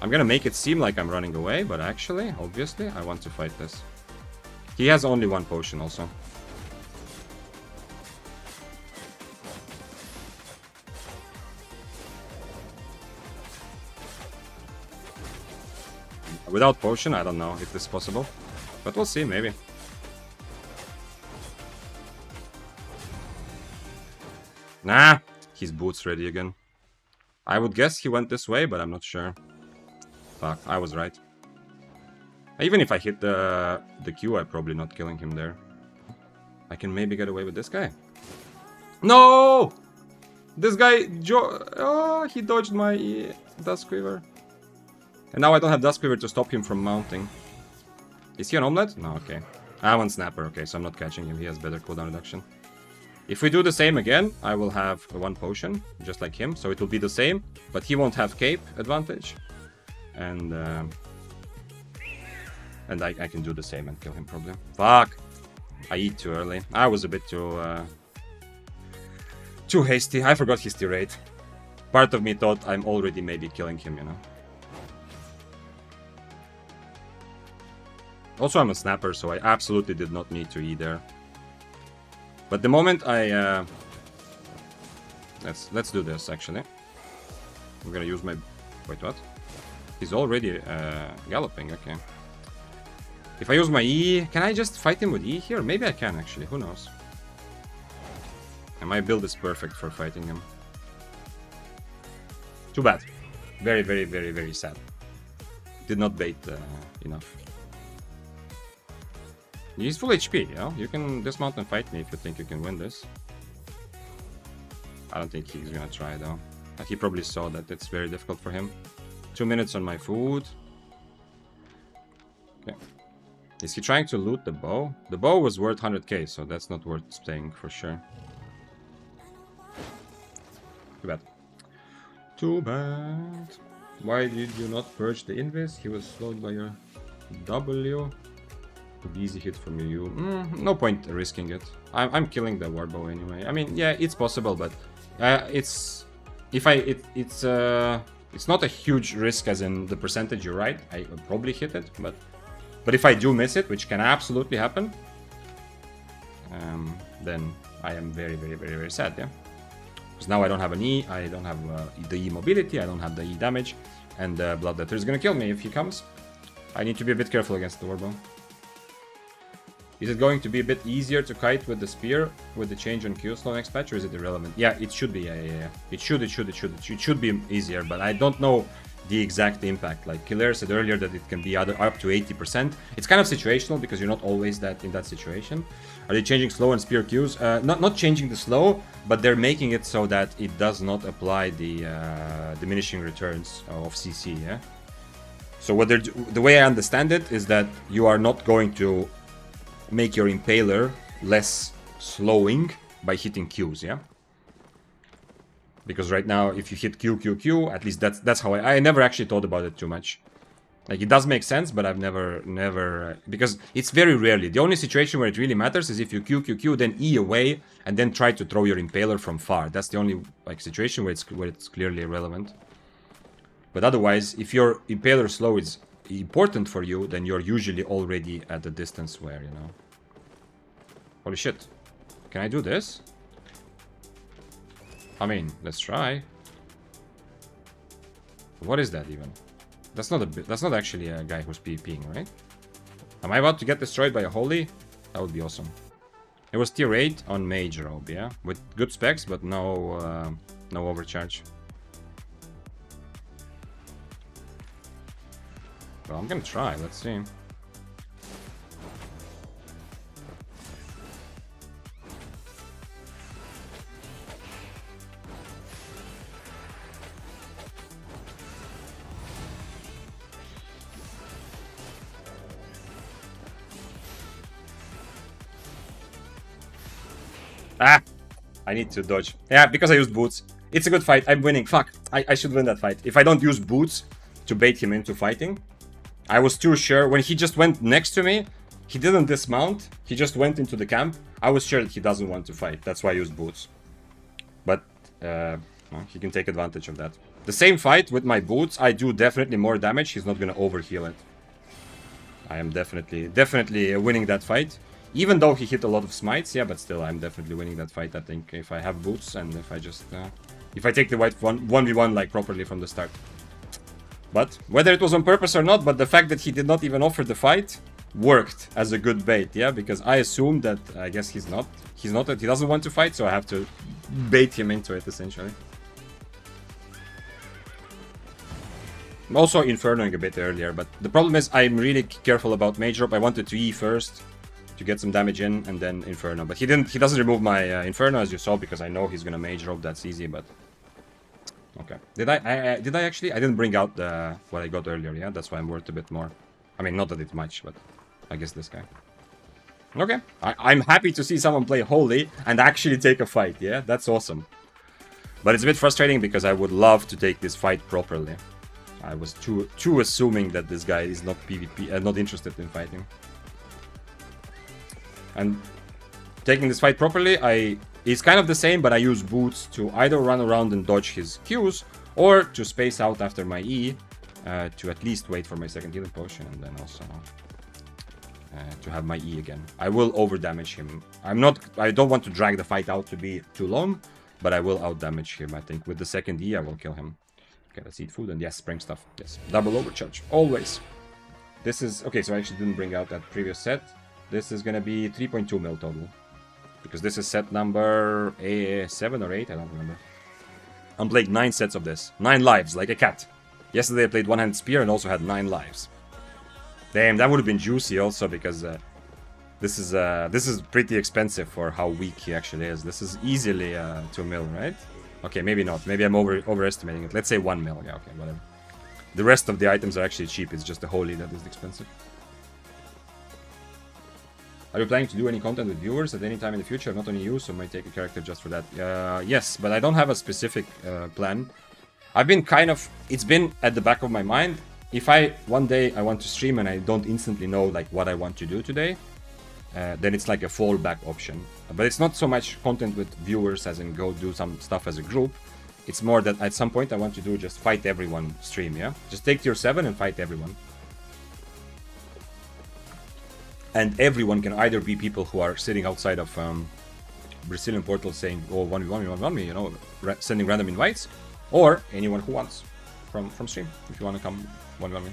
I'm gonna make it seem like I'm running away, but actually, obviously, I want to fight this. He has only one potion also. Without potion, I don't know if this is possible. But we'll see, maybe. Nah, his boots ready again. I would guess he went this way, but I'm not sure. Fuck, I was right. Even if I hit the Q, I'm probably not killing him there. I can maybe get away with this guy. No! This guy, oh, he dodged my Duskweaver. And now I don't have Duskweaver to stop him from mounting. Is he an omelette? No, okay. I want Snapper, okay, so I'm not catching him. He has better cooldown reduction. If we do the same again, I will have one potion, just like him. So it will be the same, but he won't have cape advantage. And I can do the same and kill him probably. Fuck! I eat too early. I was a bit too hasty. I forgot his tirade. Part of me thought I'm already maybe killing him, you know. Also, I'm a snapper, so I absolutely did not need to E there. But the moment I... Let's do this, actually. I'm gonna use my... Wait, what? He's already galloping, okay. If I use my E, can I just fight him with E here? Maybe I can, actually. Who knows? And my build is perfect for fighting him. Too bad. Very, very, very, very sad. Did not bait enough. He's full HP, you know? You can dismount and fight me if you think you can win this. I don't think he's gonna try, though. He probably saw that it's very difficult for him. 2 minutes on my food. Okay. Is he trying to loot the bow? The bow was worth 100k, so that's not worth staying for sure. Too bad. Too bad. Why did you not purge the invis? He was slowed by your W. Easy hit from you. No point risking it. I'm killing the warbow anyway. I mean, yeah, it's possible, but it's not a huge risk as in the percentage. You're right. I would probably hit it, but if I do miss it, which can absolutely happen, then I am very, very, very, very sad. Yeah, because now I don't have an E. I don't have the E mobility. I don't have the E damage, and Bloodletter is gonna kill me if he comes. I need to be a bit careful against the warbow. Is it going to be a bit easier to kite with the spear with the change on Q slow next patch, or is it irrelevant? Yeah, it should be. Yeah. It should be easier, but I don't know the exact impact. Like Killer said earlier that it can be up to 80%. It's kind of situational because you're not always in that situation. Are they changing slow and spear Qs? Not changing the slow, but they're making it so that it does not apply the diminishing returns of CC. Yeah. So the way I understand it is that you are not going to make your Impaler less slowing by hitting Qs, yeah? Because right now, if you hit Q, at least that's how I never actually thought about it too much. Like, it does make sense, but I've never... because it's very rarely. The only situation where it really matters is if you Q, then E away, and then try to throw your Impaler from far. That's the only, like, situation where it's clearly irrelevant. But otherwise, if your Impaler slow is important for you, then you're usually already at the distance where, you know... Holy shit. Can I do this? I mean, let's try. What is that even? That's not actually a guy who's PvPing, right? Am I about to get destroyed by a holy? That would be awesome. It was tier 8 on mage robe, yeah? With good specs, but no overcharge. Well, I'm gonna try, let's see. Ah! I need to dodge. Yeah, because I used boots. It's a good fight. I'm winning. Fuck. I should win that fight. If I don't use boots to bait him into fighting, I was too sure. When he just went next to me, he didn't dismount. He just went into the camp. I was sure that he doesn't want to fight. That's why I used boots. But well, he can take advantage of that. The same fight with my boots, I do definitely more damage. He's not going to overheal it. I am definitely winning that fight. Even though he hit a lot of smites, yeah, but still, I'm definitely winning that fight, I think, if I have boots and if I just... if I take the white 1v1, like, properly from the start. But, whether it was on purpose or not, but the fact that he did not even offer the fight worked as a good bait, yeah? Because I assumed that, I guess he doesn't want to fight, so I have to bait him into it, essentially. I'm also infernoing a bit earlier, but the problem is I'm really careful about mage drop. I wanted to E first to get some damage in and then inferno, but he doesn't remove my inferno, as you saw, because I know he's gonna mage drop. That's easy. But okay, did I actually? I didn't bring out what I got earlier. Yeah, that's why I'm worth a bit more. I mean, not that it's much, but I guess this guy. Okay, I'm happy to see someone play holy and actually take a fight. Yeah, that's awesome. But it's a bit frustrating because I would love to take this fight properly. I was too assuming that this guy is not PvP, not interested in fighting. And taking this fight properly, it's kind of the same, but I use boots to either run around and dodge his Qs, or to space out after my E, to at least wait for my second healing potion, and then also to have my E again. I will overdamage him. I don't want to drag the fight out to be too long, but I will outdamage him. I think with the second E, I will kill him. Okay, let's eat food, and yes, spring stuff. Yes, double overcharge, always. This is... Okay, so I actually didn't bring out that previous set. This is gonna be 3.2 mil total. Because this is set number 7 or 8, I don't remember. I'm playing 9 sets of this. 9 lives, like a cat. Yesterday I played one-handed spear and also had 9 lives. Damn, that would have been juicy also, because this is pretty expensive for how weak he actually is. This is easily 2 mil, right? Okay, maybe not. Maybe I'm overestimating it. Let's say 1 mil. Yeah, okay, whatever. The rest of the items are actually cheap. It's just the holy that is expensive. Are you planning to do any content with viewers at any time in the future? Not only you, so might take a character just for that. Yes, but I don't have a specific plan. I've been it's been at the back of my mind. If one day I want to stream and I don't instantly know like what I want to do today, then it's like a fallback option. But it's not so much content with viewers as in go do some stuff as a group. It's more that at some point I want to do just fight everyone stream, yeah? Just take tier 7 and fight everyone. And everyone can either be people who are sitting outside of Brazilian portal saying, oh, 1v1 me, you know, sending random invites, or anyone who wants from stream, if you want to come 1v1 me.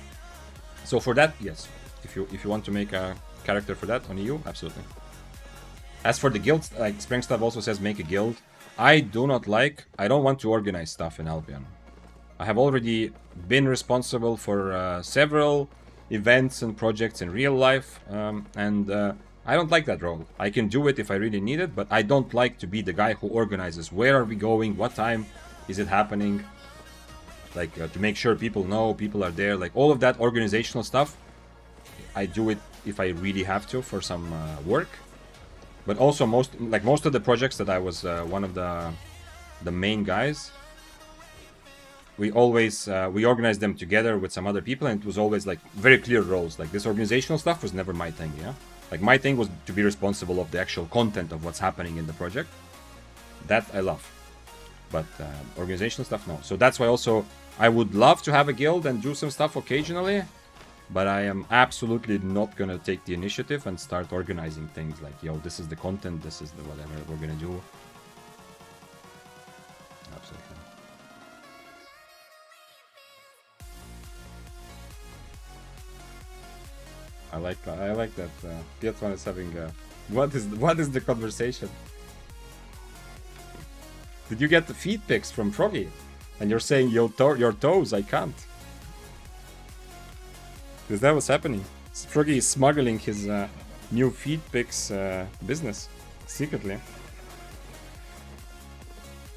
So for that, yes. If you want to make a character for that on EU, absolutely. As for the guild, like Springstaff also says, make a guild. I don't want to organize stuff in Albion. I have already been responsible for several events and projects in real life, and I don't like that role. I can do it if I really need it, but I don't like to be the guy who organizes where are we going, what time is it happening, like to make sure people know, people are there, like all of that organizational stuff. I do it if I really have to for some work, but also most of the projects that I was one of the main guys, we always we organized them together with some other people, and it was always like very clear roles. Like this organizational stuff was never my thing, yeah. Like my thing was to be responsible of the actual content of what's happening in the project. That I love, but organizational stuff, no. So that's why also I would love to have a guild and do some stuff occasionally, but I am absolutely not gonna take the initiative and start organizing things like, yo, this is the content, this is the whatever we're gonna do. Absolutely. I like that Pietron is having what is the conversation? Did you get the feed pics from Froggy? And you're saying your toes, I can't. Is that what's happening? Froggy is smuggling his new feed pics business secretly.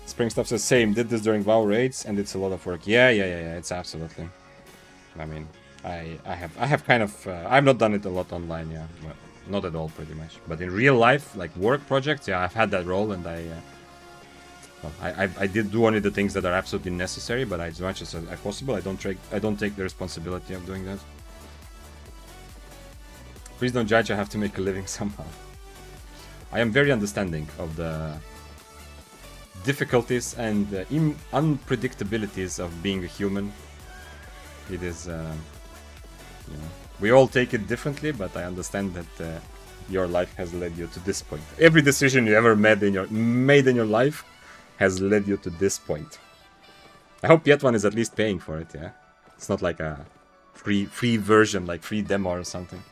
Spring Stuff says same, did this during WoW raids and it's a lot of work. Yeah, it's absolutely. I mean, I have kind of I've not done it a lot online, yeah, but not at all pretty much. But in real life, like work projects, yeah, I've had that role, and I did do only the things that are absolutely necessary, but as much as possible, I don't take the responsibility of doing that. Please don't judge, I have to make a living somehow. I am very understanding of the difficulties and unpredictabilities of being a human. It is You know, we all take it differently, but I understand that your life has led you to this point. Every decision you ever made in your life has led you to this point. I hope Yet1 is at least paying for it, yeah? It's not like a free version, like free demo or something.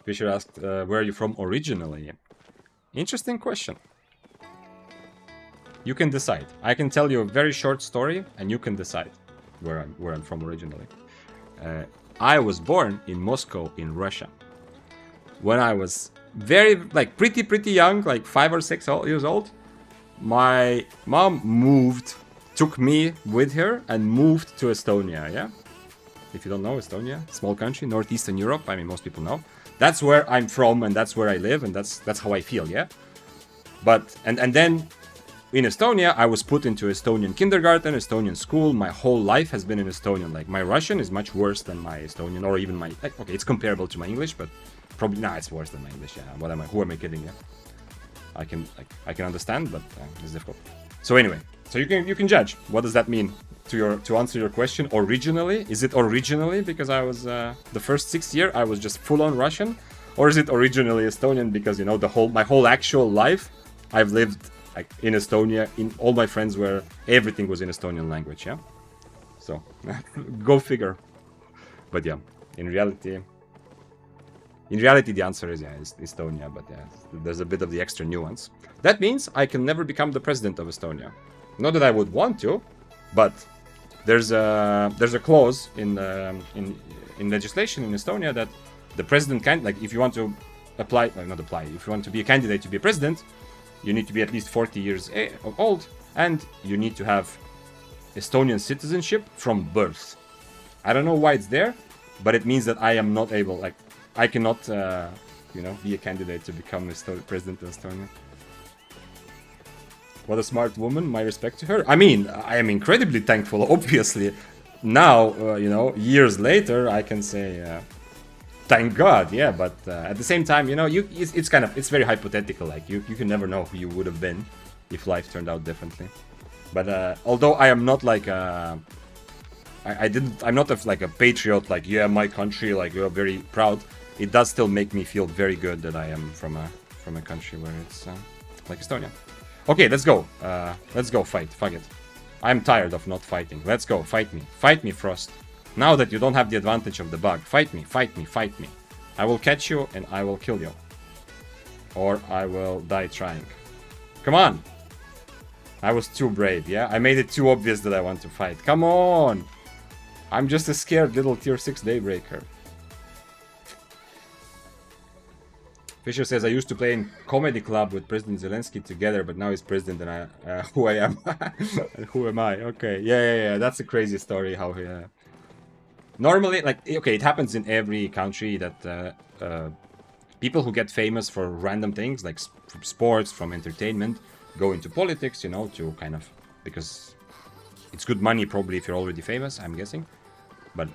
Fisher asked, where are you from originally? Interesting question. You can decide. I can tell you a very short story, and you can decide where I'm from originally. I was born in Moscow, in Russia. When I was pretty young, like 5 or 6 years old, my mom took me with her and moved to Estonia, yeah? If you don't know, Estonia, small country, northeastern Europe, I mean, most people know. That's where I'm from, and that's where I live, and that's how I feel, yeah? But, and then, in Estonia, I was put into Estonian kindergarten, Estonian school. My whole life has been in Estonian. Like, my Russian is much worse than my Estonian, or even my... Okay, it's comparable to my English, but probably... Nah, it's worse than my English, yeah. Who am I kidding, yeah? I can understand, but it's difficult. So anyway, so you can judge. What does that mean to answer your question? Originally, is it originally because I was the first 6 years I was just full-on Russian, or is it originally Estonian because, you know, my whole actual life I've lived like in Estonia, in all my friends where everything was in Estonian language, yeah? So, go figure. But yeah, in reality, the answer is, yeah, it's Estonia, but yeah, there's a bit of the extra nuance. That means I can never become the president of Estonia. Not that I would want to, but there's a clause in legislation in Estonia that the president can, like, if you want to apply, if you want to be a candidate to be a president, you need to be at least 40 years old, and you need to have Estonian citizenship from birth. I don't know why it's there, but it means that I am not able, like, I cannot, be a candidate to become president of Estonia. What a smart woman, my respect to her. I mean, I am incredibly thankful, obviously. Now, years later, I can say, thank God, yeah, but at the same time, it's very hypothetical. Like, you can never know who you would have been if life turned out differently. But although I am not like I'm not like a patriot, like, yeah, my country, like, you're very proud. It does still make me feel very good that I am from a country where it's like Estonia. Okay, let's go. Let's go fight. Fuck it. I'm tired of not fighting. Let's go. Fight me. Fight me, Frost. Now that you don't have the advantage of the bug, fight me, fight me, fight me. I will catch you and I will kill you. Or I will die trying. Come on! I was too brave, yeah? I made it too obvious that I want to fight. Come on! I'm just a scared little tier 6 Daybreaker. Fisher says, I used to play in comedy club with President Zelensky together, but now he's president and who I am. Who am I? Okay, yeah. That's a crazy story how he... Normally, like, okay, it happens in every country that people who get famous for random things, like from sports, from entertainment, go into politics, to kind of, because it's good money probably if you're already famous, I'm guessing. But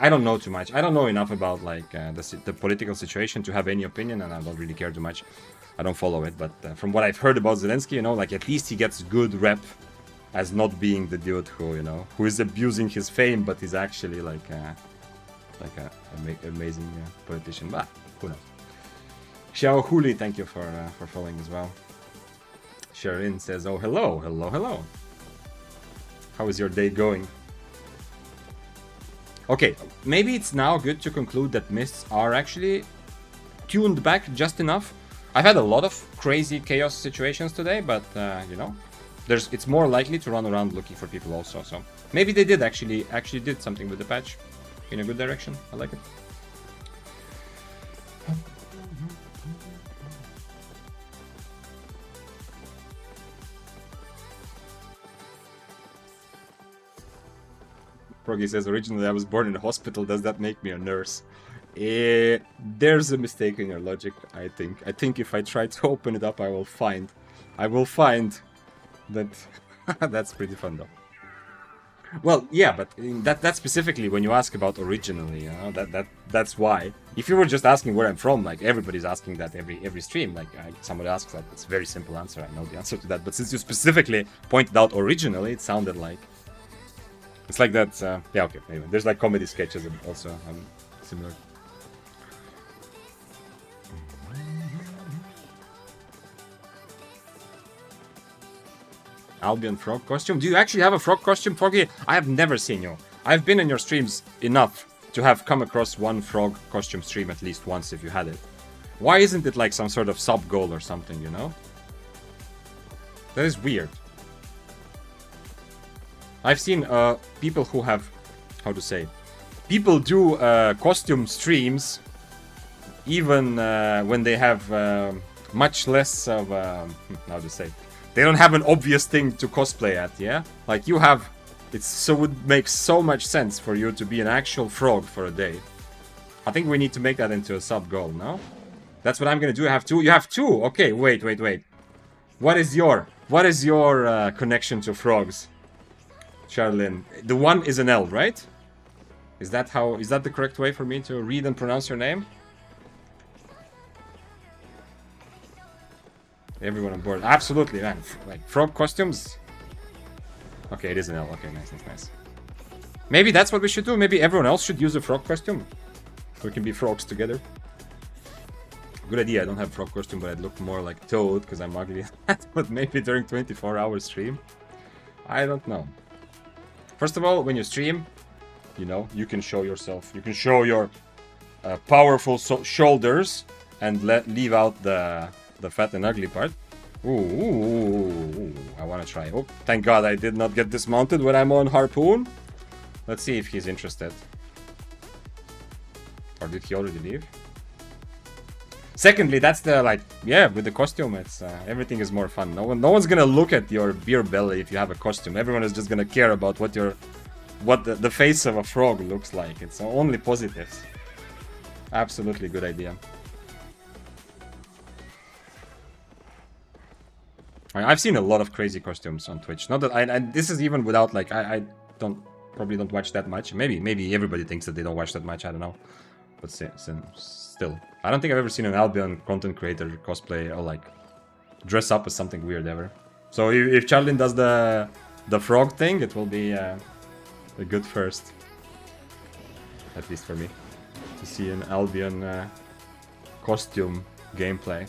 I don't know too much. I don't know enough about, like, the political situation to have any opinion, and I don't really care too much. I don't follow it, but from what I've heard about Zelensky, like, at least he gets good rep as not being the dude who is abusing his fame, but he's actually like a amazing politician. But who knows? Xiao Huli, thank you for following as well. Sherin says, oh, hello. How is your day going? Okay, maybe it's now good to conclude that mists are actually tuned back just enough. I've had a lot of crazy chaos situations today, but it's more likely to run around looking for people also. So maybe they did actually did something with the patch in a good direction. I like it. Froggy says, originally I was born in a hospital. Does that make me a nurse? There's a mistake in your logic, I think. I think if I try to open it up, I will find that that's pretty fun though. Well, yeah, but that specifically when you ask about originally, that's why. If you were just asking where I'm from, like everybody's asking that every stream, like somebody asks that, it's a very simple answer. I know the answer to that, but since you specifically pointed out originally, it sounded like It's like that. Yeah, okay. Anyway, there's like comedy sketches also similar. Albion frog costume? Do you actually have a frog costume, Foggy? I have never seen you. I've been in your streams enough to have come across one frog costume stream at least once if you had it. Why isn't it like some sort of sub goal or something, you know? That is weird. I've seen people who have, how to say, people do costume streams even when they have much less of, how to say, they don't have an obvious thing to cosplay at, yeah? Like you have, would make so much sense for you to be an actual frog for a day. I think we need to make that into a sub goal, no? That's what I'm gonna do. I have two. You have two. Okay, wait. What is your connection to frogs, Charlene? The one is an L, right? Is that the correct way for me to read and pronounce your name? Everyone on board. Absolutely, man. Like, frog costumes? Okay, it is an L. Okay, nice. Maybe that's what we should do. Maybe everyone else should use a frog costume. So we can be frogs together. Good idea. I don't have frog costume, but I'd look more like Toad because I'm ugly. But maybe during 24-hour stream? I don't know. First of all, when you stream, you know, you can show yourself. You can show your powerful shoulders and leave out the fat and ugly part. Ooh, I want to try. Oh, thank God I did not get dismounted when I'm on Harpoon. Let's see if he's interested. Or did he already leave? Secondly, that's the, like, yeah, with the costume, it's everything is more fun. No one's gonna look at your beer belly if you have a costume. Everyone is just gonna care about what the face of a frog looks like. It's only positives. Absolutely good idea. I've seen a lot of crazy costumes on Twitch. Not that I this is even without, like, I probably don't watch that much. Maybe everybody thinks that they don't watch that much. I don't know, but still, I don't think I've ever seen an Albion content creator cosplay or like dress up as something weird ever. So if Charlene does the frog thing, it will be a good first, at least for me, to see an Albion costume gameplay.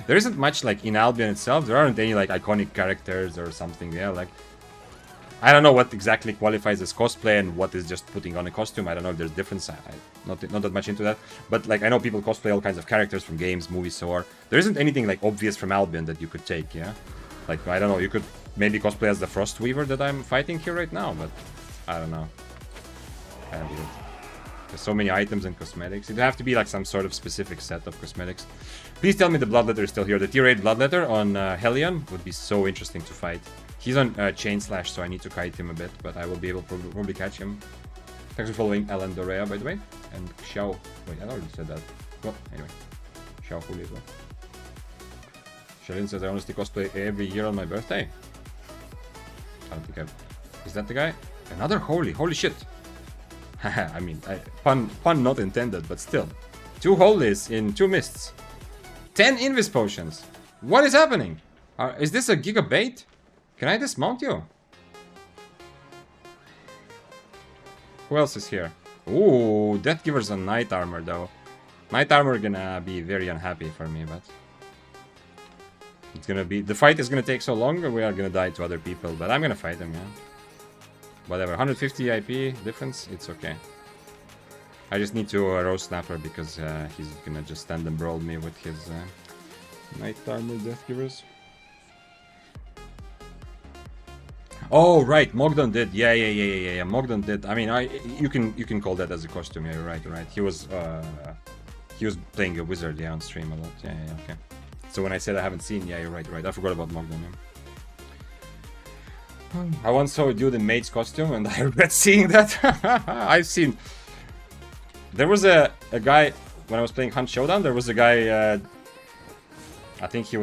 There isn't much, like, in Albion itself. There aren't any, like, iconic characters or something. Yeah, like, I don't know what exactly qualifies as cosplay and what is just putting on a costume. I don't know if there's difference. Not that much into that. But, like, I know people cosplay all kinds of characters from games, movies, so on. There isn't anything, like, obvious from Albion that you could take, yeah? Like, I don't know, you could maybe cosplay as the Frost Weaver that I'm fighting here right now, but I don't know. I don't get it. There's so many items and cosmetics. It'd have to be, like, some sort of specific set of cosmetics. Please tell me the Bloodletter is still here. The tier 8 Bloodletter on Hellion would be so interesting to fight. He's on Chain Slash, so I need to kite him a bit, but I will be able to probably catch him. Thanks for following Alan Dorea, by the way. And Xiao. Wait, I already said that. Well, anyway. Xiao Huli as well. Shalin says, I honestly cosplay every year on my birthday. I don't think I've... Is that the guy? Another Holy. Holy shit. I mean, pun not intended, but still. 2 Holies in 2 Mists. 10 Invis Potions. What is happening? Is this a Gigabait? Can I dismount you? Who else is here? Ooh, Deathgiver's on Knight Armor, though. Knight Armor gonna be very unhappy for me, but... It's gonna be... The fight is gonna take so long, we are gonna die to other people, but I'm gonna fight him, yeah. Whatever, 150 IP difference, it's okay. I just need to roast Snapper because he's gonna just stand and brawl me with his Knight Armor Deathgivers. Oh right, Mogdon did. Yeah. Mogdon did. I mean, you can call that as a costume. Yeah, you're right. He was playing a wizard, yeah, on stream a lot. Yeah, okay. So when I said I haven't seen, yeah, you're right. I forgot about Mogdon. Yeah. I once saw a dude in Mage's costume and I regret seeing that. I've seen... There was a guy, when I was playing Hunt Showdown, there was a guy, I think he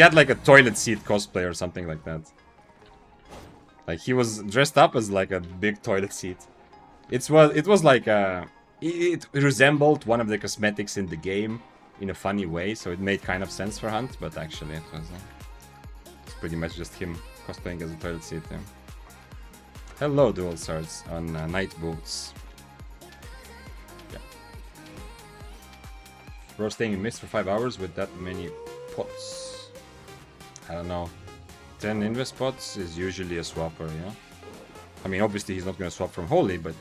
had like a toilet seat cosplay or something like that. Like he was dressed up as like a big toilet seat. It was like it resembled one of the cosmetics in the game in a funny way, so it made kind of sense for Hunt, but actually it's pretty much just him cosplaying as a toilet seat. Yeah. Hello, dual swords on Night Boots. Yeah. Bro, staying in mist for 5 hours with that many pots. I don't know. 10 invest pots is usually a swapper, yeah? I mean, obviously he's not going to swap from Holy, but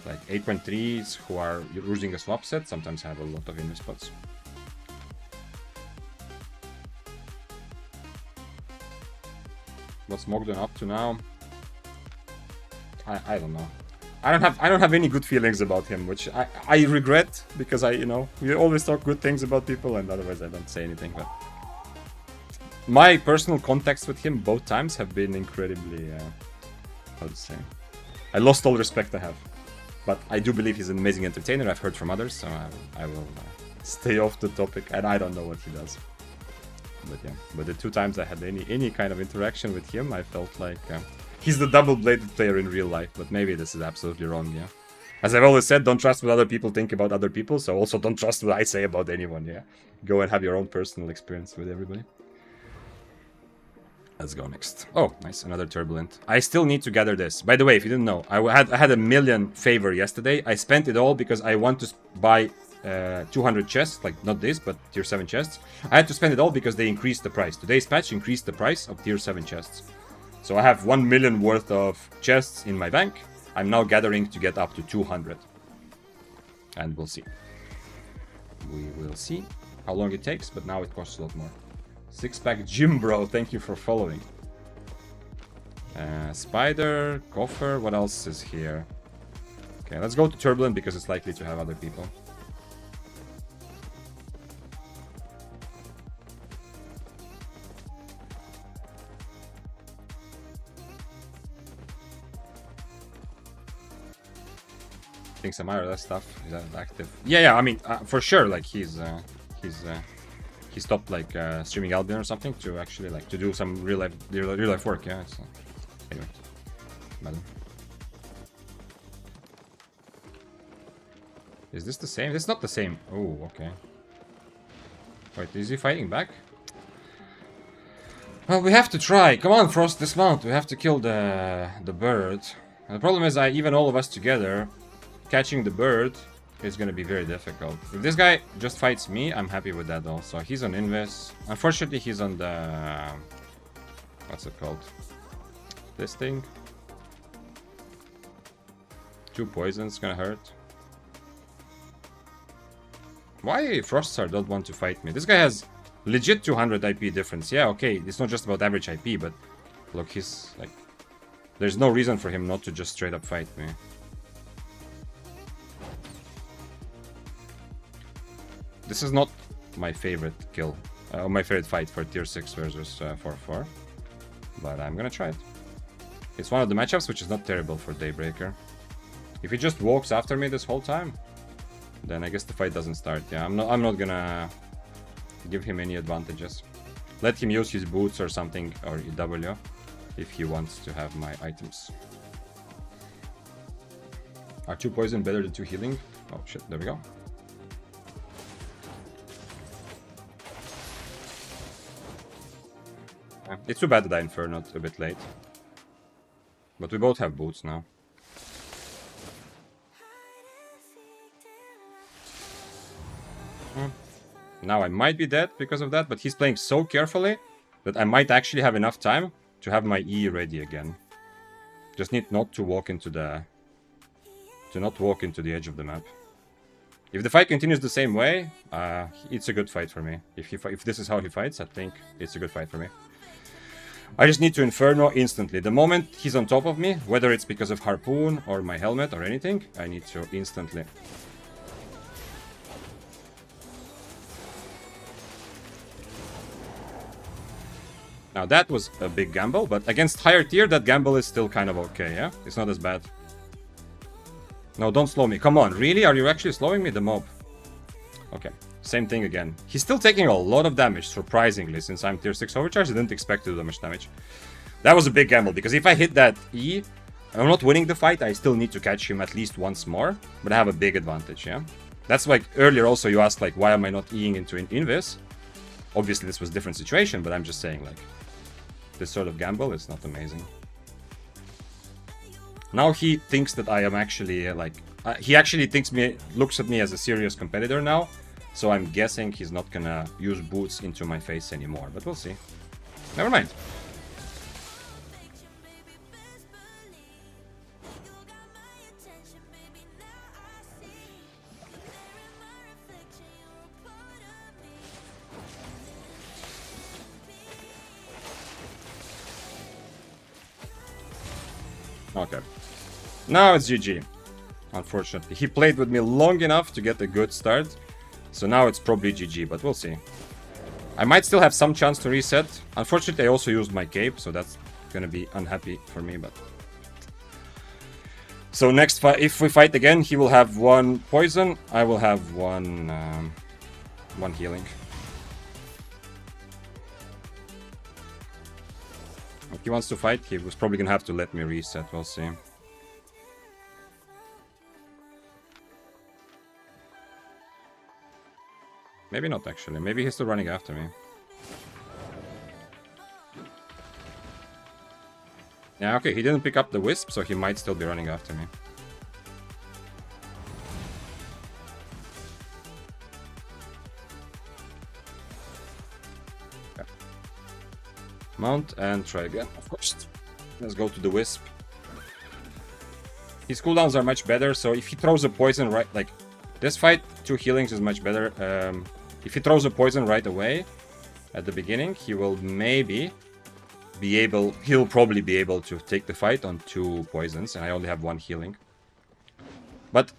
like 8.3s who are using a swap set sometimes have a lot of invest pots. What's Mogdon up to now? I don't know. I don't have any good feelings about him, which I regret, because we always talk good things about people and otherwise I don't say anything. But my personal contacts with him both times have been incredibly how to say, I lost all respect I have. But I do believe he's an amazing entertainer. I've heard from others, so I will stay off the topic, and I don't know what he does. But yeah, but the 2 times I had any kind of interaction with him, I felt like he's the double-bladed player in real life. But maybe this is absolutely wrong, yeah. As I've always said, don't trust what other people think about other people, so also don't trust what I say about anyone, yeah. Go and have your own personal experience with everybody. Let's go next. Oh, nice, another Turbulent. I still need to gather this. By the way, if you didn't know, I had a million favor yesterday. I spent it all because I want to buy 200 chests, like not this, but tier 7 chests. I had to spend it all because they increased the price. Today's patch increased the price of tier 7 chests. So I have 1 million worth of chests in my bank. I'm now gathering to get up to 200. And we'll see. We will see how long it takes, but now it costs a lot more. 6-pack Jim Bro, thank you for following. Spider, Coffer, what else is here? Okay, let's go to Turbulent because it's likely to have other people. I think some IRL stuff is active. Yeah, I mean, for sure, like he stopped like streaming Albion or something to actually like to do some real life work. Yeah. It's, anyway, madam. Is this the same? It's not the same. Oh, okay. Wait, is he fighting back? Well, we have to try. Come on, Frost, dismount. We have to kill the bird. And the problem is, even all of us together, catching the bird is going to be very difficult. If this guy just fights me, I'm happy with that also. He's on Invis. Unfortunately, he's on the... what's it called? This thing. 2 poisons, gonna hurt. Why Froststar don't want to fight me? This guy has legit 200 IP difference. Yeah, okay, it's not just about average IP, but look, he's like... there's no reason for him not to just straight up fight me. This is not my favorite kill, my favorite fight for tier 6 versus 4-4, but I'm gonna try it. It's one of the matchups which is not terrible for Daybreaker. If he just walks after me this whole time, then I guess the fight doesn't start. Yeah, I'm not gonna give him any advantages. Let him use his boots or something, or EW, if he wants to have my items. Are 2 poison better than 2 healing? Oh shit, there we go. It's too bad that I Inferno'd a bit late. But we both have boots now. Now I might be dead because of that, but he's playing so carefully that I might actually have enough time to have my E ready again. Just need not to walk into the... to not walk into the edge of the map. If the fight continues the same way, it's a good fight for me. If this is how he fights, I think it's a good fight for me. I just need to Inferno instantly. The moment he's on top of me, whether it's because of Harpoon or my helmet or anything, I need to instantly. Now that was a big gamble, but against higher tier, that gamble is still kind of okay, yeah? It's not as bad. No, don't slow me. Come on, really? Are you actually slowing me? The mob. Okay. Same thing again. He's still taking a lot of damage, surprisingly, since I'm tier 6 overcharge. I didn't expect to do that much damage. That was a big gamble, because if I hit that E, I'm not winning the fight. I still need to catch him at least once more, but I have a big advantage, yeah? That's like, earlier also you asked, like, why am I not Eing into Invis? Obviously this was a different situation, but I'm just saying, like, this sort of gamble is not amazing. Now he thinks that I am actually he actually looks at me as a serious competitor now. So I'm guessing he's not gonna use boots into my face anymore, but we'll see. Never mind. Okay. Now it's GG. Unfortunately. He played with me long enough to get a good start. So now it's probably GG, but we'll see. I might still have some chance to reset. Unfortunately, I also used my cape, so that's gonna be unhappy for me, but... So next fight, if we fight again, he will have 1 poison. I will have one healing. If he wants to fight, he was probably gonna have to let me reset. We'll see. Maybe not, actually. Maybe he's still running after me. Yeah, okay, he didn't pick up the wisp, so he might still be running after me. Okay. Mount and try again, of course. Let's go to the wisp. His cooldowns are much better, so if he throws a poison right... Like, this fight, 2 healings is much better. If he throws a poison right away, at the beginning, he will maybe be able... He'll probably be able to take the fight on 2 poisons, and I only have 1 healing. But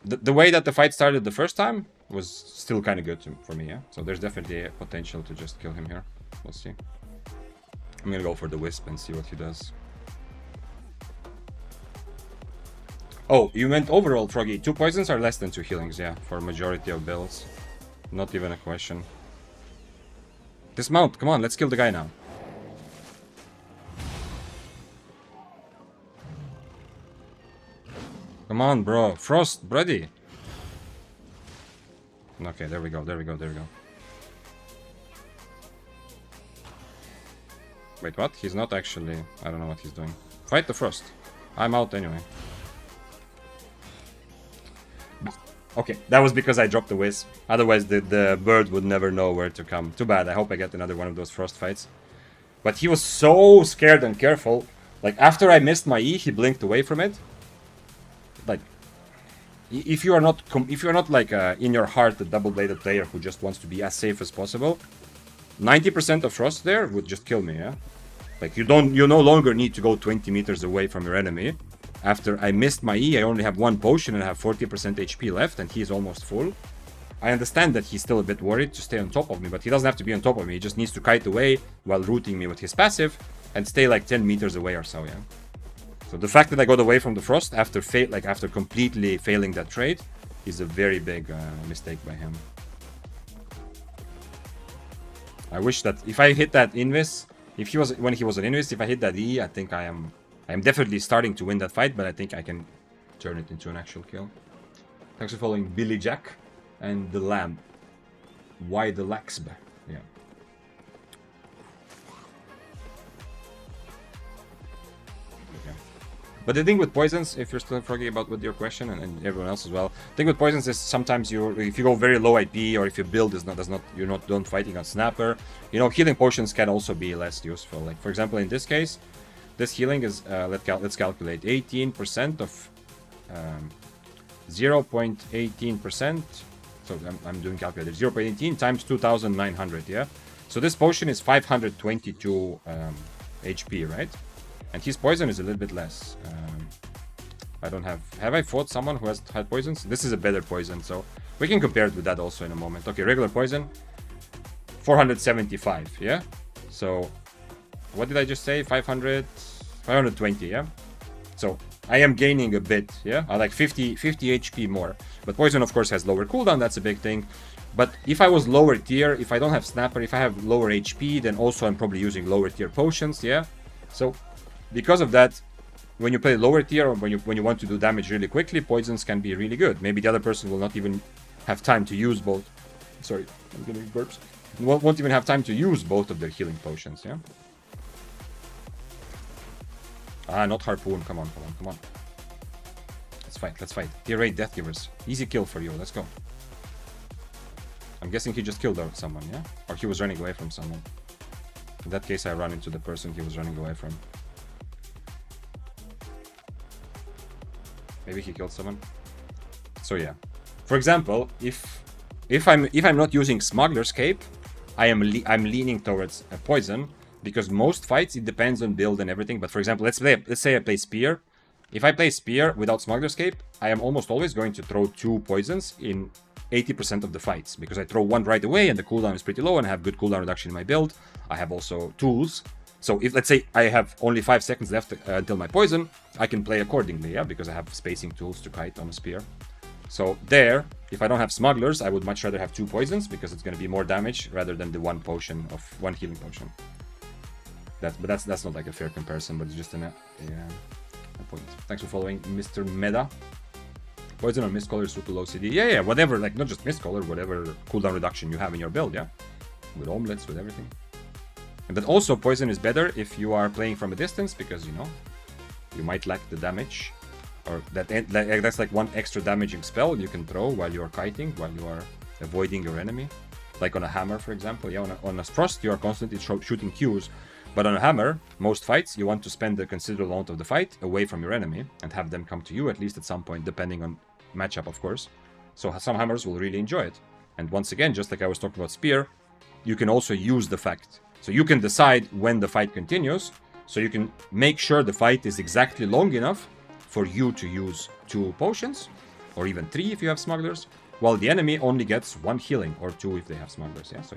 the way that the fight started the first time was still kind of good for me, yeah? So there's definitely a potential to just kill him here. We'll see. I'm gonna go for the wisp and see what he does. Oh, you meant overall, Froggy. 2 poisons are less than 2 healings, yeah, for majority of builds. Not even a question. Dismount, come on, let's kill the guy now. Come on, bro. Frost, buddy. Okay, there we go, there we go, there we go. Wait, what? He's not actually... I don't know what he's doing. Fight the Frost. I'm out anyway. Okay, that was because I dropped the wisp. Otherwise, the bird would never know where to come. Too bad. I hope I get another one of those Frost fights. But he was so scared and careful. Like, after I missed my E, he blinked away from it. Like, if you are not like in your heart a double-bladed player who just wants to be as safe as possible, 90% of Frost there would just kill me, yeah? Like, you no longer need to go 20 meters away from your enemy. After I missed my E, I only have 1 potion and I have 40% HP left, and he is almost full. I understand that he's still a bit worried to stay on top of me, but he doesn't have to be on top of me. He just needs to kite away while rooting me with his passive and stay like 10 meters away or so, yeah? So the fact that I got away from the Frost after completely failing that trade is a very big mistake by him. I wish that if I hit that Invis, when he was an Invis, if I hit that E, I think I am definitely starting to win that fight, but I think I can turn it into an actual kill. Thanks for following Billy Jack and the Lamb. Why the Laxb? Yeah. Okay. But the thing with poisons, if you're still froggy about with your question, and everyone else as well, the thing with poisons is sometimes if you go very low IP, or if your build you're not done fighting on Snapper, you know, healing potions can also be less useful. Like, for example, in this case, this healing is, let's calculate, 18% of 0.18%. So I'm doing calculator. 0.18 times 2,900, yeah? So this potion is 522 HP, right? And his poison is a little bit less. I don't have... Have I fought someone who has had poisons? This is a better poison, so we can compare it with that also in a moment. Okay, regular poison, 475, yeah? So... What did I just say? 520, yeah? So, I am gaining a bit, yeah? I like 50 HP more. But poison, of course, has lower cooldown, that's a big thing. But if I was lower tier, if I don't have Snapper, if I have lower HP, then also I'm probably using lower tier potions, yeah? So, because of that, when you play lower tier, or when you want to do damage really quickly, poisons can be really good. Maybe the other person will not even have time to use both. Sorry, I'm getting burps. Won't even have time to use both of their healing potions, yeah? Ah, not Harpoon. Come on, come on, come on. Let's fight, let's fight. Tier 8 Death Givers. Easy kill for you, let's go. I'm guessing he just killed someone, yeah? Or he was running away from someone. In that case, I run into the person he was running away from. Maybe he killed someone. So yeah. For example, if I'm not using Smuggler's Cape, I'm leaning towards Poison, because most fights it depends on build and everything. But for example, let's say I play Spear. If I play Spear without Smuggler's Cape, I am almost always going to throw 2 poisons in 80% of the fights, because I throw 1 right away and the cooldown is pretty low and I have good cooldown reduction in my build. I have also tools. So if, let's say, I have only 5 seconds left until my poison, I can play accordingly, yeah, because I have spacing tools to kite on a Spear. So there, if I don't have Smugglers, I would much rather have 2 poisons, because it's going to be more damage rather than the 1 potion of 1 healing potion. But that's not like a fair comparison, but it's just a point. Thanks for following, Mr. Meda. Poison or Mist Color is super low CD. Yeah, whatever, like not just Mist Color, whatever cooldown reduction you have in your build, yeah? With omelets, with everything. And then also Poison is better if you are playing from a distance, because, you know, you might lack the damage. Or that's like 1 extra damaging spell you can throw while you are kiting, while you are avoiding your enemy. Like on a hammer, for example. Yeah, on a Frost, you are constantly shooting Qs. But on a hammer, most fights, you want to spend a considerable amount of the fight away from your enemy and have them come to you at least at some point, depending on matchup, of course. So some hammers will really enjoy it. And once again, just like I was talking about Spear, you can also use the fact. So you can decide when the fight continues, so you can make sure the fight is exactly long enough for you to use 2 potions, or even 3 if you have Smugglers, while the enemy only gets 1 healing, or 2 if they have Smugglers, yeah? So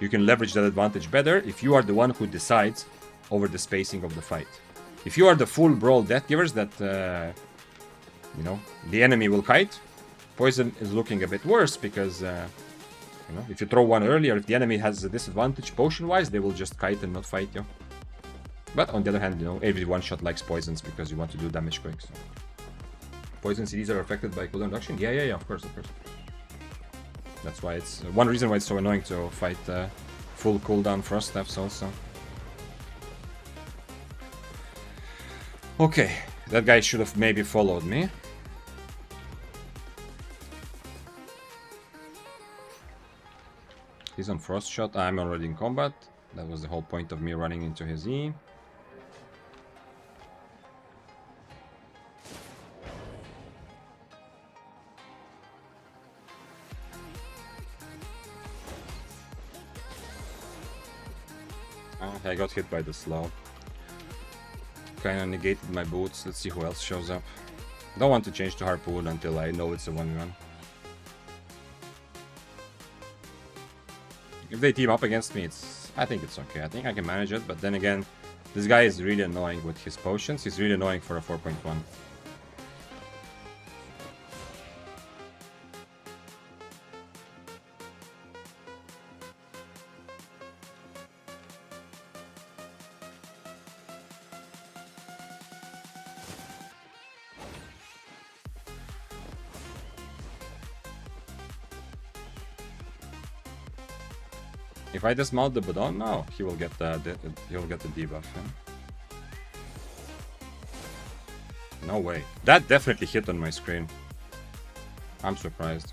you can leverage that advantage better if you are the one who decides over the spacing of the fight. If you are the full Brawl Death Givers that, you know, the enemy will kite, Poison is looking a bit worse, because, you know, if you throw 1 earlier, if the enemy has a disadvantage potion-wise, they will just kite and not fight you. But on the other hand, you know, every one-shot likes poisons because you want to do damage quick. So. Poison CDs are affected by cooldown reduction? Yeah, of course. That's why it's one reason why it's so annoying to fight full cooldown Frost steps also. Okay, that guy should have maybe followed me. He's on Frost Shot. I'm already in combat. That was the whole point of me running into his E. I got hit by the slow. Kinda negated my boots. Let's see who else shows up. Don't want to change to Harpoon until I know it's a 1v1. If they team up against me, I think it's okay. I think I can manage it, but then again, this guy is really annoying with his potions. He's really annoying for a 4.1. If I dismount the Badon, no, he will get the debuff. Yeah? No way. That definitely hit on my screen. I'm surprised.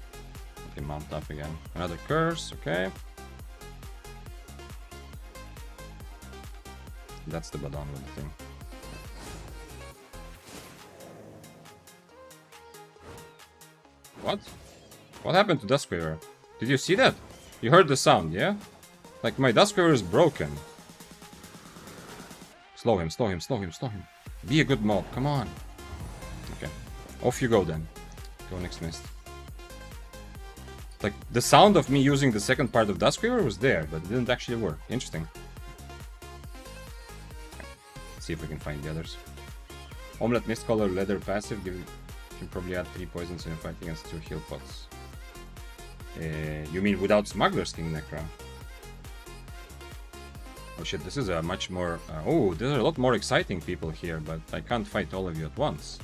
Okay, mount up again. Another curse, okay. That's the Badon with the thing. What? What happened to Duskweaver? Did you see that? You heard the sound, yeah? Like, my Duskweaver is broken. Slow him. Be a good mob, come on. Okay. Off you go then. Go next mist. Like, the sound of me using the second part of Duskweaver was there, but it didn't actually work. Interesting. Let's see if we can find the others. Omelette Mist Color Leather passive. You can probably add 3 poisons in a fight against 2 heal pots. You mean without Smuggler's King Necra? Oh shit, this is a much more... oh, there's a lot more exciting people here, but I can't fight all of you at once.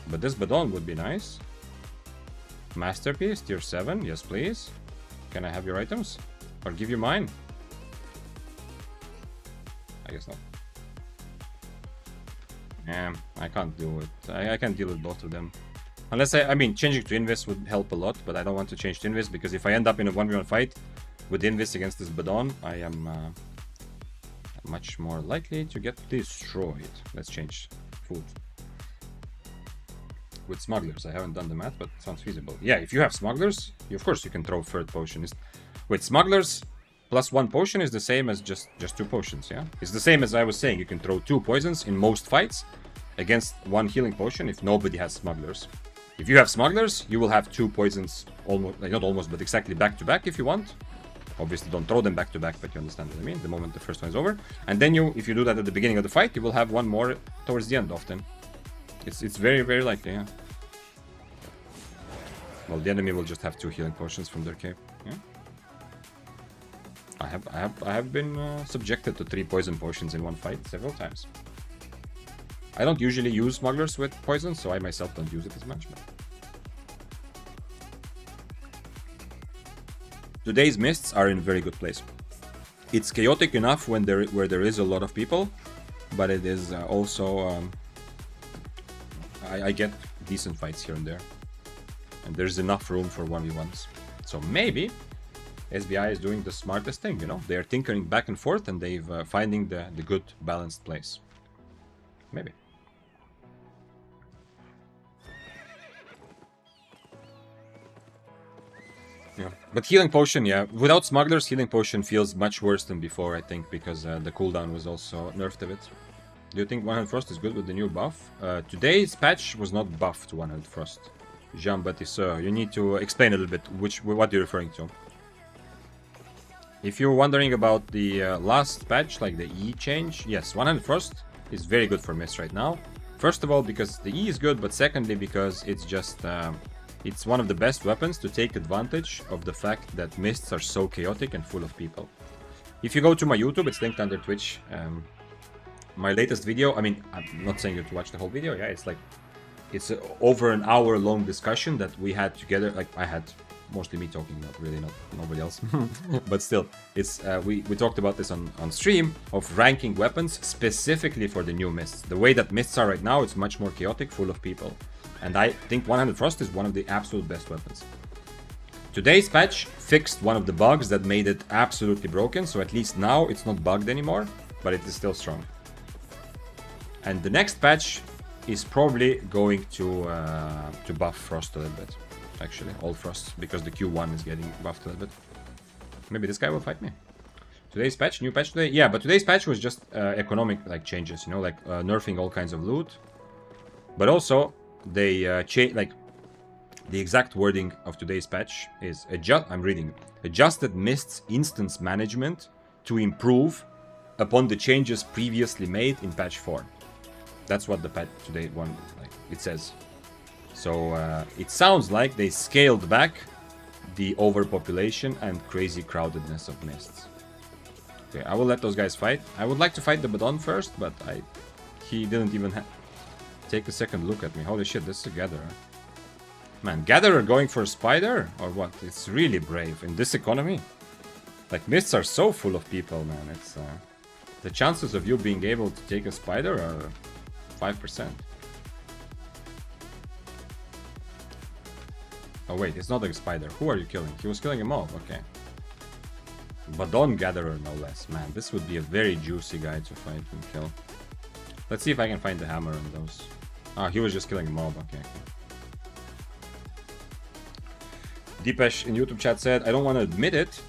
But this Badon would be nice. Masterpiece, tier 7, yes please. Can I have your items? Or give you mine? I guess not. Yeah, I can't do it. I can't deal with both of them. Unless I mean, changing to Invis would help a lot, but I don't want to change to Invis because if I end up in a 1v1 fight with Invis against this Badon, I am much more likely to get destroyed. Let's change food. With smugglers, I haven't done the math, but it sounds feasible. Yeah, if you have smugglers, of course you can throw third potion. With smugglers, plus 1 potion is the same as just 2 potions, yeah? It's the same as I was saying, you can throw 2 poisons in most fights against 1 healing potion if nobody has smugglers. If you have smugglers, you will have 2 poisons almost, like not almost, but exactly back to back if you want. Obviously don't throw them back to back, but you understand what I mean, the moment the first one is over. And then if you do that at the beginning of the fight, you will have 1 more towards the end often. It's very, very likely, yeah. Well, the enemy will just have 2 healing potions from their cave, yeah. I have been subjected to 3 poison potions in one fight several times. I don't usually use smugglers with poison, so I myself don't use it as much. But today's mists are in a very good place. It's chaotic enough where there is a lot of people, but it is also I get decent fights here and there, and there's enough room for 1v1s. So maybe SBI is doing the smartest thing, you know? They're tinkering back and forth and they've finding the good balanced place. Maybe. Yeah, but healing potion, yeah. Without smugglers, healing potion feels much worse than before, I think, because the cooldown was also nerfed a bit. Do you think 100 Frost is good with the new buff? Today's patch was not buffed to 100 Frost. Jean-Baptiste, you need to explain a little bit what you're referring to. If you're wondering about the last patch, like the E change, yes, 100 Frost is very good for Mist right now. First of all, because the E is good, but secondly, because it's just... it's one of the best weapons to take advantage of the fact that Mists are so chaotic and full of people. If you go to my YouTube, it's linked under Twitch. My latest video, I mean, I'm not saying you to watch the whole video, yeah, it's like... It's over an hour-long discussion that we had together, like I had... Mostly me talking, not nobody else. But still, it's we talked about this on stream, of ranking weapons specifically for the new Mists. The way that Mists are right now, it's much more chaotic, full of people. And I think 100 Frost is one of the absolute best weapons. Today's patch fixed one of the bugs that made it absolutely broken, so at least now it's not bugged anymore, but it is still strong. And the next patch is probably going to buff Frost a little bit. Actually, all Frost, because the Q1 is getting buffed a little bit. Maybe this guy will fight me. Today's patch, new patch today? Yeah, but today's patch was just economic like changes, you know, like nerfing all kinds of loot. But also, they change, like, the exact wording of today's patch is, I'm reading, adjusted Mist's instance management to improve upon the changes previously made in patch 4. That's what the patch today one, like, it says. So it sounds like they scaled back the overpopulation and crazy crowdedness of Mists. Okay, I will let those guys fight. I would like to fight the Badon first, but he didn't even take a second look at me. Holy shit, this is a Gatherer. Man, Gatherer going for a Spider? Or what? It's really brave in this economy. Like, Mists are so full of people, man. It's the chances of you being able to take a Spider are 5%. Oh wait, it's not a spider. Who are you killing? He was killing a mob, okay. Badon Gatherer, no less. Man, this would be a very juicy guy to fight and kill. Let's see if I can find the hammer on those. Ah, he was just killing a mob, okay. Deepesh in YouTube chat said, I don't want to admit it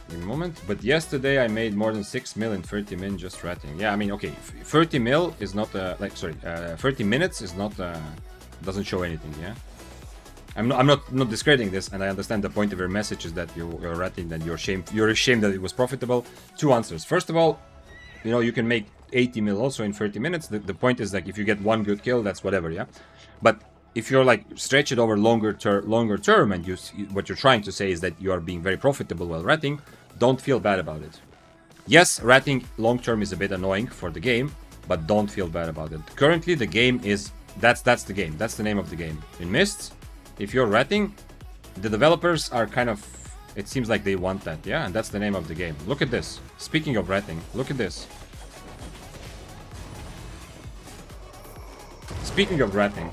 in a moment, but yesterday I made more than 6 mil in 30 min just ratting. Yeah, I mean, okay, 30 mil is not, 30 minutes is not, doesn't show anything, yeah? I'm not discrediting this, and I understand the point of your message is that you're ratting, that you're ashamed that it was profitable. 2 answers. First of all, you know, you can make 80 mil also in 30 minutes. The point is, like, if you get 1 good kill, that's whatever, yeah? But if you're, like, stretch it over longer term, and what you're trying to say is that you are being very profitable while ratting, don't feel bad about it. Yes, ratting long term is a bit annoying for the game, but don't feel bad about it. Currently, the game is... That's the game. That's the name of the game. In Mists, if you're ratting, the developers are kind of... It seems like they want that, yeah? And that's the name of the game. Look at this. Speaking of ratting, look at this. Speaking of ratting,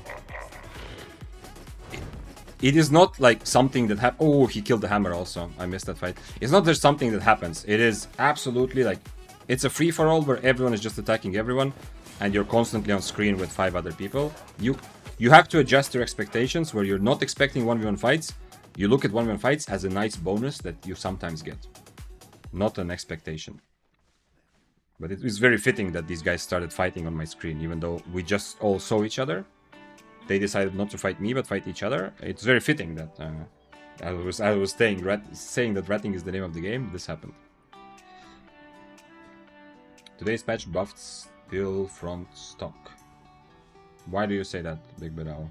it is not like something that happens. Oh, he killed the hammer also. I missed that fight. It's not just something that happens. It is absolutely like, it's a free-for-all where everyone is just attacking everyone and you're constantly on screen with 5 other people. You have to adjust your expectations where you're not expecting 1v1 fights. You look at 1v1 fights as a nice bonus that you sometimes get. Not an expectation. But it was very fitting that these guys started fighting on my screen, even though we just all saw each other. They decided not to fight me, but fight each other. It's very fitting that I was saying that ratting is the name of the game. This happened. Today's patch buffed still front stock. Why do you say that, Big Bedao?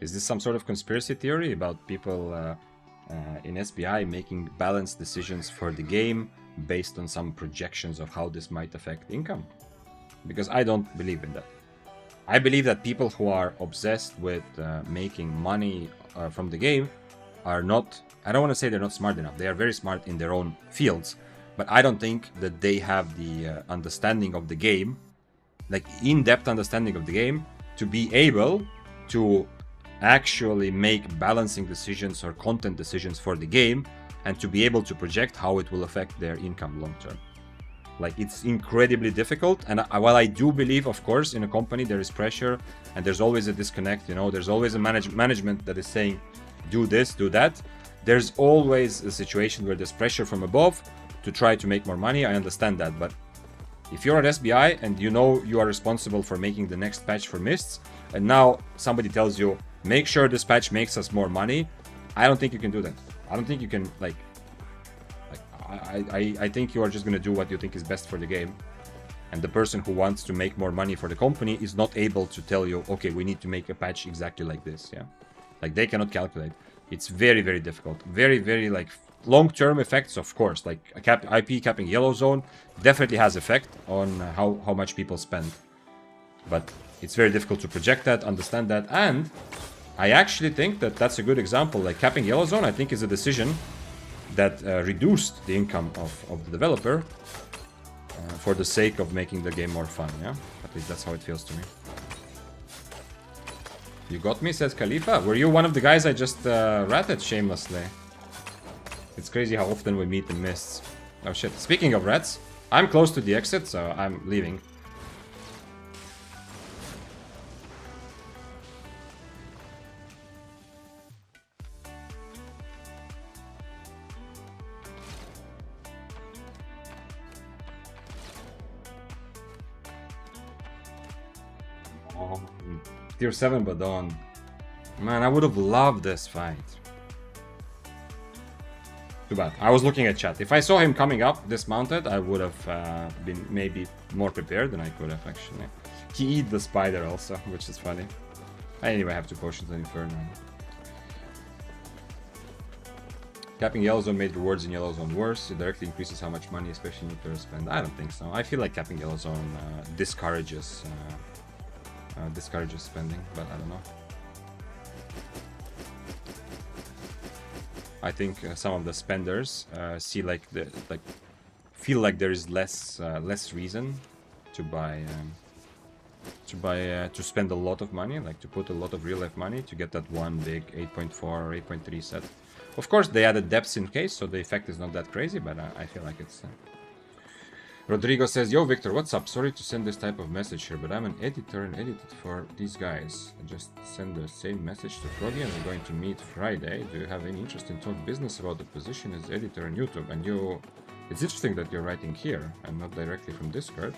Is this some sort of conspiracy theory about people in SBI making balanced decisions for the game based on some projections of how this might affect income? Because I don't believe in that. I believe that people who are obsessed with making money from the game are not, I don't want to say they're not smart enough. They are very smart in their own fields, but I don't think that they have the understanding of the game, like in-depth understanding of the game, to be able to actually make balancing decisions or content decisions for the game and to be able to project how it will affect their income long term. Like, it's incredibly difficult, and while I do believe, of course, in a company there is pressure and there's always a disconnect, you know, there's always a management that is saying do this, do that. There's always a situation where there's pressure from above to try to make more money. I understand that, but if you're at SBI and you know you are responsible for making the next patch for Mists, and now somebody tells you make sure this patch makes us more money, I don't think you can do that. I don't think you can, like I think you are just going to do what you think is best for the game. And the person who wants to make more money for the company is not able to tell you, okay, we need to make a patch exactly like this, yeah? Like, they cannot calculate. It's very, very difficult. Very, very, like, long-term effects, of course. Like, IP capping yellow zone definitely has effect on how much people spend. But it's very difficult to project that, understand that, and I actually think that that's a good example. Like, capping yellow zone, I think, is a decision that reduced the income of the developer for the sake of making the game more fun, yeah? At least that's how it feels to me. You got me, says Khalifa. Were you one of the guys I just ratted shamelessly? It's crazy how often we meet in Mists. Oh shit, speaking of rats, I'm close to the exit, so I'm leaving. Tier 7 Badon. Man, I would have loved this fight. Too bad. I was looking at chat. If I saw him coming up dismounted, I would have been maybe more prepared than I could have, actually. He eat the spider also, which is funny. Anyway, I have 2 potions on Inferno. Capping yellow zone made rewards in yellow zone worse. It directly increases how much money, especially new players spend. I don't think so. I feel like capping yellow zone discourages spending, but I don't know. I think some of the spenders see feel like there is less reason to buy to spend a lot of money, like to put a lot of real life money to get that one big 8.4 or 8.3 set. Of course, they added depths in case, so the effect is not that crazy, but I feel like it's. Rodrigo says, yo Victor, what's up? Sorry to send this type of message here, but I'm an editor and edited for these guys. I just send the same message to Froggy and we're going to meet Friday. Do you have any interest in talk business about the position as editor on YouTube? And it's interesting that you're writing here and not directly from Discord.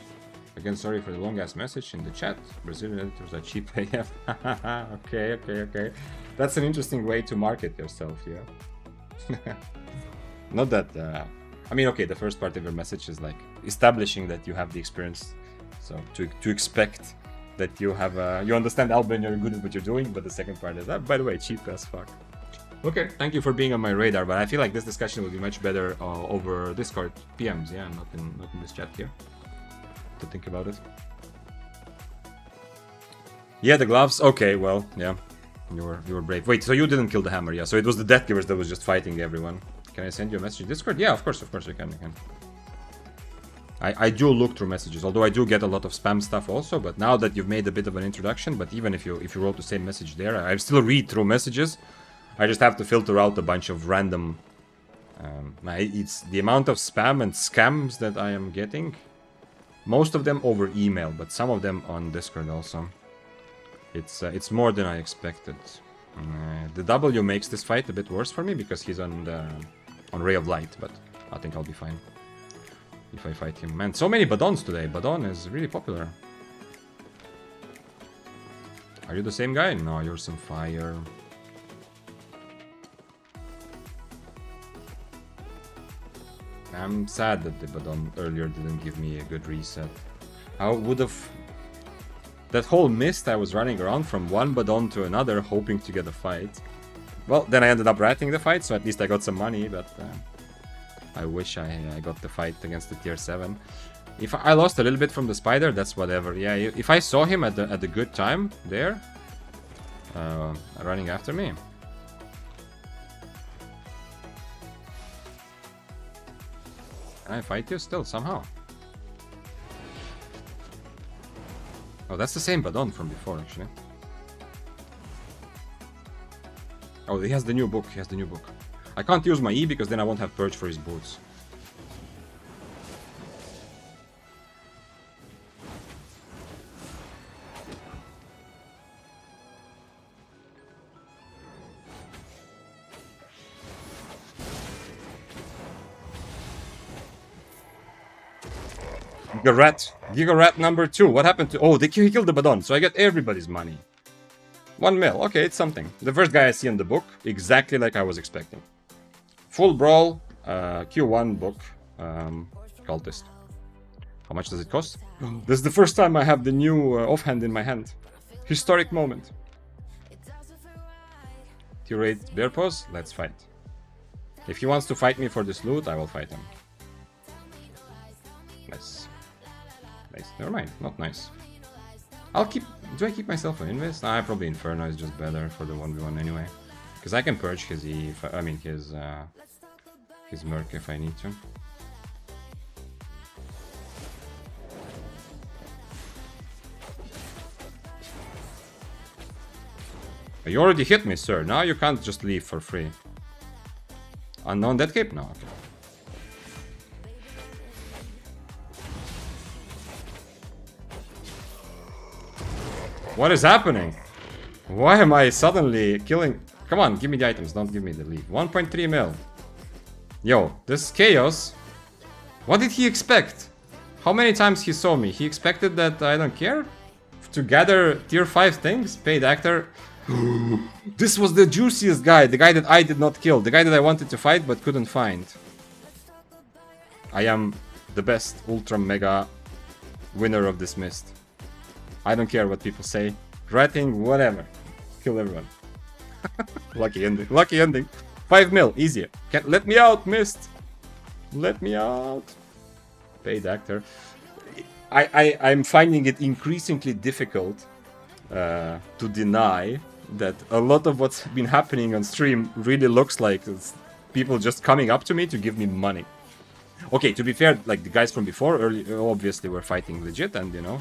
Again, sorry for the long ass message in the chat. Brazilian editors are cheap AF. Okay. That's an interesting way to market yourself, yeah. Not that I mean, okay, the first part of your message is like establishing that you have the experience, so to expect that you have you understand Albion, you're good at what you're doing. But the second part is that, by the way, cheap as fuck. Okay, thank you for being on my radar, but I feel like this discussion will be much better over Discord PMs, yeah, not in this chat here. To think about it. Yeah, the gloves. Okay, well, yeah, you were brave. Wait, so you didn't kill the hammer, yeah? So it was the Death Givers that was just fighting everyone. Can I send you a message in Discord? Yeah, of course you can. I do look through messages, although I do get a lot of spam stuff also. But now that you've made a bit of an introduction, but even if you wrote the same message there, I still read through messages. I just have to filter out a bunch of random. It's the amount of spam and scams that I am getting. Most of them over email, but some of them on Discord also. It's more than I expected. The W makes this fight a bit worse for me because he's on Ray of Light, but I think I'll be fine if I fight him. Man, so many Badons today. Badon is really popular. Are you the same guy? No, you're some fire. I'm sad that the Badon earlier didn't give me a good reset. I would have... That whole mist I was running around from one Badon to another hoping to get a fight. Well, then I ended up ratting the fight, so at least I got some money, but... I wish I got the fight against the tier 7. If I lost a little bit from the spider, that's whatever. Yeah, if I saw him at the good time there, running after me. Can I fight you still somehow? Oh, that's the same Badon from before, actually. Oh, he has the new book. He has the new book. I can't use my E because then I won't have Purge for his boots. Giga Rat number 2. What happened to... Oh, he killed the Badon, so I get everybody's money. 1 mil. Okay, it's something. The first guy I see in the book, exactly like I was expecting. Full Brawl, Q1 book, Cultist. How much does it cost? This is the first time I have the new offhand in my hand. Historic moment. Tier 8 Bear Pose, let's fight. If he wants to fight me for this loot, I will fight him. Nice. Nice. Never mind, not nice. I'll keep... Do I keep myself an invest? Nah, probably Inferno is just better for the 1v1 anyway. Because I can purge his E, I mean his Merc if I need to. You already hit me, sir. Now you can't just leave for free. Unknown Death Cape? No, okay. What is happening? Why am I suddenly killing... Come on, give me the items, don't give me the lead. 1.3 mil. Yo, this chaos. What did he expect? How many times he saw me? He expected that I don't care? To gather tier 5 things? Paid actor. This was the juiciest guy. The guy that I did not kill. The guy that I wanted to fight but couldn't find. I am the best ultra mega winner of this mist. I don't care what people say. Ratting, whatever. Kill everyone. Lucky ending. Lucky ending. 5 mil. Easier. Can't let me out, Mist. Let me out. Paid actor. I'm finding it increasingly difficult to deny that a lot of what's been happening on stream really looks like it's people just coming up to me to give me money. Okay, to be fair, like the guys from before, obviously were fighting legit, and you know,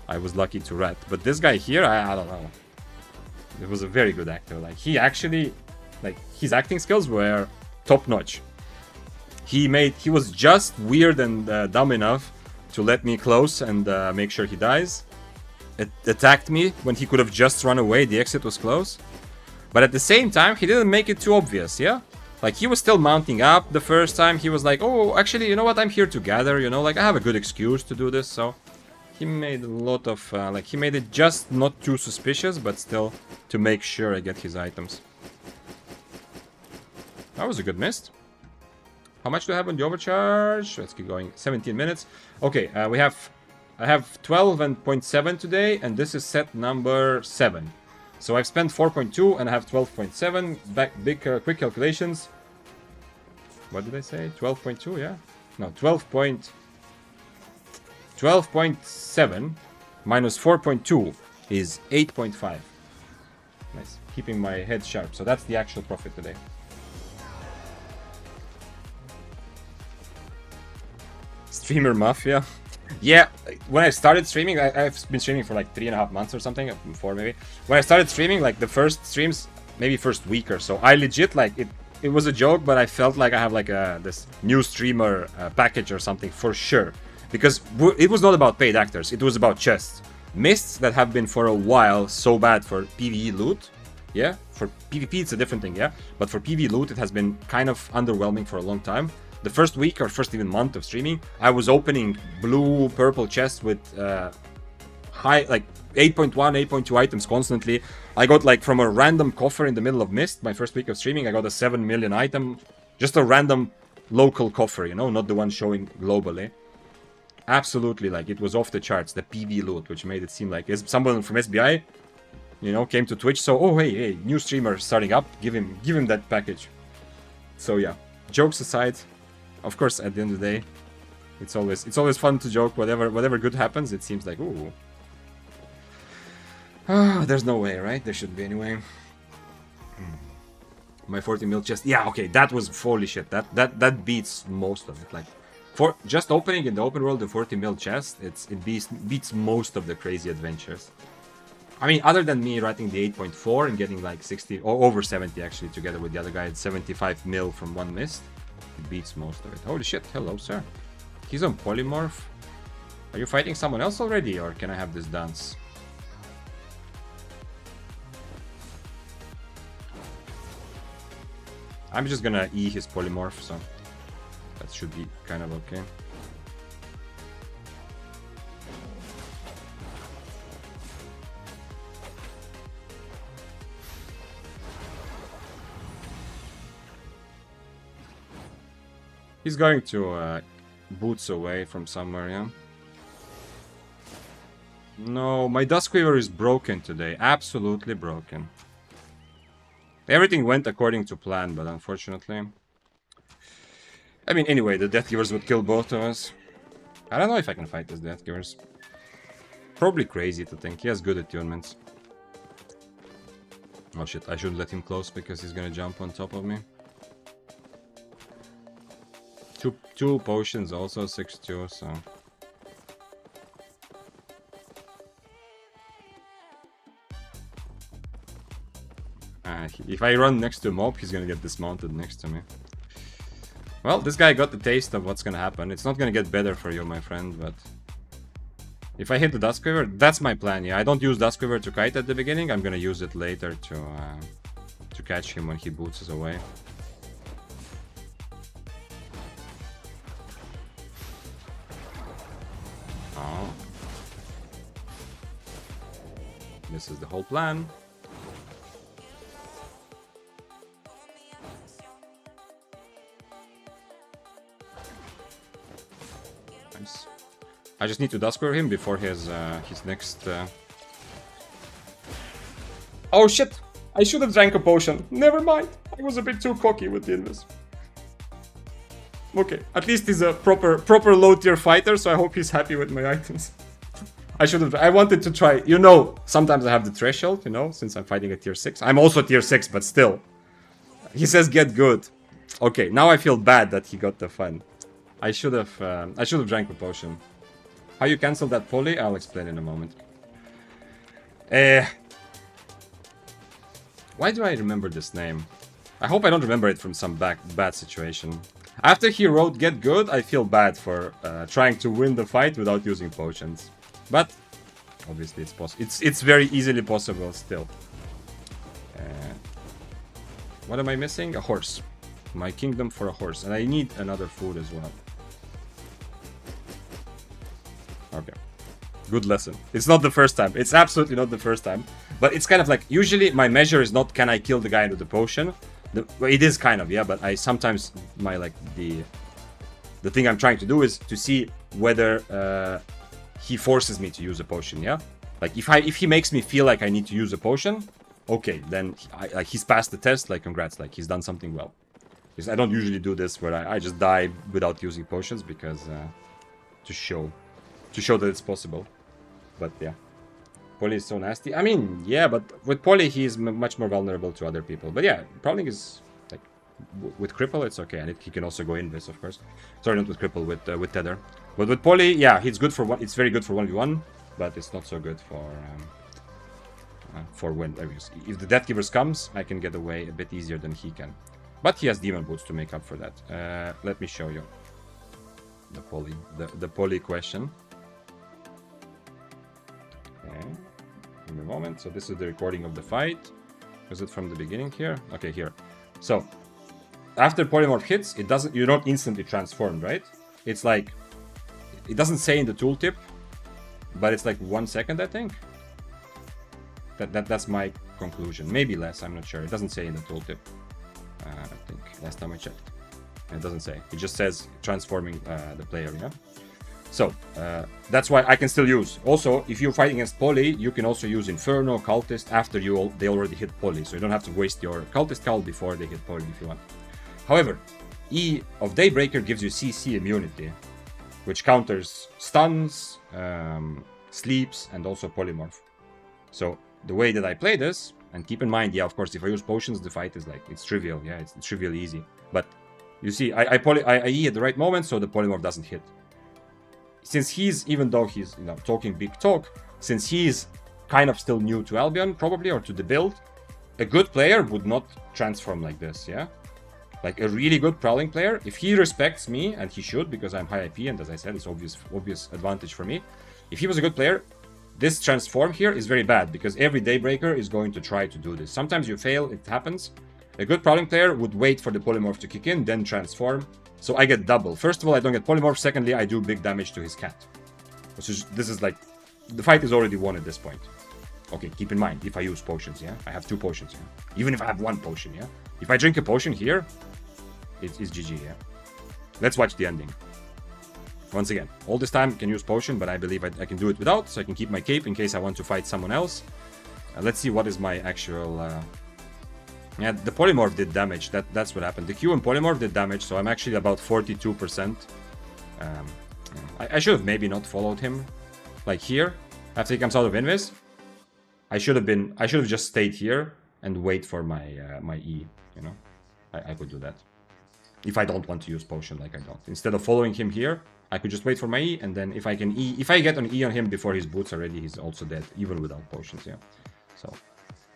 I was lucky to rat. But this guy here, I don't know. It was a very good actor. Like he actually, like his acting skills were top notch. He was just weird and dumb enough to let me close and make sure he dies. It attacked me when he could have just run away. The exit was close. But at the same time, he didn't make it too obvious, yeah? Like, he was still mounting up the first time. He was like, oh, actually, you know what? I'm here to gather, you know? Like, I have a good excuse to do this, so... He made a lot of... like, he made it just not too suspicious, but still to make sure I get his items. That was a good mist. How much do I have on the overcharge? Let's keep going. 17 minutes. Okay, I have 12 and 0.7 today, and this is set number 7. So I've spent 4.2 and I have 12.7. Big quick calculations. What did I say? 12.2, yeah? No, 12.7 minus 4.2 is 8.5. Nice. Keeping my head sharp. So that's the actual profit today. Streamer Mafia. Yeah, when I started streaming, I've been streaming for like 3.5 months or something, 4 maybe. When I started streaming, like the first streams, maybe first week or so, I legit like it was a joke, but I felt like I have like this new streamer package or something for sure. Because it was not about paid actors, it was about chests. Mists that have been for a while so bad for PvE loot. Yeah, for PvP it's a different thing, yeah. But for PvE loot it has been kind of underwhelming for a long time. The first week or first even month of streaming, I was opening blue, purple chests with high, like 8.1, 8.2 items constantly. I got like from a random coffer in the middle of Mist, my first week of streaming, I got a 7 million item. Just a random local coffer, you know, not the one showing globally. Absolutely, like it was off the charts, the PV loot, which made it seem like someone from SBI, you know, came to Twitch. So, oh hey, new streamer starting up, give him that package. So yeah, jokes aside, of course, at the end of the day, it's always fun to joke. Whatever good happens, it seems like ooh. There's no way, right? There shouldn't be any way. My 40 mil chest, yeah, okay, that was holy shit. That beats most of it. Like, for just opening in the open world the 40 mil chest, it beats most of the crazy adventures. I mean, other than me writing the 8.4 and getting like 60 or over 70 actually together with the other guy at 75 mil from one mist, it beats most of it. Holy shit, hello sir. He's on polymorph. Are you fighting someone else already, or can I have this dance? I'm just gonna E his polymorph, so that should be kind of okay. He's going to boots away from somewhere, yeah? No, my Duskweaver is broken today. Absolutely broken. Everything went according to plan, but unfortunately... I mean, anyway, the Deathgivers would kill both of us. I don't know if I can fight this Deathgivers. Probably crazy to think. He has good attunements. Oh shit, I shouldn't let him close because he's gonna jump on top of me. Two potions also, 6-2, so... if I run next to a mob, he's gonna get dismounted next to me. Well, this guy got the taste of what's gonna happen. It's not gonna get better for you, my friend, but... If I hit the Duskweaver, that's my plan, yeah. I don't use Duskweaver to kite at the beginning, I'm gonna use it later to catch him when he boots us away. Oh. This is the whole plan. Nice. I just need to Duskweaver him before his next... Oh shit! I should have drank a potion. Never mind. I was a bit too cocky with the invis. Okay, at least he's a proper low tier fighter, so I hope he's happy with my items. I wanted to try, you know, sometimes I have the threshold, you know, since I'm fighting at tier 6. I'm also tier 6, but still. He says get good. Okay, now I feel bad that he got the fun. I should have drank a potion. How you cancel that poly? I'll explain in a moment. Why do I remember this name? I hope I don't remember it from some bad situation. After he wrote get good, I feel bad for trying to win the fight without using potions. But obviously it's possible. It's very easily possible still. What am I missing? A horse. My kingdom for a horse. And I need another food as well. Okay. Good lesson. It's not the first time. It's absolutely not the first time. But it's kind of like, usually my measure is not can I kill the guy with the potion. Well, it is kind of, yeah, but I sometimes, the thing I'm trying to do is to see whether he forces me to use a potion, yeah? Like, if he makes me feel like I need to use a potion, okay, then he's passed the test, like, congrats, like, he's done something well. Because I don't usually do this where I just die without using potions, because, to show that it's possible. But, yeah. Poly is so nasty. I mean, yeah, but with Poly, he's much more vulnerable to other people. But yeah, Prowling is, like, With cripple, it's okay, and he can also go invis, of course. Sorry, not with cripple, with tether. But with poly, yeah, he's good for one. It's very good for 1v1, but it's not so good for when. If the Death Givers comes, I can get away a bit easier than he can. But he has demon boots to make up for that. Let me show you the poly question. Okay, give me a moment. So this is the recording of the fight. Was it from the beginning here? Okay, here. So after polymorph hits, it doesn't. You're not instantly transformed, right? It's like it doesn't say in the tooltip, but it's like 1 second, I think. That's my conclusion. Maybe less. I'm not sure. It doesn't say in the tooltip. I think last time I checked, it doesn't say. It just says transforming the player. Yeah. So that's why I can still use. Also, if you're fighting against poly, you can also use Inferno, Cultist after they already hit poly. So you don't have to waste your Cultist call before they hit poly if you want. However, E of Daybreaker gives you CC immunity, which counters stuns, sleeps, and also polymorph. So the way that I play this, and keep in mind, yeah, of course, if I use potions, the fight is like, it's trivial, yeah, it's trivially easy. But you see, I E at the right moment, so the polymorph doesn't hit. Since he's, even though he's, you know, talking big talk, since he's kind of still new to Albion, probably, or to the build, a good player would not transform like this, yeah? Like a really good Prowling player, if he respects me, and he should, because I'm high IP, and as I said, it's obvious advantage for me. If he was a good player, this transform here is very bad, because every Daybreaker is going to try to do this. Sometimes you fail, it happens. A good Prowling player would wait for the polymorph to kick in, then transform. So I get double. First of all, I don't get polymorph. Secondly, I do big damage to his cat. This is like, the fight is already won at this point. Okay, keep in mind, if I use potions, yeah? I have 2 potions, yeah? Even if I have 1 potion, yeah? If I drink a potion here, it's GG, yeah? Let's watch the ending. Once again, all this time I can use potion, but I believe I can do it without, so I can keep my cape in case I want to fight someone else. Let's see what is my actual... Yeah, the polymorph did damage. That's what happened. The Q and polymorph did damage, so I'm actually about 42%. I should have maybe not followed him. Like here, after he comes out of invis, I should have just stayed here and wait for my my E. You know, I could do that if I don't want to use potion, like I don't. Instead of following him here, I could just wait for my E, and then if I can E, if I get an E on him before his boots are ready, he's also dead, even without potions. Yeah, so.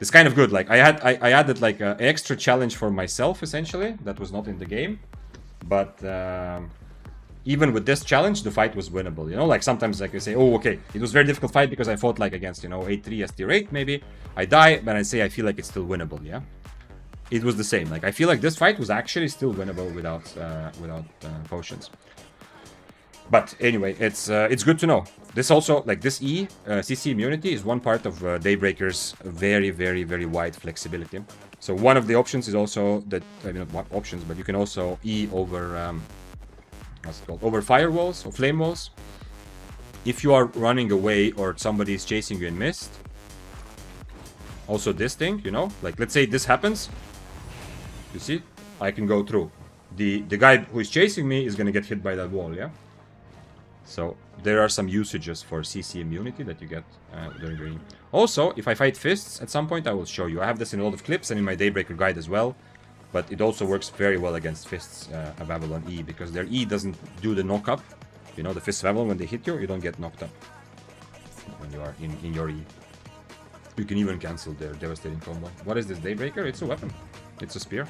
It's kind of good. Like I added like an extra challenge for myself, essentially, that was not in the game. But even with this challenge, the fight was winnable. You know, like sometimes like I say, oh, okay, it was a very difficult fight because I fought like against, you know, 8-3 ST8 maybe. I die, but I say I feel like it's still winnable. Yeah, it was the same. Like I feel like this fight was actually still winnable without potions. But anyway, it's good to know. This also, like this E, CC immunity is one part of Daybreaker's very, very, very wide flexibility. So one of the options is also that, I mean, not options, but you can also E over, what's it called, over firewalls or flame walls. If you are running away or somebody is chasing you in mist. Also this thing, you know, like let's say this happens. You see, I can go through. The guy who is chasing me is going to get hit by that wall, yeah? So there are some usages for CC immunity that you get very. Also, if I fight fists, at some point I will show you. I have this in a lot of clips and in my Daybreaker guide as well. But it also works very well against fists of Avalon E, because their E doesn't do the knock-up. You know, the fists of Avalon, when they hit you, you don't get knocked up when you are in your E. You can even cancel their devastating combo. What is this Daybreaker? It's a weapon. It's a spear.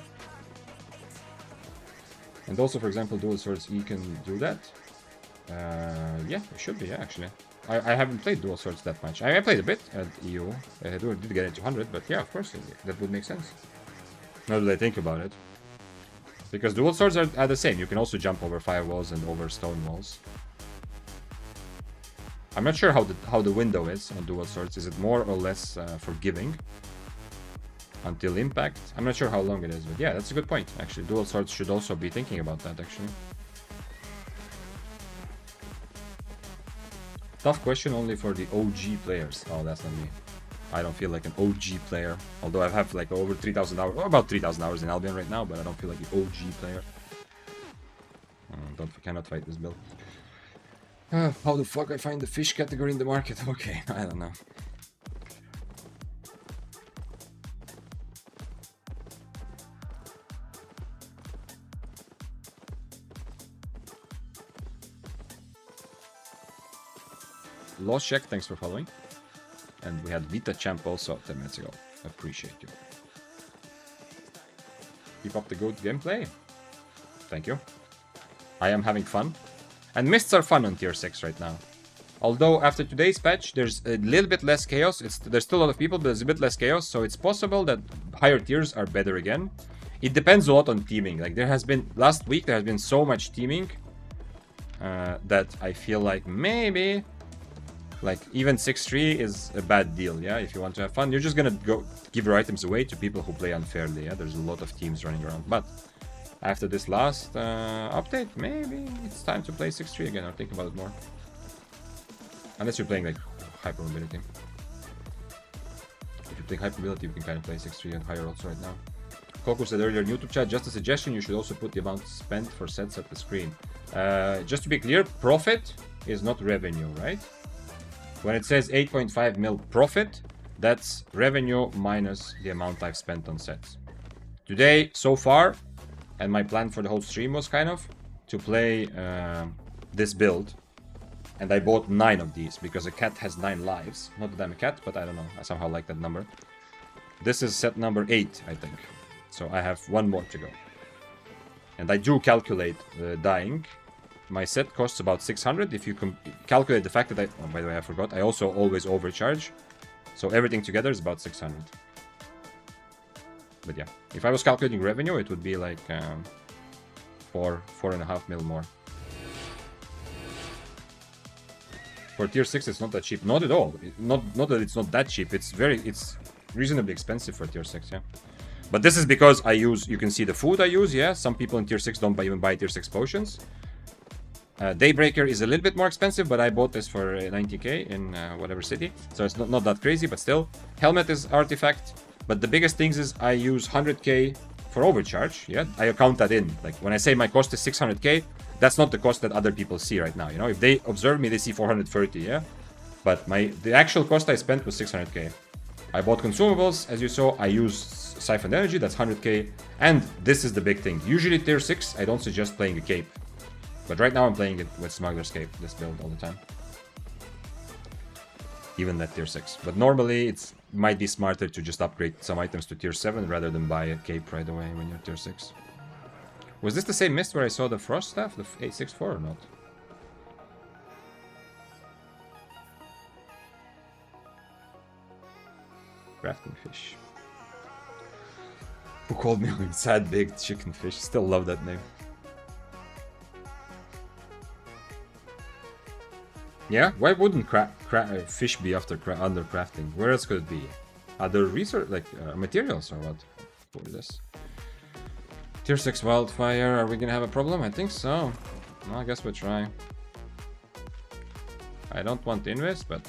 And also, for example, dual swords E can do that. Yeah, it should be, actually. I haven't played dual swords that much. I played a bit at EU. I did get into 100, but yeah, of course, that would make sense. Now that I think about it. Because dual swords are the same. You can also jump over firewalls and over stone walls. I'm not sure how the window is on dual swords. Is it more or less forgiving? Until impact? I'm not sure how long it is, but yeah, that's a good point, actually. Dual swords should also be thinking about that, actually. Tough question only for the OG players. Oh, that's not me. I don't feel like an OG player. Although I have like over 3,000 hours, or about 3,000 hours in Albion right now, but I don't feel like an OG player. Cannot fight this build. How the fuck I find the fish category in the market? Okay, I don't know. Lost Check, thanks for following. And we had Vita Champ also 10 minutes ago. Appreciate you. Keep up the good gameplay. Thank you. I am having fun. And mists are fun on tier 6 right now. Although after today's patch, there's a little bit less chaos. There's still a lot of people, but there's a bit less chaos. So it's possible that higher tiers are better again. It depends a lot on teaming. Like there has been, last week, there has been so much teaming that I feel like maybe like even 6-3 is a bad deal, yeah? If you want to have fun, you're just gonna go give your items away to people who play unfairly, yeah? There's a lot of teams running around. But after this last update, maybe it's time to play 6-3 again or think about it more. Unless you're playing like hyper mobility. If you're playing hyper mobility, you can kind of play 6-3 and higher also right now. Coco said earlier in YouTube chat, just a suggestion, you should also put the amount spent for sets at the screen. Just to be clear, profit is not revenue, right? When it says 8.5 mil profit, that's revenue minus the amount I've spent on sets. Today, so far, and my plan for the whole stream was kind of to play this build. And I bought 9 of these because a cat has 9 lives. Not that I'm a cat, but I don't know. I somehow like that number. This is set number 8, I think. So I have 1 more to go. And I do calculate dying. My set costs about 600. If you calculate the fact that I... Oh, by the way, I forgot. I also always overcharge. So everything together is about 600. But yeah. If I was calculating revenue, it would be like 4.5 mil more. For tier 6, it's not that cheap. Not at all. Not that it's not that cheap. It's reasonably expensive for tier 6, yeah. But this is because I use... You can see the food I use, yeah. Some people in tier 6 don't even buy tier 6 potions. Daybreaker is a little bit more expensive, but I bought this for 90k in whatever city. So it's not that crazy, but still. Helmet is artifact. But the biggest things is I use 100k for overcharge, yeah. I count that in. Like when I say my cost is 600k, that's not the cost that other people see right now, you know. If they observe me, they see 430, yeah. But the actual cost I spent was 600k. I bought consumables, as you saw. I used siphoned energy, that's 100k. And this is the big thing. Usually tier 6, I don't suggest playing a cape. But right now I'm playing it with Smuggler's Cape, this build all the time. Even at tier 6. But normally it might be smarter to just upgrade some items to tier 7 rather than buy a cape right away when you're tier 6. Was this the same mist where I saw the frost staff, the 864 or not? Crafting fish. Who called me a sad big chicken fish? Still love that name. Yeah, why wouldn't fish be under crafting? Where else could it be? Other research, like materials or what? What is this? Tier 6 wildfire, are we gonna have a problem? I think so. Well, I guess we'll try. I don't want to invest, but...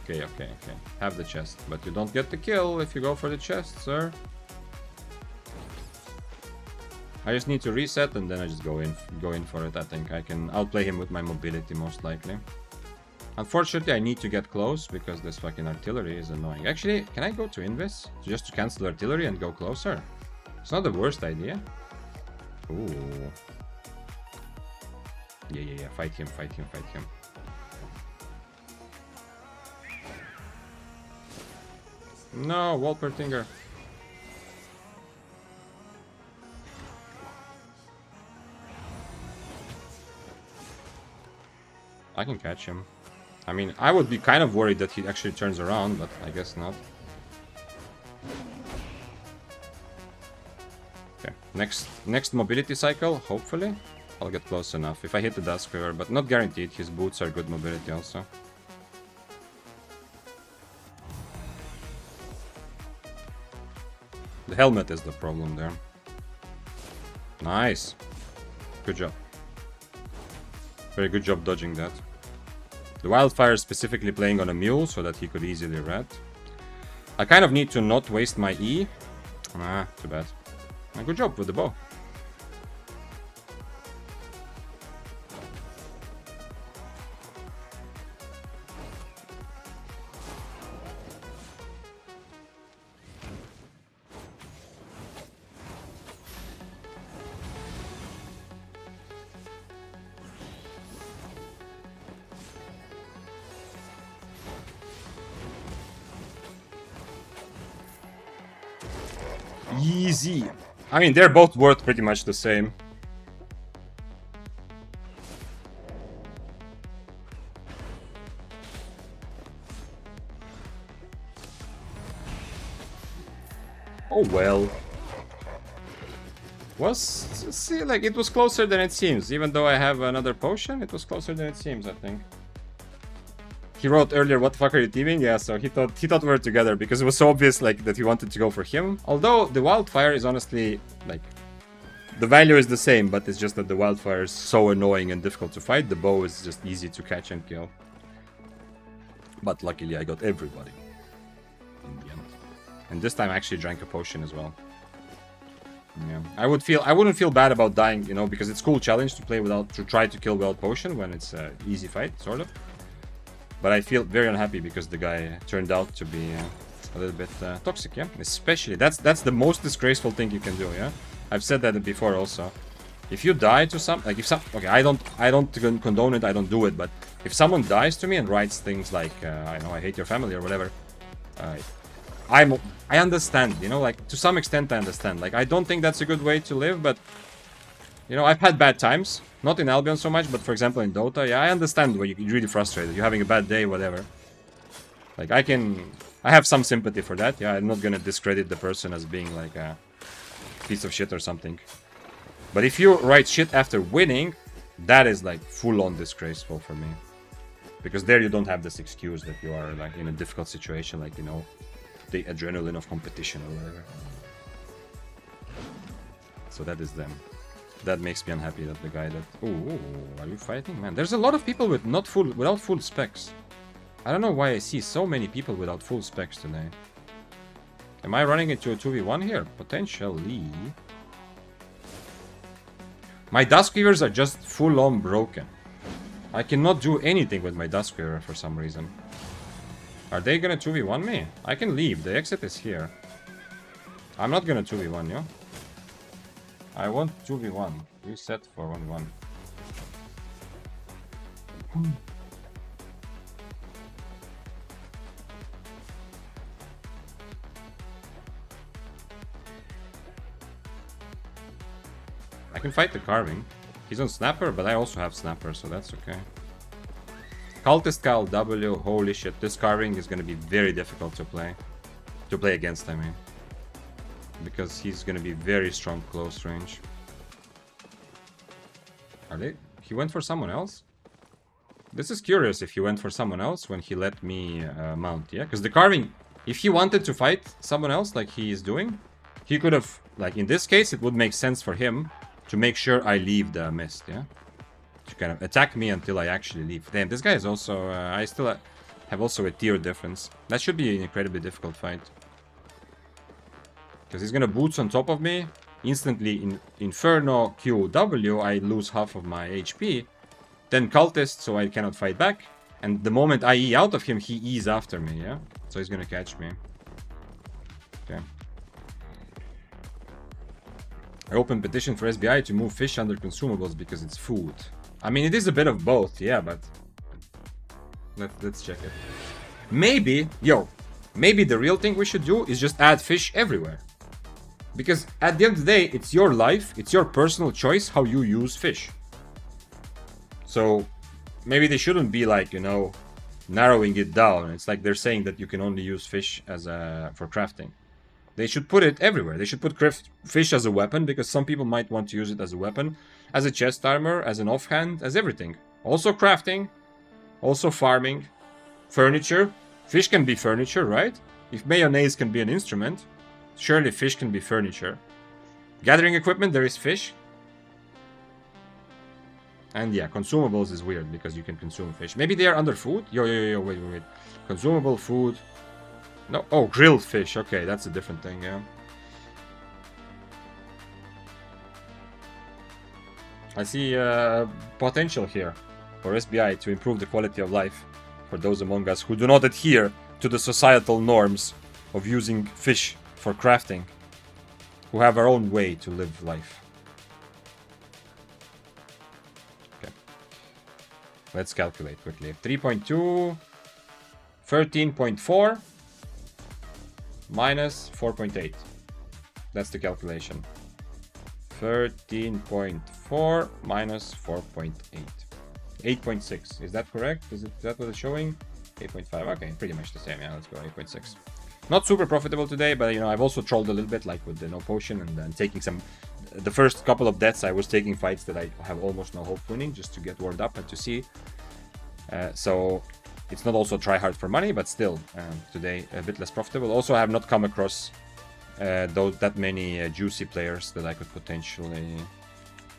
Okay. Have the chest, but you don't get the kill if you go for the chest, sir. I just need to reset and then I just go in for it. I think I can outplay him with my mobility most likely. Unfortunately, I need to get close because this fucking artillery is annoying. Actually, can I go to Invis just to cancel artillery and go closer? It's not the worst idea. Ooh. Yeah. Fight him. No, Walpertinger. I can catch him. I mean, I would be kind of worried that he actually turns around, but I guess not. Okay, next mobility cycle, hopefully, I'll get close enough. If I hit the Dusk River, but not guaranteed. His boots are good mobility also. The helmet is the problem there. Nice. Good job. Very good job dodging that. The wildfire is specifically playing on a mule so that he could easily rat. I kind of need to not waste my E. Ah, too bad. Good job with the bow. Easy. I mean, they're both worth pretty much the same. Oh well. See, like, it was closer than it seems. Even though I have another potion, it was closer than it seems, I think. He wrote earlier, what the fuck are you teaming? Yeah, so he thought we were together because it was so obvious, like, that he wanted to go for him. Although the wildfire is honestly, like, the value is the same, but it's just that the wildfire is so annoying and difficult to fight. The bow is just easy to catch and kill. But luckily I got everybody in the end. And this time I actually drank a potion as well. Yeah, I wouldn't feel bad about dying, you know, because it's cool challenge to play without, to try to kill without potion when it's an easy fight, sort of. But I feel very unhappy because the guy turned out to be a little bit toxic, yeah. Especially that's the most disgraceful thing you can do, yeah. I've said that before also. If you die to some, like, if some, okay, I don't condone it, I don't do it, but if someone dies to me and writes things like, I know, I hate your family or whatever, I understand, you know, like, to some extent I understand. Like, I don't think that's a good way to live, but, you know, I've had bad times. Not in Albion so much, but for example in Dota, yeah, I understand when you're really frustrated. You're having a bad day, whatever. Like, I have some sympathy for that, yeah. I'm not gonna discredit the person as being, like, a piece of shit or something. But if you write shit after winning, that is, like, full-on disgraceful for me. Because there you don't have this excuse that you are, like, in a difficult situation, like, you know, the adrenaline of competition or whatever. So that is them. That makes me unhappy that the guy that... Ooh, are you fighting? Man, there's a lot of people with without full specs. I don't know why I see so many people without full specs today. Am I running into a 2v1 here? Potentially. My Duskweavers are just full-on broken. I cannot do anything with my Duskweaver for some reason. Are they gonna 2v1 me? I can leave. The exit is here. I'm not gonna 2v1 you. I want 2v1. You set for 1v1. I can fight the carving. He's on Snapper, but I also have Snapper, so that's okay. Cultist Kyle W, holy shit, this carving is gonna be very difficult to play. To play against, I mean. Because he's gonna be very strong close range. Are they? He went for someone else? This is curious if he went for someone else when he let me mount, yeah? Because the carving, if he wanted to fight someone else like he is doing, he could have, like in this case, it would make sense for him to make sure I leave the mist, yeah? To kind of attack me until I actually leave. Damn, this guy is also, I still have also a tier difference. That should be an incredibly difficult fight. Because he's gonna boots on top of me. Instantly in Inferno QW, I lose half of my HP. Then Cultist, so I cannot fight back. And the moment I E out of him, he E's after me, yeah? So he's gonna catch me. Okay. I open petition for SBI to move fish under consumables because it's food. I mean, it is a bit of both, yeah, but... Let's check it. Maybe, maybe the real thing we should do is just add fish everywhere. Because at the end of the day, it's your life, it's your personal choice how you use fish. So maybe they shouldn't be like, you know, narrowing it down. It's like they're saying that you can only use fish as for crafting. They should put it everywhere. They should put fish as a weapon, because some people might want to use it as a weapon, as a chest armor, as an offhand, as everything. Also crafting, also farming, furniture. Fish can be furniture, right? If mayonnaise can be an instrument, surely fish can be furniture. Gathering equipment, there is fish. And yeah, consumables is weird because you can consume fish. Maybe they are under food? Wait. Consumable food. No, oh, grilled fish. Okay, that's a different thing, yeah. I see potential here for SBI to improve the quality of life for those among us who do not adhere to the societal norms of using fish for crafting, who have our own way to live life. Okay. Let's calculate quickly. 3.2, 13.4, minus 4.8. That's the calculation. 13.4 minus 4.8. 8.6. Is that correct? Is that what it's showing? 8.5. Okay, pretty much the same. Yeah, let's go 8.6. Not super profitable today, but you know, I've also trolled a little bit, like with the no potion, and then taking some. The first couple of deaths, I was taking fights that I have almost no hope winning, just to get warmed up and to see. So it's not also try hard for money, but still today a bit less profitable. Also, I have not come across that many juicy players that I could potentially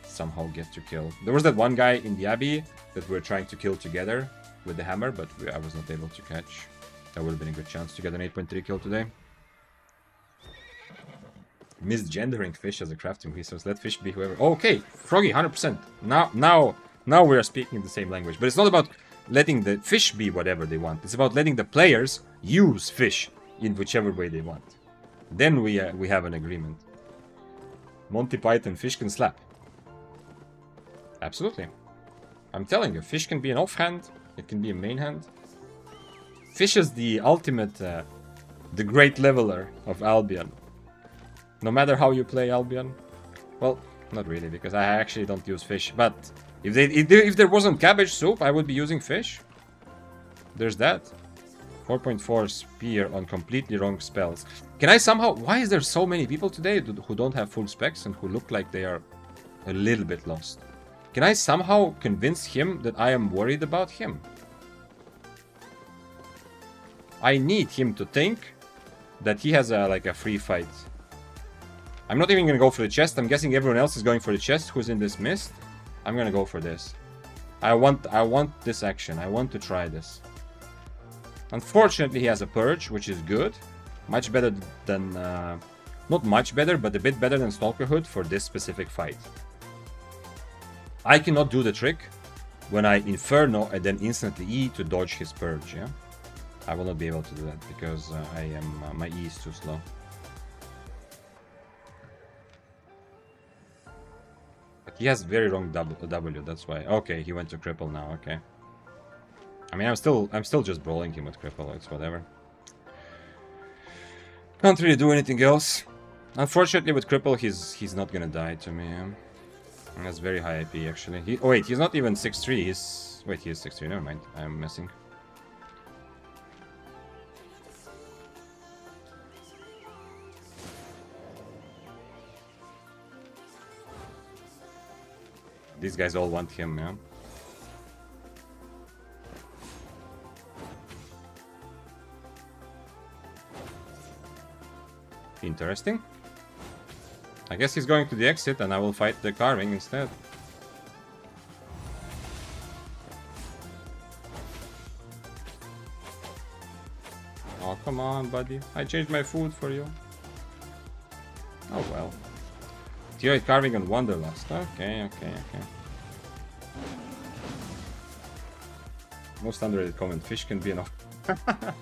somehow get to kill. There was that one guy in the Abbey that we were trying to kill together with the hammer, but I was not able to catch. That would have been a good chance to get an 8.3 kill today. Misgendering fish as a crafting resource. Let fish be whoever. Okay, Froggy, 100%. Now we are speaking the same language. But it's not about letting the fish be whatever they want. It's about letting the players use fish in whichever way they want. Then we have an agreement. Monty Python, fish can slap. Absolutely. I'm telling you, fish can be an offhand. It can be a main hand. Fish is the ultimate, the great leveler of Albion. No matter how you play Albion. Well, not really, because I actually don't use fish. But if there wasn't cabbage soup, I would be using fish. There's that. 4.4 spear on completely wrong spells. Can I somehow... Why is there so many people today who don't have full specs and who look like they are a little bit lost? Can I somehow convince him that I am worried about him? I need him to think that he has like a free fight. I'm not even going to go for the chest. I'm guessing everyone else is going for the chest who's in this mist. I'm going to go for this. I want this action. I want to try this. Unfortunately, he has a purge, which is good. Much better than... not much better, but a bit better than Stalkerhood for this specific fight. I cannot do the trick when I Inferno and then instantly E to dodge his purge, yeah? I will not be able to do that because my E is too slow. But he has very wrong W, that's why. Okay, he went to cripple now, okay. I mean, I'm still just brawling him with cripple, it's whatever. Can't really do anything else. Unfortunately, with cripple, he's not gonna die to me. Yeah? And that's very high IP, actually. Oh wait, he's not even 6'3", he's... Wait, he is 6'3", never mind, I'm messing. These guys all want him, yeah? Interesting. I guess he's going to the exit and I will fight the carving instead. Oh, come on, buddy. I changed my food for you. Oh, well. Theoid carving on Wanderlust. Okay. Most underrated comment. Fish can be enough. That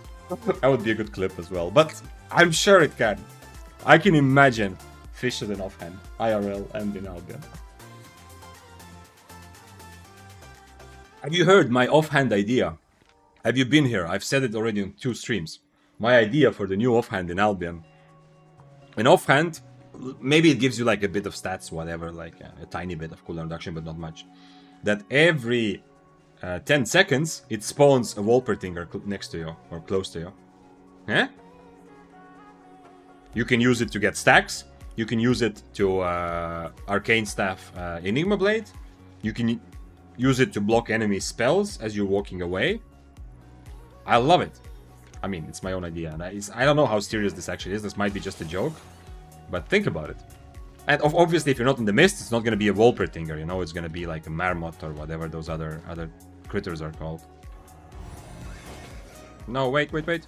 would be a good clip as well. But I'm sure it can. I can imagine fish as an offhand. IRL and in Albion. Have you heard my offhand idea? Have you been here? I've said it already on 2 streams. My idea for the new offhand in Albion. An offhand, maybe it gives you like a bit of stats, whatever, like a tiny bit of cooldown reduction, but not much. That every 10 seconds, it spawns a Wolpertinger next to you, or close to you. Eh? You can use it to get stacks. You can use it to Arcane Staff Enigma Blade. You can use it to block enemy spells as you're walking away. I love it. I mean, it's my own idea. And I don't know how serious this actually is. This might be just a joke. But think about it. And obviously, if you're not in the mist, it's not going to be a Wolpertinger, you know? It's going to be like a Marmot or whatever those other critters are called. No, wait. Wait,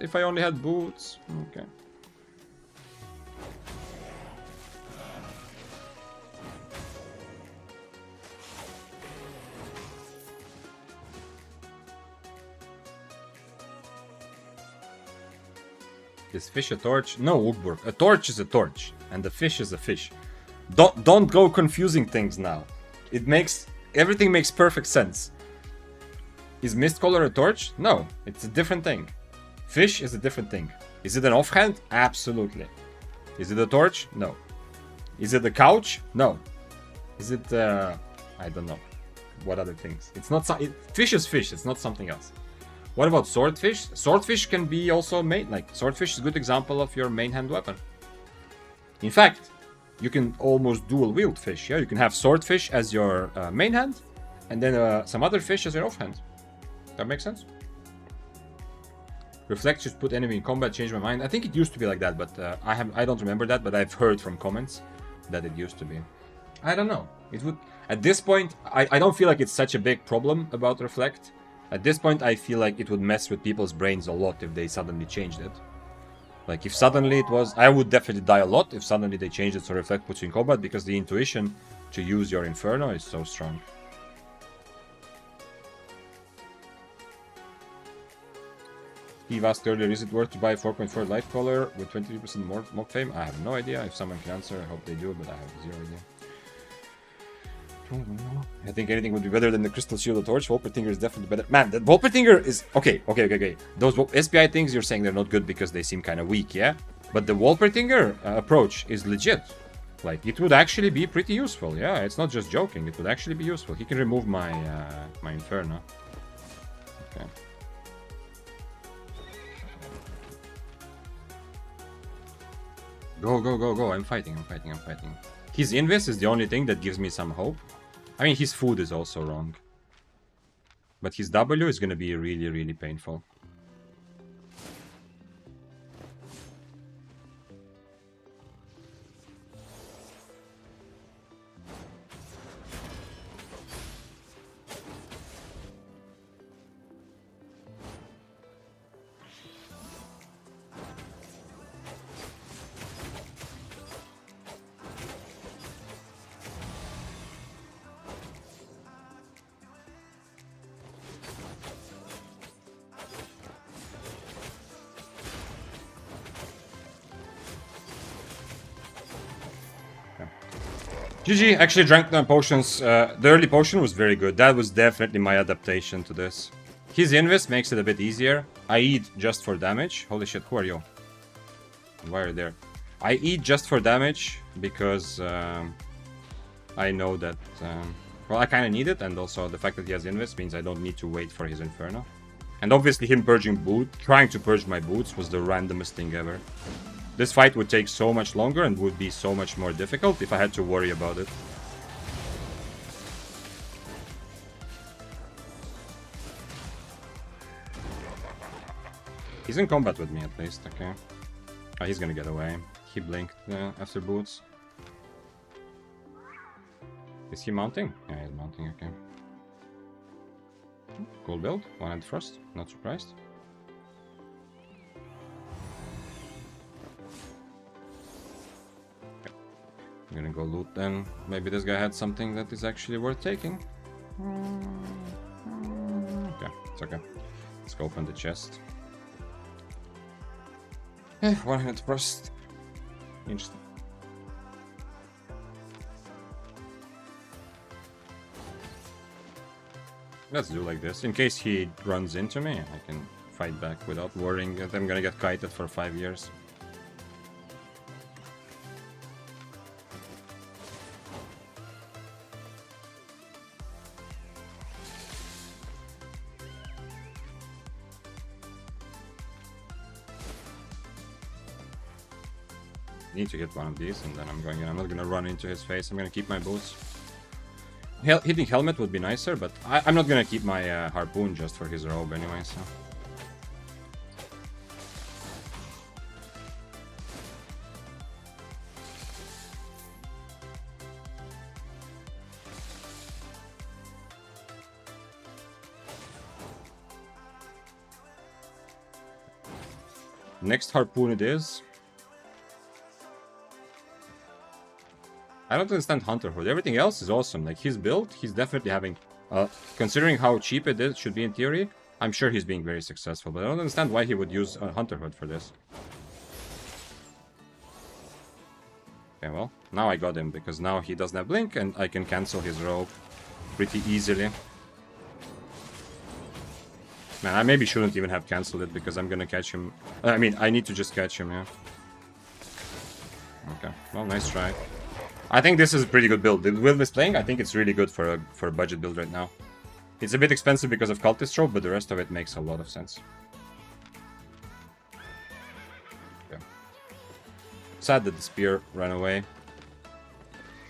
if I only had boots. Okay. Is fish a torch? No, Ugbur. A torch is a torch, and a fish is a fish. Don't go confusing things now. Everything makes perfect sense. Is Mistcaller a torch? No, it's a different thing. Fish is a different thing. Is it an offhand? Absolutely. Is it a torch? No. Is it the couch? No. Is it, I don't know. What other things? It's not, fish is fish, it's not something else. What about swordfish? Swordfish can be also main, like, swordfish is a good example of your main hand weapon. In fact, you can almost dual wield fish, yeah? You can have swordfish as your main hand, and then some other fish as your offhand. That makes sense? Reflect should put enemy in combat, change my mind. I think it used to be like that, but I don't remember that, but I've heard from comments that it used to be. I don't know. It would, at this point, I don't feel like it's such a big problem about Reflect. At this point, I feel like it would mess with people's brains a lot if they suddenly changed it. Like, if suddenly it was... I would definitely die a lot if suddenly they changed it so Reflect puts you in combat, because the intuition to use your Inferno is so strong. Steve asked earlier, is it worth to buy 4.4 Lightcaller with 23% more mock fame? I have no idea. If someone can answer, I hope they do, but I have zero idea. I think anything would be better than the Crystal Shield of Torch. Wolpertinger is definitely better. Man, the Wolpertinger is... Okay. Those SPI things, you're saying they're not good because they seem kind of weak, yeah? But the Wolpertinger approach is legit. Like, it would actually be pretty useful, yeah? It's not just joking. It would actually be useful. He can remove my, my Inferno. Okay. Go. I'm fighting. His Invis is the only thing that gives me some hope. I mean, his food is also wrong. But his W is going to be really, really painful. GG, actually drank the potions. The early potion was very good. That was definitely my adaptation to this. His Invis makes it a bit easier. I eat just for damage. Holy shit, who are you? Why are you there? I eat just for damage because I know that... well, I kind of need it, and also the fact that he has Invis means I don't need to wait for his Inferno. And obviously him trying to purge my boots was the randomest thing ever. This fight would take so much longer and would be so much more difficult if I had to worry about it. He's in combat with me at least, okay. Oh, he's gonna get away. He blinked after boots. Is he mounting? Yeah, he's mounting, okay. Cool build, one-hand frost, not surprised. I'm gonna go loot then. Maybe this guy had something that is actually worth taking. Okay, it's okay. Let's go open the chest. One-handed frost. Interesting. Let's do like this. In case he runs into me, I can fight back without worrying that I'm gonna get kited for 5 years. Need to get one of these, and then I'm not gonna run into his face. I'm gonna keep my boots. Hitting helmet would be nicer, but I'm not gonna keep my harpoon just for his robe anyway, so. Next harpoon it is. I don't understand Hunterhood. Everything else is awesome. Like, his build, he's definitely having... considering how cheap it is, should be in theory, I'm sure he's being very successful. But I don't understand why he would use Hunterhood for this. Okay, well, now I got him, because now he doesn't have Blink, and I can cancel his robe pretty easily. Man, I maybe shouldn't even have cancelled it, because I'm gonna catch him. I mean, I need to just catch him, yeah. Okay, well, nice try. I think this is a pretty good build. The build is playing, I think it's really good for a budget build right now. It's a bit expensive because of Cultist Trope, but the rest of it makes a lot of sense. Okay. Sad that the spear ran away.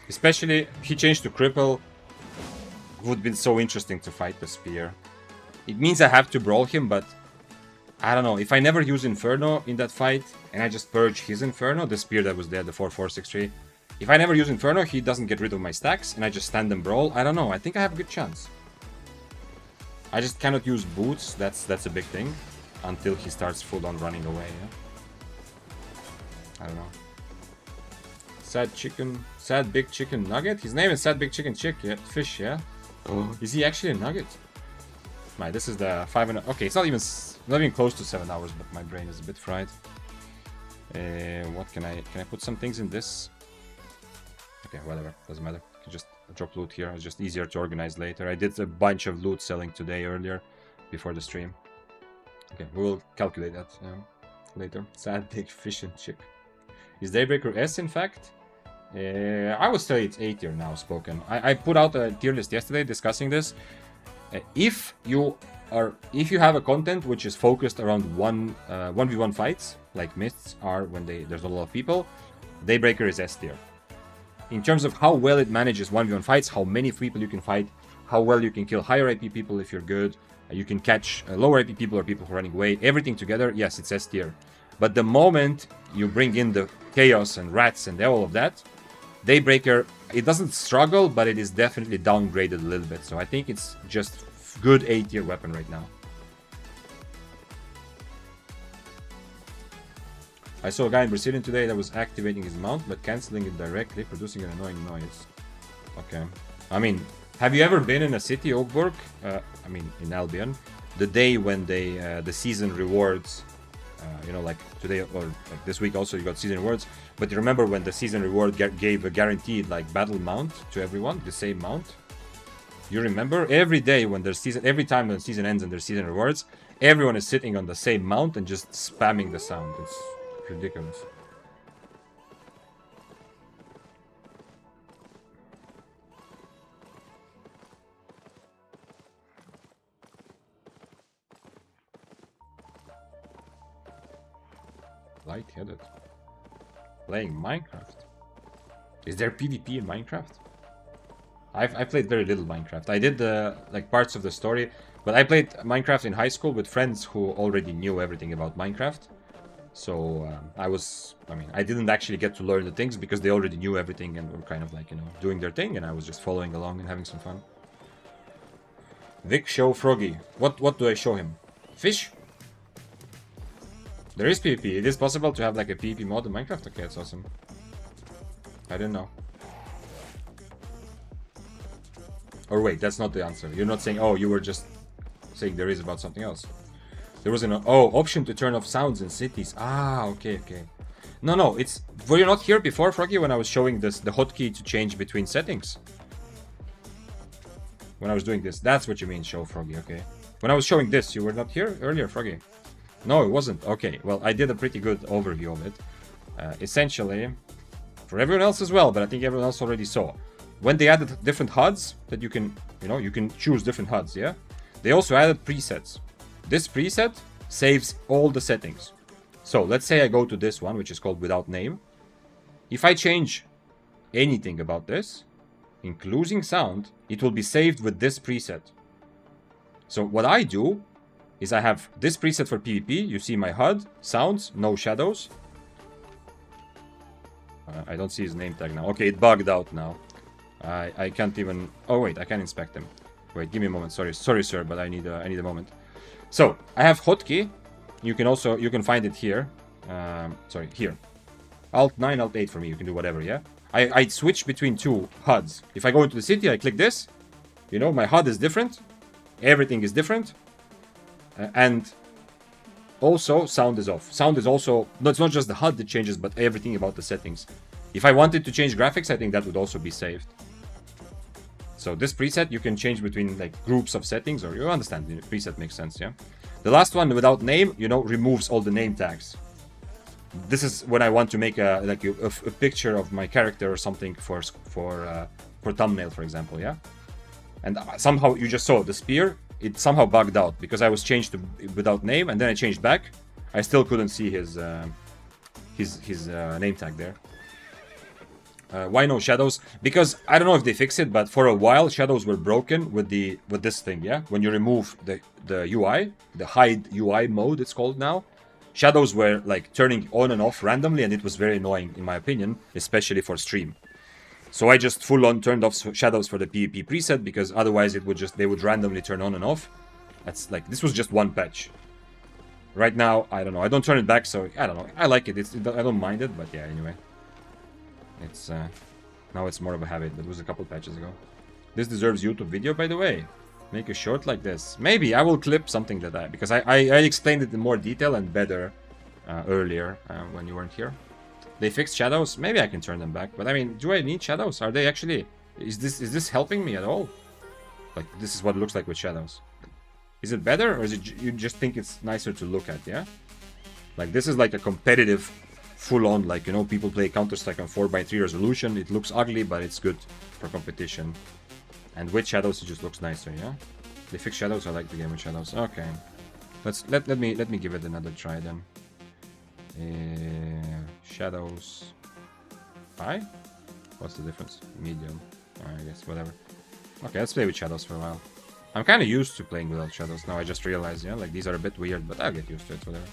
Especially, he changed to cripple. Would have been so interesting to fight the spear. It means I have to brawl him, but I don't know. If I never use Inferno in that fight, and I just purge his Inferno, the spear that was there, the 4-4-6-3. If I never use Inferno, he doesn't get rid of my stacks, and I just stand and brawl. I don't know. I think I have a good chance. I just cannot use boots. That's a big thing. Until he starts full on running away. Yeah? I don't know. Sad chicken. Sad big chicken nugget? His name is Sad Big Chicken Chick. Yeah? Fish, yeah? Oh, is he actually a nugget? My, this is the 5 and... Okay, it's not even close to 7 hours, but my brain is a bit fried. What can I put some things in this? Okay, whatever, doesn't matter. I can just drop loot here. It's just easier to organize later. I did a bunch of loot selling today earlier, before the stream. Okay, we will calculate that later. Sad big fish and chip. Is Daybreaker S in fact? I would say it's A tier now, spoken. I put out a tier list yesterday discussing this. If you have a content which is focused around 1v1 fights, like Mists are when there's a lot of people, Daybreaker is S tier. In terms of how well it manages 1v1 fights, how many people you can fight, how well you can kill higher AP people if you're good, you can catch lower AP people or people who are running away, everything together, yes, it's S tier. But the moment you bring in the chaos and rats and all of that, Daybreaker, it doesn't struggle, but it is definitely downgraded a little bit. So I think it's just good A tier weapon right now. I saw a guy in Brazilian today that was activating his mount, but cancelling it directly, producing an annoying noise. Okay. I mean, have you ever been in a city, Oakburg? I mean, in Albion, the day when the season rewards, you know, like today or like this week also you got season rewards. But you remember when the season reward gave a guaranteed like battle mount to everyone, the same mount? You remember every day when there's season, every time when the season ends and there's season rewards, everyone is sitting on the same mount and just spamming the sound. It's ridiculous. Light-headed. Playing Minecraft. Is there PvP in Minecraft? I've played very little Minecraft. I did like parts of the story, but I played Minecraft in high school with friends who already knew everything about Minecraft. So I didn't actually get to learn the things because they already knew everything and were kind of like, you know, doing their thing, and I was just following along and having some fun. Vic, show Froggy. What do I show him? Fish? There is PvP. It is possible to have like a PvP mod in Minecraft? Okay, that's awesome. I didn't know. Or wait, that's not the answer. You're not saying, oh, you were just saying there is about something else. There was an, option to turn off sounds in cities. Ah, okay. No, it's, were you not here before, Froggy, when I was showing this, the hotkey to change between settings? When I was doing this, that's what you mean, show Froggy, okay. When I was showing this, you were not here earlier, Froggy? No, it wasn't. Okay, well, I did a pretty good overview of it. Essentially, for everyone else as well, but I think everyone else already saw. When they added different HUDs that you can, you know, you can choose different HUDs, yeah? They also added presets. This preset saves all the settings. So let's say I go to this one, which is called without name. If I change anything about this, including sound, it will be saved with this preset. So what I do is I have this preset for PvP. You see my HUD, sounds, no shadows. I don't see his name tag now. Okay, it bugged out now. I can't even... Oh, wait, I can inspect them. Wait, give me a moment. Sorry, sir, but I need a moment. So, I have hotkey. You can find it here. Sorry, here. Alt 9, Alt 8 for me. You can do whatever, yeah? I switch between two HUDs. If I go into the city, I click this. You know, my HUD is different. Everything is different. And also, sound is off. Sound is also... No, it's not just the HUD that changes, but everything about the settings. If I wanted to change graphics, I think that would also be saved. So this preset, you can change between like groups of settings, or you understand, the preset makes sense, yeah? The last one, without name, you know, removes all the name tags. This is when I want to make a picture of my character or something for thumbnail, for example, yeah. And somehow you just saw the spear. It somehow bugged out because I was changed to without name, and then I changed back. I still couldn't see his name tag there. Why no shadows? Because I don't know if they fix it, but for a while shadows were broken with this thing, yeah. When you remove the UI, the hide UI mode, it's called now. Shadows were like turning on and off randomly, and it was very annoying in my opinion, especially for stream. So I just full on turned off shadows for the PvP preset because otherwise they would randomly turn on and off. That's like, this was just one patch. Right now, I don't know. I don't turn it back, so I don't know. I like it. I don't mind it, but yeah, anyway. It's now it's more of a habit. That was a couple patches ago. This deserves YouTube video, by the way. Make a short like this. Maybe I will clip something because I explained it in more detail and better earlier when you weren't here. They fixed shadows. Maybe I can turn them back. But I mean, do I need shadows? Are they actually? Is this helping me at all? Like, this is what it looks like with shadows. Is it better, or is it you just think it's nicer to look at? Yeah. Like, this is like a competitive, full-on, like, you know, people play Counter-Strike on 4:3 resolution. It looks ugly, but it's good for competition. And with shadows, it just looks nicer. Yeah. They fix shadows. I like the game with shadows. Okay. Let me give it another try then. Shadows. High? What's the difference? Medium. I guess whatever. Okay, let's play with shadows for a while. I'm kind of used to playing without shadows now. I just realized, yeah, like these are a bit weird, but I'll get used to it. Whatever.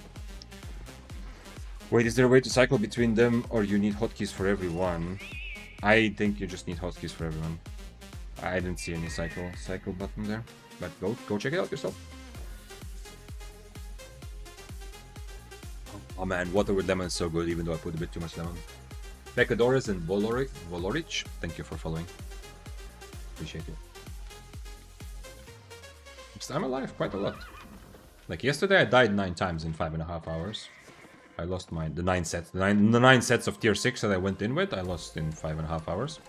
Wait, is there a way to cycle between them, or you need hotkeys for everyone? I think you just need hotkeys for everyone. I didn't see any cycle button there, but go check it out yourself. Oh man, water with lemon is so good, even though I put a bit too much lemon. Pecadores and Volorich, thank you for following. Appreciate it. I'm alive quite a lot. Like yesterday I died 9 times in 5.5 hours. I lost the 9 sets. The nine sets of tier 6 that I went in with, I lost in 5.5 hours.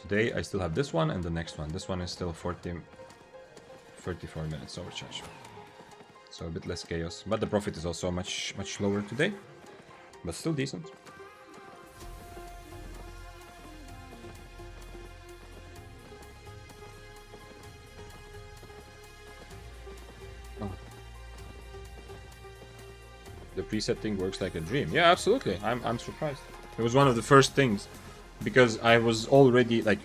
Today I still have this one and the next one. This one is still 34 minutes overcharge. So a bit less chaos. But the profit is also much lower today. But still decent. The preset thing works like a dream. Yeah, absolutely. I'm surprised. It was one of the first things, because I was already like,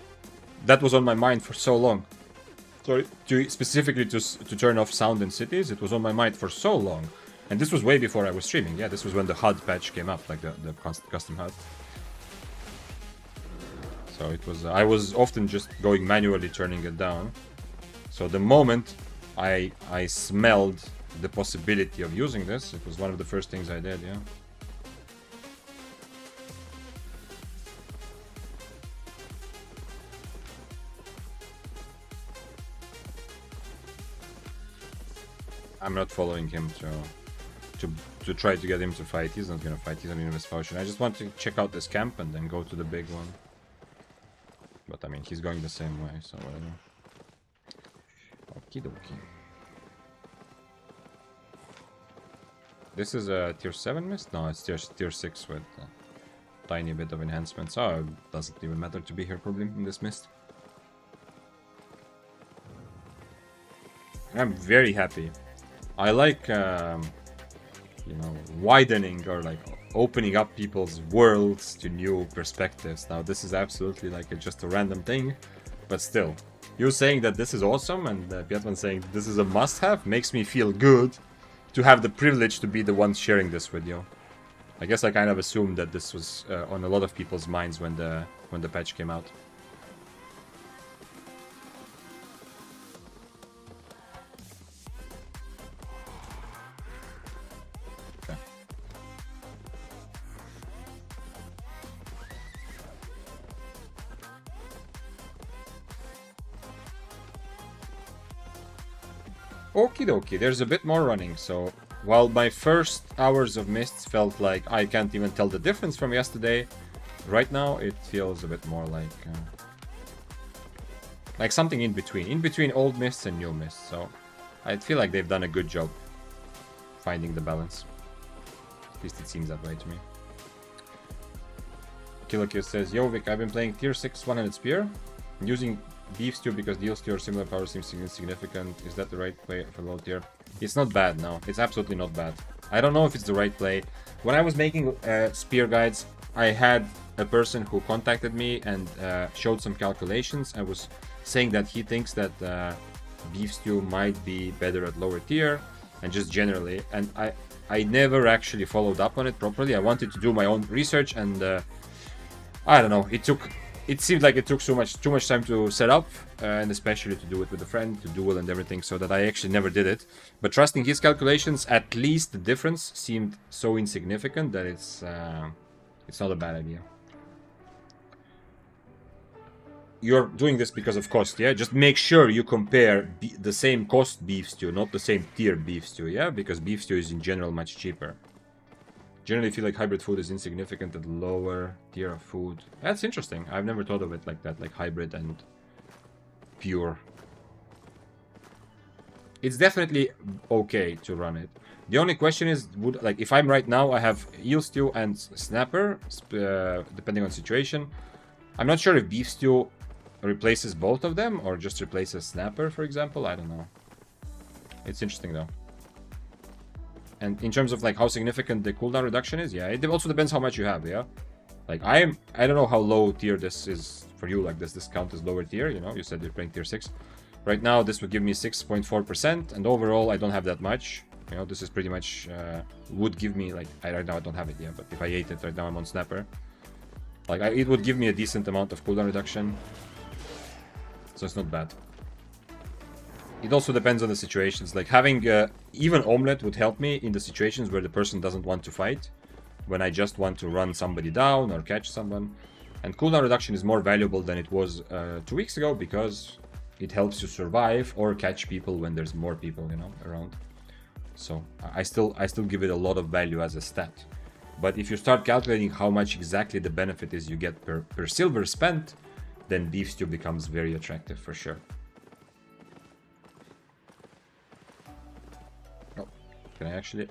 that was on my mind for so long. Sorry, specifically to turn off sound in cities, it was on my mind for so long, and this was way before I was streaming. Yeah, this was when the HUD patch came up, like the custom HUD. So it was. I was often just going manually turning it down. So the moment I smelled the possibility of using this, it was one of the first things I did, yeah. I'm not following him to try to get him to fight. He's not gonna fight, he's on Universe Potion. I just want to check out this camp and then go to the big one. But I mean, he's going the same way, so whatever. Okie dokie. This is a tier 7 mist? No, it's tier 6 with a tiny bit of enhancements. Oh, it doesn't even matter to be here probably in this mist. I'm very happy. I like, you know, widening or like opening up people's worlds to new perspectives. Now this is absolutely like just a random thing, but still. You saying that this is awesome and Pietman saying this is a must-have makes me feel good to have the privilege to be the one sharing this with you. I guess I kind of assumed that this was on a lot of people's minds when the patch came out. Okay. Okie dokie, there's a bit more running, so while my first hours of mists felt like I can't even tell the difference from yesterday, right now it feels a bit more like something in between old mists and new mists, so I feel like they've done a good job finding the balance. At least it seems that way to me. Kilokio says, Yo Vic, I've been playing tier 6 100 spear. Using beef stew because deal stew or similar power seems insignificant. Is that the right play for low tier? It's not bad, no. It's absolutely not bad. I don't know if it's the right play. When I was making spear guides, I had a person who contacted me and showed some calculations. I was saying that he thinks that beef stew might be better at lower tier and just generally. And I never actually followed up on it properly. I wanted to do my own research and I don't know. It seemed like it took too much time to set up, and especially to do it with a friend, to duel and everything, so that I actually never did it. But trusting his calculations, at least the difference seemed so insignificant that it's not a bad idea. You're doing this because of cost, yeah? Just make sure you compare the same cost beef stew, not the same tier beef stew, yeah? Because beef stew is in general much cheaper. Generally feel like hybrid food is insignificant at lower tier of food. That's interesting. I've never thought of it like that, like hybrid and pure. It's definitely okay to run it. The only question is, if I'm right now, I have eel stew and snapper, depending on situation. I'm not sure if beef stew replaces both of them or just replaces snapper, for example. I don't know. It's interesting though. And in terms of like how significant the cooldown reduction is, yeah, it also depends how much you have, yeah. Like I don't know how low tier this is for you. Like this count as lower tier, you know. You said you're playing tier 6. Right now, this would give me 6.4%, and overall, I don't have that much. You know, this is pretty much would give me like right now I don't have it yet, but if I ate it right now, I'm on snapper. Like it would give me a decent amount of cooldown reduction, so it's not bad. It also depends on the situations. Like having even omelette would help me in the situations where the person doesn't want to fight, when I just want to run somebody down or catch someone. And cooldown reduction is more valuable than it was 2 weeks ago because it helps you survive or catch people when there's more people, you know, around. So I still give it a lot of value as a stat. But if you start calculating how much exactly the benefit is you get per silver spent, then beef stew becomes very attractive for sure. Can I actually...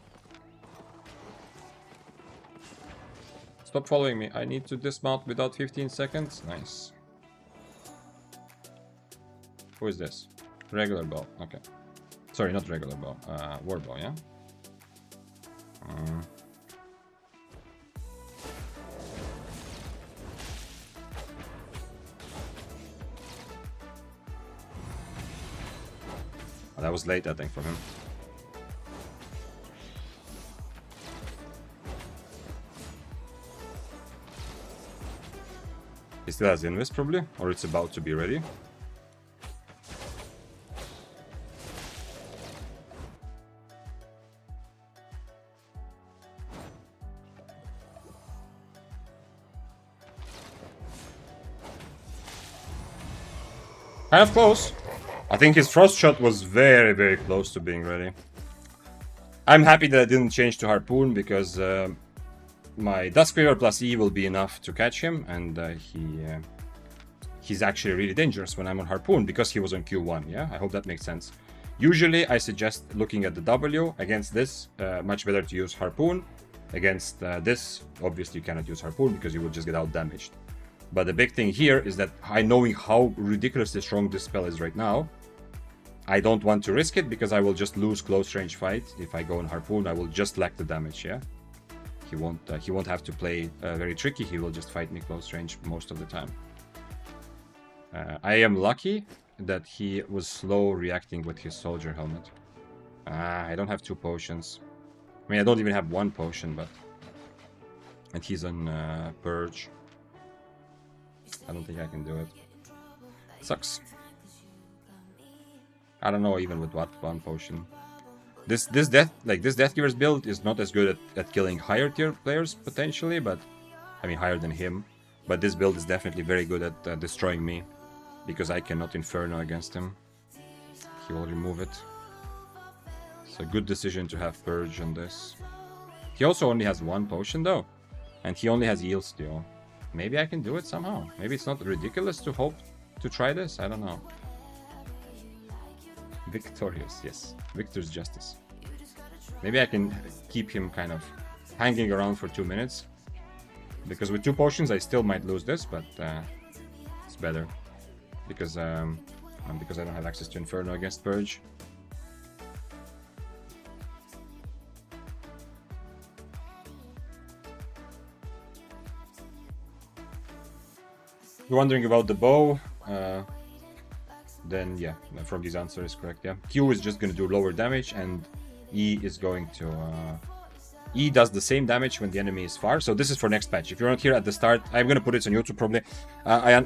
Stop following me. I need to dismount without 15 seconds. Nice. Who is this? Regular bow. Okay. Sorry, not regular bow. War bow, yeah? Oh, that was late, I think, for him. He still has Invis probably, or it's about to be ready. Kind of close. I think his frost shot was very, very close to being ready. I'm happy that I didn't change to harpoon because my Duskweaver plus E will be enough to catch him, and he's actually really dangerous when I'm on harpoon because he was on Q1, yeah? I hope that makes sense. Usually I suggest looking at the W. Against this, much better to use harpoon. Against this, obviously you cannot use harpoon because you will just get out damaged. But the big thing here is that knowing how ridiculously strong this spell is right now, I don't want to risk it because I will just lose close range fight. If I go on harpoon, I will just lack the damage, yeah? He won't have to play very tricky. He will just fight me close range most of the time. I am lucky that he was slow reacting with his soldier helmet. I don't have 2 potions. I mean, I don't even have 1 potion, but... And he's on Purge. I don't think I can do it. Sucks. I don't know even with what 1 potion. This Deathgiver's build is not as good at killing higher tier players potentially, but I mean higher than him. But this build is definitely very good at destroying me because I cannot Inferno against him. He will remove it. It's a good decision to have Purge on this. He also only has 1 potion though, and he only has Yield Steel. Maybe I can do it somehow. Maybe it's not ridiculous to hope to try this. I don't know. Victorious, yes. Victor's Justice. Maybe I can keep him kind of hanging around for 2 minutes. Because with 2 potions, I still might lose this, but it's better. Because I don't have access to Inferno against Purge. You're wondering about the bow, then yeah, Froggy's answer is correct, yeah. Q is just going to do lower damage, and E is going to... E does the same damage when the enemy is far, so this is for next patch. If you're not here at the start, I'm going to put it on YouTube probably.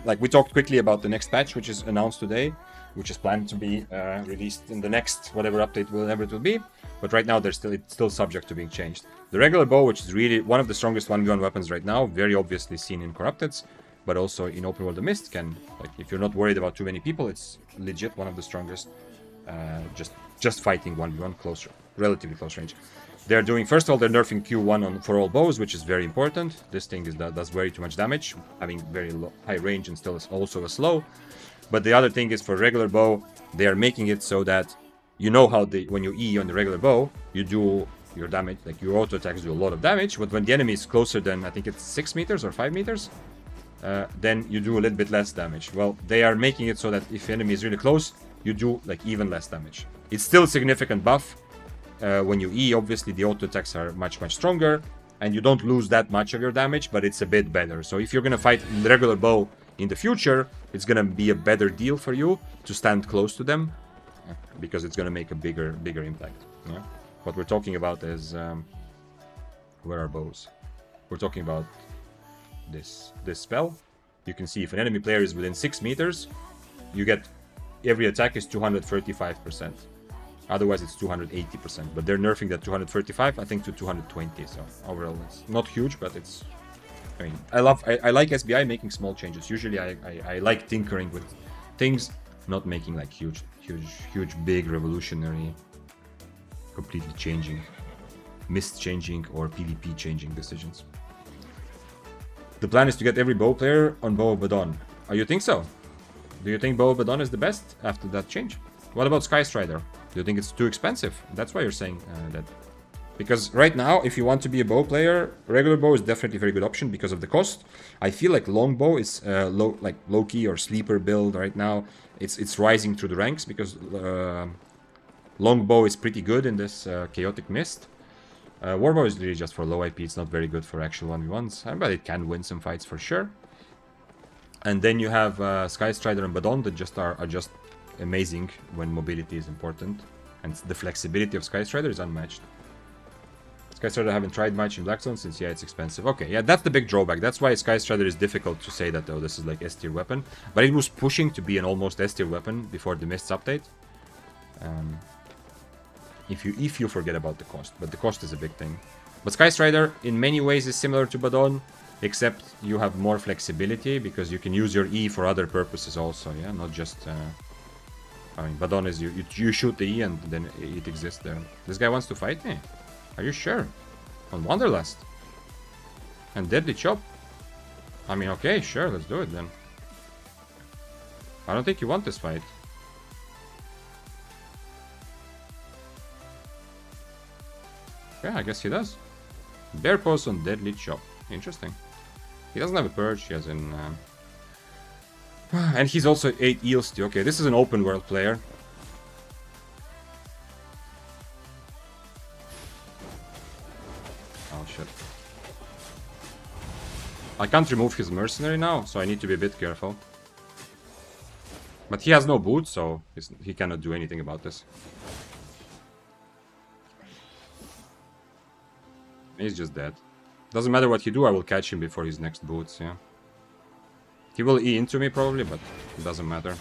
Like we talked quickly about the next patch, which is announced today, which is planned to be released in the next whatever update whenever it will be. But right now, it's still subject to being changed. The regular bow, which is really one of the strongest 1v1 weapons right now, very obviously seen in Corrupteds, but also in Open World of Mist, can, like, if you're not worried about too many people, it's legit one of the strongest. Just fighting 1v1 close, relatively close range. They're doing, first of all, they're nerfing Q1 for all bows, which is very important. This thing does very too much damage, having very high range and still is also a slow. But the other thing is, for regular bow, they are making it so that you know how when you E on the regular bow, you do your damage, like your auto attacks do a lot of damage, but when the enemy is closer than, I think it's 6 meters or 5 meters, then you do a little bit less damage. Well, they are making it so that if the enemy is really close, you do like even less damage. It's still a significant buff. When you E, obviously the auto attacks are much stronger, and you don't lose that much of your damage, but it's a bit better. So if you're gonna fight the regular bow in the future, it's gonna be a better deal for you to stand close to them, because it's gonna make a bigger impact. Yeah? What we're talking about is where are bows? We're talking about this spell. You can see if an enemy player is within 6 meters, you get every attack is 235%. Otherwise, it's 280%. But they're nerfing that 235, I think, to 220. So overall, it's not huge, but it's. I mean, I like SBI making small changes. Usually, I like tinkering with things, not making like huge, big, revolutionary, completely changing, mist changing or PvP changing decisions. The plan is to get every bow player on Bow of Badon. Oh, you think so? Do you think Bow of Badon is the best after that change? What about Sky Strider? Do you think it's too expensive? That's why you're saying that. Because right now, if you want to be a bow player, regular bow is definitely a very good option because of the cost. I feel like longbow is low key or sleeper build right now. It's rising through the ranks because longbow is pretty good in this chaotic mist. Warbow is really just for low IP. It's not very good for actual 1v1s, but it can win some fights for sure. And then you have Sky Strider and Badon that are just amazing when mobility is important, and the flexibility of Sky Strider is unmatched. Sky Strider I haven't tried much in Blackstone since, yeah, it's expensive. Okay, yeah, that's the big drawback. That's why Sky Strider is difficult to say that, oh, this is like S tier weapon, but it was pushing to be an almost S tier weapon before the Mists update. If you forget about the cost, but the cost is a big thing. But Sky Strider in many ways is similar to Badon, except you have more flexibility because you can use your E for other purposes also, yeah, not just. I mean, Badon is you shoot the E and then it exists there. This guy wants to fight me? Are you sure? On Wanderlust? And Deadly Chop? I mean, okay, sure, let's do it then. I don't think you want this fight. Yeah, I guess he does. Bear pose on Deadly Chop. Interesting. He doesn't have a purge, he has an... And he's also 8 eels too. Okay, this is an open world player. Oh shit. I can't remove his mercenary now, so I need to be a bit careful. But he has no boots, so he cannot do anything about this. He's just dead. Doesn't matter what you do, I will catch him before his next boots, yeah. He will E into me probably, but it doesn't matter,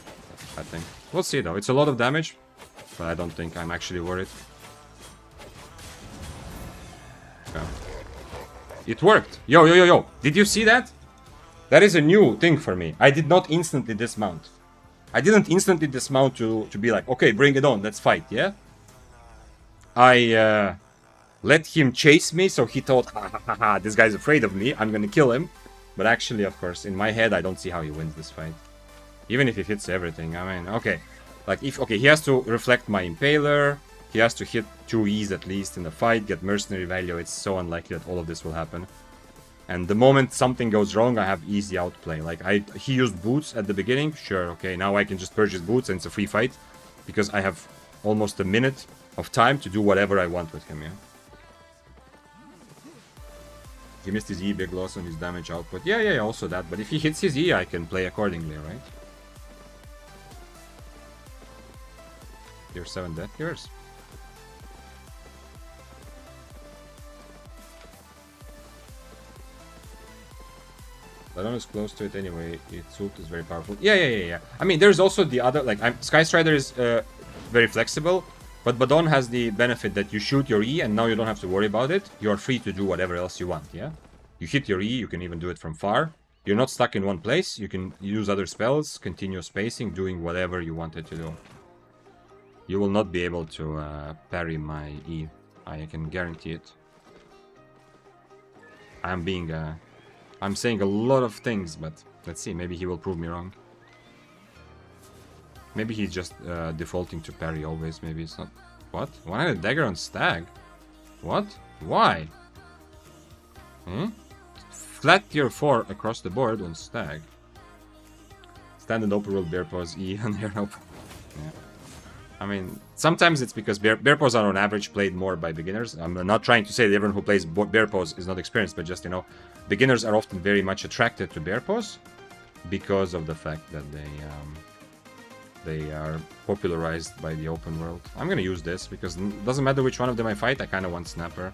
I think. We'll see though, it's a lot of damage, but I don't think I'm actually worried. Okay. It worked! Yo! Did you see that? That is a new thing for me. I did not instantly dismount. I didn't instantly dismount to be like, okay, bring it on, let's fight, yeah? I let him chase me, so he thought, ha, this guy's afraid of me, I'm gonna kill him. But actually, of course, in my head, I don't see how he wins this fight. Even if he hits everything, I mean, okay. Like, he has to reflect my Impaler, He has to hit 2 E's at least in the fight, get mercenary value. It's so unlikely that all of this will happen. And the moment something goes wrong, I have easy outplay. Like, he used boots at the beginning. Sure, okay, now I can just purge his boots and it's a free fight. Because I have almost a minute of time to do whatever I want with him, yeah? He missed his E, big loss on his damage output. Yeah, also that. But if he hits his E, I can play accordingly, right? Tier 7 Death Gears. Ladon is close to it anyway. Its ult is very powerful. Yeah. I mean, there's also the other, like, Sky Strider is very flexible, but Badon has the benefit that you shoot your E and now you don't have to worry about it. You're free to do whatever else you want, yeah? You hit your E, you can even do it from far. You're not stuck in one place. You can use other spells, continue spacing, doing whatever you wanted to do. You will not be able to parry my E. I can guarantee it. I'm saying a lot of things, but let's see. Maybe he will prove me wrong. Maybe he's just defaulting to parry always. Maybe it's not. What? One-handed dagger on stag? What? Why? Flat tier 4 across the board on stag. Stand and open world bear paws E on here open. Yeah. I mean, sometimes it's because bear paws are on average played more by beginners. I'm not trying to say that everyone who plays bear paws is not experienced, but just, you know, beginners are often very much attracted to bear paws because of the fact that they are popularized by the open world. I'm gonna use this because it doesn't matter which one of them I fight, I kind of want Snapper.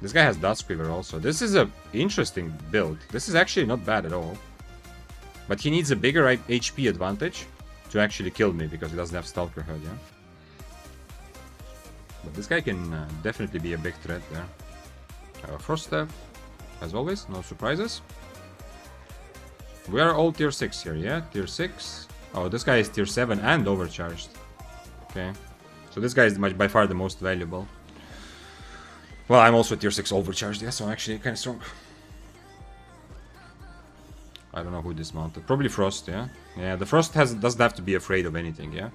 This guy has Duskweaver also. This is a interesting build. This is actually not bad at all. But he needs a bigger HP advantage to actually kill me because he doesn't have Stalker Hood, yeah? But this guy can definitely be a big threat there. Frost Step, as always, no surprises. We are all tier 6 here, yeah? Tier 6. Oh, this guy is tier 7 and overcharged. Okay. So this guy is by far the most valuable. Well, I'm also tier 6 overcharged, yeah, so I'm actually kind of strong. I don't know who dismounted. Probably Frost, yeah? Yeah, the Frost doesn't have to be afraid of anything, yeah?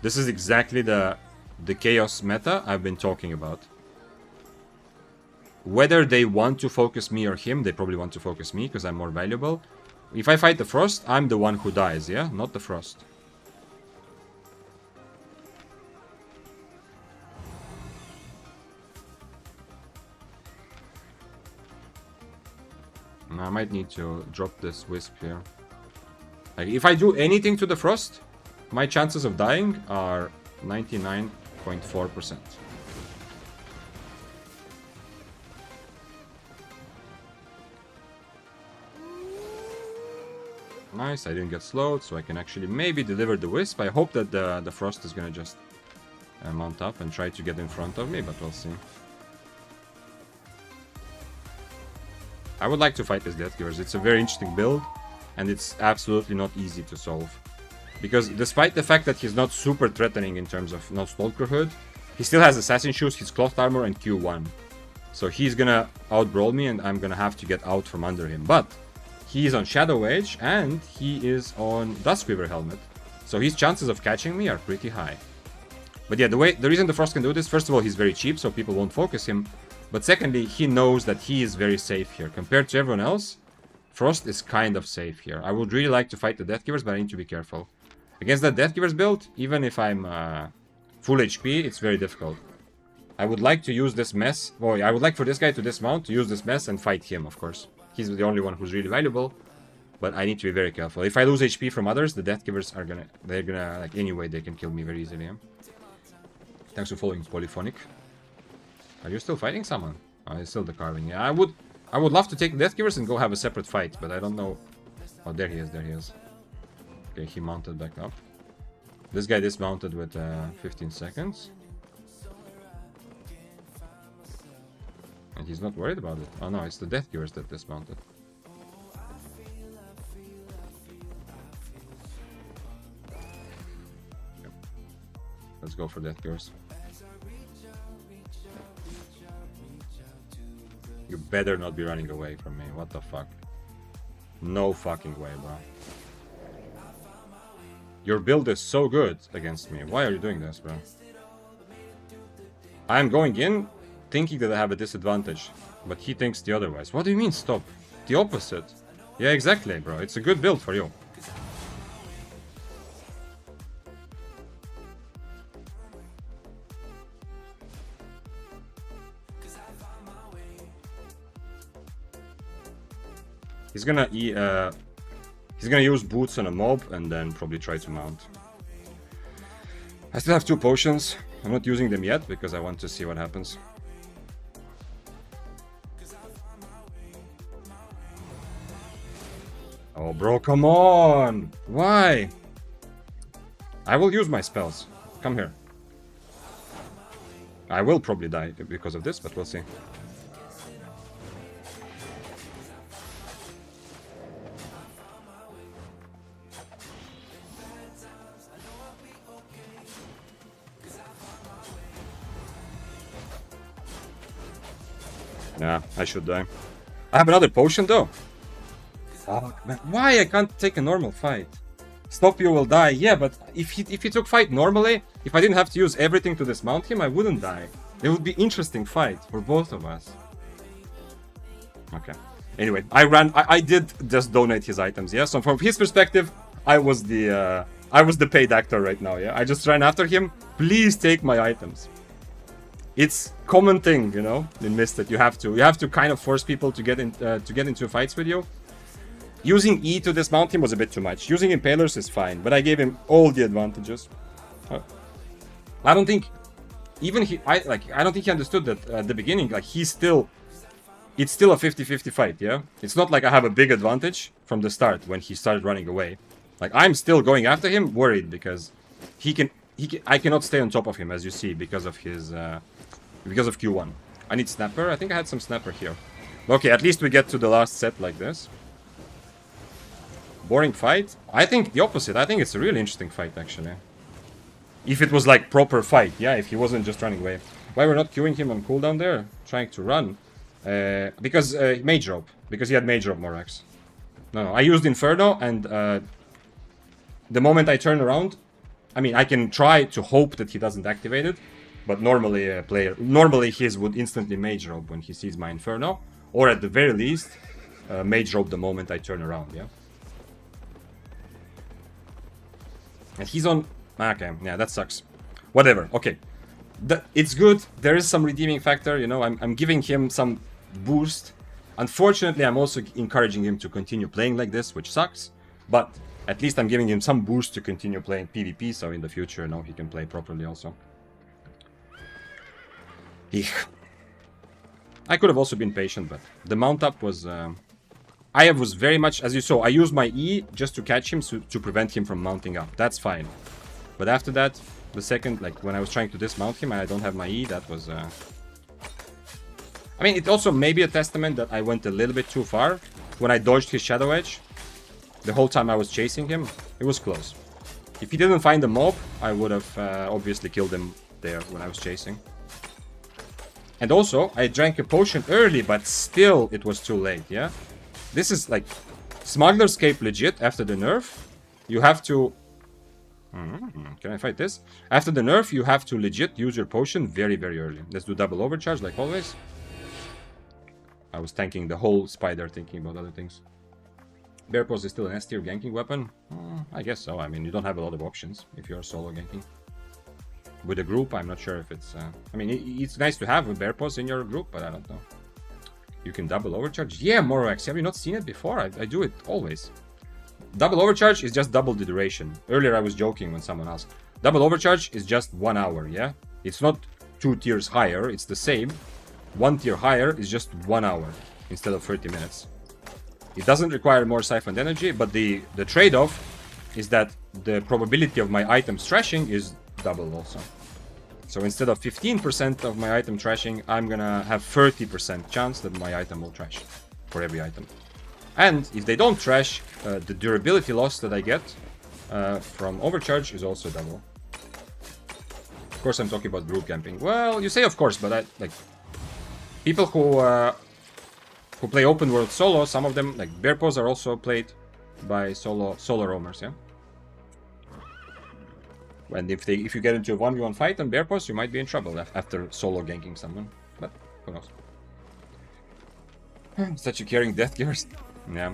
This is exactly the Chaos meta I've been talking about. Whether they want to focus me or him, they probably want to focus me because I'm more valuable. If I fight the Frost, I'm the one who dies, yeah? Not the Frost. I might need to drop this Wisp here. Like, if I do anything to the Frost, my chances of dying are 99.4%. Nice, I didn't get slowed, so I can actually maybe deliver the Wisp. I hope that the Frost is gonna just mount up and try to get in front of me, but we'll see. I would like to fight this Death Givers. It's a very interesting build, and it's absolutely not easy to solve. Because despite the fact that he's not super threatening in terms of no Stalker Hood, he still has Assassin Shoes, his Cloth Armor, and Q1. So he's gonna out-brawl me, and I'm gonna have to get out from under him. But he is on Shadow Age, and he is on Duskweaver Helmet. So his chances of catching me are pretty high. But yeah, the reason the Frost can do this, first of all, he's very cheap, so people won't focus him. But secondly, he knows that he is very safe here. Compared to everyone else, Frost is kind of safe here. I would really like to fight the Death Givers, but I need to be careful. Against that Death Givers build, even if I'm full HP, it's very difficult. I would like to use this mess. Well, I would like for this guy to dismount, to use this mess, and fight him, of course. He's the only one who's really valuable. But I need to be very careful. If I lose HP from others, the Death Givers are gonna... They're gonna... Like, anyway, they can kill me very easily, yeah? Thanks for following, Polyphonic. Are you still fighting someone? Oh, it's still the carving. Yeah, I would love to take Death Givers and go have a separate fight, but I don't know. Oh, there he is, there he is. Okay, he mounted back up. This guy dismounted with 15 seconds. And he's not worried about it. Oh no, it's the Death Givers that dismounted. Okay. Let's go for Death Givers. You better not be running away from me. What the fuck? No fucking way, bro. Your build is so good against me. Why are you doing this, bro? I'm going in thinking that I have a disadvantage, but he thinks the otherwise. What do you mean stop? The opposite. Yeah, exactly, bro. It's a good build for you. He's gonna use boots on a mob and then probably try to mount. I still have 2 potions. I'm not using them yet because I want to see what happens. Oh, bro, come on! Why? I will use my spells. Come here. I will probably die because of this, but we'll see. Yeah, I should die. I have another potion though. Fuck, man. Why I can't take a normal fight? Stop, you will die. Yeah, but if he took fight normally, if I didn't have to use everything to dismount him, I wouldn't die. It would be interesting fight for both of us. Okay. Anyway, I did just donate his items, yeah? So from his perspective, I was the paid actor right now, yeah? I just ran after him. Please take my items. It's common thing, you know, in Mist that you have to kind of force people to get into fights with you. Using E to dismount him was a bit too much. Using Impalers is fine, but I gave him all the advantages. I don't think even I don't think he understood that at the beginning. Like it's still a 50-50 fight, yeah? It's not like I have a big advantage from the start when he started running away. Like I'm still going after him, worried because I cannot stay on top of him, as you see, because of his because of Q1. I need Snapper. I think I had some Snapper here. Okay, at least we get to the last set like this. Boring fight? I think the opposite. I think it's a really interesting fight, actually. If it was like proper fight, yeah, if he wasn't just running away. Why we're not queuing him on cooldown there? Trying to run. Because Mage Robe. Because he had Mage Robe Morax. No, I used Inferno, and the moment I turn around, I mean, I can try to hope that he doesn't activate it, but normally his would instantly Mage Robe when he sees my Inferno, or at the very least, Mage Robe the moment I turn around, yeah? And he's on... Okay, yeah, that sucks. Whatever, okay. It's good, there is some redeeming factor, you know, I'm giving him some boost. Unfortunately, I'm also encouraging him to continue playing like this, which sucks, but at least I'm giving him some boost to continue playing PvP, so in the future, no, he can play properly also. I could have also been patient, but the mount up was... I was very much, as you saw, I used my E just to catch him, to prevent him from mounting up. That's fine. But after that, the second, like, when I was trying to dismount him and I don't have my E, that was... I mean, it also may be a testament that I went a little bit too far. When I dodged his Shadow Edge, the whole time I was chasing him, it was close. If he didn't find the mob, I would have obviously killed him there when I was chasing. And also, I drank a potion early, but still it was too late, yeah? This is like... Smuggler's Cape legit after the nerf. You have to... Can I fight this? After the nerf, you have to legit use your potion very, very early. Let's do double overcharge like always. I was tanking the whole spider, thinking about other things. Bear Pose is still an S tier ganking weapon? I guess so. I mean, you don't have a lot of options if you're solo ganking. With a group, I'm not sure if it's... I mean, it's nice to have a Bear Pose in your group, but I don't know. You can double overcharge? Yeah, Morax, have you not seen it before? I do it always. Double overcharge is just double the duration. Earlier I was joking when someone asked. Double overcharge is just 1 hour, yeah? It's not 2 tiers higher, it's the same. 1 tier higher is just 1 hour instead of 30 minutes. It doesn't require more siphoned energy, but the trade-off is that the probability of my items trashing is double also. So instead of 15% of my item trashing, I'm gonna have 30% chance that my item will trash for every item. And if they don't trash, the durability loss that I get from overcharge is also double. Of course, I'm talking about group camping. Well, you say of course, but people who play open world solo, some of them, like Bear Pose, are also played by solo roamers, yeah? And if you get into a 1v1 fight on Bear Post, you might be in trouble after solo ganking someone. But who knows? Such a caring death givers. Yeah.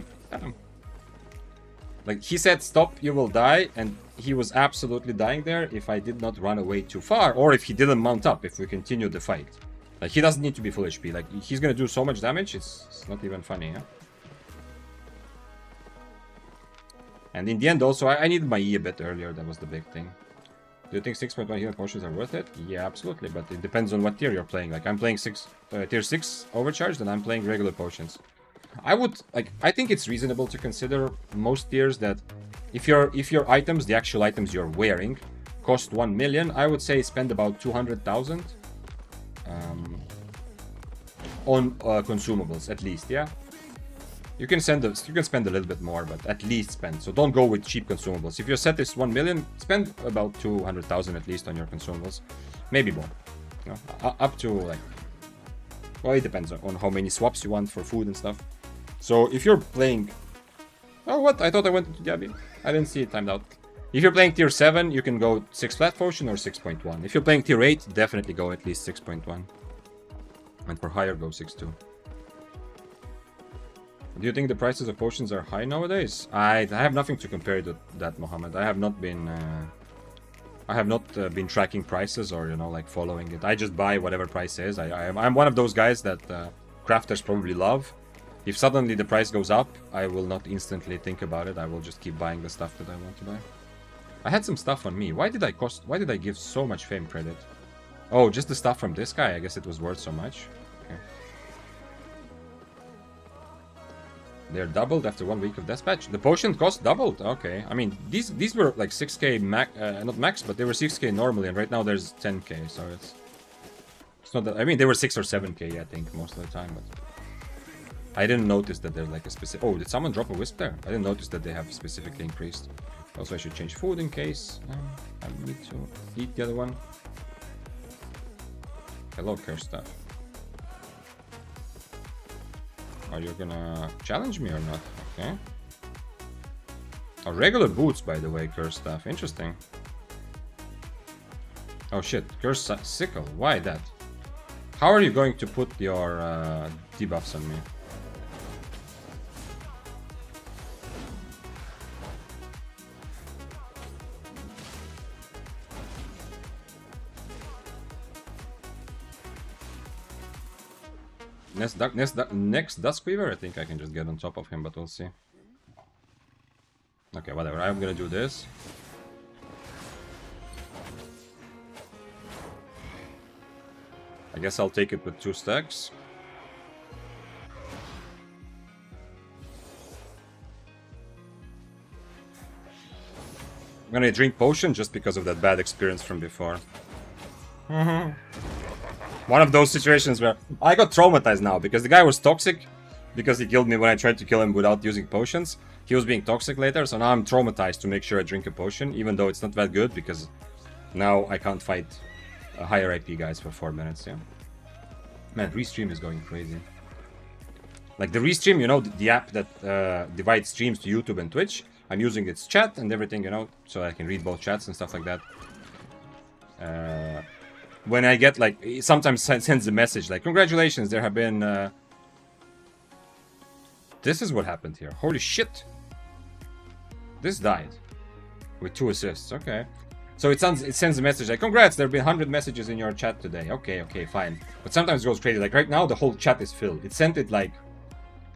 Like, he said, stop, you will die, and he was absolutely dying there if I did not run away too far, or if he didn't mount up, if we continue the fight. Like, he doesn't need to be full HP. Like, he's gonna do so much damage, it's not even funny, yeah? And in the end, also, I needed my E a bit earlier. That was the big thing. Do you think 6.1 healing potions are worth it? Yeah, absolutely, but it depends on what tier you're playing. Like, I'm playing tier 6 overcharged, and I'm playing regular potions. I think it's reasonable to consider most tiers that if your items, the actual items you're wearing, cost 1 million, I would say spend about 200,000 on consumables at least, yeah? You can spend a little bit more, but at least spend. So don't go with cheap consumables. If your set is 1 million, spend about 200,000 at least on your consumables. Maybe more. You know, up to like... Well, it depends on how many swaps you want for food and stuff. So if you're playing... Oh, what? I thought I went into Gabby. I didn't see it timed out. If you're playing tier 7, you can go 6 flat potion or 6.1. If you're playing tier 8, definitely go at least 6.1. And for higher, go 6.2. Do you think the prices of potions are high nowadays? I have nothing to compare to that, Mohammed. I have not been tracking prices or, you know, like following it. I just buy whatever price is. I'm one of those guys that crafters probably love. If suddenly the price goes up, I will not instantly think about it. I will just keep buying the stuff that I want to buy. I had some stuff on me. Why did I give so much fame credit? Oh, just the stuff from this guy. I guess it was worth so much. Okay. They're doubled after 1 week of dispatch. The potion cost doubled. Okay. I mean, these were like 6k max, not max, but they were 6k normally, and right now there's 10k. So it's not that. I mean, they were 6 or 7k, I think, most of the time, but I didn't notice that there's like a specific... Oh, did someone drop a wisp there? I didn't notice that they have specifically increased. Also, I should change food in case I need to eat the other one. Hello, curse stuff. Are you gonna challenge me or not? Okay. Oh, regular boots, by the way, curse stuff. Interesting. Oh shit, curse sickle. Why that? How are you going to put your debuffs on me? Next Duskweaver, I think I can just get on top of him, but we'll see. Okay, whatever. I'm gonna do this. I guess I'll take it with 2 stacks. I'm gonna drink potion just because of that bad experience from before. One of those situations where I got traumatized now because the guy was toxic because he killed me when I tried to kill him without using potions. He was being toxic later, so now I'm traumatized to make sure I drink a potion, even though it's not that good because now I can't fight higher IP guys for 4 minutes, yeah. Man, Restream is going crazy. Like the Restream, you know, the app that divides streams to YouTube and Twitch. I'm using its chat and everything, you know, so I can read both chats and stuff like that. When I get, like, it sometimes sends a message, like, congratulations, there have been... This is what happened here. Holy shit. This died. With 2 assists, okay. So it sends a message like, congrats, there have been 100 messages in your chat today. Okay, fine. But sometimes it goes crazy. Like, right now, the whole chat is filled. It sent it, like...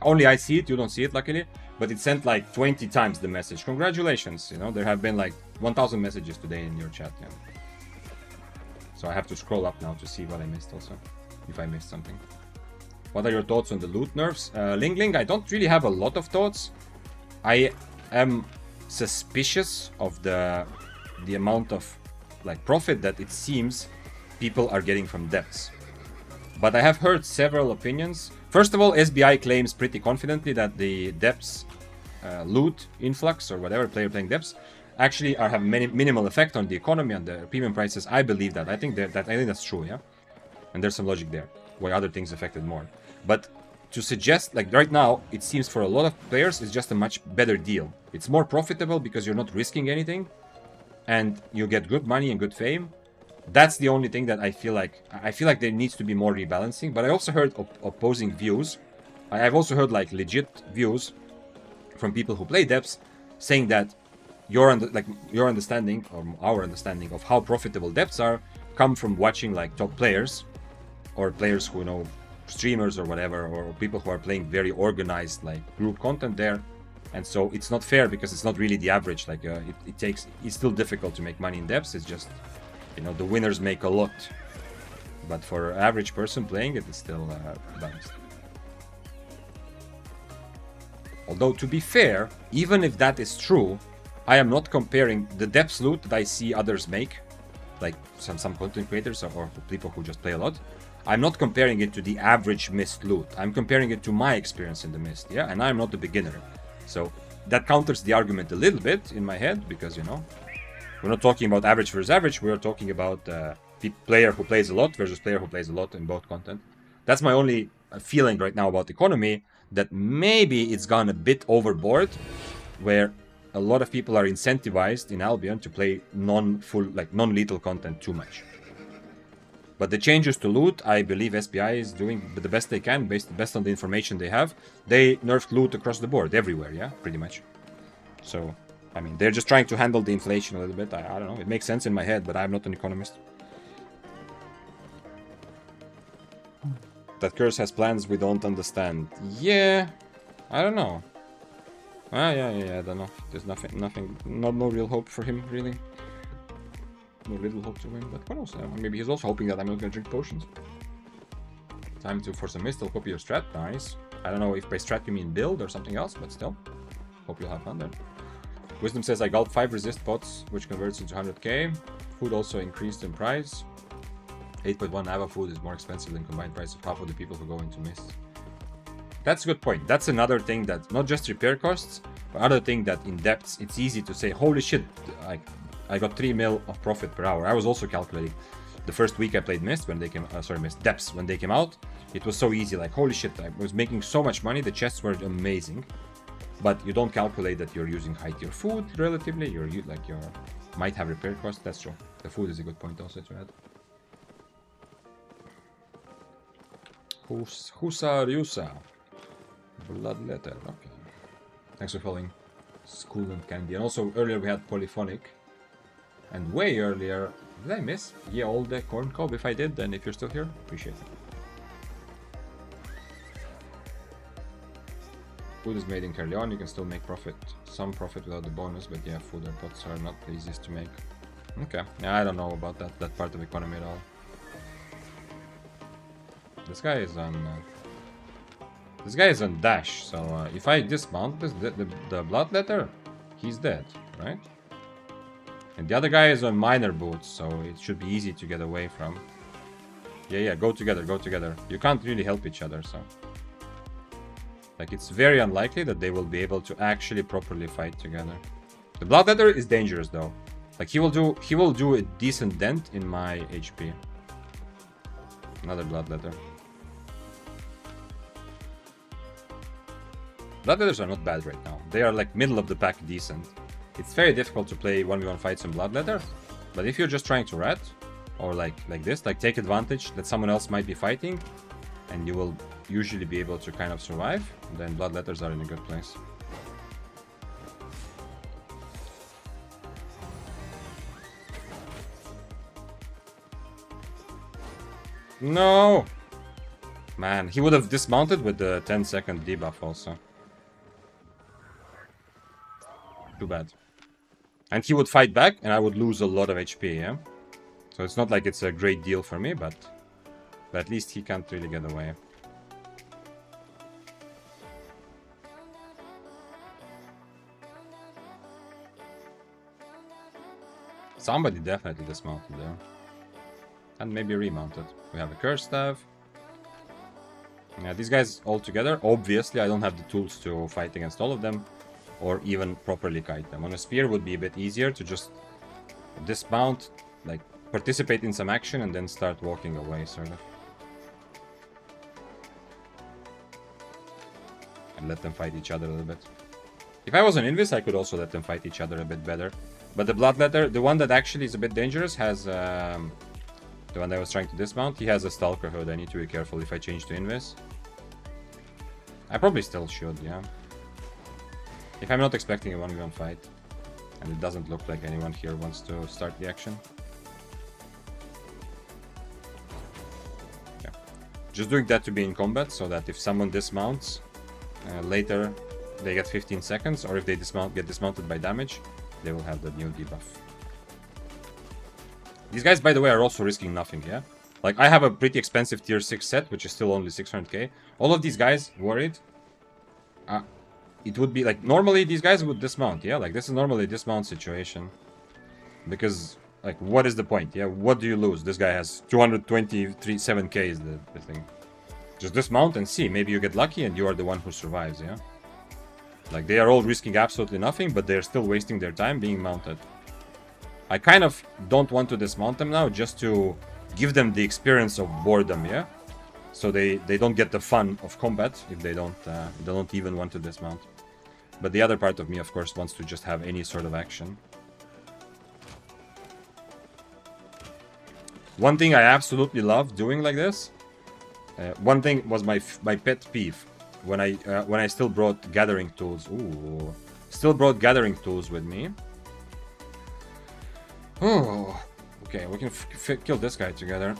Only I see it, you don't see it, luckily. But it sent, like, 20 times the message. Congratulations, you know, there have been, like, 1,000 messages today in your chat, yeah. So I have to scroll up now to see what I missed also, if I missed something. What are your thoughts on the loot nerfs? Ling Ling, I don't really have a lot of thoughts. I am suspicious of the amount of like profit that it seems people are getting from depths. But I have heard several opinions. First of all, SBI claims pretty confidently that the depths loot influx or whatever, player playing depths, actually have minimal effect on the economy and the premium prices. I believe that. I think that's true, yeah. And there's some logic there, where other things affected more. But to suggest, like right now, it seems for a lot of players, it's just a much better deal. It's more profitable because you're not risking anything, and you get good money and good fame. That's the only thing that I feel like there needs to be more rebalancing. But I also heard opposing views. I've also heard like legit views from people who play depths saying that your understanding or our understanding of how profitable depths are come from watching like top players or players who know streamers or whatever, or people who are playing very organized like group content there. And so it's not fair because it's not really the average. Like it's still difficult to make money in depths. It's just, you know, the winners make a lot, but for an average person playing it, it's still balanced. Although, to be fair, even if that is true, I am not comparing the depths loot that I see others make, like some content creators or people who just play a lot. I'm not comparing it to the average mist loot. I'm comparing it to my experience in the mist, yeah? And I'm not a beginner. So that counters the argument a little bit in my head, because, you know, we're not talking about average versus average. We're talking about player who plays a lot versus player who plays a lot in both content. That's my only feeling right now about economy, that maybe it's gone a bit overboard, where a lot of people are incentivized in Albion to play non-lethal content too much. But the changes to loot, I believe SPI is doing the best they can, based on the information they have. They nerfed loot across the board, everywhere, yeah, pretty much. So, I mean, they're just trying to handle the inflation a little bit. I don't know, it makes sense in my head, but I'm not an economist. That Curse has plans we don't understand. Yeah, I don't know. Yeah, I don't know. There's no real hope for him, really. No little hope to win, but what else? Maybe he's also hoping that I'm not gonna drink potions. Time for some mist. I'll copy your strat. Nice. I don't know if by strat you mean build or something else, but still. Hope you'll have fun there. Wisdom says I got 5 resist pots, which converts into 100k. Food also increased in price. 8.1 Ava food is more expensive than combined price of half of the people who go into mist. That's a good point. That's another thing, that not just repair costs, but other thing that in depths it's easy to say, holy shit, I got 3 mil of profit per hour. I was also calculating. The first week I played Mist when they came, Mist Depths when they came out, it was so easy. Like, holy shit, I was making so much money. The chests were amazing, but you don't calculate that you're using high tier food relatively. You might have repair costs. That's true. The food is a good point also to add. Husa. Bloodletter. Okay. Thanks for following School and Candy. And also earlier we had Polyphonic. And way earlier, did I miss? Yeah, all the corn cob. If I did, then if you're still here, appreciate it. Food is made in Carleon, you can still make profit. Some profit without the bonus, but yeah, food and pots are not the easiest to make. Okay, yeah, I don't know about that part of economy at all. This guy is on dash, so if I dismount this, the bloodletter, he's dead, right? And the other guy is on minor boots, so it should be easy to get away from. Yeah, go together. You can't really help each other, so. Like, it's very unlikely that they will be able to actually properly fight together. The bloodletter is dangerous, though. Like, he will do a decent dent in my HP. Another bloodletter. Bloodletters are not bad right now. They are like middle of the pack decent. It's very difficult to play 1v1 fights in bloodletter, but if you're just trying to rat, or like this, like take advantage that someone else might be fighting, and you will usually be able to kind of survive, then bloodletters are in a good place. No! Man, he would have dismounted with the 10-second debuff also. Too bad. And he would fight back, and I would lose a lot of HP, yeah? So it's not like it's a great deal for me, but at least he can't really get away. Somebody definitely dismounted there. And maybe remounted. We have a curse staff. Yeah, these guys all together. Obviously, I don't have the tools to fight against all of them, or even properly kite them. On a spear would be a bit easier to just dismount, like participate in some action, and then start walking away, sort of. And let them fight each other a little bit. If I was an Invis, I could also let them fight each other a bit better. But the Bloodletter, the one that actually is a bit dangerous, has the one that I was trying to dismount, he has a Stalker Hood. I need to be careful if I change to Invis. I probably still should, yeah. If I'm not expecting a 1v1 fight. And it doesn't look like anyone here wants to start the action. Yeah. Just doing that to be in combat, so that if someone dismounts, later they get 15 seconds, or if they get dismounted by damage, they will have the new debuff. These guys, by the way, are also risking nothing, yeah? Like, I have a pretty expensive tier 6 set, which is still only 600k. All of these guys worried. It would be like, normally these guys would dismount, yeah? Like, this is normally a dismount situation. Because, like, what is the point, yeah? What do you lose? This guy has 227k is the thing. Just dismount and see. Maybe you get lucky and you are the one who survives, yeah? Like, they are all risking absolutely nothing, but they're still wasting their time being mounted. I kind of don't want to dismount them now, just to give them the experience of boredom, yeah? So they don't get the fun of combat if they don't even want to dismount. But the other part of me, of course, wants to just have any sort of action. One thing I absolutely love doing like this, one thing was my pet peeve when I still brought gathering tools. Ooh, still brought gathering tools with me. Oh, okay, we can kill this guy together.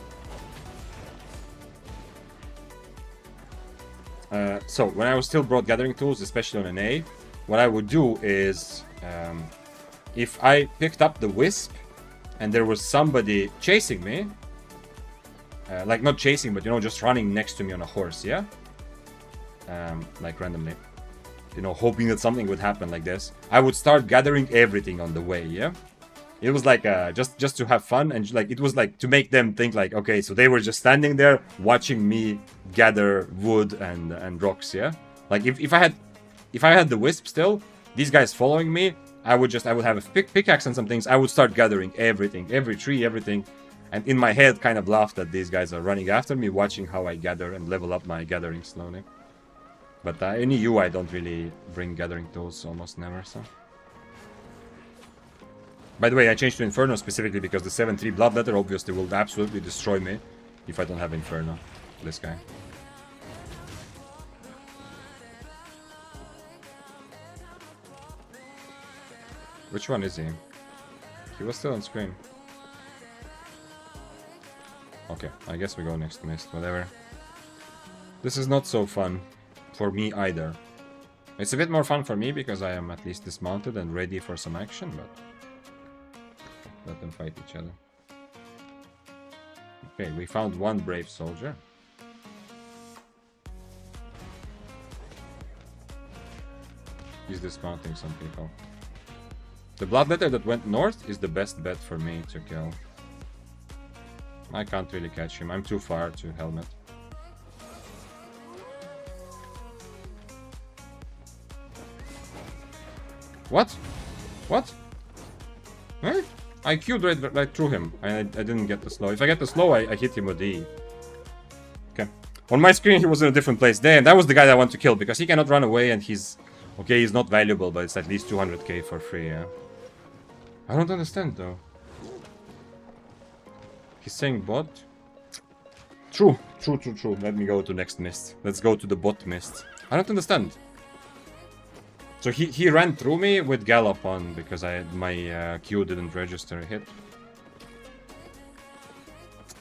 So when I was still brought gathering tools, especially on an A, what I would do is, if I picked up the wisp and there was somebody chasing me, like not chasing, but you know, just running next to me on a horse, yeah, like randomly, you know, hoping that something would happen like this, I would start gathering everything on the way, yeah. It was like just to have fun, and like it was like to make them think like, okay, so they were just standing there watching me gather wood and rocks, yeah. Like if I had the wisp still, these guys following me, I would have a pickaxe and some things. I would start gathering everything, every tree, everything, and in my head kind of laughed that these guys are running after me, watching how I gather and level up my gathering slowly. But in EU I don't really bring gathering tools, almost never, so. By the way, I changed to Inferno specifically because the 7-3 Bloodletter obviously will absolutely destroy me if I don't have Inferno. This guy. Which one is he? He was still on screen. Okay, I guess we go next mist, whatever. This is not so fun for me either. It's a bit more fun for me because I am at least dismounted and ready for some action, but let them fight each other. Okay, we found one brave soldier. He's dismounting some people. The Bloodletter that went north is the best bet for me to kill. I can't really catch him. I'm too far to helmet. What? What? Huh? I queued right through him. I didn't get the slow. If I get the slow, I hit him with the E. Okay. On my screen, he was in a different place. Damn, that was the guy that I want to kill because he cannot run away and he's... Okay, he's not valuable, but it's at least 200k for free, yeah. I don't understand, though. He's saying bot? True. Let me go to next mist. Let's go to the bot mist. I don't understand. So he ran through me with Gallop on because my Q didn't register a hit.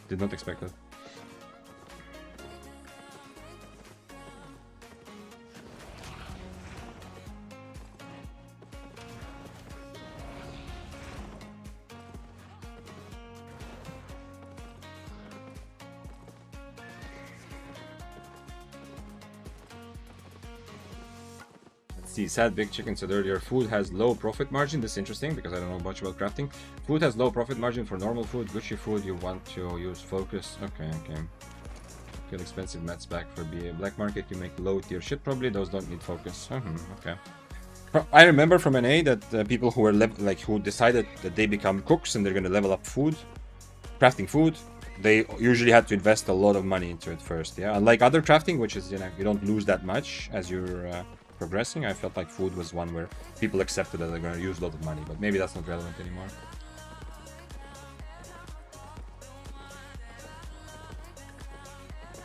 Did not expect it. See, Sad Big Chicken said earlier, food has low profit margin. This is interesting because I don't know much about crafting. Food has low profit margin for normal food. Gucci food, you want to use focus. Okay. Kill expensive mats back for BA. Black market, you make low tier shit probably. Those don't need focus. Okay. I remember from NA that people who were who decided that they become cooks and they're gonna level up food, crafting food, they usually had to invest a lot of money into it first. Yeah, unlike other crafting, which is, you know, you don't lose that much as you're progressing, I felt like food was one where people accepted that they're going to use a lot of money, but maybe that's not relevant anymore.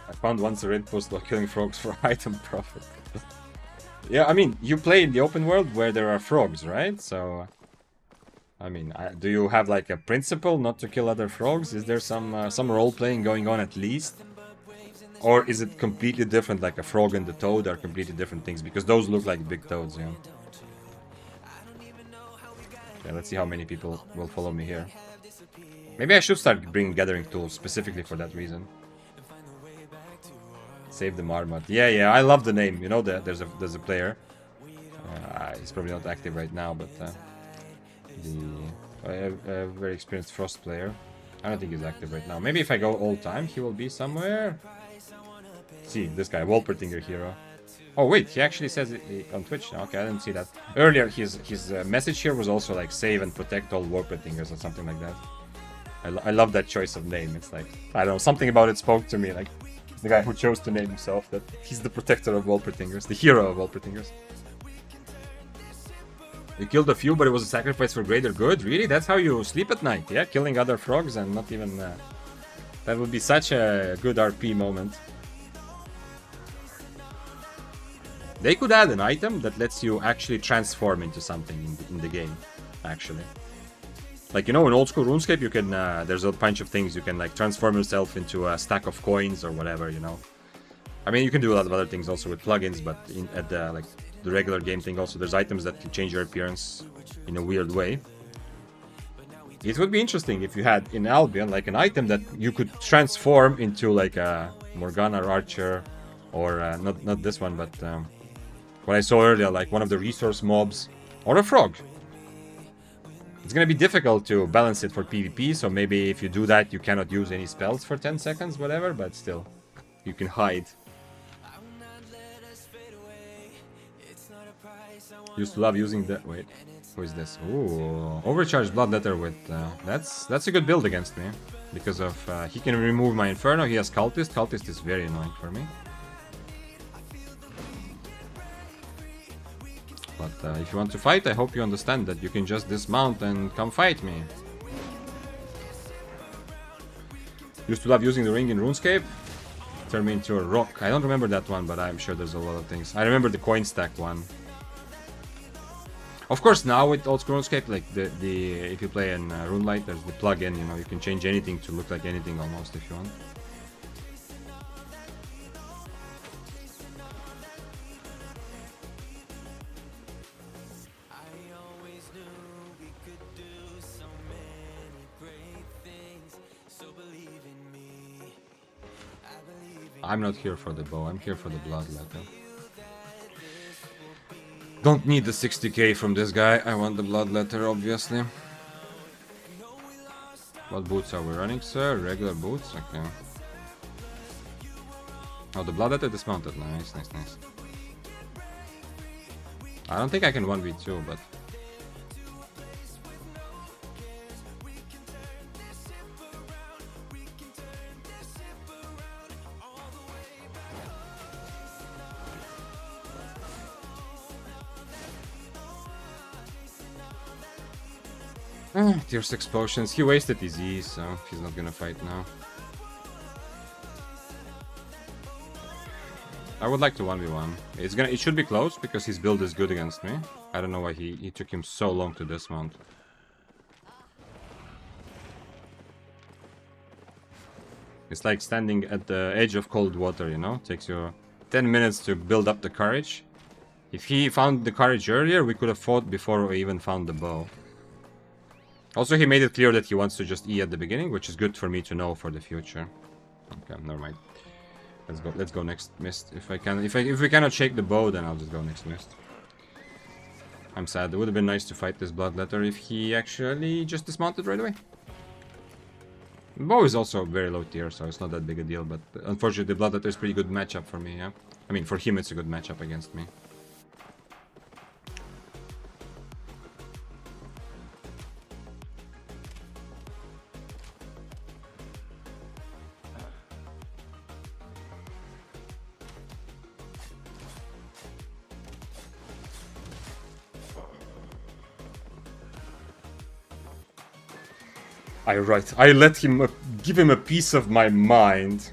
I found once a raid post about killing frogs for item profit. Yeah, I mean, you play in the open world where there are frogs, right? So, I mean, do you have like a principle not to kill other frogs? Is there some role playing going on at least? Or is it completely different, like a frog and the toad are completely different things? Because those look like big toads, yeah. Okay, let's see how many people will follow me here. Maybe I should start bringing gathering tools specifically for that reason. Save the Marmot. Yeah, yeah, I love the name. You know, there's a player. He's probably not active right now, but a very experienced Frost player. I don't think he's active right now. Maybe if I go all time, he will be somewhere. See, this guy, Wolpertinger hero. Oh wait, he actually says it on Twitch. Okay, I didn't see that. Earlier, his message here was also like save and protect all Wolpertingers or something like that. I love that choice of name. It's like, I don't know, something about it spoke to me. Like, the guy who chose to name himself that he's the protector of Wolpertingers, the hero of Wolpertingers. You killed a few, but it was a sacrifice for greater good? Really? That's how you sleep at night, yeah? Killing other frogs and not even... that would be such a good RP moment. They could add an item that lets you actually transform into something in the game, actually. Like, you know, in old school RuneScape, you can, there's a bunch of things. You can, like, transform yourself into a stack of coins or whatever, you know. I mean, you can do a lot of other things also with plugins, but at the, like, the regular game thing also, there's items that can change your appearance in a weird way. It would be interesting if you had, in Albion, like, an item that you could transform into, like, a Morgana Archer, or, not this one, but, what I saw earlier, like, one of the resource mobs, or a frog. It's gonna be difficult to balance it for PvP, so maybe if you do that, you cannot use any spells for 10 seconds, whatever, but still, you can hide. Used to love using the... Wait, who is this? Ooh, overcharged Bloodletter with... that's a good build against me, because of... he can remove my Inferno, he has Cultist. Cultist is very annoying for me. But if you want to fight, I hope you understand that you can just dismount and come fight me. Used to love using the ring in RuneScape. Turn me into a rock. I don't remember that one, but I'm sure there's a lot of things. I remember the coin stack one. Of course, now with old school RuneScape, like if you play in RuneLite, there's the plugin. You know, you can change anything to look like anything almost if you want. I'm not here for the bow, I'm here for the Bloodletter. Don't need the 60k from this guy, I want the Bloodletter, obviously. What boots are we running, sir? Regular boots? Okay. Oh, the Bloodletter dismounted. Nice, nice, nice. I don't think I can 1v2, but... Tier 6 potions. He wasted his E, so he's not gonna fight now. I would like to 1v1. It should be close because his build is good against me. I don't know why he took him so long to dismount. It's like standing at the edge of cold water, you know? It takes you 10 minutes to build up the courage. If he found the courage earlier, we could have fought before we even found the bow. Also, he made it clear that he wants to just E at the beginning, which is good for me to know for the future. Okay, never mind. Let's go next mist. If we cannot shake the bow, then I'll just go next mist. I'm sad. It would have been nice to fight this Bloodletter if he actually just dismounted right away. The bow is also very low tier, so it's not that big a deal, but unfortunately the Bloodletter is pretty good matchup for me, yeah? I mean, for him it's a good matchup against me. I let him give him a piece of my mind.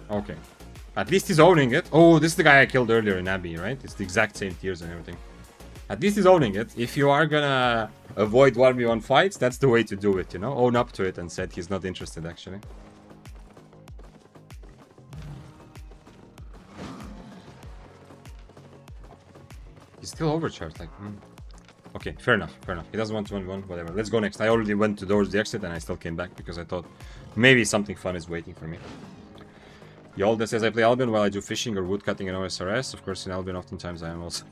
Okay. At least he's owning it. Oh, this is the guy I killed earlier in Abbey, right? It's the exact same tiers and everything. At least he's owning it. If you are gonna avoid 1v1 fights, that's the way to do it, you know? Own up to it and said he's not interested, actually. He's still overcharged, like... Okay, fair enough, fair enough. He doesn't want to 1v1, whatever. Let's go next. I already went towards the exit and I still came back because I thought maybe something fun is waiting for me. Yolda says I play Albion while I do fishing or woodcutting in OSRS. Of course, in Albion, oftentimes I am also.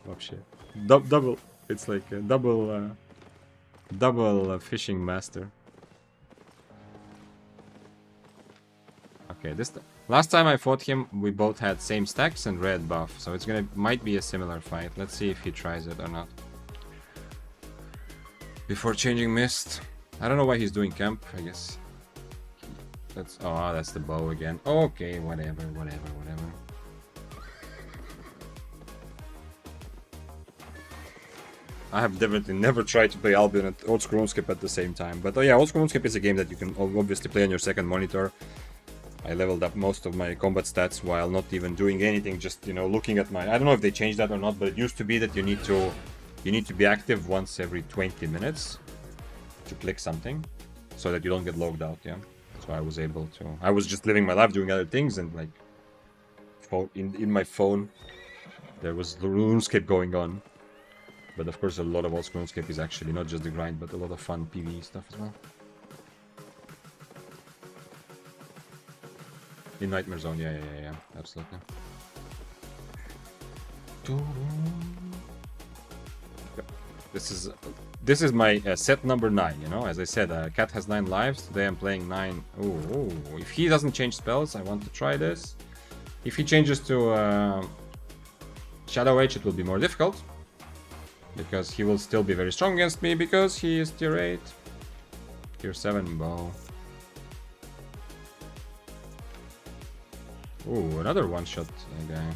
Oh shit! Double. It's like a double fishing master. Okay, last time I fought him, we both had same stacks and red buff, so it's might be a similar fight. Let's see if he tries it or not. Before changing mist, I don't know why he's doing camp. I guess. That's the bow again. Okay, whatever. I have definitely never tried to play Albion and Old School RuneScape at the same time. But yeah, Old School RuneScape is a game that you can obviously play on your second monitor. I leveled up most of my combat stats while not even doing anything, just, you know, looking at my... I don't know if they changed that or not, but it used to be that you need to be active once every 20 minutes to click something so that you don't get logged out, yeah. So I was able to... I was just living my life doing other things and, like, in my phone, there was the RuneScape going on. But of course, a lot of Old School RuneScape is actually not just the grind, but a lot of fun PvE stuff as well. In Nightmare Zone, yeah, absolutely. This is my set number 9, you know. As I said, Cat has 9 lives. Today I'm playing 9. Oh, if he doesn't change spells, I want to try this. If he changes to Shadow Age, it will be more difficult. Because he will still be very strong against me, because he is tier 8. Tier 7 bow. Ooh, another one-shot guy.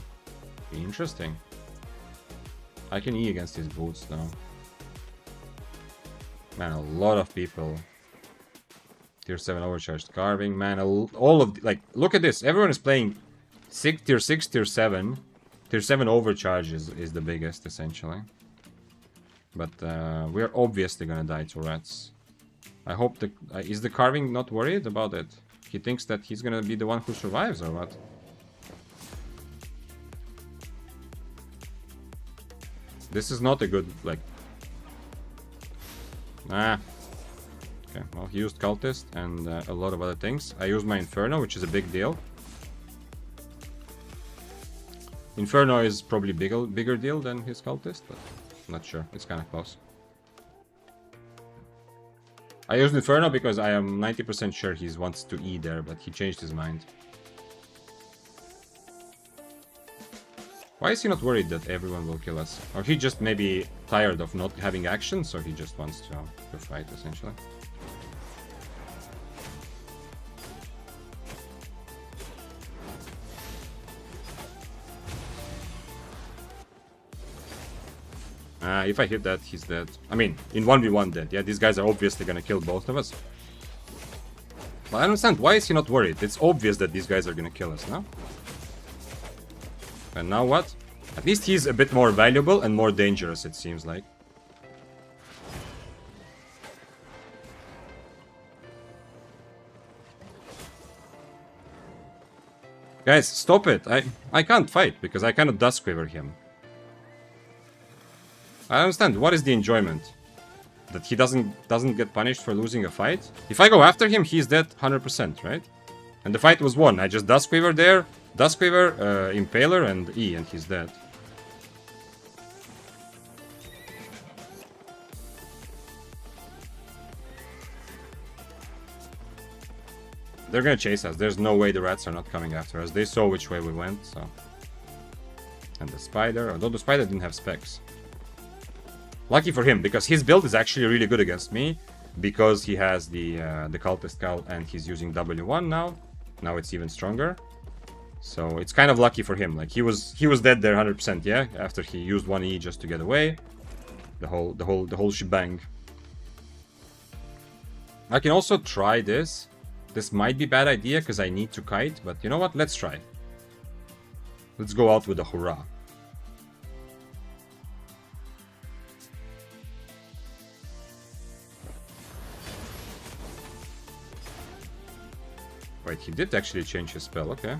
Be interesting. I can E against his boots though. Man, a lot of people. Tier 7 overcharged carving. Man, all of... Like, look at this. Everyone is playing tier 6, tier 7. Tier 7 overcharge is the biggest, essentially. But we're obviously gonna die to rats. I hope the... is the carving not worried about it? He thinks that he's gonna be the one who survives, or what? This is not a good, like... Ah. Okay, well, he used Cultist and a lot of other things. I used my Inferno, which is a big deal. Inferno is probably bigger deal than his Cultist, but I'm not sure. It's kind of close. I used Inferno because I am 90% sure he wants to E there, but he changed his mind. Why is he not worried that everyone will kill us? Or he just maybe tired of not having action, so he just wants to fight, essentially. If I hit that, he's dead. I mean, in 1v1 dead. Yeah, these guys are obviously gonna kill both of us. But I don't understand, why is he not worried? It's obvious that these guys are gonna kill us, no? And now what? At least he's a bit more valuable and more dangerous, it seems like. Guys, stop it. I can't fight because I cannot Dusk Quiver him. I understand. What is the enjoyment? That he doesn't get punished for losing a fight? If I go after him, he's dead 100%, right? And the fight was won. I just Dusk Quiver there, Dusk Quiver, Impaler, and E, and he's dead. They're gonna chase us. There's no way the rats are not coming after us. They saw which way we went, so... And the spider, although the spider didn't have specs. Lucky for him, because his build is actually really good against me. Because he has the Cultist Skull and he's using W1 now. Now it's even stronger. So it's kind of lucky for him. Like he was dead there 100%, yeah? After he used 1E just to get away. The whole shebang. I can also try this. This might be a bad idea because I need to kite, but you know what? Let's try. Let's go out with a hurrah. Wait, he did actually change his spell, okay.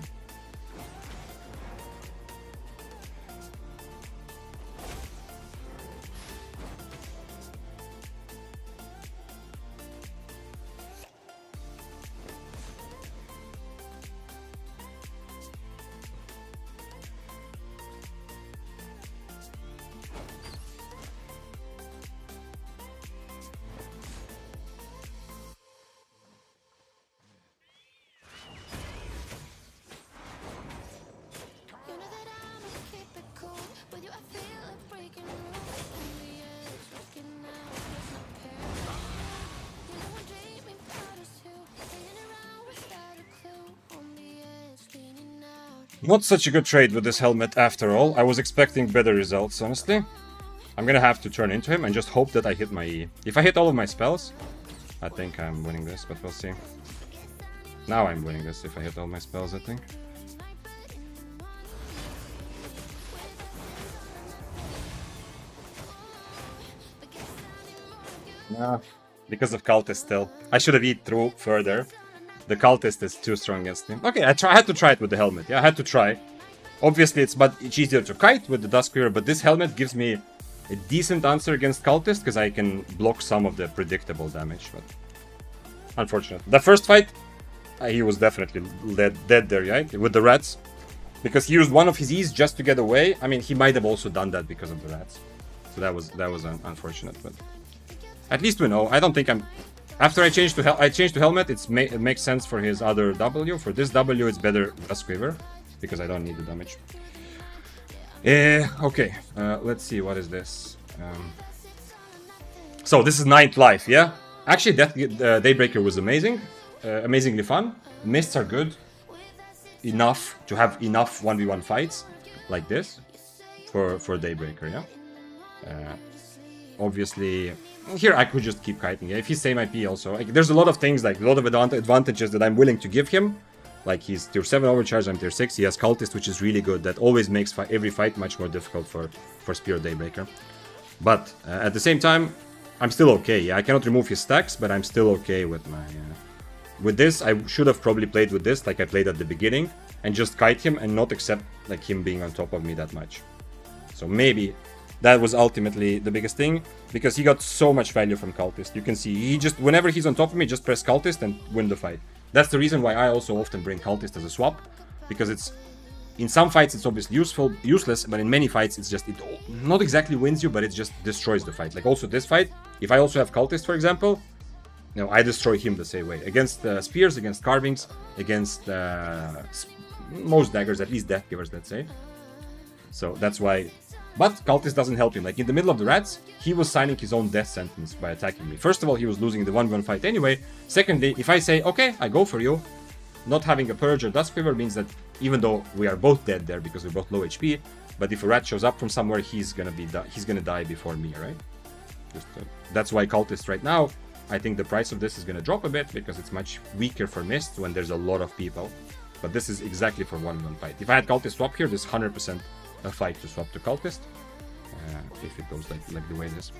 Not such a good trade with this helmet after all. I was expecting better results, honestly. I'm gonna have to turn into him and just hope that I hit my E. If I hit all of my spells, I think I'm winning this, but we'll see. Now I'm winning this if I hit all my spells, I think. Nah, because of Cultist still. I should have eat through further. The Cultist is too strong against him. Okay, I had to try it with the helmet. Yeah, I had to try. Obviously, it's much easier to kite with the Duskweaver, but this helmet gives me a decent answer against Cultist because I can block some of the predictable damage. But unfortunate. The first fight, he was definitely dead there, right? With the rats. Because he used one of his E's just to get away. I mean, he might have also done that because of the rats. So that was unfortunate, but at least we know. I don't think I'm... After I changed to helmet, it makes sense for his other W. For this W, it's better Duskweaver, because I don't need the damage. Okay, let's see, what is this? So this is 9th life, yeah? Actually, Daybreaker was amazing, amazingly fun. Mists are good enough to have enough 1v1 fights like this for Daybreaker, yeah? Obviously, here I could just keep kiting. If he's same IP also, like, there's a lot of things, like a lot of advantages that I'm willing to give him. Like he's tier 7 overcharge, I'm tier 6. He has Cultist, which is really good. That always makes every fight much more difficult for Spear Daybreaker. But at the same time, I'm still okay. Yeah, I cannot remove his stacks, but I'm still okay with my... with this, I should have probably played with this like I played at the beginning, and just kite him and not accept like him being on top of me that much. So maybe that was ultimately the biggest thing, because he got so much value from Cultist. You can see, he just, whenever he's on top of me, just press Cultist and win the fight. That's the reason why I also often bring Cultist as a swap, because it's, in some fights it's obviously useless, but in many fights it's just, it not exactly wins you, but it just destroys the fight. Like also this fight, if I also have Cultist, for example, you know, I destroy him the same way. Against spears, against carvings, against most daggers, at least death givers, let's say. So that's why... But Cultist doesn't help him. Like, in the middle of the rats, he was signing his own death sentence by attacking me. First of all, he was losing the 1v1 fight anyway. Secondly, if I say, okay, I go for you, not having a Purge or Duskweaver means that even though we are both dead there because we're both low HP, but if a rat shows up from somewhere, he's gonna die before me, right? That's why Cultist right now, I think the price of this is gonna drop a bit because it's much weaker for Mist when there's a lot of people. But this is exactly for 1v1 fight. If I had Cultist swap here, this 100% a fight to swap to Cultist, if it goes like the way it is.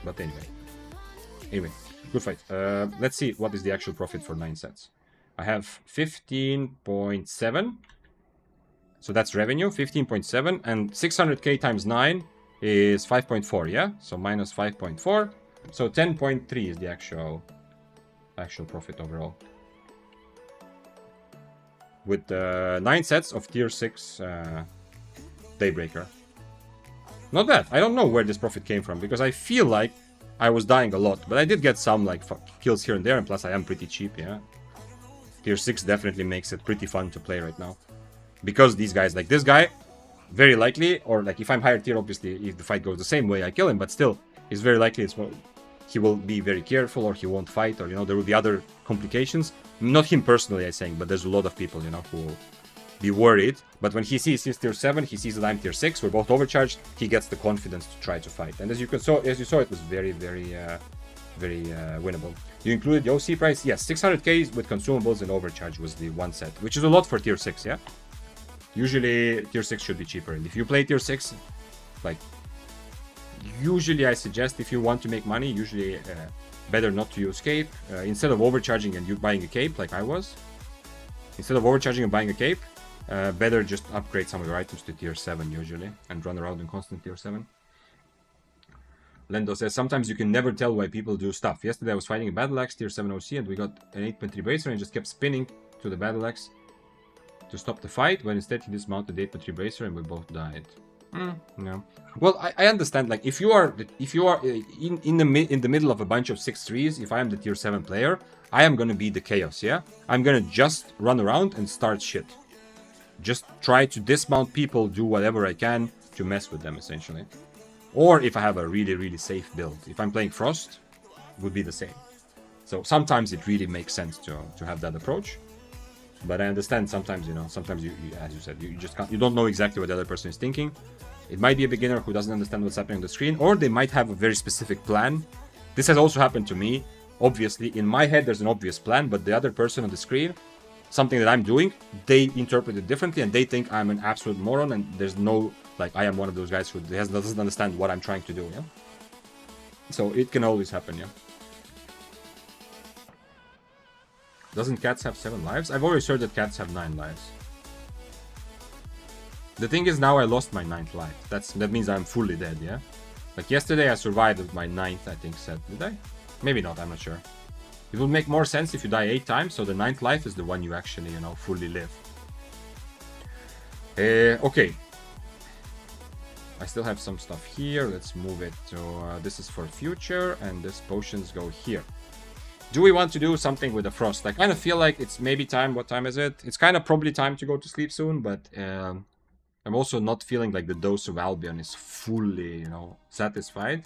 But anyway, good fight. Let's see what is the actual profit for 9 sets. I have 15.7, so that's revenue, 15.7, and 600k times 9 is 5.4, yeah? So minus 5.4, so 10.3 is the actual profit overall. With 9 sets of tier 6 Daybreaker. Not bad. I don't know where this profit came from, because I feel like I was dying a lot, but I did get some like kills here and there, and plus I am pretty cheap, yeah. Tier 6 definitely makes it pretty fun to play right now. Because these guys, like this guy, very likely, or like if I'm higher tier, obviously, if the fight goes the same way, I kill him, but still, it's very likely he will be very careful, or he won't fight, or, you know, there will be other complications. Not him personally, I'm saying, but there's a lot of people, you know, who will be worried. But when he sees he's tier 7, he sees that I'm tier 6, we're both overcharged, he gets the confidence to try to fight. And as you saw, it was very winnable. You included the OC price? Yes, 600k with consumables and overcharge was the one set, which is a lot for tier 6, yeah? Usually, tier 6 should be cheaper. And if you play tier 6, like, usually I suggest if you want to make money, usually better not to use cape. Instead of overcharging and you buying a cape, like I was, instead of overcharging and buying a cape, better just upgrade some of your items to tier 7 usually, and run around in constant tier 7. Lendo says, sometimes you can never tell why people do stuff. Yesterday I was fighting a battle axe, tier 7 OC, and we got an 8.3 bracer and just kept spinning to the battle axe to stop the fight, when instead he dismounted the 8.3 bracer and we both died. No. Well, I understand, like, if you are in the middle of a bunch of 6-3s, if I am the tier 7 player, I am gonna be the chaos, yeah? I'm gonna just run around and start shit. Just try to dismount people, do whatever I can to mess with them, essentially. Or if I have a really safe build. If I'm playing Frost, it would be the same. So sometimes it really makes sense to have that approach. But I understand sometimes, you know, sometimes you as you said, you just can't, you don't know exactly what the other person is thinking. It might be a beginner who doesn't understand what's happening on the screen, or they might have a very specific plan. This has also happened to me. Obviously, in my head, there's an obvious plan, but the other person on the screen, something that I'm doing, they interpret it differently, and they think I'm an absolute moron, and there's no, like, I am one of those guys who doesn't understand what I'm trying to do, yeah? So it can always happen, yeah? Doesn't cats have 7 lives? I've always heard that cats have 9 lives. The thing is, now I lost my 9th life. That means I'm fully dead, yeah? Like, yesterday I survived with my 9th, I think, set. Did I? Maybe not, I'm not sure. It will make more sense if you die 8 times, so the 9th life is the one you actually, you know, fully live. Okay. I still have some stuff here. Let's move it to... this is for future, and this potions go here. Do we want to do something with the Frost? I kind of feel like it's maybe time. What time is it? It's kind of probably time to go to sleep soon, but I'm also not feeling like the dose of Albion is fully, you know, satisfied.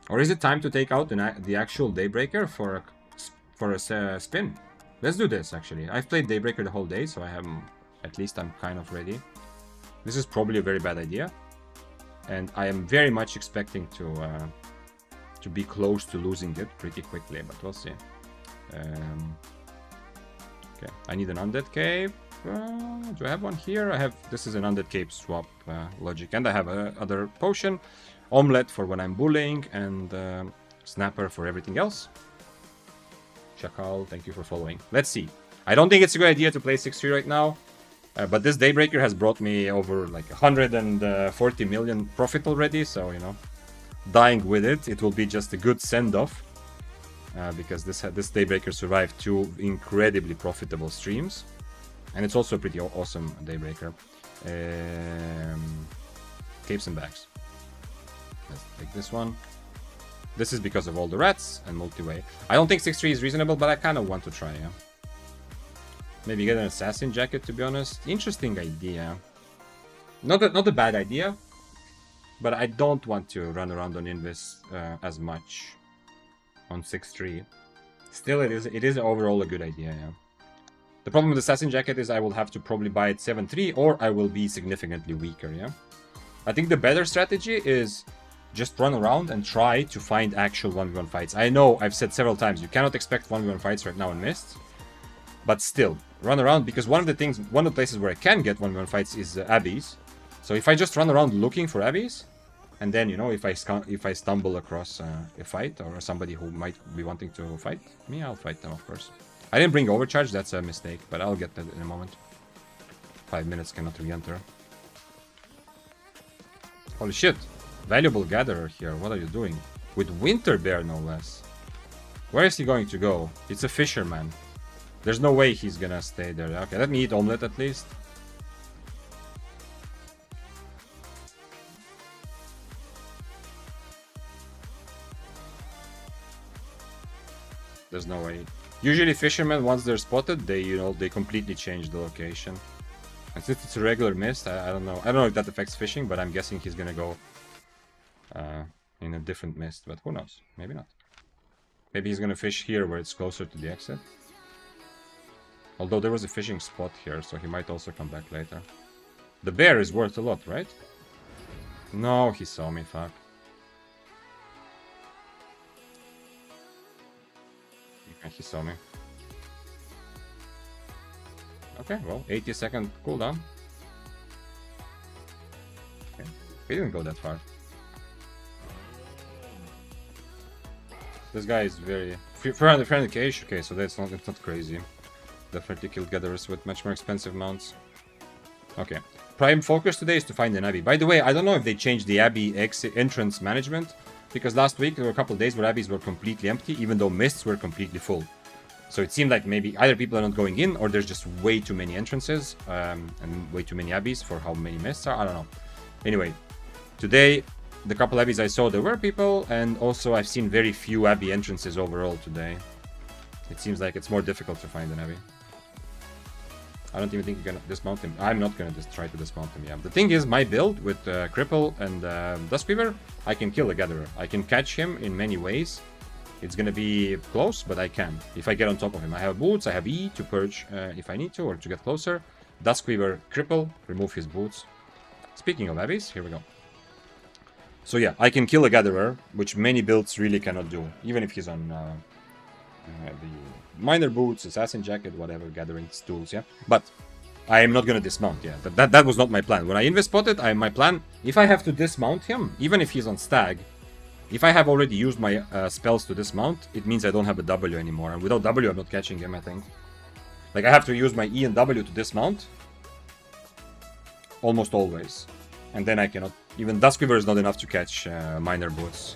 Or is it time to take out the actual Daybreaker for a spin? Let's do this, actually. I've played Daybreaker the whole day, so at least I'm kind of ready. This is probably a very bad idea. And I am very much expecting to be close to losing it pretty quickly, but we'll see. Okay, I need an Undead Cape. Do I have one here? This is an Undead Cape swap logic, and I have another potion. Omelette for when I'm bullying, and Snapper for everything else. Shakal, thank you for following. Let's see. I don't think it's a good idea to play 6-3 right now, but this Daybreaker has brought me over like 140 million profit already, so, you know, dying with it will be just a good send-off, because this Daybreaker survived 2 incredibly profitable streams, and it's also a pretty awesome Daybreaker. Capes and bags. Let's take this one. This is because of all the rats and multi-way. I don't think 6-3 is reasonable, but I kind of want to try, yeah. Maybe get an assassin jacket, to be honest. Interesting idea. Not a bad idea, but I don't want to run around on Invis as much on 6-3. Still, it is overall a good idea, yeah. The problem with assassin jacket is I will have to probably buy it 7-3, or I will be significantly weaker, yeah. I think the better strategy is just run around and try to find actual 1v1 fights. I know I've said several times you cannot expect 1v1 fights right now in Mist, but still run around, because one of the places where I can get 1v1 fights is Abbeys. So if I just run around looking for Abbeys, and then, you know, if I stumble across a fight or somebody who might be wanting to fight me, I'll fight them, of course. I didn't bring overcharge, that's a mistake, but I'll get that in a moment. 5 minutes cannot re-enter. Holy shit. Valuable gatherer here. What are you doing? With Winter Bear, no less. Where is he going to go? It's a fisherman. There's no way he's gonna stay there. Okay, let me eat omelette at least. There's no way. Usually fishermen, once they're spotted, they completely change the location. And since it's a regular mist, I don't know. I don't know if that affects fishing, but I'm guessing he's gonna go in a different mist. But who knows? Maybe not. Maybe he's gonna fish here where it's closer to the exit. Although there was a fishing spot here, so he might also come back later. The bear is worth a lot, right? No, he saw me, fuck. Okay, he saw me. Okay, well, 80-second cooldown. Okay. He didn't go that far. This guy is very... 400 cash? Okay, so it's not crazy. Definitely killed gatherers with much more expensive mounts. Okay. Prime focus today is to find an abbey. By the way, I don't know if they changed the abbey entrance management, because last week there were a couple of days where abbeys were completely empty, even though mists were completely full. So it seemed like maybe either people are not going in, or there's just way too many entrances, and way too many abbeys for how many mists are. I don't know. Anyway, today, the couple abbeys I saw, there were people, and also I've seen very few abbey entrances overall today. It seems like it's more difficult to find an abbey. I don't even think you're gonna dismount him. I'm not gonna just try to dismount him, yeah. The thing is, my build with Cripple and Duskweaver, I can kill a Gatherer. I can catch him in many ways. It's gonna be close, but I can. If I get on top of him. I have boots, I have E to purge if I need to, or to get closer. Duskweaver, Cripple, remove his boots. Speaking of abbeys, here we go. So yeah, I can kill a Gatherer, which many builds really cannot do. Even if he's on the Miner boots, assassin jacket, whatever, gathering tools, yeah. But I am not gonna dismount, yeah. That was not my plan. When I invest spotted, my plan, if I have to dismount him, even if he's on stag, if I have already used my spells to dismount, it means I don't have a W anymore. And without W, I'm not catching him, I think. Like, I have to use my E and W to dismount. Almost always. And then I cannot... Even Duskweaver is not enough to catch Miner boots.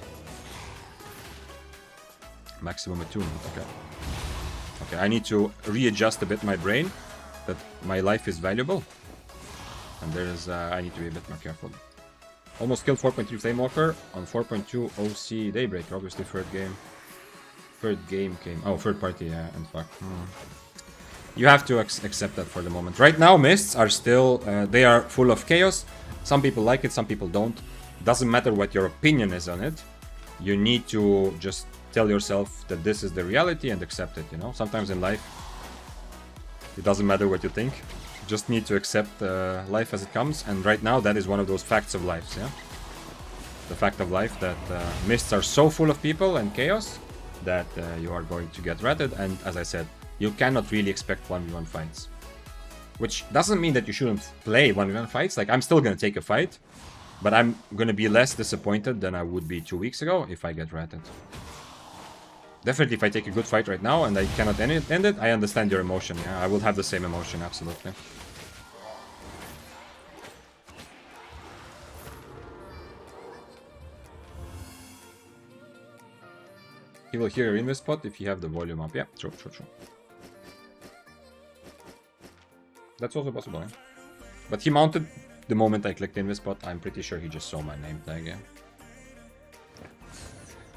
Maximum attunement, okay. Okay, I need to readjust a bit my brain, that my life is valuable. And there's, I need to be a bit more careful. Almost killed 4.3 Flamewalker on 4.2 OC Daybreaker, obviously third game. Third game came, oh, third party, yeah, and fuck. You have to accept that for the moment. Right now, mists are still, they are full of chaos. Some people like it, some people don't. Doesn't matter what your opinion is on it. You need to just tell yourself that this is the reality and accept it, you know? Sometimes in life, it doesn't matter what you think. You just need to accept life as it comes. And right now, that is one of those facts of life, yeah? The fact of life that mists are so full of people and chaos that you are going to get ratted. And as I said, you cannot really expect 1v1 fights. Which doesn't mean that you shouldn't play 1v1 fights. Like, I'm still going to take a fight. But I'm going to be less disappointed than I would be 2 weeks ago if I get ratted. Definitely, if I take a good fight right now and I cannot end it, I understand your emotion. Yeah, I will have the same emotion, absolutely. He will hear your invest spot if you have the volume up. Yeah, true. That's also possible, yeah. But he mounted the moment I clicked invest spot. I'm pretty sure he just saw my name tag, yeah.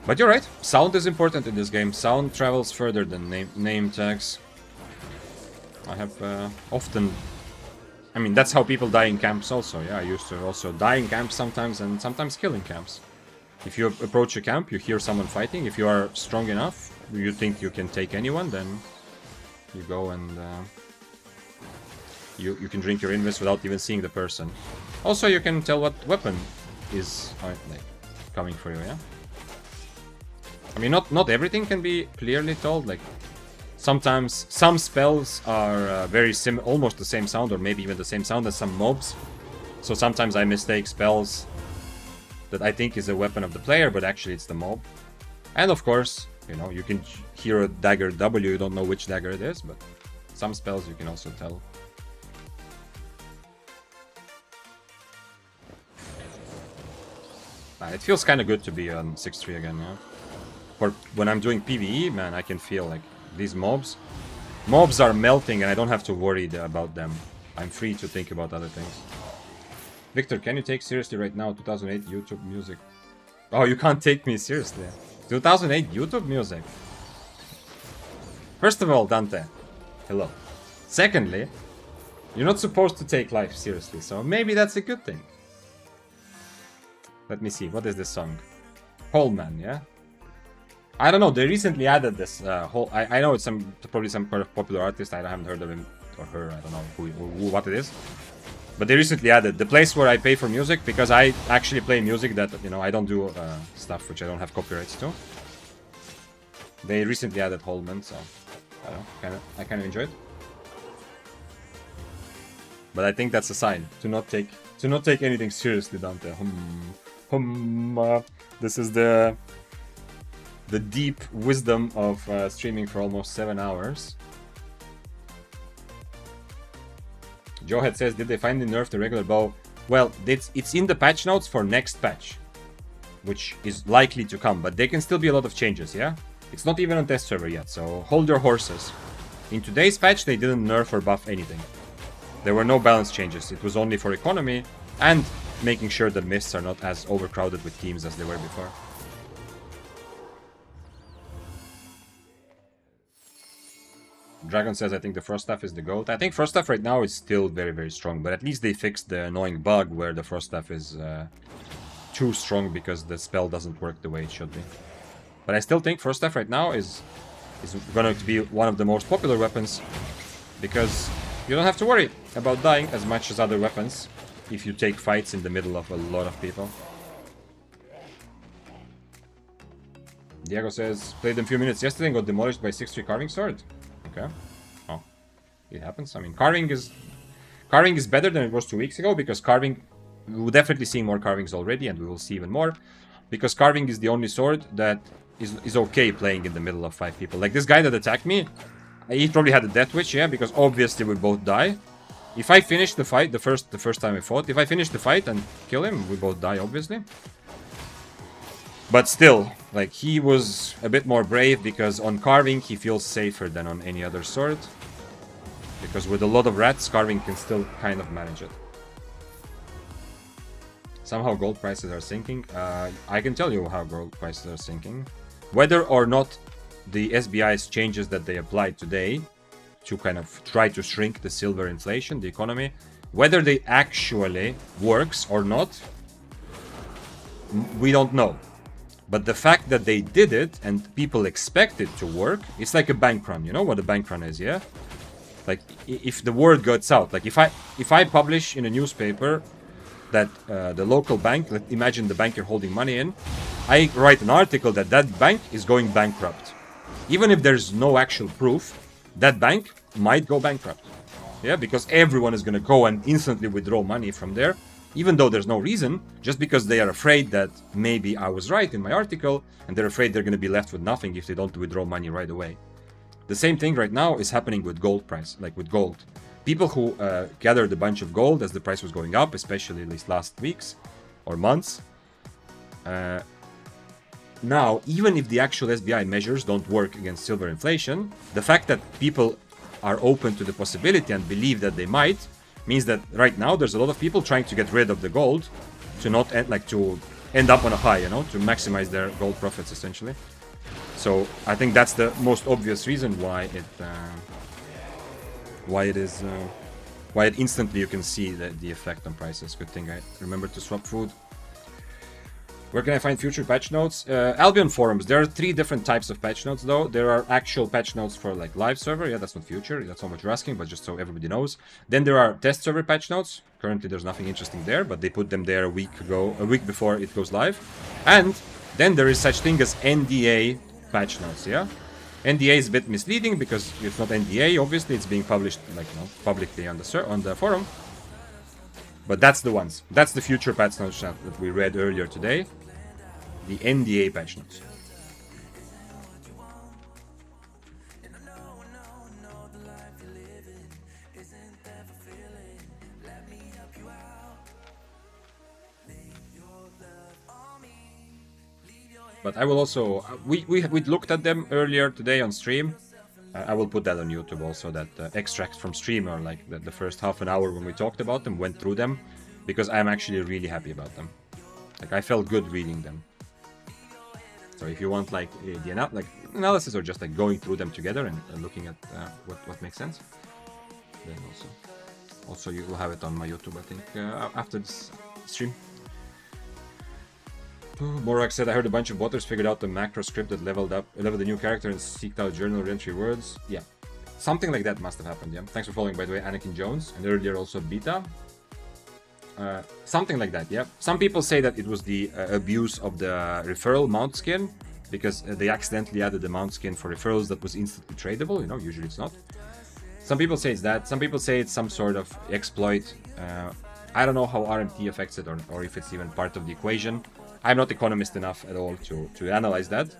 But you're right, sound is important in this game. Sound travels further than name tags. I have often... I mean, that's how people die in camps also, yeah. I used to also die in camps sometimes and sometimes kill in camps. If you approach a camp, you hear someone fighting. If you are strong enough, you think you can take anyone, then you go and... You can drink your invest without even seeing the person. Also, you can tell what weapon is like coming for you, yeah? I mean, not everything can be clearly told. Like, sometimes some spells are almost the same sound, or maybe even the same sound as some mobs. So sometimes I mistake spells that I think is a weapon of the player, but actually it's the mob. And of course, you know, you can hear a dagger W, you don't know which dagger it is, but some spells you can also tell. It feels kind of good to be on 6-3 again, yeah? Or when I'm doing PvE, man, I can feel like these mobs are melting and I don't have to worry about them. I'm free to think about other things. Victor, can you take seriously right now 2008 YouTube music? Oh, you can't take me seriously. 2008 YouTube music? First of all, Dante, hello. Secondly, you're not supposed to take life seriously, so maybe that's a good thing. Let me see, what is this song? Coleman, yeah? I don't know. They recently added this whole. I know it's probably some kind of popular artist. I haven't heard of him or her. I don't know what it is. But they recently added the place where I pay for music, because I actually play music that, you know, I don't do stuff which I don't have copyrights to. They recently added Holman, so I don't know, I kind of enjoyed. But I think that's a sign to not take anything seriously, Dante. This is the deep wisdom of streaming for almost 7 hours. Joehead says, did they finally nerf the regular bow? Well, it's in the patch notes for next patch, which is likely to come, but there can still be a lot of changes, yeah? It's not even on test server yet, so hold your horses. In today's patch, they didn't nerf or buff anything. There were no balance changes. It was only for economy and making sure the mists are not as overcrowded with teams as they were before. Dragon says, I think the Frost Staff is the GOAT. I think Frost Staff right now is still very, very strong, but at least they fixed the annoying bug where the Frost Staff is too strong because the spell doesn't work the way it should be. But I still think Frost Staff right now is going to be one of the most popular weapons, because you don't have to worry about dying as much as other weapons if you take fights in the middle of a lot of people. Diego says, played them a few minutes yesterday and got demolished by 6-3 Carving Sword. Okay. Oh, it happens. I mean, carving is better than it was 2 weeks ago, because carving, we're definitely seeing more carvings already, and we will see even more, because carving is the only sword that is okay playing in the middle of 5 people. Like this guy that attacked me, he probably had a death wish, yeah, because obviously we both die. If I finish the fight, the first time we fought, if I finish the fight and kill him, we both die, obviously. But still, like, he was a bit more brave, because on carving he feels safer than on any other sword. Because with a lot of rats, carving can still kind of manage it. Somehow gold prices are sinking. I can tell you how gold prices are sinking. Whether or not the SBI's changes that they applied today to kind of try to shrink the silver inflation, the economy, whether they actually works or not, we don't know. But the fact that they did it and people expect it to work, it's like a bank run. You know what a bank run is, yeah? Like, if the word gets out, like if I publish in a newspaper that the local bank, imagine the bank you're holding money in, I write an article that that bank is going bankrupt. Even if there's no actual proof, that bank might go bankrupt. Yeah, because everyone is going to go and instantly withdraw money from there, even though there's no reason, just because they are afraid that maybe I was right in my article, and they're afraid they're going to be left with nothing if they don't withdraw money right away. The same thing right now is happening with gold price, like with gold. People who gathered a bunch of gold as the price was going up, especially these last weeks or months, now, even if the actual SBI measures don't work against silver inflation, the fact that people are open to the possibility and believe that they might means that right now there's a lot of people trying to get rid of the gold to not end, to end up on a high, you know, to maximize their gold profits essentially. So I think that's the most obvious reason why it instantly you can see the effect on prices. Good thing I remembered to swap food. Where can I find future patch notes? Albion forums. There are 3 different types of patch notes, though. There are actual patch notes for like live server. Yeah, that's not future. That's not what you're asking, but just so everybody knows. Then there are test server patch notes. Currently, there's nothing interesting there, but they put them there a week before it goes live. And then there is such thing as NDA patch notes. Yeah, NDA is a bit misleading because it's not NDA. Obviously, it's being published like publicly on the forum. But that's the ones. That's the future patch notes that we read earlier today. The NDA patch notes. But I will also... we looked at them earlier today on stream. I will put that on YouTube also, that extracts from stream, or like the first half an hour when we talked about them, went through them, because I'm actually really happy about them. Like, I felt good reading them. So if you want like the analysis, or just like going through them together and looking at what makes sense, then also you will have it on my YouTube, I think, after this stream. Morak said, I heard a bunch of botters figured out the macro script that leveled the new character and seeked out journal entry words. Yeah. Something like that must have happened, yeah. Thanks for following, by the way, Anakin Jones, and earlier also Beta. Something like that, yeah. Some people say that it was the abuse of the referral mount skin, because they accidentally added the mount skin for referrals that was instantly tradable, you know, usually it's not. Some people say it's that, some people say it's some sort of exploit. I don't know how RMT affects it, or if it's even part of the equation. I'm not economist enough at all to analyze that,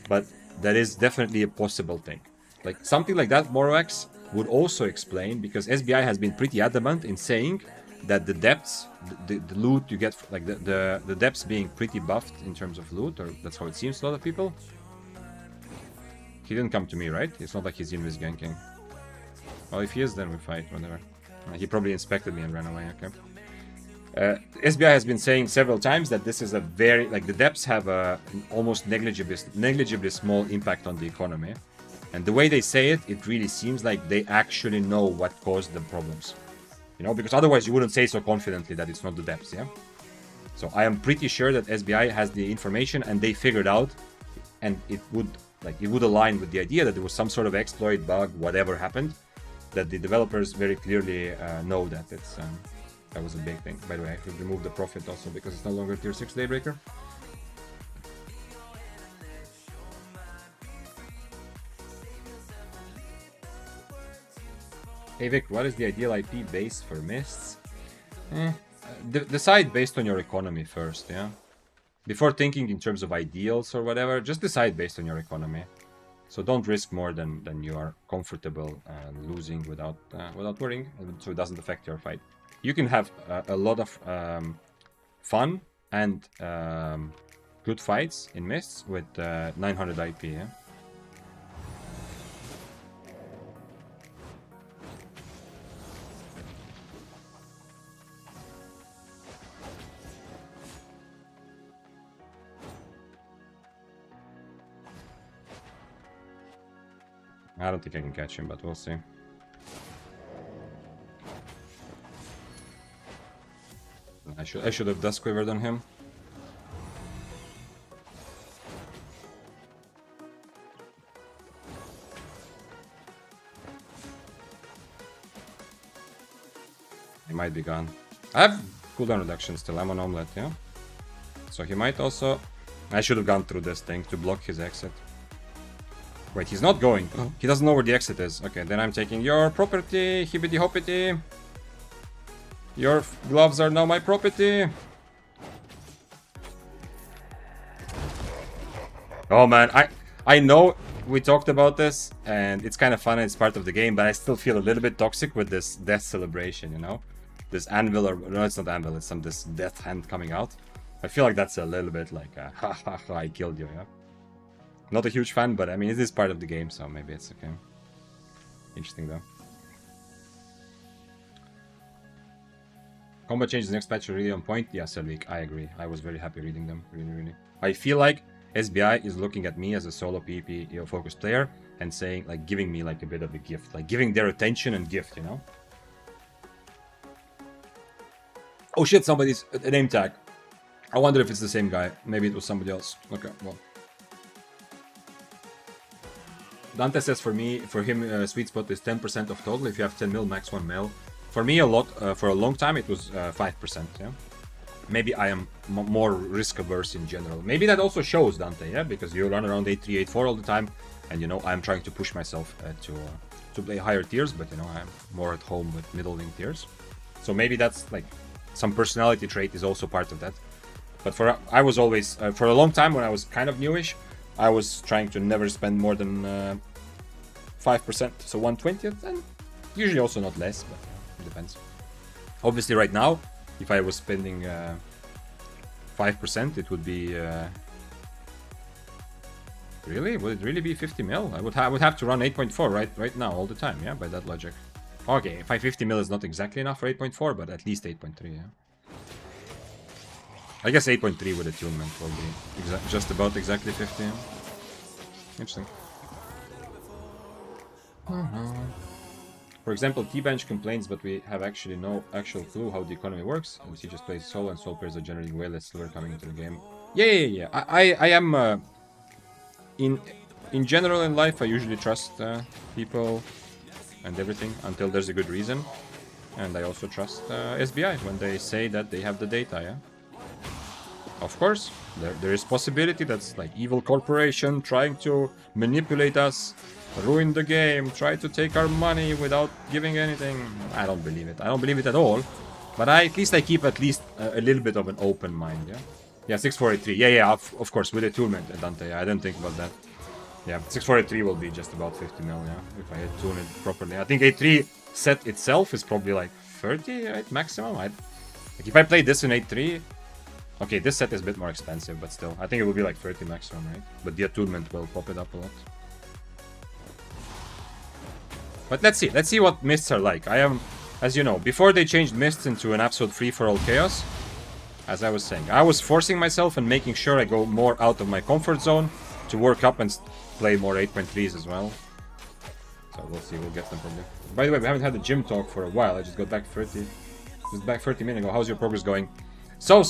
but that is definitely a possible thing. Like, something like that, Morox, would also explain, because SBI has been pretty adamant in saying that the depths, the loot you get, like the depths being pretty buffed in terms of loot, or that's how it seems to a lot of people. He didn't come to me, right? It's not like he's invis ganking. Well, if he is, then we fight, whatever. He probably inspected me and ran away, okay. SBI has been saying several times that this is a very, like, the depths have a almost negligibly small impact on the economy. And the way they say it, it really seems like they actually know what caused the problems. You know, because otherwise you wouldn't say so confidently that it's not the depths, yeah? So I am pretty sure that SBI has the information and they figured out, and it would align with the idea that there was some sort of exploit, bug, whatever happened, that the developers very clearly know that it's that was a big thing. By the way, I should remove the profit also because it's no longer tier 6 Daybreaker. Hey Vic, what is the ideal IP base for mists? Decide based on your economy first, yeah? Before thinking in terms of ideals or whatever, just decide based on your economy. So don't risk more than you are comfortable losing without worrying, so it doesn't affect your fight. You can have a lot of fun and good fights in mists with 900 IP, yeah? I don't think I can catch him, but we'll see. I should have Dusk Quivered on him. He might be gone. I have cooldown reduction still. I'm on Omelette, yeah? So he might also... I should have gone through this thing to block his exit. Wait, he's not going. He doesn't know where the exit is. Okay, then I'm taking your property, hibbity hoppity. Your gloves are now my property. Oh man, I know we talked about this, and it's kind of fun and it's part of the game, but I still feel a little bit toxic with this death celebration, you know? This anvil, or no, it's not anvil, it's this death hand coming out. I feel like that's a little bit like, ha ha ha, I killed you, yeah? Not a huge fan, but I mean, it is part of the game, so maybe it's okay. Interesting, though. Combat changes next patch are really on point. Yeah, Selvik, I agree. I was very happy reading them, really, really. I feel like SBI is looking at me as a solo PvP focused player and saying, like, giving me like a bit of a gift, like giving their attention and gift, you know? Oh shit, somebody's a name tag. I wonder if it's the same guy. Maybe it was somebody else. Okay, well. Dante says for him, sweet spot is 10% of total if you have 10 mil, max 1 mil. For me, for a long time, it was 5%, yeah? Maybe I am more risk-averse in general. Maybe that also shows, Dante, yeah? Because you run around 8-3, 8-4 all the time, and, you know, I'm trying to push myself to play higher tiers, but, you know, I'm more at home with middling tiers. So maybe that's, like, some personality trait is also part of that. But I was always, for a long time when I was kind of newish, I was trying to never spend more than 5%, so 1/20th, and usually also not less, but it depends. Obviously right now, if I was spending 5%, it would be... Really? Would it really be 50 mil? I would have to run 8.4 right now, all the time, yeah, by that logic. Okay, 550 mil is not exactly enough for 8.4, but at least 8.3, yeah. I guess 8.3 with attunement will be just about exactly 50. Yeah? Interesting. For example, T-Bench complains, but we have actually no actual clue how the economy works. And he just plays solo, and solo players are generally way less silver coming into the game. Yeah. I am in general in life. I usually trust people and everything until there's a good reason, and I also trust SBI when they say that they have the data. Yeah. Of course, there is possibility that's like evil corporation trying to manipulate us, ruin the game, try to take our money without giving anything. I don't believe it. I don't believe it at all. But at least I keep at least a little bit of an open mind, yeah? Yeah, 6483. Yeah, of course, with a toolment, Dante. I didn't think about that. Yeah, 6483 will be just about 50 mil, yeah, if I tune it properly. I think 83 set itself is probably like 30, right, maximum. Like if I play this in 83, okay, this set is a bit more expensive, but still, I think it will be like 30 maximum, right? But the attunement will pop it up a lot. But let's see what mists are like. I am, as you know, before they changed mists into an absolute free-for-all chaos, as I was saying, I was forcing myself and making sure I go more out of my comfort zone to work up and play more 8.3s as well. So we'll see, we'll get them probably. By the way, we haven't had a gym talk for a while. I just got back 30 minutes ago. How's your progress going? So,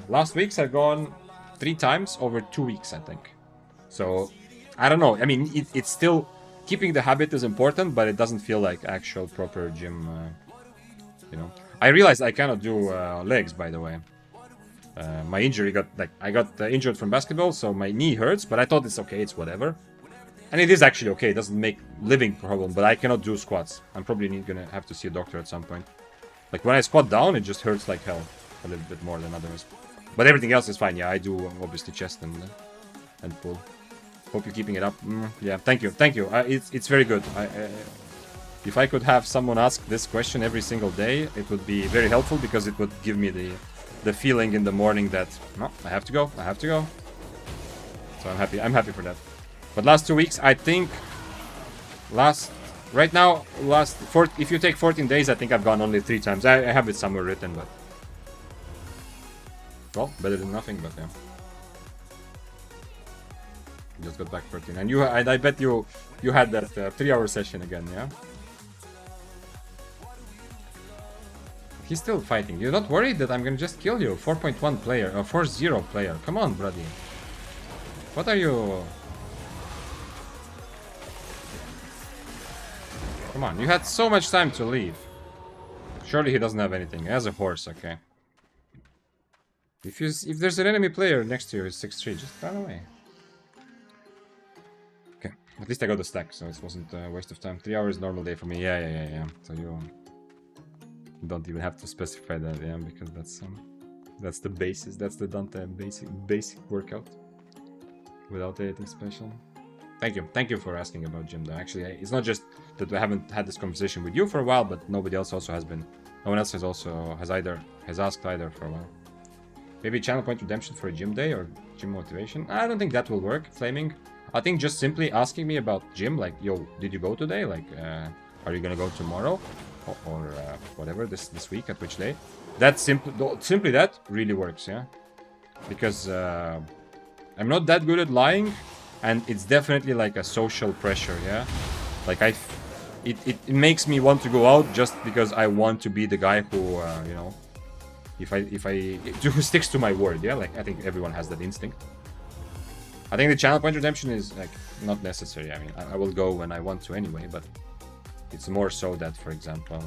last week's I've gone 3 times over 2 weeks, I think. So, I don't know. I mean, it's still... Keeping the habit is important, but it doesn't feel like actual proper gym, you know. I realized I cannot do legs, by the way. My injury got, like, I got injured from basketball, so my knee hurts, but I thought it's okay, it's whatever. And it is actually okay, it doesn't make living problem, but I cannot do squats. I'm probably gonna have to see a doctor at some point. Like, when I squat down, it just hurts like hell. A little bit more than others. But everything else is fine, yeah, I do, obviously, chest and pull. Hope you're keeping it up. Yeah, thank you. It's very good. If I could have someone ask this question every single day, it would be very helpful because it would give me the feeling in the morning that no, I have to go. So I'm happy for that. But last 2 weeks, I think if you take 14 days, I think I've gone only 3 times. I have it somewhere written, but well, better than nothing. But yeah. Just got back 13, and I bet you had that 3-hour session again, yeah? He's still fighting. You're not worried that I'm gonna just kill you? 4.1 player, or 4-0 player. Come on, buddy. What are you? Come on, you had so much time to leave. Surely he doesn't have anything. He has a horse, okay. If there's an enemy player next to you, it's 6-3. Just run away. At least I got the stack, so it wasn't a waste of time. 3 hours normal day for me. Yeah. So you don't even have to specify that, yeah, because that's the basis. That's the Dante basic workout. Without anything special. Thank you for asking about gym though. Actually, it's not just that I haven't had this conversation with you for a while, but nobody else also has been. No one else has asked either for a while. Maybe channel point redemption for a gym day or gym motivation. I don't think that will work. Flaming. I think just simply asking me about gym, like, yo, did you go today? Like, are you gonna go tomorrow? Or whatever, this week, at which day? That simply that really works, yeah? Because I'm not that good at lying, and it's definitely like a social pressure, yeah? Like, it makes me want to go out just because I want to be the guy who, you know, who sticks to my word, yeah? Like, I think everyone has that instinct. I think the channel point redemption is like not necessary. I mean, I will go when I want to anyway, but it's more so that, for example,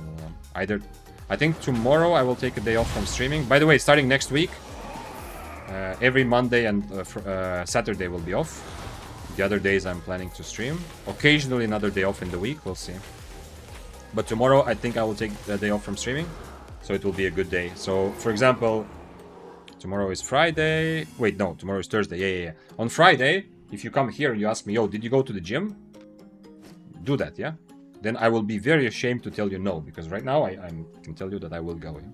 I think tomorrow I will take a day off from streaming. By the way, starting next week, every Monday and Saturday will be off. The other days I'm planning to stream. Occasionally another day off in the week, we'll see. But tomorrow I think I will take the day off from streaming, so it will be a good day. So, for example, tomorrow is Friday. Wait, no, tomorrow is Thursday. Yeah. On Friday, if you come here and you ask me, yo, did you go to the gym? Do that, yeah? Then I will be very ashamed to tell you no, because right now I can tell you that I will go, yeah?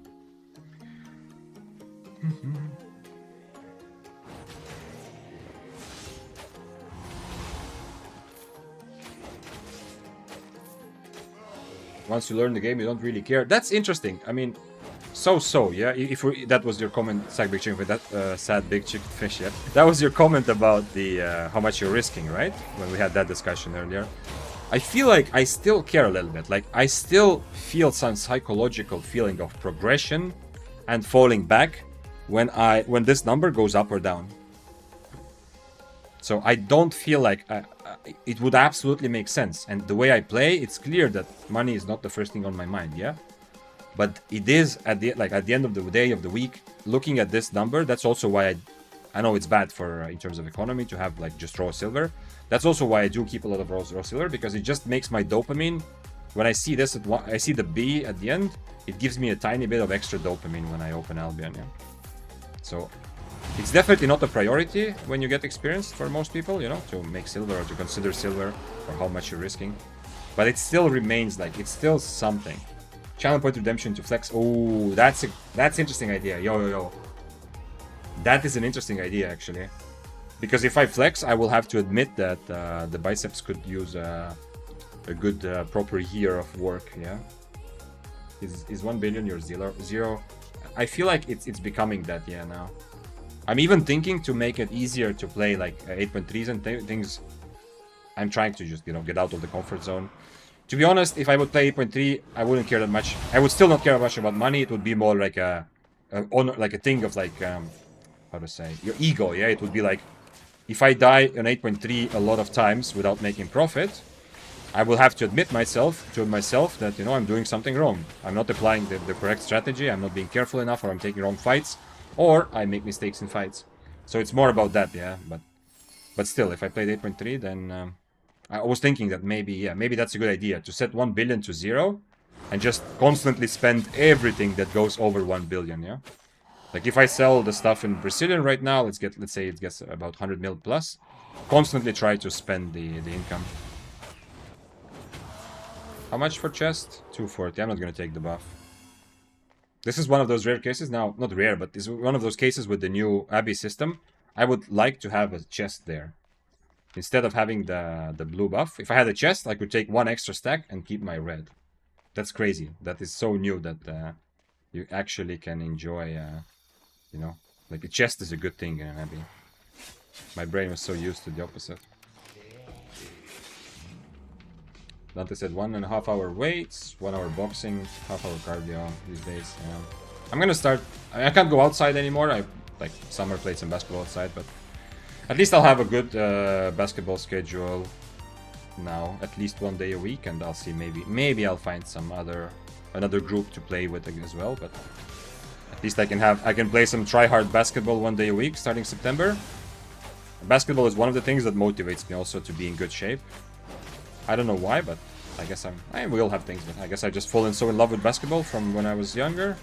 Once you learn the game, you don't really care. That's interesting. I mean, yeah. That was your comment, sad big chicken fish. Sad big chicken fish. Yeah, that was your comment about the how much you're risking, right? When we had that discussion earlier. I feel like I still care a little bit. Like, I still feel some psychological feeling of progression and falling back when this number goes up or down. So I don't feel like it would absolutely make sense. And the way I play, it's clear that money is not the first thing on my mind, yeah? But it is at the end of the day of the week, looking at this number, that's also why I know it's bad for in terms of economy to have like just raw silver. That's also why I do keep a lot of raw silver, because it just makes my dopamine. When I see this, I see the B at the end, it gives me a tiny bit of extra dopamine when I open Albion, yeah? So it's definitely not a priority when you get experience for most people, you know, to make silver or to consider silver or how much you're risking. But it still remains like, it's still something. Channel point redemption to flex. Oh, that's interesting idea. Yo. That is an interesting idea, actually. Because if I flex, I will have to admit that the biceps could use a good proper year of work, yeah? Is 1 billion your zero? I feel like it's becoming that, yeah, now. I'm even thinking to make it easier to play like 8.3s and things. I'm trying to just, you know, get out of the comfort zone. To be honest, if I would play 8.3, I wouldn't care that much. I would still not care much about money. It would be more like a honor, like a thing of like, how to say, your ego, yeah? It would be like, if I die on 8.3 a lot of times without making profit, I will have to admit to myself that, you know, I'm doing something wrong. I'm not applying the correct strategy. I'm not being careful enough, or I'm taking wrong fights, or I make mistakes in fights. So it's more about that, yeah. But still, if I played 8.3, then I was thinking that maybe that's a good idea, to set 1 billion to 0 and just constantly spend everything that goes over 1 billion, yeah. Like if I sell the stuff in Brazilian right now, let's say it gets about 100 mil plus, constantly try to spend the income. How much for chest? 240. I'm not gonna take the buff. This is one of those rare cases. Now, not rare, but this is one of those cases with the new Abbey system. I would like to have a chest there. Instead of having the blue buff. If I had a chest, I could take one extra stack and keep my red. That's crazy. That is so new that you actually can enjoy, you know, like a chest is a good thing in an Abbey. My brain was so used to the opposite. Dante said 1.5 hour weights, 1 hour boxing, half hour cardio these days. Yeah. I'm gonna start. I can't go outside anymore. I like summer played some basketball outside, but at least I'll have a good basketball schedule now, at least 1 day a week, and I'll see maybe I'll find some another group to play with as well. But at least I can play some try-hard basketball 1 day a week starting September. Basketball is one of the things that motivates me also to be in good shape. I don't know why, but I guess we all have things, but I guess I just fallen so in love with basketball from when I was younger.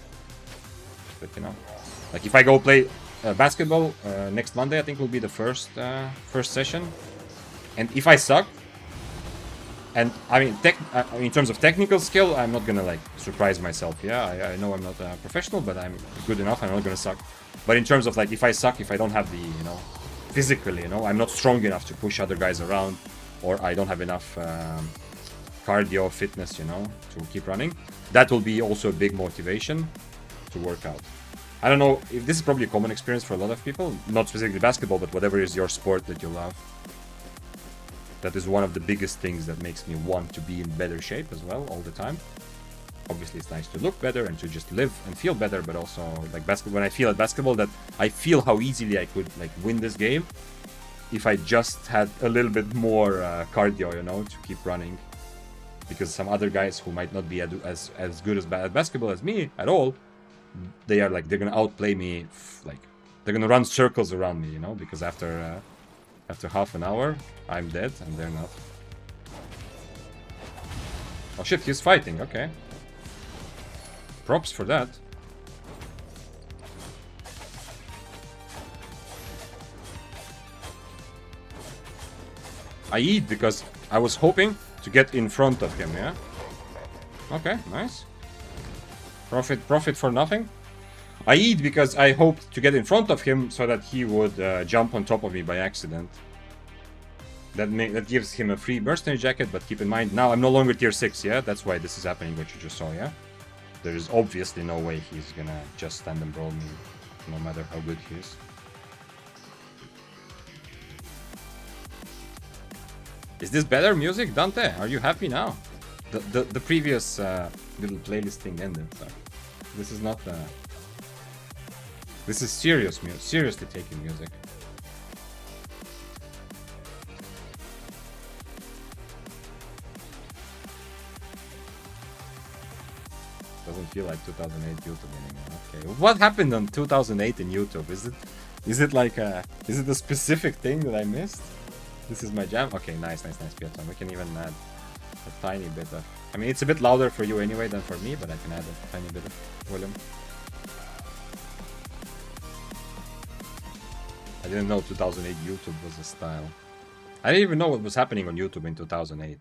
But you know, like if I go play basketball next Monday, I think will be the first session. And if I suck, and I mean, in terms of technical skill, I'm not gonna like surprise myself. Yeah, I know I'm not a professional, but I'm good enough. I'm not gonna suck. But in terms of like, if I suck, if I don't have the, you know, physically, you know, I'm not strong enough to push other guys around, or I don't have enough cardio fitness, you know, to keep running, that will be also a big motivation to work out. I don't know if this is probably a common experience for a lot of people, not specifically basketball, but whatever is your sport that you love. That is one of the biggest things that makes me want to be in better shape as well all the time. Obviously, it's nice to look better and to just live and feel better, but also like basketball. When I feel at basketball, that I feel how easily I could like win this game if I just had a little bit more cardio, you know, to keep running. Because some other guys who might not be as good at basketball as me at all, they're gonna outplay me, like they're gonna run circles around me, you know, because after half an hour I'm dead and they're not. Oh shit, he's fighting. Okay, props for that. I eat because I was hoping to get in front of him, yeah? Okay, nice. Profit for nothing. I eat because I hoped to get in front of him so that he would jump on top of me by accident. That gives him a free mercenary jacket, but keep in mind, now I'm no longer tier 6, yeah? That's why this is happening, what you just saw, yeah? There is obviously no way he's gonna just stand and brawl me, no matter how good he is. Is this better music, Dante? Are you happy now? The previous little playlist thing ended, so this is not This is serious music. Seriously taking music. Doesn't feel like 2008 YouTube anymore. Okay, what happened on 2008 in YouTube? Is it like is it a specific thing that I missed? This is my jam. Okay, nice, Pietron. We can even add a tiny bit of. I mean, it's a bit louder for you anyway than for me, but I can add a tiny bit of volume. I didn't know 2008 YouTube was a style. I didn't even know what was happening on YouTube in 2008.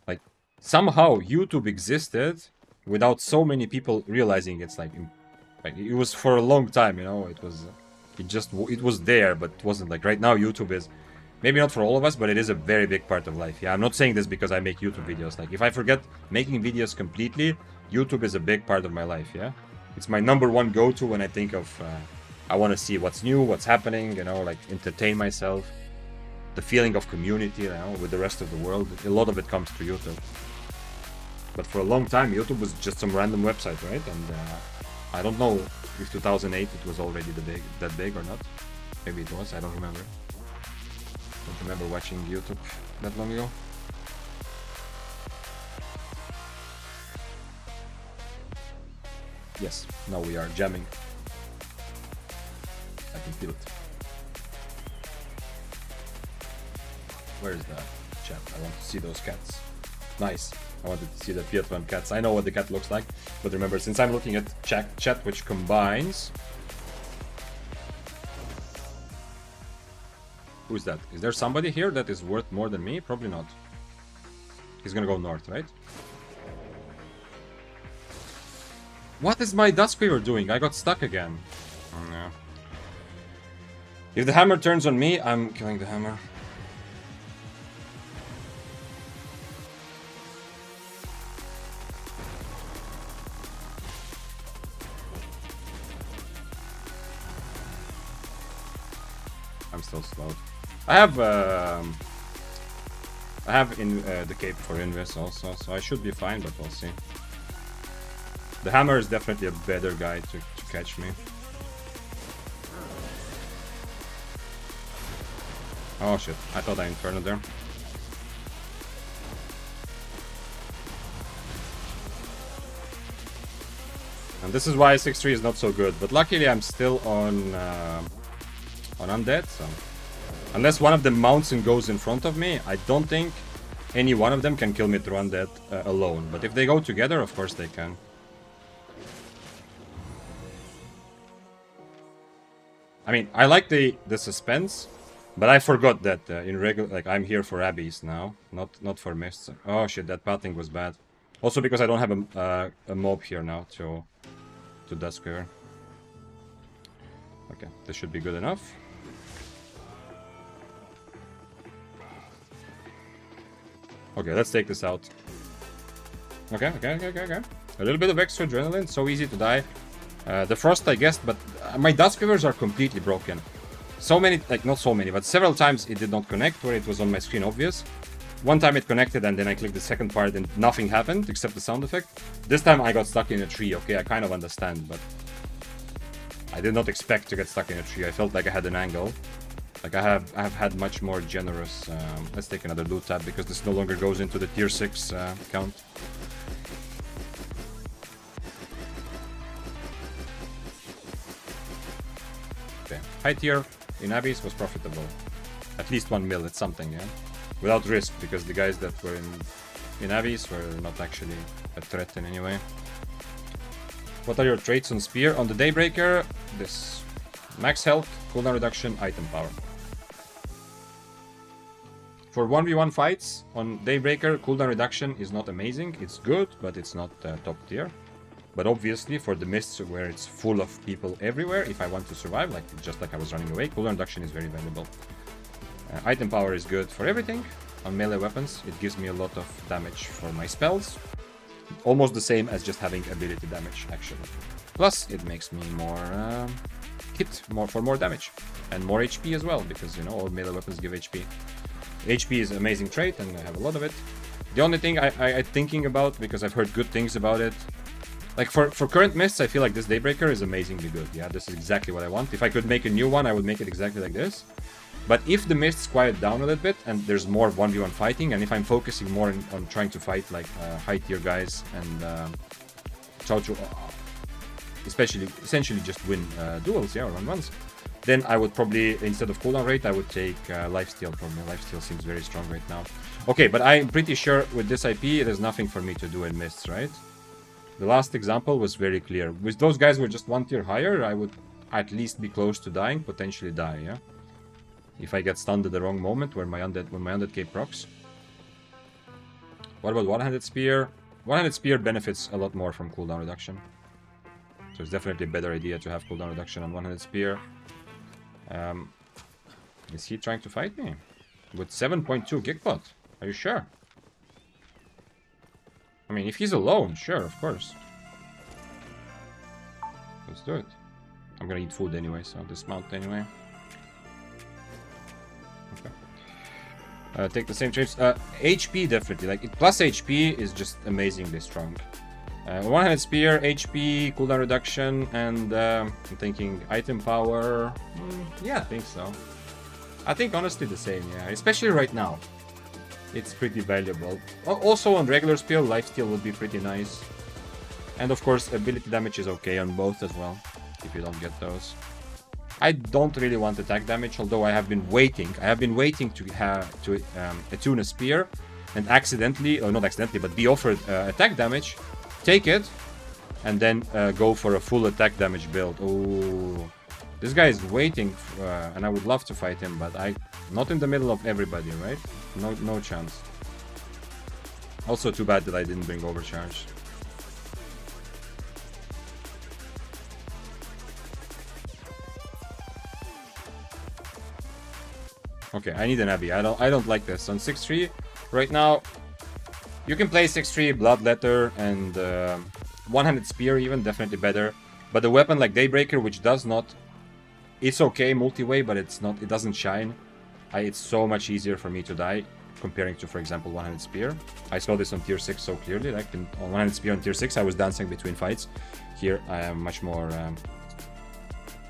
Like, somehow YouTube existed without so many people realizing it's like it was for a long time, you know. It was there, but it wasn't like right now. YouTube is maybe not for all of us, but it is a very big part of life. Yeah, I'm not saying this because I make YouTube videos. Like, if I forget making videos completely, YouTube is a big part of my life. Yeah, it's my #1 go-to when I think of I want to see what's new, what's happening, you know, like entertain myself. The feeling of community, you know, with the rest of the world. A lot of it comes through YouTube. But for a long time, YouTube was just some random website, right? And I don't know if 2008 it was already that big or not. Maybe it was, I don't remember. Don't remember watching YouTube that long ago. Yes, now we are jamming. I can feel it. Where is the chat? I want to see those cats. Nice. I wanted to see the Pietron cats. I know what the cat looks like, but remember, since I'm looking at chat which combines... Who is that? Is there somebody here that is worth more than me? Probably not. He's gonna go north, right? What is my Duskweaver doing? I got stuck again. Oh, no. If the hammer turns on me, I'm killing the hammer. I'm still slow. I have in the cape for Invis also, so I should be fine, but we'll see. The hammer is definitely a better guy to catch me. Oh shit, I thought I infernoed there. And this is why 6-3 is not so good, but luckily I'm still on undead, so... Unless one of them mounts and goes in front of me, I don't think any one of them can kill me through undead alone. But if they go together, of course they can. I mean, I like the suspense, but I forgot that in regular, like, I'm here for Abbeys now, not for Mists. Oh shit, that pathing was bad. Also because I don't have a mob here now to Duskweaver. Okay, this should be good enough. Okay, let's take this out. Okay. A little bit of extra adrenaline, so easy to die. The Frost I guessed, but my Duskweavers are completely broken. So many, like not so many, but several times it did not connect where it was on my screen obvious. One time it connected and then I clicked the second part and nothing happened except the sound effect. This time I got stuck in a tree. Okay, I kind of understand, but I did not expect to get stuck in a tree. I felt like I had an angle. Like I have had much more generous... let's take another loot tab because this no longer goes into the tier 6 count. Okay, high tier in Abbeys was profitable. At least 1 mil, it's something, yeah? Without risk, because the guys that were in Abbeys were not actually a threat in any way. What are your traits on Spear? On the Daybreaker, this. Max health, cooldown reduction, item power. For 1v1 fights on Daybreaker, cooldown reduction is not amazing. It's good, but it's not top tier. But obviously, for the mists where it's full of people everywhere, if I want to survive, like just like I was running away, cooldown reduction is very valuable. Item power is good for everything. On melee weapons, it gives me a lot of damage for my spells. Almost the same as just having ability damage, actually. Plus, it makes me more hit for more damage. And more HP as well, because, you know, all melee weapons give HP. HP is an amazing trait, and I have a lot of it. The only thing I'm thinking about, because I've heard good things about it, Like for current mists, I feel like this Daybreaker is amazingly good. Yeah, this is exactly what I want. If I could make a new one, I would make it exactly like this. But if the mists quiet down a little bit and there's more 1v1 fighting, and if I'm focusing more on trying to fight like high tier guys and try to essentially just win duels, yeah, or run-ones, then I would probably, instead of cooldown rate, I would take lifesteal from me. Lifesteal seems very strong right now. Okay, but I'm pretty sure with this IP, there's nothing for me to do in mists, right? The last example was very clear. With those guys were just 1 tier higher, I would at least be close to dying, potentially die, yeah? If I get stunned at the wrong moment when my undead cape procs. What about one-handed spear? One-handed spear benefits a lot more from cooldown reduction. So it's definitely a better idea to have cooldown reduction on one-handed spear. Is he trying to fight me? With 7.2 Gigbot? Are you sure? I mean, if he's alone, sure, of course. Let's do it. I'm gonna eat food anyway, so dismount anyway. Okay. Take the same traits. HP definitely. Like plus HP is just amazingly strong. One-handed spear, HP, cooldown reduction, and I'm thinking item power. Yeah, I think so. I think honestly the same. Yeah, especially right now. It's pretty valuable. Also on regular spear, lifesteal would be pretty nice. And of course, ability damage is okay on both as well, if you don't get those. I don't really want attack damage, although I have been waiting. I have been waiting to attune a spear and accidentally, or not accidentally, but be offered attack damage, take it, and then go for a full attack damage build. Oh, this guy is waiting, and I would love to fight him, but not in the middle of everybody, right? No chance. Also, too bad that I didn't bring overcharge. Okay, I need an Abbey. I don't like this. On 6-3, right now, you can play 6-3, Bloodletter, and one-handed spear even, definitely better. But a weapon like Daybreaker, which does not... It's okay multi-way, but it doesn't shine. It's so much easier for me to die comparing to, for example, one-handed spear. I saw this on tier 6 so clearly. Like on one-handed spear on tier 6, I was dancing between fights. Here, I am much more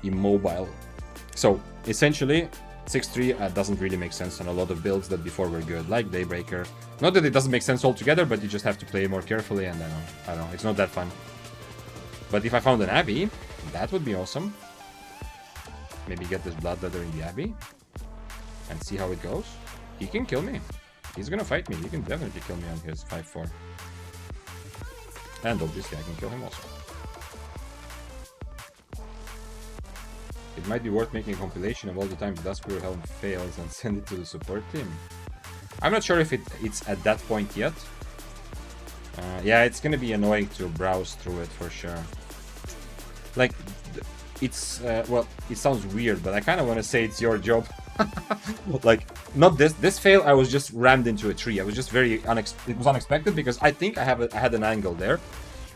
immobile. So, essentially... 6-3 doesn't really make sense on a lot of builds that before were good, like Daybreaker. Not that it doesn't make sense altogether, but you just have to play more carefully, and I don't know, it's not that fun. But if I found an Abbey, that would be awesome. Maybe get this Bloodletter in the Abbey and see how it goes. He can kill me. He's gonna fight me. He can definitely kill me on his 5-4. And obviously I can kill him also. It might be worth making a compilation of all the times Duskweaver Helm fails and send it to the support team. I'm not sure if it's at that point yet. Yeah, it's gonna be annoying to browse through it for sure. Like, it's, well, it sounds weird, but I kind of want to say it's your job. Like, not this fail, I was just rammed into a tree. I was just very, it was unexpected because I think I had an angle there.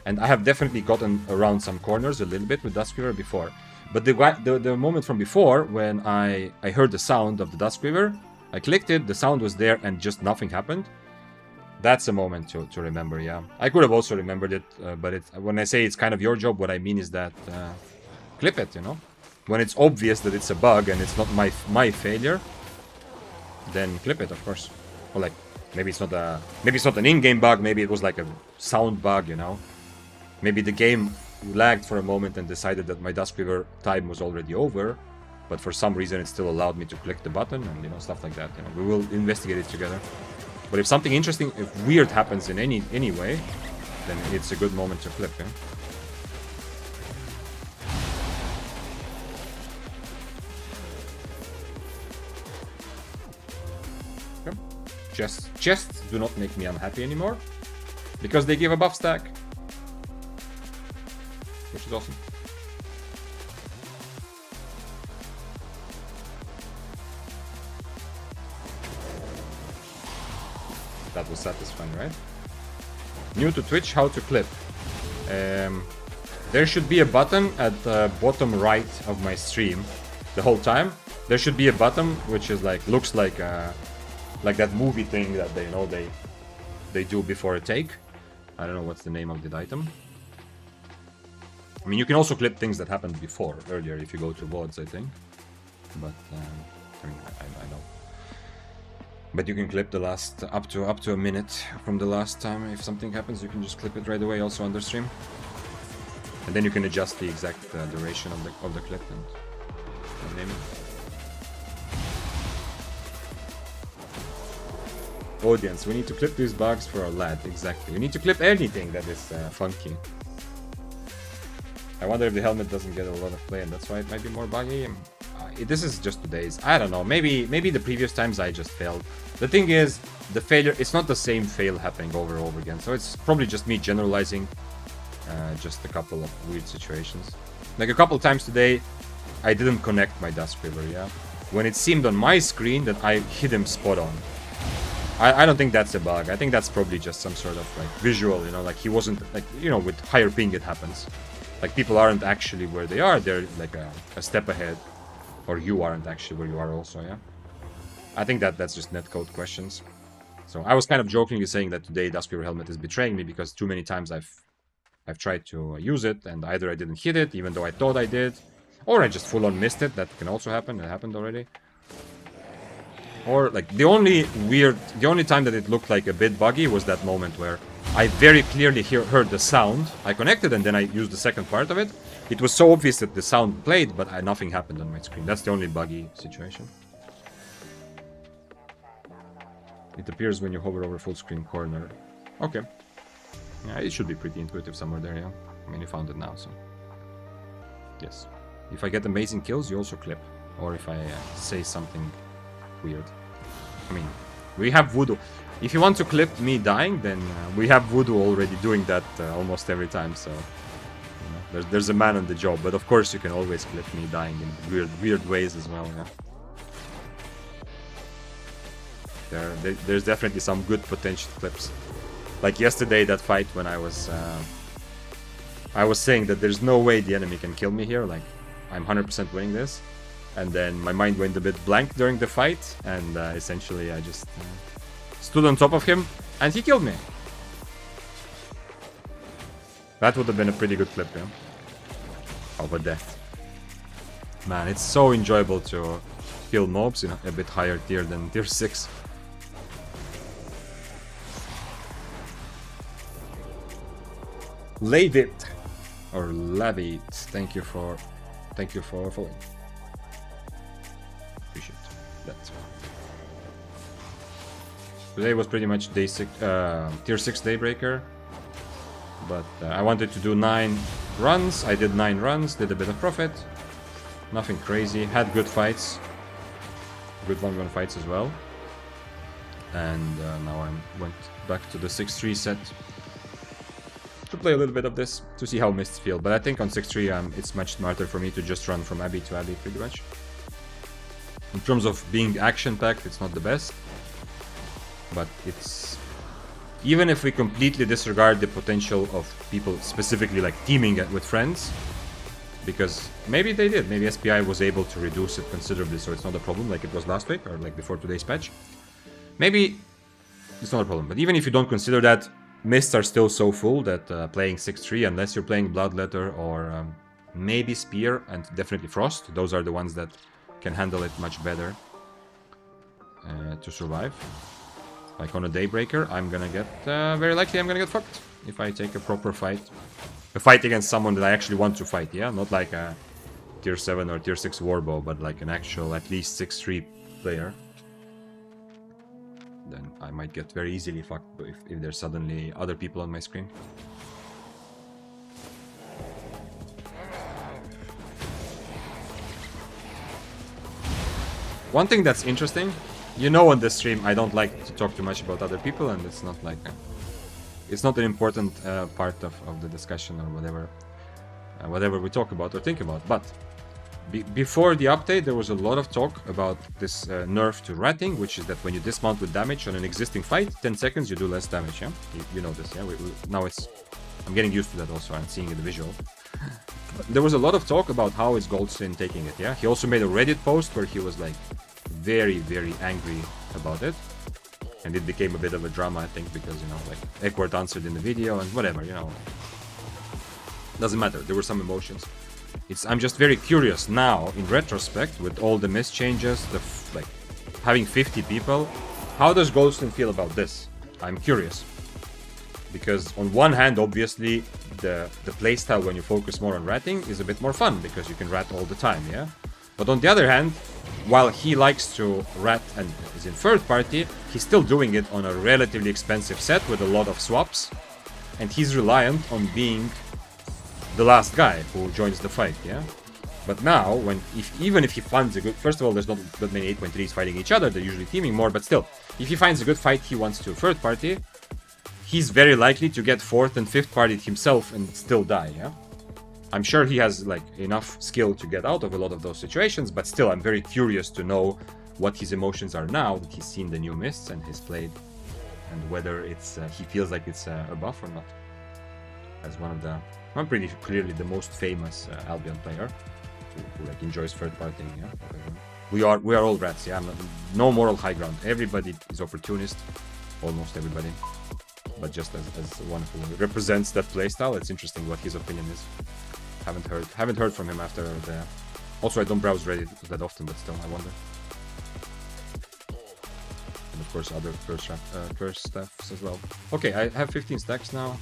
And I have definitely gotten around some corners a little bit with Duskweaver before. But the moment from before, when I heard the sound of the Duskweaver, I clicked it, the sound was there, and just nothing happened. That's a moment to remember, yeah. I could have also remembered it, but when I say it's kind of your job, what I mean is that clip it, you know? When it's obvious that it's a bug and it's not my failure, then clip it, of course. Or like, maybe it's not an in-game bug, maybe it was like a sound bug, you know? Maybe the game lagged for a moment and decided that my Duskweaver time was already over, but for some reason it still allowed me to click the button and, you know, stuff like that. You know, we will investigate it together. But if something interesting, if weird happens in any way, then it's a good moment to clip, yeah? Okay. Chests do not make me unhappy anymore, because they give a buff stack. Which is awesome. That was satisfying, right? New to Twitch, how to clip. There should be a button at the bottom right of my stream the whole time. There should be a button which is like, looks like that movie thing that they do before a take. I don't know what's the name of the item. I mean, you can also clip things that happened before, earlier, if you go to VODs, I think. But, I mean, I know. But you can clip the last, up to a minute from the last time. If something happens, you can just clip it right away, also on the stream. And then you can adjust the exact duration of the clip and name it. Audience, we need to clip these bugs for our lad. Exactly. We need to clip anything that is funky. I wonder if the helmet doesn't get a lot of play, and that's why it might be more buggy. This is just today's. I don't know. Maybe the previous times I just failed. The thing is, the failure. It's not the same fail happening over and over again. So it's probably just me generalizing. Just a couple of weird situations. Like a couple times today, I didn't connect my Duskriver. Yeah, when it seemed on my screen that I hit him spot on. I don't think that's a bug. I think that's probably just some sort of like visual, you know, like he wasn't like, you know, with higher ping it happens. Like people aren't actually where they are, they're like a step ahead. Or you aren't actually where you are also, yeah? I think that's just netcode questions. So I was kind of jokingly saying that today Duskriver helmet is betraying me because too many times I've tried to use it and either I didn't hit it even though I thought I did, or I just full on missed it. That can also happen, it happened already. Or like the only time that it looked like a bit buggy was that moment where I very clearly heard the sound. I connected and then I used the second part of it. It was so obvious that the sound played, but nothing happened on my screen. That's the only buggy situation. It appears when you hover over full screen corner. Okay. Yeah, it should be pretty intuitive somewhere there, yeah. I mean, you found it now, so. Yes. If I get amazing kills, you also clip. Or if I say something weird. I mean, we have Voodoo. If you want to clip me dying, then we have Voodoo already doing that almost every time, so you know, there's a man on the job. But of course, you can always clip me dying in weird ways as well. Yeah. There's definitely some good potential clips. Like yesterday, that fight when I was saying that there's no way the enemy can kill me here. Like I'm 100% winning this. And then my mind went a bit blank during the fight, and essentially I just stood on top of him, and he killed me. That would have been a pretty good clip, yeah? Of a death. Man, it's so enjoyable to kill mobs in a bit higher tier than tier 6. Lavit, or Lavit, thank you for following. Appreciate that. Today was pretty much day 6, tier 6 Daybreaker, but I wanted to do 9 runs. I did 9 runs, did a bit of profit, nothing crazy. Had good fights, good 1v1 fights as well, and now I went back to the 6-3 set to play a little bit of this to see how mists feel. But I think on 6-3 it's much smarter for me to just run from Abbey to Abbey pretty much. In terms of being action-packed, it's not the best. But it's... Even if we completely disregard the potential of people specifically like teaming with friends, because maybe they did, maybe SPI was able to reduce it considerably so it's not a problem like it was last week or like before today's patch. Maybe it's not a problem, but even if you don't consider that, mists are still so full that playing 6-3, unless you're playing Bloodletter or maybe Spear and definitely Frost, those are the ones that can handle it much better to survive. Like on a Daybreaker, I'm gonna get, very likely I'm gonna get fucked if I take a proper fight. A fight against someone that I actually want to fight, yeah? Not like a tier 7 or tier 6 Warbow, but like an actual at least 6-3 player. Then I might get very easily fucked if there's suddenly other people on my screen. One thing that's interesting, you know, on this stream I don't like to talk too much about other people, and it's not like it's not an important part of the discussion or whatever we talk about or think about. But before the update, there was a lot of talk about this nerf to ratting, which is that when you dismount with damage on an existing fight, 10 seconds you do less damage, yeah? You know this, yeah? Now it's... I'm getting used to that also, I'm seeing the visual. There was a lot of talk about how is Goldstein taking it, yeah? He also made a Reddit post where he was like very, very angry about it. And it became a bit of a drama, I think, because, you know, like, Eckwart answered in the video and whatever, you know. Doesn't matter. There were some emotions. I'm just very curious now, in retrospect, with all the miss changes, like having 50 people. How does Goldston feel about this? I'm curious. Because on one hand, obviously, the playstyle when you focus more on ratting is a bit more fun because you can rat all the time, yeah? But on the other hand, while he likes to rat and is in third party, he's still doing it on a relatively expensive set with a lot of swaps. And he's reliant on being the last guy who joins the fight, yeah? But now, even if he finds a good... First of all, there's not that many 8.3s fighting each other, they're usually teaming more, but still, if he finds a good fight he wants to third party, he's very likely to get fourth and fifth partied himself and still die, yeah? I'm sure he has, like, enough skill to get out of a lot of those situations, but still, I'm very curious to know what his emotions are now that he's seen the new mists and he's played, and whether it's he feels like it's a buff or not. As one of the... I'm pretty clearly the most famous Albion player who like enjoys third partying, yeah? We are all rats, yeah? No moral high ground. Everybody is opportunist, almost everybody. But just as one who represents that playstyle, it's interesting what his opinion is. Haven't heard from him after the... Also, I don't browse Reddit that often, but still, I wonder. And of course, other curse stuffs as well. Okay, I have 15 stacks now.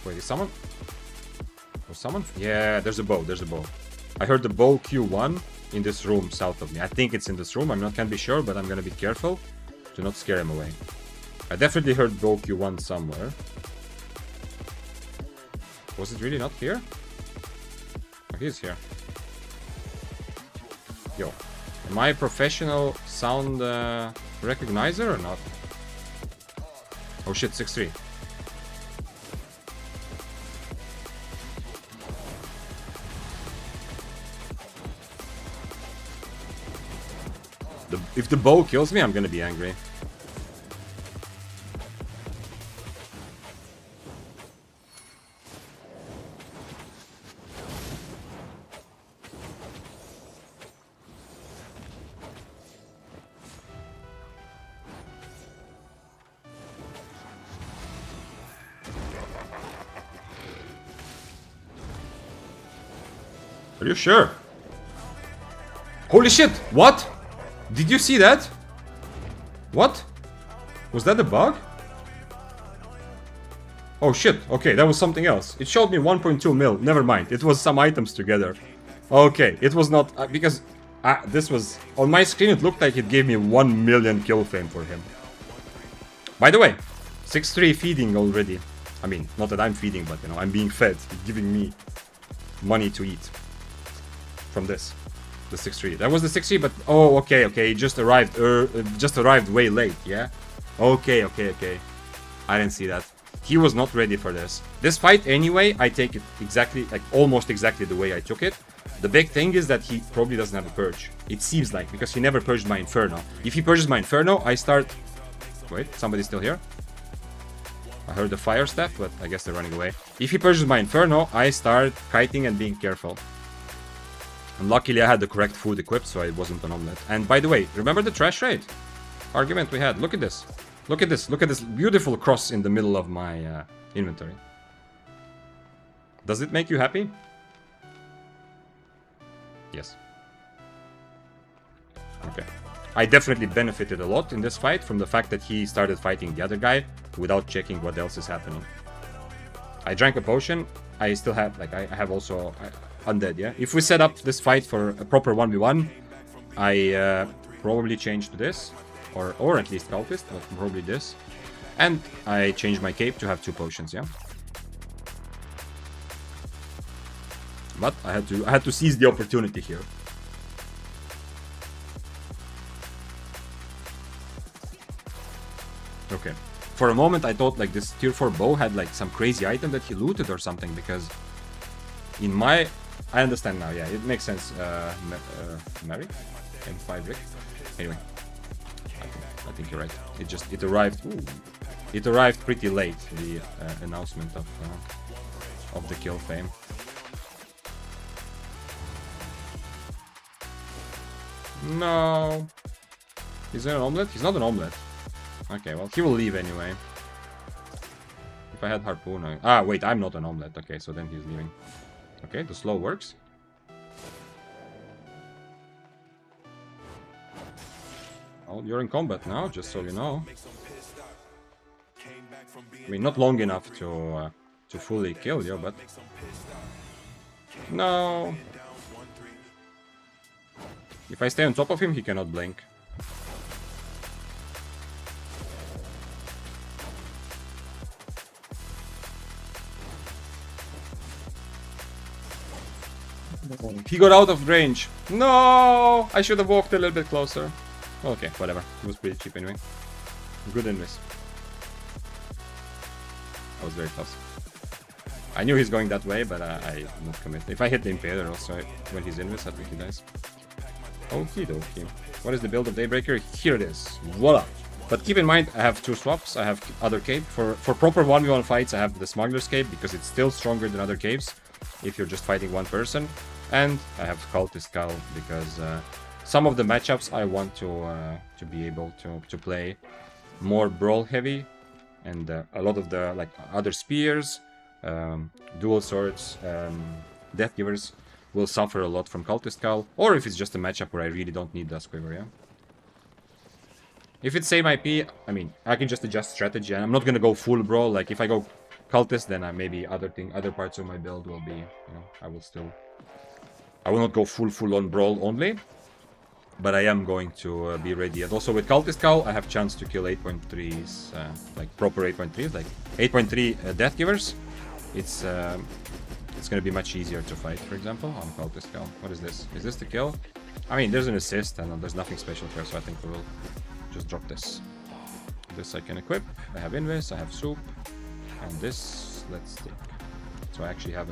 Wait, is someone? Was someone? Yeah, there's a bow. I heard the bow Q1 in this room south of me. I think it's in this room. Can't be sure, but I'm gonna be careful to not scare him away. I definitely heard bow Q1 somewhere. Was it really not here? Oh, he's here. Yo, am I a professional sound recognizer or not? Oh shit, 6-3. If the bow kills me, I'm gonna be angry. Are you sure? Holy shit! What? Did you see that? What? Was that a bug? Oh shit, okay, that was something else. It showed me 1.2 mil, never mind. It was some items together. Okay, it was not... because this was... On my screen it looked like it gave me 1 million kill fame for him. By the way, 6-3 feeding already. I mean, not that I'm feeding, but you know, I'm being fed. It's giving me money to eat. From this. The 6-3. That was the 6-3, but oh, okay, it just arrived way late, yeah? Okay. I didn't see that. He was not ready for this. This fight, anyway, I take it exactly, like almost exactly the way I took it. The big thing is that he probably doesn't have a purge. It seems like, because he never purged my Inferno. If he purges my Inferno, I start... Wait, somebody's still here? I heard the fire staff, but I guess they're running away. If he purges my Inferno, I start kiting and being careful. And luckily I had the correct food equipped, so it wasn't an omelette. And by the way, remember the trash raid argument we had? Look at this. Look at this beautiful cross in the middle of my inventory. Does it make you happy? Yes. Okay. I definitely benefited a lot in this fight from the fact that he started fighting the other guy without checking what else is happening. I drank a potion. I still have, like, I have also... undead, yeah? If we set up this fight for a proper 1v1, I probably change to this. Or at least Cultist, but probably this. And I change my cape to have 2 potions, yeah? But I had to seize the opportunity here. Okay. For a moment I thought like this tier 4 bow had like some crazy item that he looted or something, because in my... I understand now, yeah, it makes sense. Mary? M5 Rick? Anyway. I think you're right. It arrived... Ooh, it arrived pretty late, the announcement of the kill fame. No. Is there an omelette? He's not an omelette. Okay, well, he will leave anyway. If if I had Harpoon. Ah, wait, I'm not an omelet. Okay, so then he's leaving. Okay, the slow works. Oh, you're in combat now, just so you know. I mean, not long enough to fully kill you, but... No! If I stay on top of him, he cannot blink. He got out of range. No! I should have walked a little bit closer. Okay, whatever. It was pretty cheap anyway. Good invis. That was very close. I knew he's going that way, but I did not commit. If I hit the Impaler also when he's invis, I think he dies. Okie dokie. What is the build of Daybreaker? Here it is. Voila! But keep in mind, I have 2 swaps. I have other cape. For proper 1v1 fights, I have the Smuggler's Cape because it's still stronger than other capes if you're just fighting one person. And I have Cultist Skull because some of the matchups I want to be able to play more brawl heavy, and a lot of the like other spears, dual swords, death givers will suffer a lot from Cultist Skull, or if it's just a matchup where I really don't need Dusk Quiver, yeah. If it's same IP, I mean, I can just adjust strategy, and I'm not gonna go full brawl. Like if I go Cultist, then maybe other parts of my build will be, you know, I will not go full on brawl only, but I am going to be ready. And also with Cultist Skull, I have chance to kill 8.3s, like proper 8.3s, like 8.3 Death Givers. It's going to be much easier to fight, for example, on Cultist Skull. What is this? Is this the kill? I mean, there's an assist, and there's nothing special here, so I think we will just drop this. This I can equip. I have Invis, I have Soup, and this, let's take. So I actually have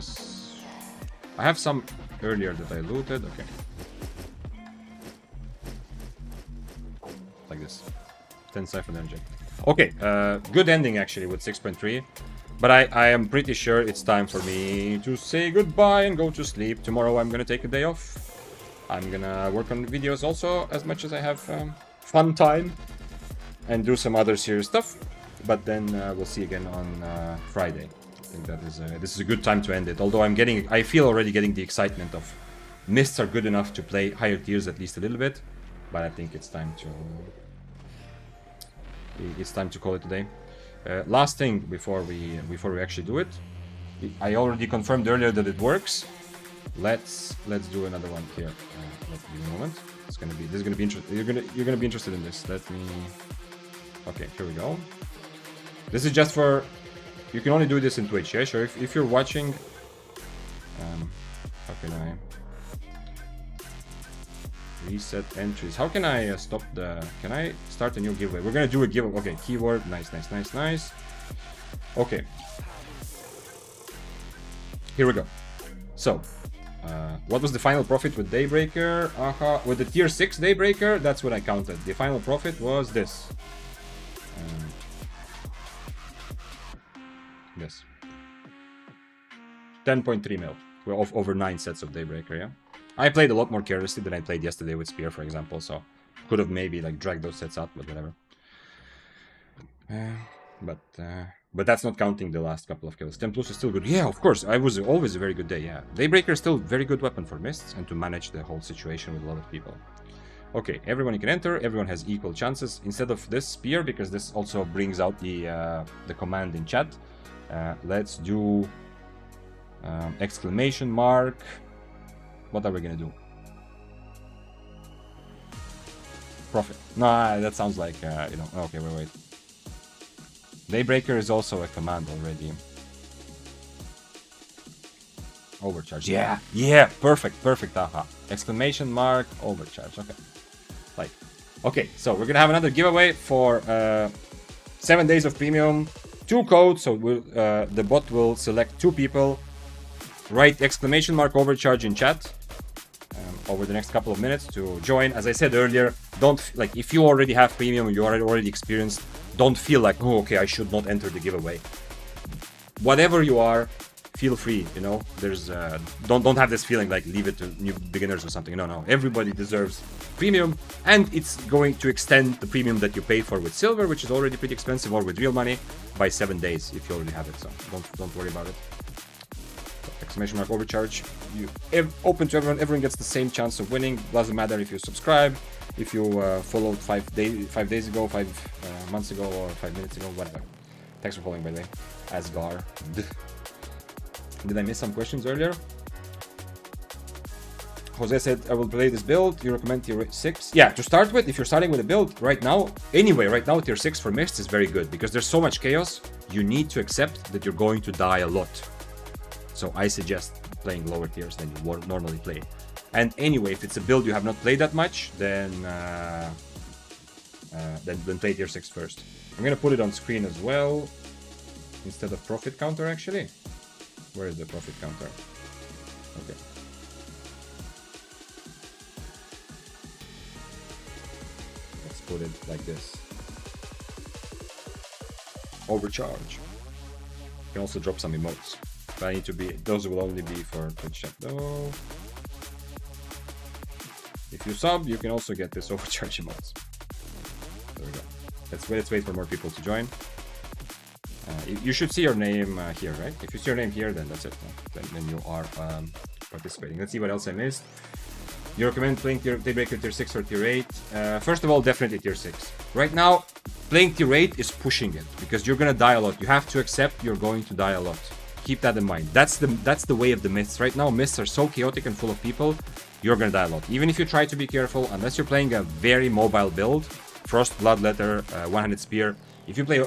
I have some earlier that I looted. Okay. Like this. 10 Siphon Energy. Okay, good ending actually with 6.3. But I am pretty sure it's time for me to say goodbye and go to sleep. Tomorrow I'm gonna take a day off. I'm gonna work on videos also as much as I have fun time. And do some other serious stuff. But then we'll see again on Friday. I think that is this is a good time to end it. Although I feel already getting the excitement of mists are good enough to play higher tiers at least a little bit, but I think it's time to call it a day. Last thing before we actually do it, I already confirmed earlier that it works. Let's do another one here. Let's give me a moment. This is gonna be interesting. You're gonna be interested in this. Let me. Okay, here we go. This is just for. You can only do this in Twitch, yeah? Sure. If you're watching... how can I... Reset entries. How can I stop the... Can I start a new giveaway? We're gonna do a giveaway. Okay, keyword. Nice. Okay. Here we go. So, what was the final profit with Daybreaker? With the tier 6 Daybreaker, that's what I counted. The final profit was this. Yes. 10.3 mil. Well, over 9 sets of Daybreaker, yeah? I played a lot more carelessly than I played yesterday with Spear, for example, so could have maybe like dragged those sets out, but whatever. But that's not counting the last couple of kills. 10 plus is still good. Yeah, of course, I was always a very good day, yeah. Daybreaker is still a very good weapon for mists and to manage the whole situation with a lot of people. Okay, everyone can enter, everyone has equal chances. Instead of this Spear, because this also brings out the command in chat, let's do exclamation mark. What are we gonna do? Profit. Nah, that sounds like, you know, okay, wait. Daybreaker is also a command already. Overcharge. Yeah, perfect, aha. Exclamation mark, overcharge, okay. Like, okay, so we're gonna have another giveaway for 7 days of premium. 2 codes, so the bot will select 2 people. Write exclamation mark overcharge in chat over the next couple of minutes to join. As I said earlier, like if you already have premium, you are already experienced, don't feel like, oh, okay, I should not enter the giveaway. Whatever you are, feel free, you know. There's don't have this feeling like leave it to new beginners or something. No, everybody deserves premium, and it's going to extend the premium that you pay for with silver, which is already pretty expensive, or with real money, by 7 days if you already have it. So don't worry about it. Exclamation mark overcharge. You open to everyone. Everyone gets the same chance of winning. Doesn't matter if you subscribe, if you followed 5 days ago, 5 months ago, or 5 minutes ago, whatever. Thanks for following, by the way. Asgar. Did I miss some questions earlier? Jose said, I will play this build. You recommend tier 6? Yeah, to start with, if you're starting with a build right now, tier 6 for Mist is very good because there's so much chaos. You need to accept that you're going to die a lot. So I suggest playing lower tiers than you would normally play. And anyway, if it's a build you have not played that much, then play tier 6 first. I'm gonna put it on screen as well instead of profit counter actually. Where is the profit counter? Okay. Let's put it like this. Overcharge. You can also drop some emotes. But I need to be, those will only be for Twitch chat though. If you sub, you can also get this overcharge emotes. There we go. Let's wait for more people to join. You should see your name here, right? If you see your name here, then that's it. Then you are participating. Let's see what else I missed. You recommend playing Daybreaker tier 6 or tier 8? First of all, definitely tier 6. Right now, playing tier 8 is pushing it because you're gonna die a lot. You have to accept you're going to die a lot. Keep that in mind. That's the way of the myths. Right now, myths are so chaotic and full of people, you're gonna die a lot. Even if you try to be careful, unless you're playing a very mobile build, Frost, Bloodletter, One-Handed Spear. If you play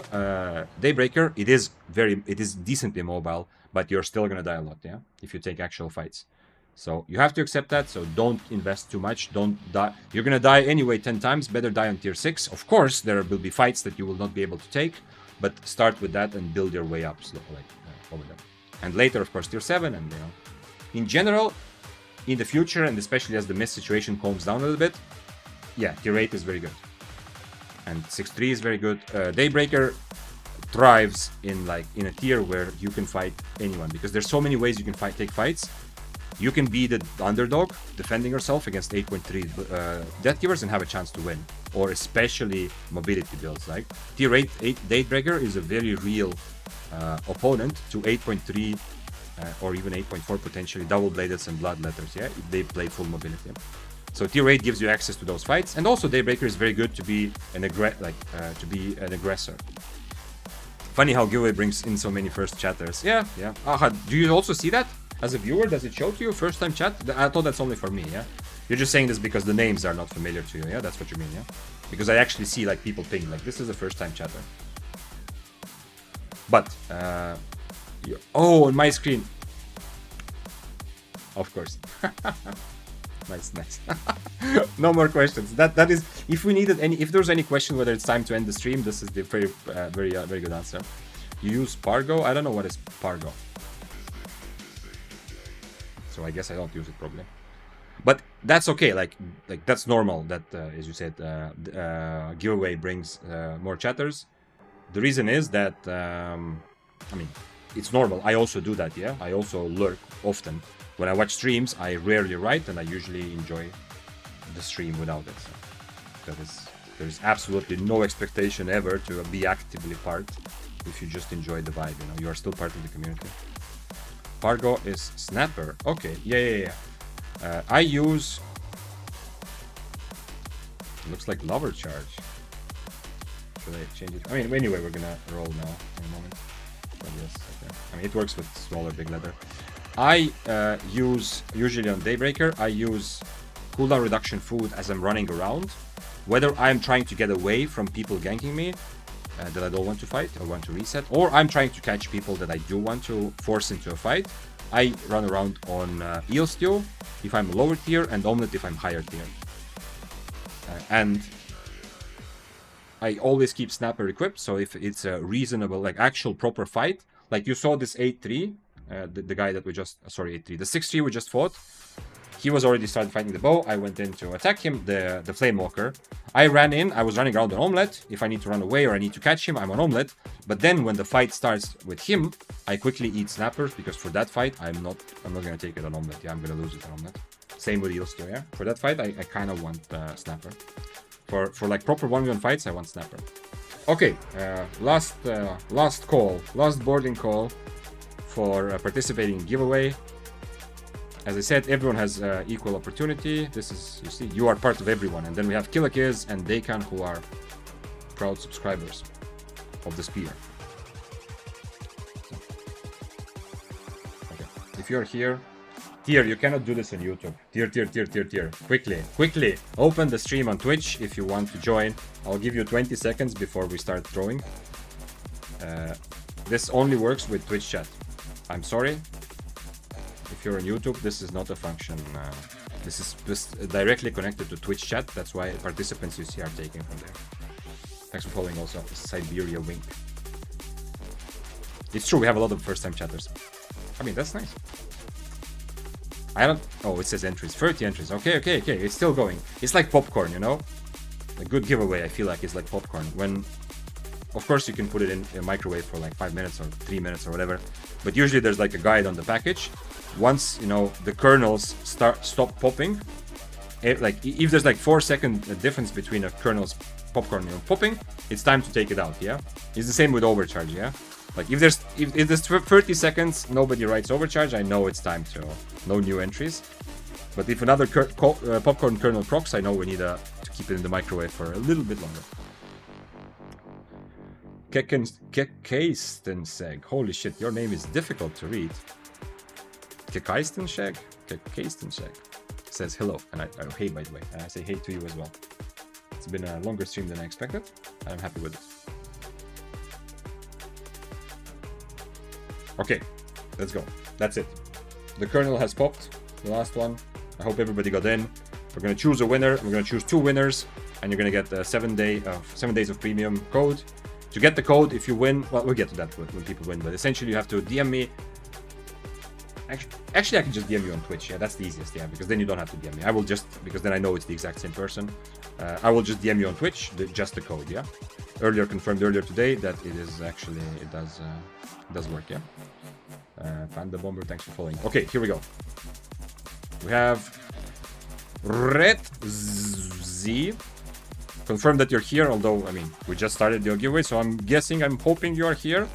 Daybreaker, it is decently mobile, but you're still gonna die a lot, yeah? If you take actual fights. So you have to accept that, so don't invest too much, don't die. You're gonna die anyway 10 times, better die on tier 6. Of course, there will be fights that you will not be able to take, but start with that and build your way up over them. And later, of course, tier 7, and you know. In general, in the future, and especially as the mist situation calms down a little bit, yeah, tier 8 is very good. And 6-3 is very good. Daybreaker thrives in a tier where you can fight anyone because there's so many ways you can take fights. You can be the underdog defending yourself against 8.3 Death Givers and have a chance to win, or especially mobility builds. Like tier 8 Daybreaker is a very real opponent to 8.3 or even 8.4 potentially double-bladeds and bloodletters. Yeah, if they play full mobility. So tier 8 gives you access to those fights, and also Daybreaker is very good to be an aggressor. Funny how giveaway brings in so many first chatters. Yeah. Aha, do you also see that as a viewer? Does it show to you first time chat? I thought that's only for me. Yeah, you're just saying this because the names are not familiar to you. Yeah, that's what you mean. Yeah, because I actually see like people ping like this is a first time chatter. But on my screen, of course. Nice. No more questions. That is, if we needed any, if there's any question whether it's time to end the stream, this is the very good answer. You use Pargo? I don't know what is Pargo, so I guess I don't use it probably. But that's okay. Like that's normal. That as you said, giveaway brings more chatters. The reason is that I mean, it's normal. I also do that. Yeah, I also lurk often. When I watch streams, I rarely write, and I usually enjoy the stream without it. So there is absolutely no expectation ever to be actively part if you just enjoy the vibe. You know, you are still part of the community. Pargo is Snapper. Okay, yeah. I use. It looks like Lover Charge. Should I change it? I mean, anyway, we're gonna roll now in a moment. But yes, okay. I mean, it works with smaller big letter. I use, usually on Daybreaker, I use cooldown reduction food as I'm running around. Whether I'm trying to get away from people ganking me that I don't want to fight or want to reset, or I'm trying to catch people that I do want to force into a fight, I run around on Eel Stew if I'm lower tier and Omelette if I'm higher tier. And I always keep Snapper equipped, so if it's a reasonable, like actual proper fight, like you saw this 8-3, the guy that we just, sorry, 8-3, the 6-3 we just fought, He was already started fighting the bow. I went in to attack him, the flame walker. I ran in. I was running around on omelet. If I need to run away or I need to catch him, I'm on omelet. But then when the fight starts with him, I quickly eat snappers because for that fight, I'm not gonna take it on omelet. Yeah, I'm gonna lose it on omelet. Same with Eelstor, yeah. For that fight, I kind of want snapper. For like proper 1v1 fights, I want snapper. Okay, last call, last boarding call for participating in giveaway. As I said, everyone has equal opportunity. This is, you see, you are part of everyone. And then we have Killakiz and Dakan, who are proud subscribers of the spear. So. Okay, if you're here, Tier, you cannot do this on YouTube. Tier. Quickly. Open the stream on Twitch if you want to join. I'll give you 20 seconds before we start throwing. This only works with Twitch chat. I'm sorry. If you're on YouTube, this is not a function. This is just directly connected to Twitch chat. That's why participants you see are taken from there. Thanks for following also. Siberia Wink. It's true, we have a lot of first-time chatters. I mean, that's nice. I don't... Oh, it says entries. 30 entries. Okay. It's still going. It's like popcorn, you know? A good giveaway, I feel like, is like popcorn. When... Of course, you can put it in a microwave for like 5 minutes or 3 minutes or whatever. But usually there's like a guide on the package. Once, you know, the kernels stop popping, like if there's like 4-second difference between a kernel's popcorn, you know, popping, it's time to take it out, yeah? It's the same with overcharge, yeah? Like if there's 30 seconds, nobody writes overcharge, I know it's time to, no new entries. But if another popcorn kernel procs, I know we need to keep it in the microwave for a little bit longer. Kekkeistenseg. Holy shit, your name is difficult to read. Kekkeistenseg says hello, and I hey, by the way. I say hey to you as well. It's been a longer stream than I expected. I'm happy with it. Okay, let's go. That's it. The kernel has popped, the last one. I hope everybody got in. We're gonna choose a winner. We're gonna choose 2 winners, and you're gonna get the 7 days of premium code. To get the code, if you win, well, we'll get to that when people win. But essentially, you have to DM me. Actually, I can just DM you on Twitch. Yeah, that's the easiest. Yeah, because then you don't have to DM me. I will just, because then I know it's the exact same person. I will just DM you on Twitch, just the code. Yeah. Confirmed earlier today that it is actually, it does work. Yeah. Panda Bomber, thanks for following. Okay, here we go. We have Red Z. Confirm that you're here, although, I mean, we just started the giveaway, so I'm hoping you are here.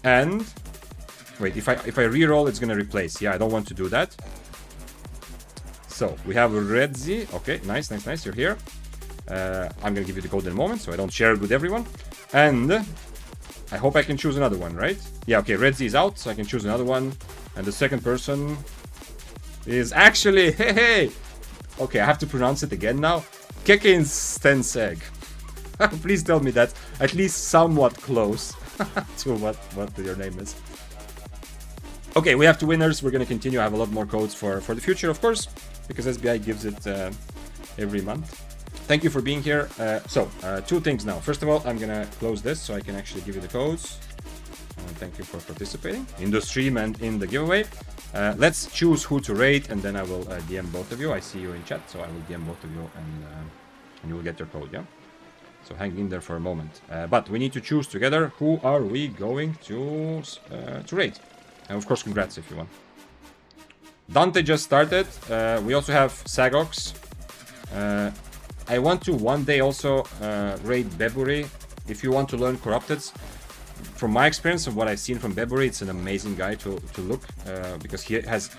And wait, if I re-roll, it's gonna replace. Yeah, I don't want to do that. So we have Red Z. Okay, nice. You're here. I'm gonna give you the code in a moment, so I don't share it with everyone. And I hope I can choose another one, right? Yeah, okay, Red Z is out, so I can choose another one. And the second person is actually, hey. Okay, I have to pronounce it again now. Kekkeistenseg. Please tell me that's at least somewhat close to what your name is. Okay, we have 2 winners. We're going to continue. I have a lot more codes for the future, of course, because SBI gives it every month. Thank you for being here. So, 2 things now. First of all, I'm going to close this so I can actually give you the codes. Thank you for participating in the stream and in the giveaway. Let's choose who to rate, and then I will DM both of you. I see you in chat, so I will DM both of you, and you will get your code, yeah? So hang in there for a moment. But we need to choose together who are we going to rate. And of course, congrats if you won. Dante just started. We also have Sagox. I want to one day also raid Beburi. If you want to learn Corrupted, from my experience of what I've seen from Beburi, it's an amazing guy to look because he has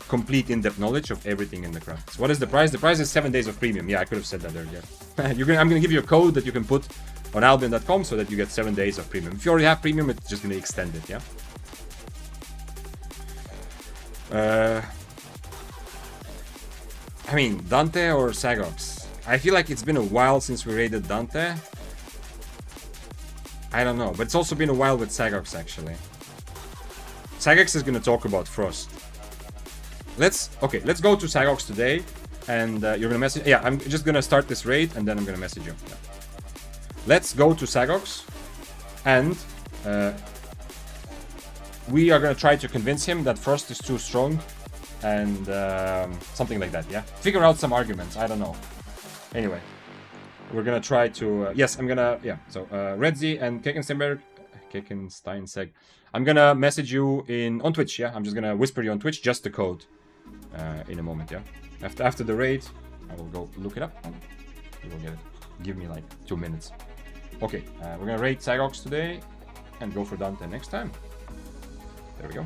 complete in-depth knowledge of everything in the crafts. What is the price? The price is 7 days of premium. Yeah, I could have said that earlier. I'm going to give you a code that you can put on albion.com so that you get 7 days of premium. If you already have premium, it's just going to extend it, yeah? I mean, Dante or Sagox? I feel like it's been a while since we raided Dante. I don't know, but it's also been a while with Sagox, actually. Sagox is going to talk about Frost. Let's go to Sagox today, and you're going to message... Yeah, I'm just going to start this raid, and then I'm going to message you. Yeah. Let's go to Sagox, and we are going to try to convince him that Frost is too strong and something like that, yeah? Figure out some arguments, I don't know. Anyway, we're gonna try to... yes, I'm gonna... yeah, so Redzi and Kekensteinseg, I'm gonna message you on Twitch, yeah? I'm just gonna whisper you on Twitch, just the code in a moment, yeah? After the raid, I will go look it up and you will get it. Give me like 2 minutes. Okay, we're gonna raid Sagox today and go for Dante next time. There we go.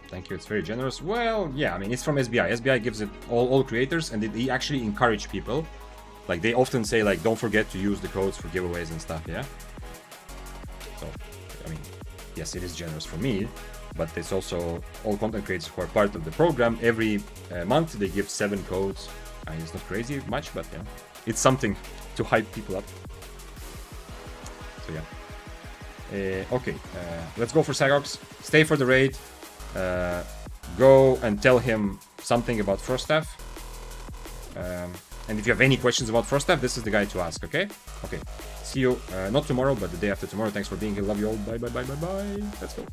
Thank you, it's very generous. Well, yeah, I mean, it's from SBI. SBI gives it all creators, and they actually encourage people. Like, they often say, like, don't forget to use the codes for giveaways and stuff, yeah? So, I mean, yes, it is generous for me, but it's also all content creators who are part of the program. Every month, they give 7 codes. I mean, it's not crazy much, but, yeah, it's something to hype people up. So, yeah. Okay, let's go for Sagox. Stay for the raid. Go and tell him something about First Staff. And if you have any questions about First Staff, this is the guy to ask, okay? Okay, see you, not tomorrow, but the day after tomorrow. Thanks for being here. Love you all. Bye, bye, bye, bye, bye. Let's go.